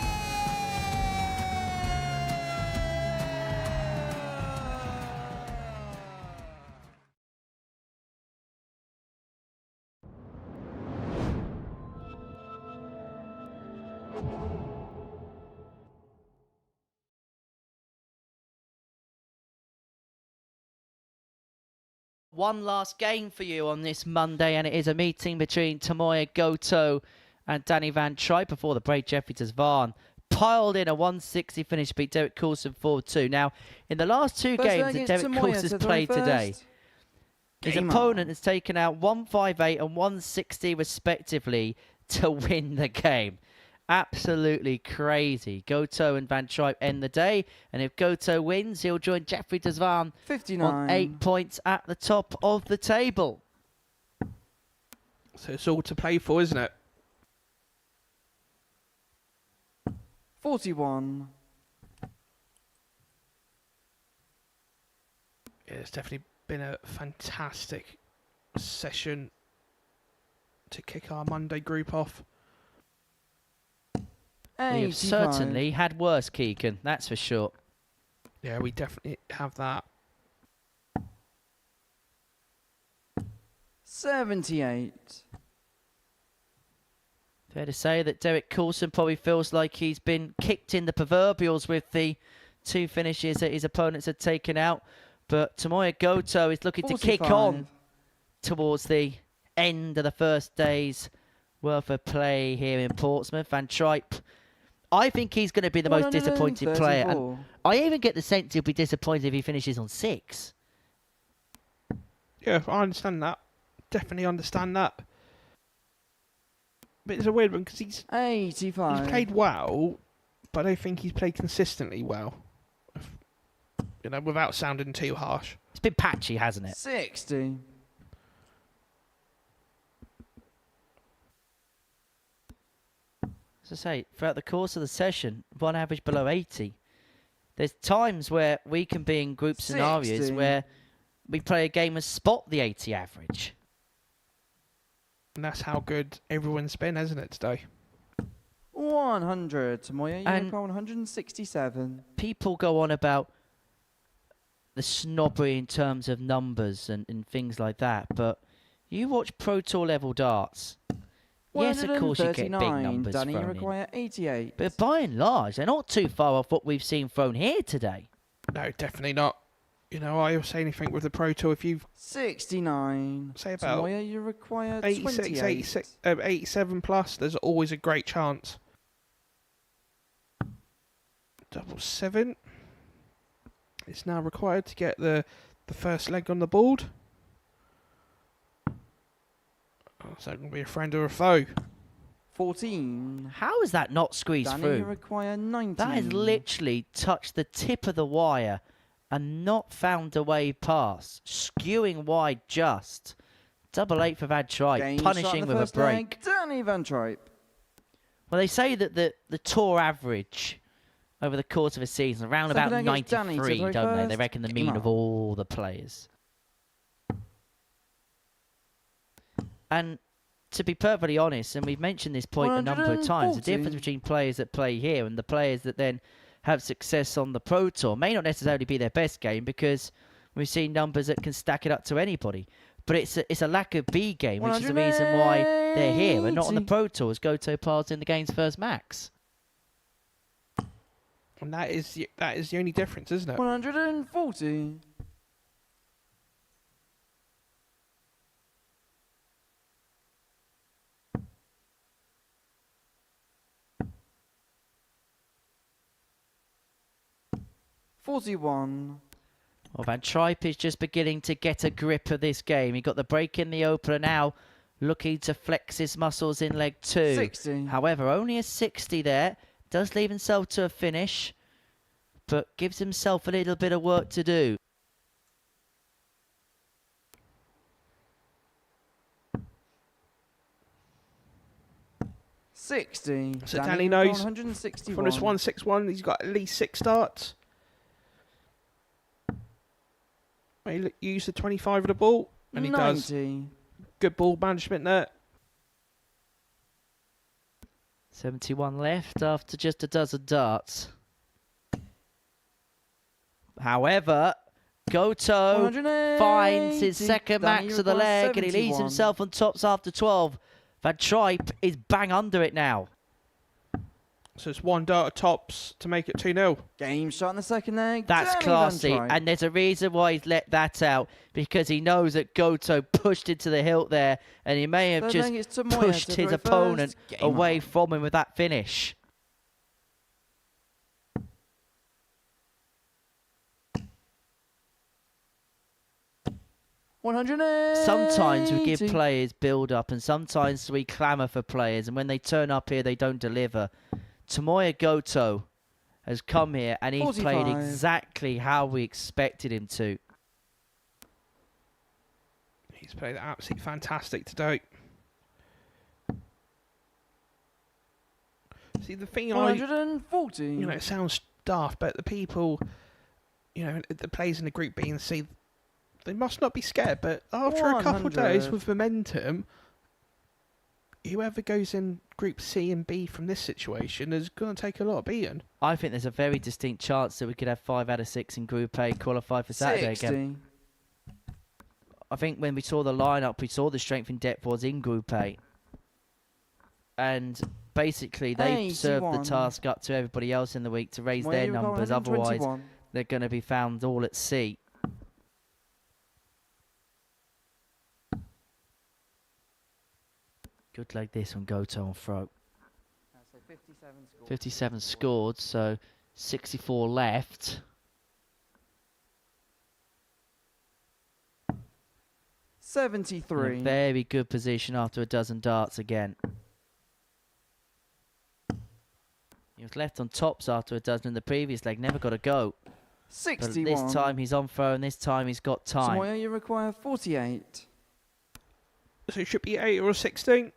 One last game for you on this Monday, and it is a meeting between Tomoya Goto and Danny Van Tripe before the break. Jeffrey Desvan piled in a 160 finish to beat Derek Coulson 4-2. Now, in the last two games that Derek Coulson has played today, his opponent has taken out 158 and 160 respectively to win the game. Absolutely crazy. Goto and Van Tripe end the day, and if Goto wins, he'll join Jeffrey Desvan 59 on 8 points at the top of the table. So it's all to play for, isn't it? 41. Yeah, it's definitely been a fantastic session to kick our Monday group off. We have certainly had worse, Keegan, that's for sure. Yeah, we definitely have that. 78. Fair to say that Derek Coulson probably feels like he's been kicked in the proverbials with the two finishes that his opponents had taken out. But Tomoya Goto is looking 45. to kick on towards the end of the first day's worth of play here in Portsmouth. Van Tripe, I think he's going to be the most disappointing player. And I even get the sense he'll be disappointed if he finishes on 6. Yeah, I understand that. Definitely understand that. But it's a weird one because he's 85. He's played well, but I don't think he's played consistently well. You know, without sounding too harsh. It's been patchy, hasn't it? 60. As I say, throughout the course of the session, one average below 80. There's times where we can be in group scenarios 60. where we play a game and spot the 80 average. And that's how good everyone's been, hasn't it, today? 100. Tomoya And 167. People go on about the snobbery in terms of numbers and things like that, but you watch Pro Tour level darts. Yes, of course you get big numbers Danny, you thrown in. require 88. But by and large, they're not too far off what we've seen thrown here today. No, definitely not. You know, I always say anything with the Pro Tour, if you've 69. say about Tomoya, you require 86, 28. 86, 87 plus, there's always a great chance. 7. It's now required to get the first leg on the board. Oh, is that going to be a friend or a foe? 14. How is that not squeezed Danny, through? you require 19. That has literally touched the tip of the wire and not found a way past. Skewing wide just. 8 for Van Tripe, Game punishing start the with a first break. leg, Danny Van Tripe. Well, they say that the tour average over the course of a season, around Second about leg is Danny to 93, throw don't they? They first. reckon the Game mean on. of all the players. And to be perfectly honest, and we've mentioned this point a number of times, the 140. difference between players that play here and the players that then have success on the Pro Tour may not necessarily be their best game, because we've seen numbers that can stack it up to anybody. But it's a lack of B game, which is the reason why they're here and not on the Pro Tour, as Goto piles in the game's first max. And that is the only difference, isn't it? 140. $41. Well, Van Tripe is just beginning to get a grip of this game. He got the break in the opener, now looking to flex his muscles in leg 2. 60. However, only a 60 there. Does leave himself to a finish, but gives himself a little bit of work to do. $60. So Danny knows 161. from this 161, he's got at least 6 starts. He used the 25 of the ball, and he 90. does. Good ball management there. 71 left after just a dozen darts. However, Goto 180. finds his second Danny max of the requires leg, and he leaves 71. himself on tops after 12. Van Tripe is bang under it now. So it's one dart at tops to make it 2-0. Game shot in the second leg. That's Danny classy, Van Tripe. and there's a reason why he's let that out, because he knows that Goto pushed into the hilt there, and he may have Third just leg is Tomoya pushed to his throw opponent first. Game away on. from him with that finish. Sometimes we give players build-up, and sometimes we clamour for players, and when they turn up here, they don't deliver. Tomoya Goto has come here, and he's 45. played exactly how we expected him to. He's played absolutely fantastic today. See, the thing 140. You know, it sounds daft, but the people, you know, the players in the Group B and C, they must not be scared. But after a couple of days 100. with momentum, whoever goes in Group C and B from this situation is going to take a lot of beating. I think there's a very distinct chance that we could have 5 out of 6 in Group A qualify for Saturday 60. again. I think when we saw the lineup, we saw the strength and depth was in Group A. And basically, they served the 81. task up to everybody else in the week to raise Well, their you've got numbers. Otherwise, 121. they're going to be found all at sea. Good leg this on Goto on throat. 57 scored, so 64 left. 73. In a very good position after a dozen darts again. He was left on tops after a dozen in the previous leg, never got a go. 61. But this time he's on throw, and this time he's got time. Samoya, you require 48. So it should be 8 or a 16.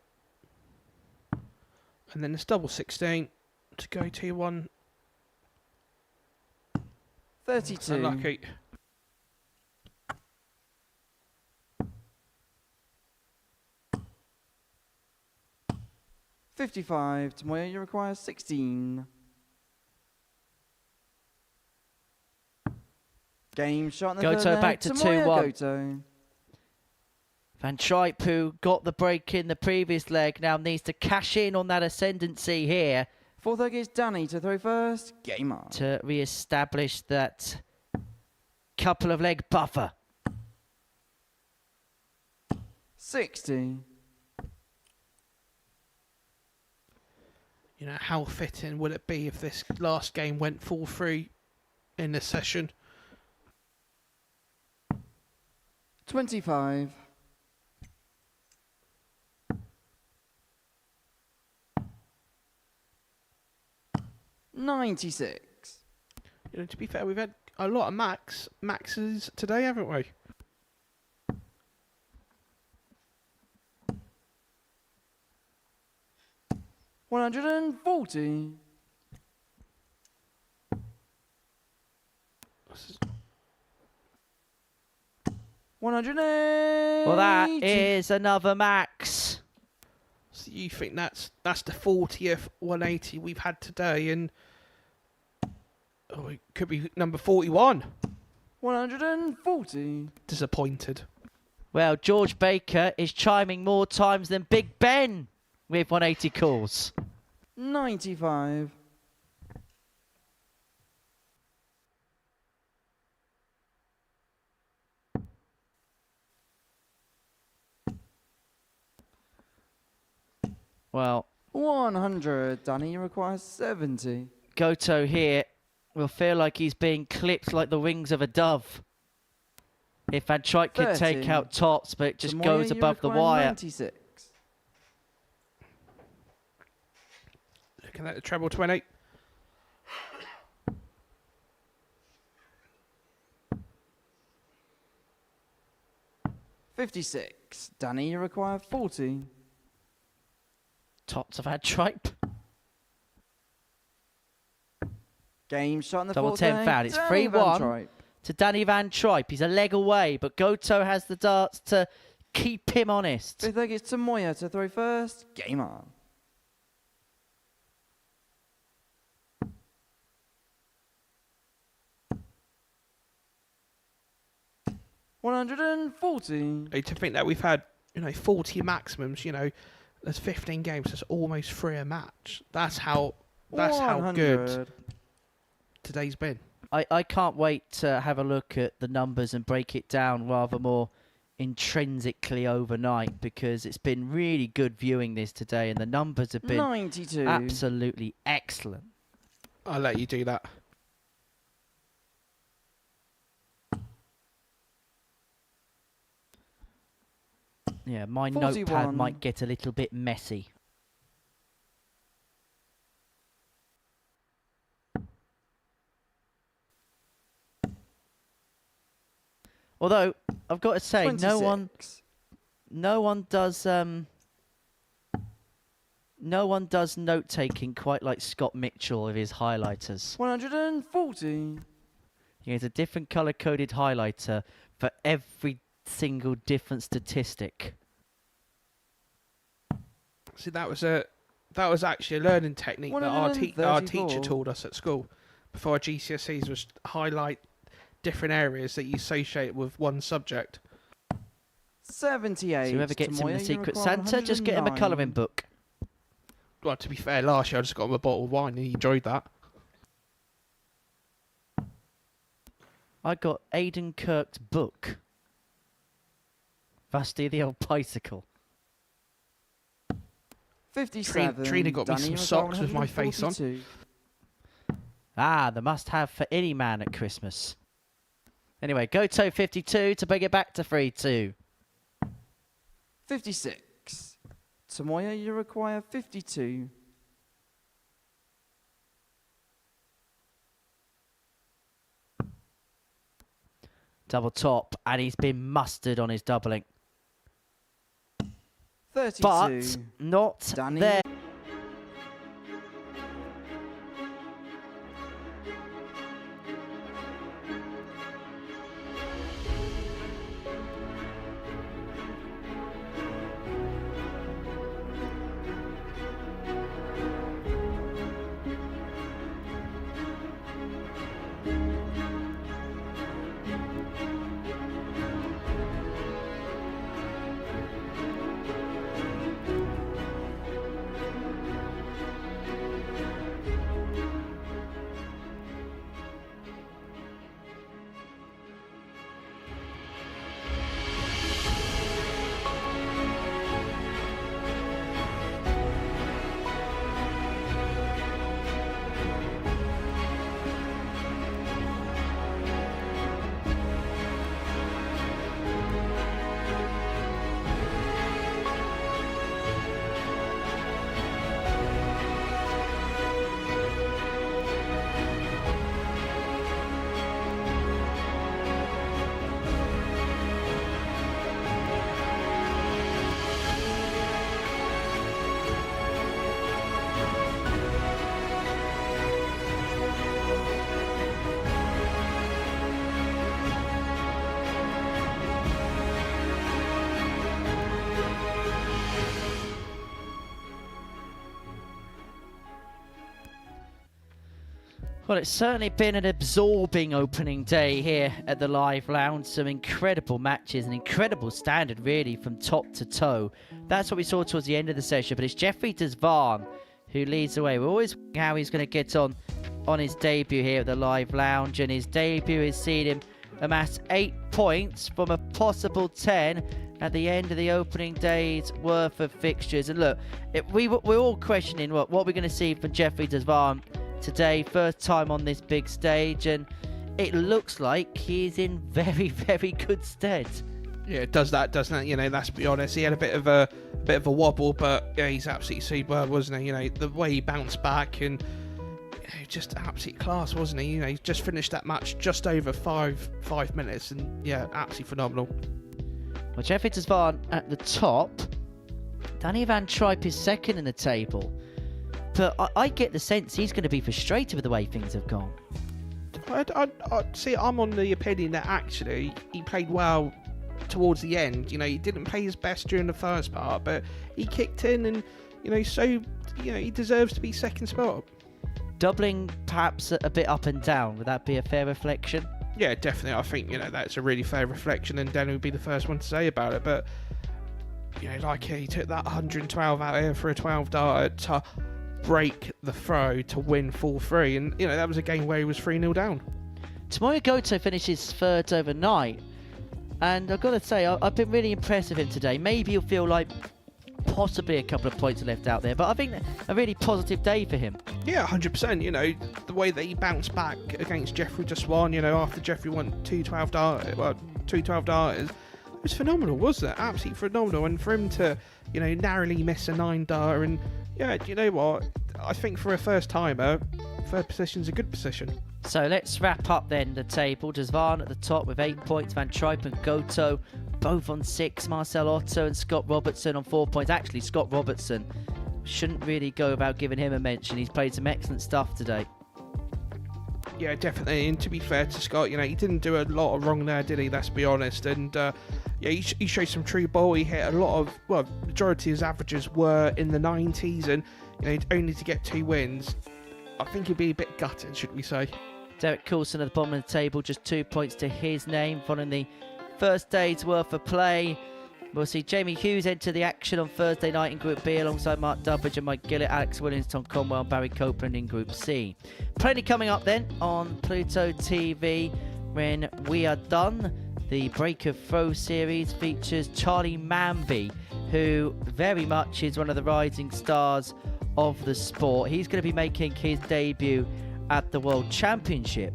And then it's double 16 to go to 1. 32. Unlucky. $55. Tomoya, you require 16. Game shot in the Goto third leg. back to Tomoya 2-1. Goto. Van Tripe, who got the break in the previous leg, now needs to cash in on that ascendancy here. Fourth leg is Danny to throw first. Game on. To re-establish that couple of leg buffer. 60. You know, how fitting would it be if this last game went 4-3 in this session? 25. $96. You know, to be fair, we've had a lot of maxes today, haven't we? $140. $180. Well, that is another max. So you think that's the 40th 180 we've had today, and it could be number 41. 140. Disappointed. Well, George Baker is chiming more times than Big Ben with 180 calls. 95. Well, 100. Danny requires 70. Goto here will feel like he's being clipped like the wings of a dove. If Van Tripe could take 30. out tops, but it just Tomoya, goes you above the require wire. 96. Looking at the treble 20. $56. Danny, you require 40. Tops of Van Tripe. Game shot in the Double fourth 10 leg. foul. It's Danny Van 3-1 Tripe. to Danny Van Tripe. He's a leg away, but Goto has the darts to keep him honest. Fifth leg is Tomoya to throw first. Game on. $140. To think that we've had, 40 maximums, there's 15 games, that's almost 3 a match. That's how That's how 100. good today's been. I can't wait to have a look at the numbers and break it down rather more intrinsically overnight, because it's been really good viewing this today and the numbers have been 92. absolutely excellent. I'll let you do that. Yeah, my 41. notepad might get a little bit messy. Although I've got to say, 26. no one does note taking quite like Scott Mitchell with his highlighters. 140. He has a different color coded highlighter for every single different statistic. See, that was actually a learning technique that our teacher taught us at school before our GCSEs, was highlight different areas that you associate with one subject. 78. So whoever gets him Tamoya, the you Secret require Santa, just get him a 109. colouring book. Well, to be fair, last year I just got him a bottle of wine and he enjoyed that. I got Aidan Kirk's book. Rusty the Old Bicycle. 57. Trina got me Danny, some you socks require with my face on. 142. Ah, the must-have for any man at Christmas. Anyway, Goto 52 to bring it back to 3-2. 56. Tamoya, you require 52. Double top, and he's been mustered on his doubling. 32. But not Danny. there. Well, it's certainly been an absorbing opening day here at the Live Lounge. Some incredible matches, an incredible standard, really, from top to toe. That's what we saw towards the end of the session, but it's Jeffrey Desvan who leads the way. We're always wondering how he's going to get on his debut here at the Live Lounge, and his debut has seen him amass 8 points from a possible 10 at the end of the opening day's worth of fixtures. And look, we're all questioning what we're going to see from Jeffrey Desvan today, first time on this big stage, and it looks like he's in very, very good stead. Yeah, it does that, doesn't it? You know, let's be honest. He had a bit of a wobble, but yeah, he's absolutely superb, wasn't he? You know, the way he bounced back, and you know, just absolute class, wasn't he? You know, he just finished that match just over five minutes, and yeah, absolutely phenomenal. Well, Jeffrey Desvan at the top. Danny Van Tripe is second in the table. But I get the sense he's going to be frustrated with the way things have gone. I see, I'm on the opinion that actually he played well towards the end. You know, he didn't play his best during the first part, but he kicked in, and you know, so you know, he deserves to be second spot. Doubling perhaps a bit up and down. Would that be a fair reflection? Yeah, definitely. I think, you know, that's a really fair reflection, and Danny would be the first one to say about it. But you know, like he took that 112 out here for a 12 darter. break the throw to win 4-3. And, you know, that was a game where he was 3-0 down. Tomoya Goto finishes third overnight. And I've got to say, I've been really impressed with him today. Maybe you'll feel like possibly a couple of points are left out there, but I think a really positive day for him. Yeah, 100%. You know, the way that he bounced back against Jeffrey Deswan, you know, after Jeffrey won 2-12 darters, it was phenomenal, wasn't it? Absolutely phenomenal. And for him to, you know, narrowly miss a 9 darter, and yeah, you know what? I think for a first timer, third position's a good position. So let's wrap up then the table. Desvan at the top with 8 points. Van Tripe and Goto both on 6. Marcel Otto and Scott Robertson on 4 points. Actually, Scott Robertson shouldn't really go without giving him a mention. He's played some excellent stuff today. Yeah, definitely. And to be fair to Scott, you know, he didn't do a lot of wrong there, did he? Let's be honest. And yeah, he showed some true ball. He hit a lot of, well, majority of his averages were in the 90s, and you know, only to get 2 wins, I think he'd be a bit gutted, should we say? Derek Coulson at the bottom of the table, just 2 points to his name following the first day's worth of play. We'll see Jamie Hughes enter the action on Thursday night in Group B alongside Mark Dubbridge and Mike Gillett, Alex Williams, Tom Conwell and Barry Copeland in Group C. Plenty coming up then on Pluto TV when we are done. The Break of Throw series features Charlie Manby, who very much is one of the rising stars of the sport. He's going to be making his debut at the World Championship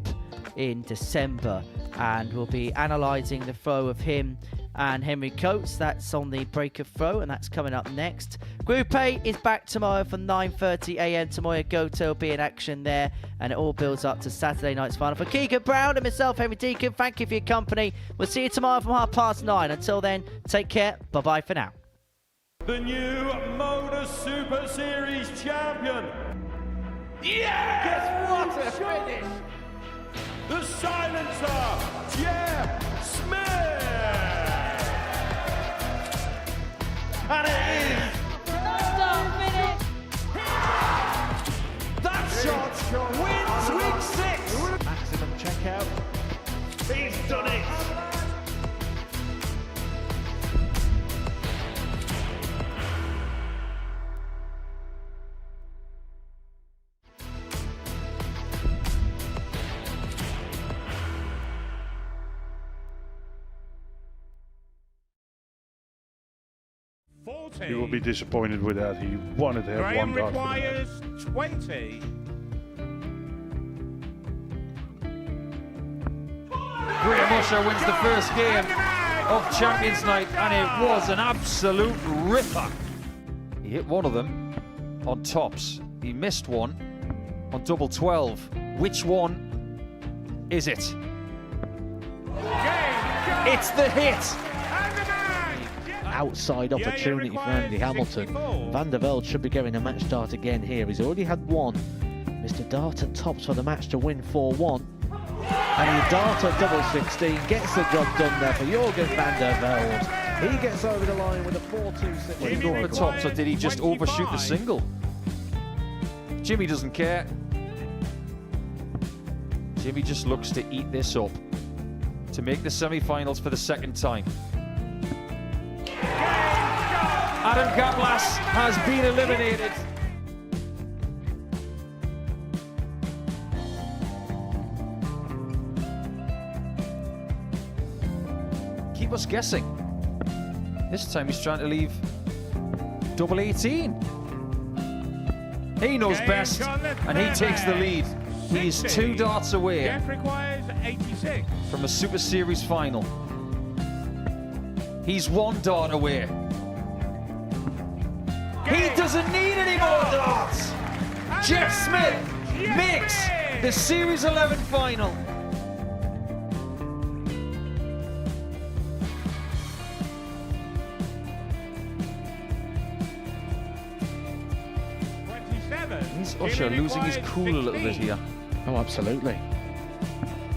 in December, and we'll be analysing the throw of him and Henry Coates. That's on the Break of Throw, and that's coming up next. Group A is back tomorrow from 9:30 a.m. Tomoya Goto will be in action there, and it all builds up to Saturday night's final. For Keegan Brown and myself, Henry Deacon, thank you for your company. We'll see you tomorrow from 9:30. Until then, take care. Bye-bye for now. The new Modus Super Series champion. Yes! What a finish! The silencer, Jeff Smith! And it is... That shot wins week 6! Maximum checkout. He's done it! He will be disappointed with that. He wanted to have one dart. requires 20. Graham Usher wins the first game of Champions Night, and it was an absolute ripper. He hit one of them on tops. He missed one on double 12. Which one is it? It's the hit! Outside opportunity for Andy Hamilton. Van der Velde should be getting a match start again here. He's already had one. Mr. Dart at tops for the match to win 4-1. And he dart at double 16, gets the job done there for Jurgen van der Velde. He gets over the line with a 4-2-6. Did he go for tops, or did he just overshoot the single? Jimmy doesn't care. Jimmy just looks to eat this up to make the semi-finals for the second time. Adam Gablas has been eliminated. Keep us guessing. This time he's trying to leave double 18. He knows best, and he takes the lead. He's 2 darts away Jeff requires 86. from a Super Series final. He's 1 dart away. He doesn't need any more darts. Jeff Smith makes the Series 11 final. Is Usher losing his cool a little bit here? Oh, absolutely.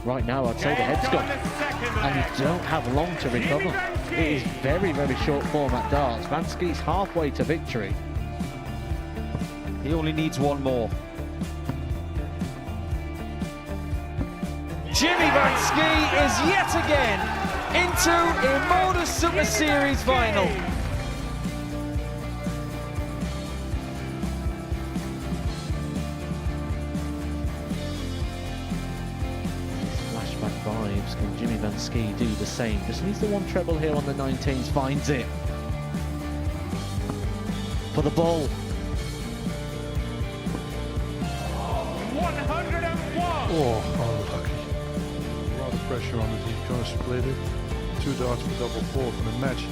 Right now, I'd say the head's gone. And you don't have long to recover. It is very, very short format darts. Vansky's halfway to victory. He only needs 1 more. Jimmy Vansky is yet again into a Modus Super Series final. Ski do the same. Just needs the one treble here on the 19s, finds it. For the ball. 101! Oh, unlucky. A lot of pressure on it. He's going to split it. 2 darts for double 4 for the match.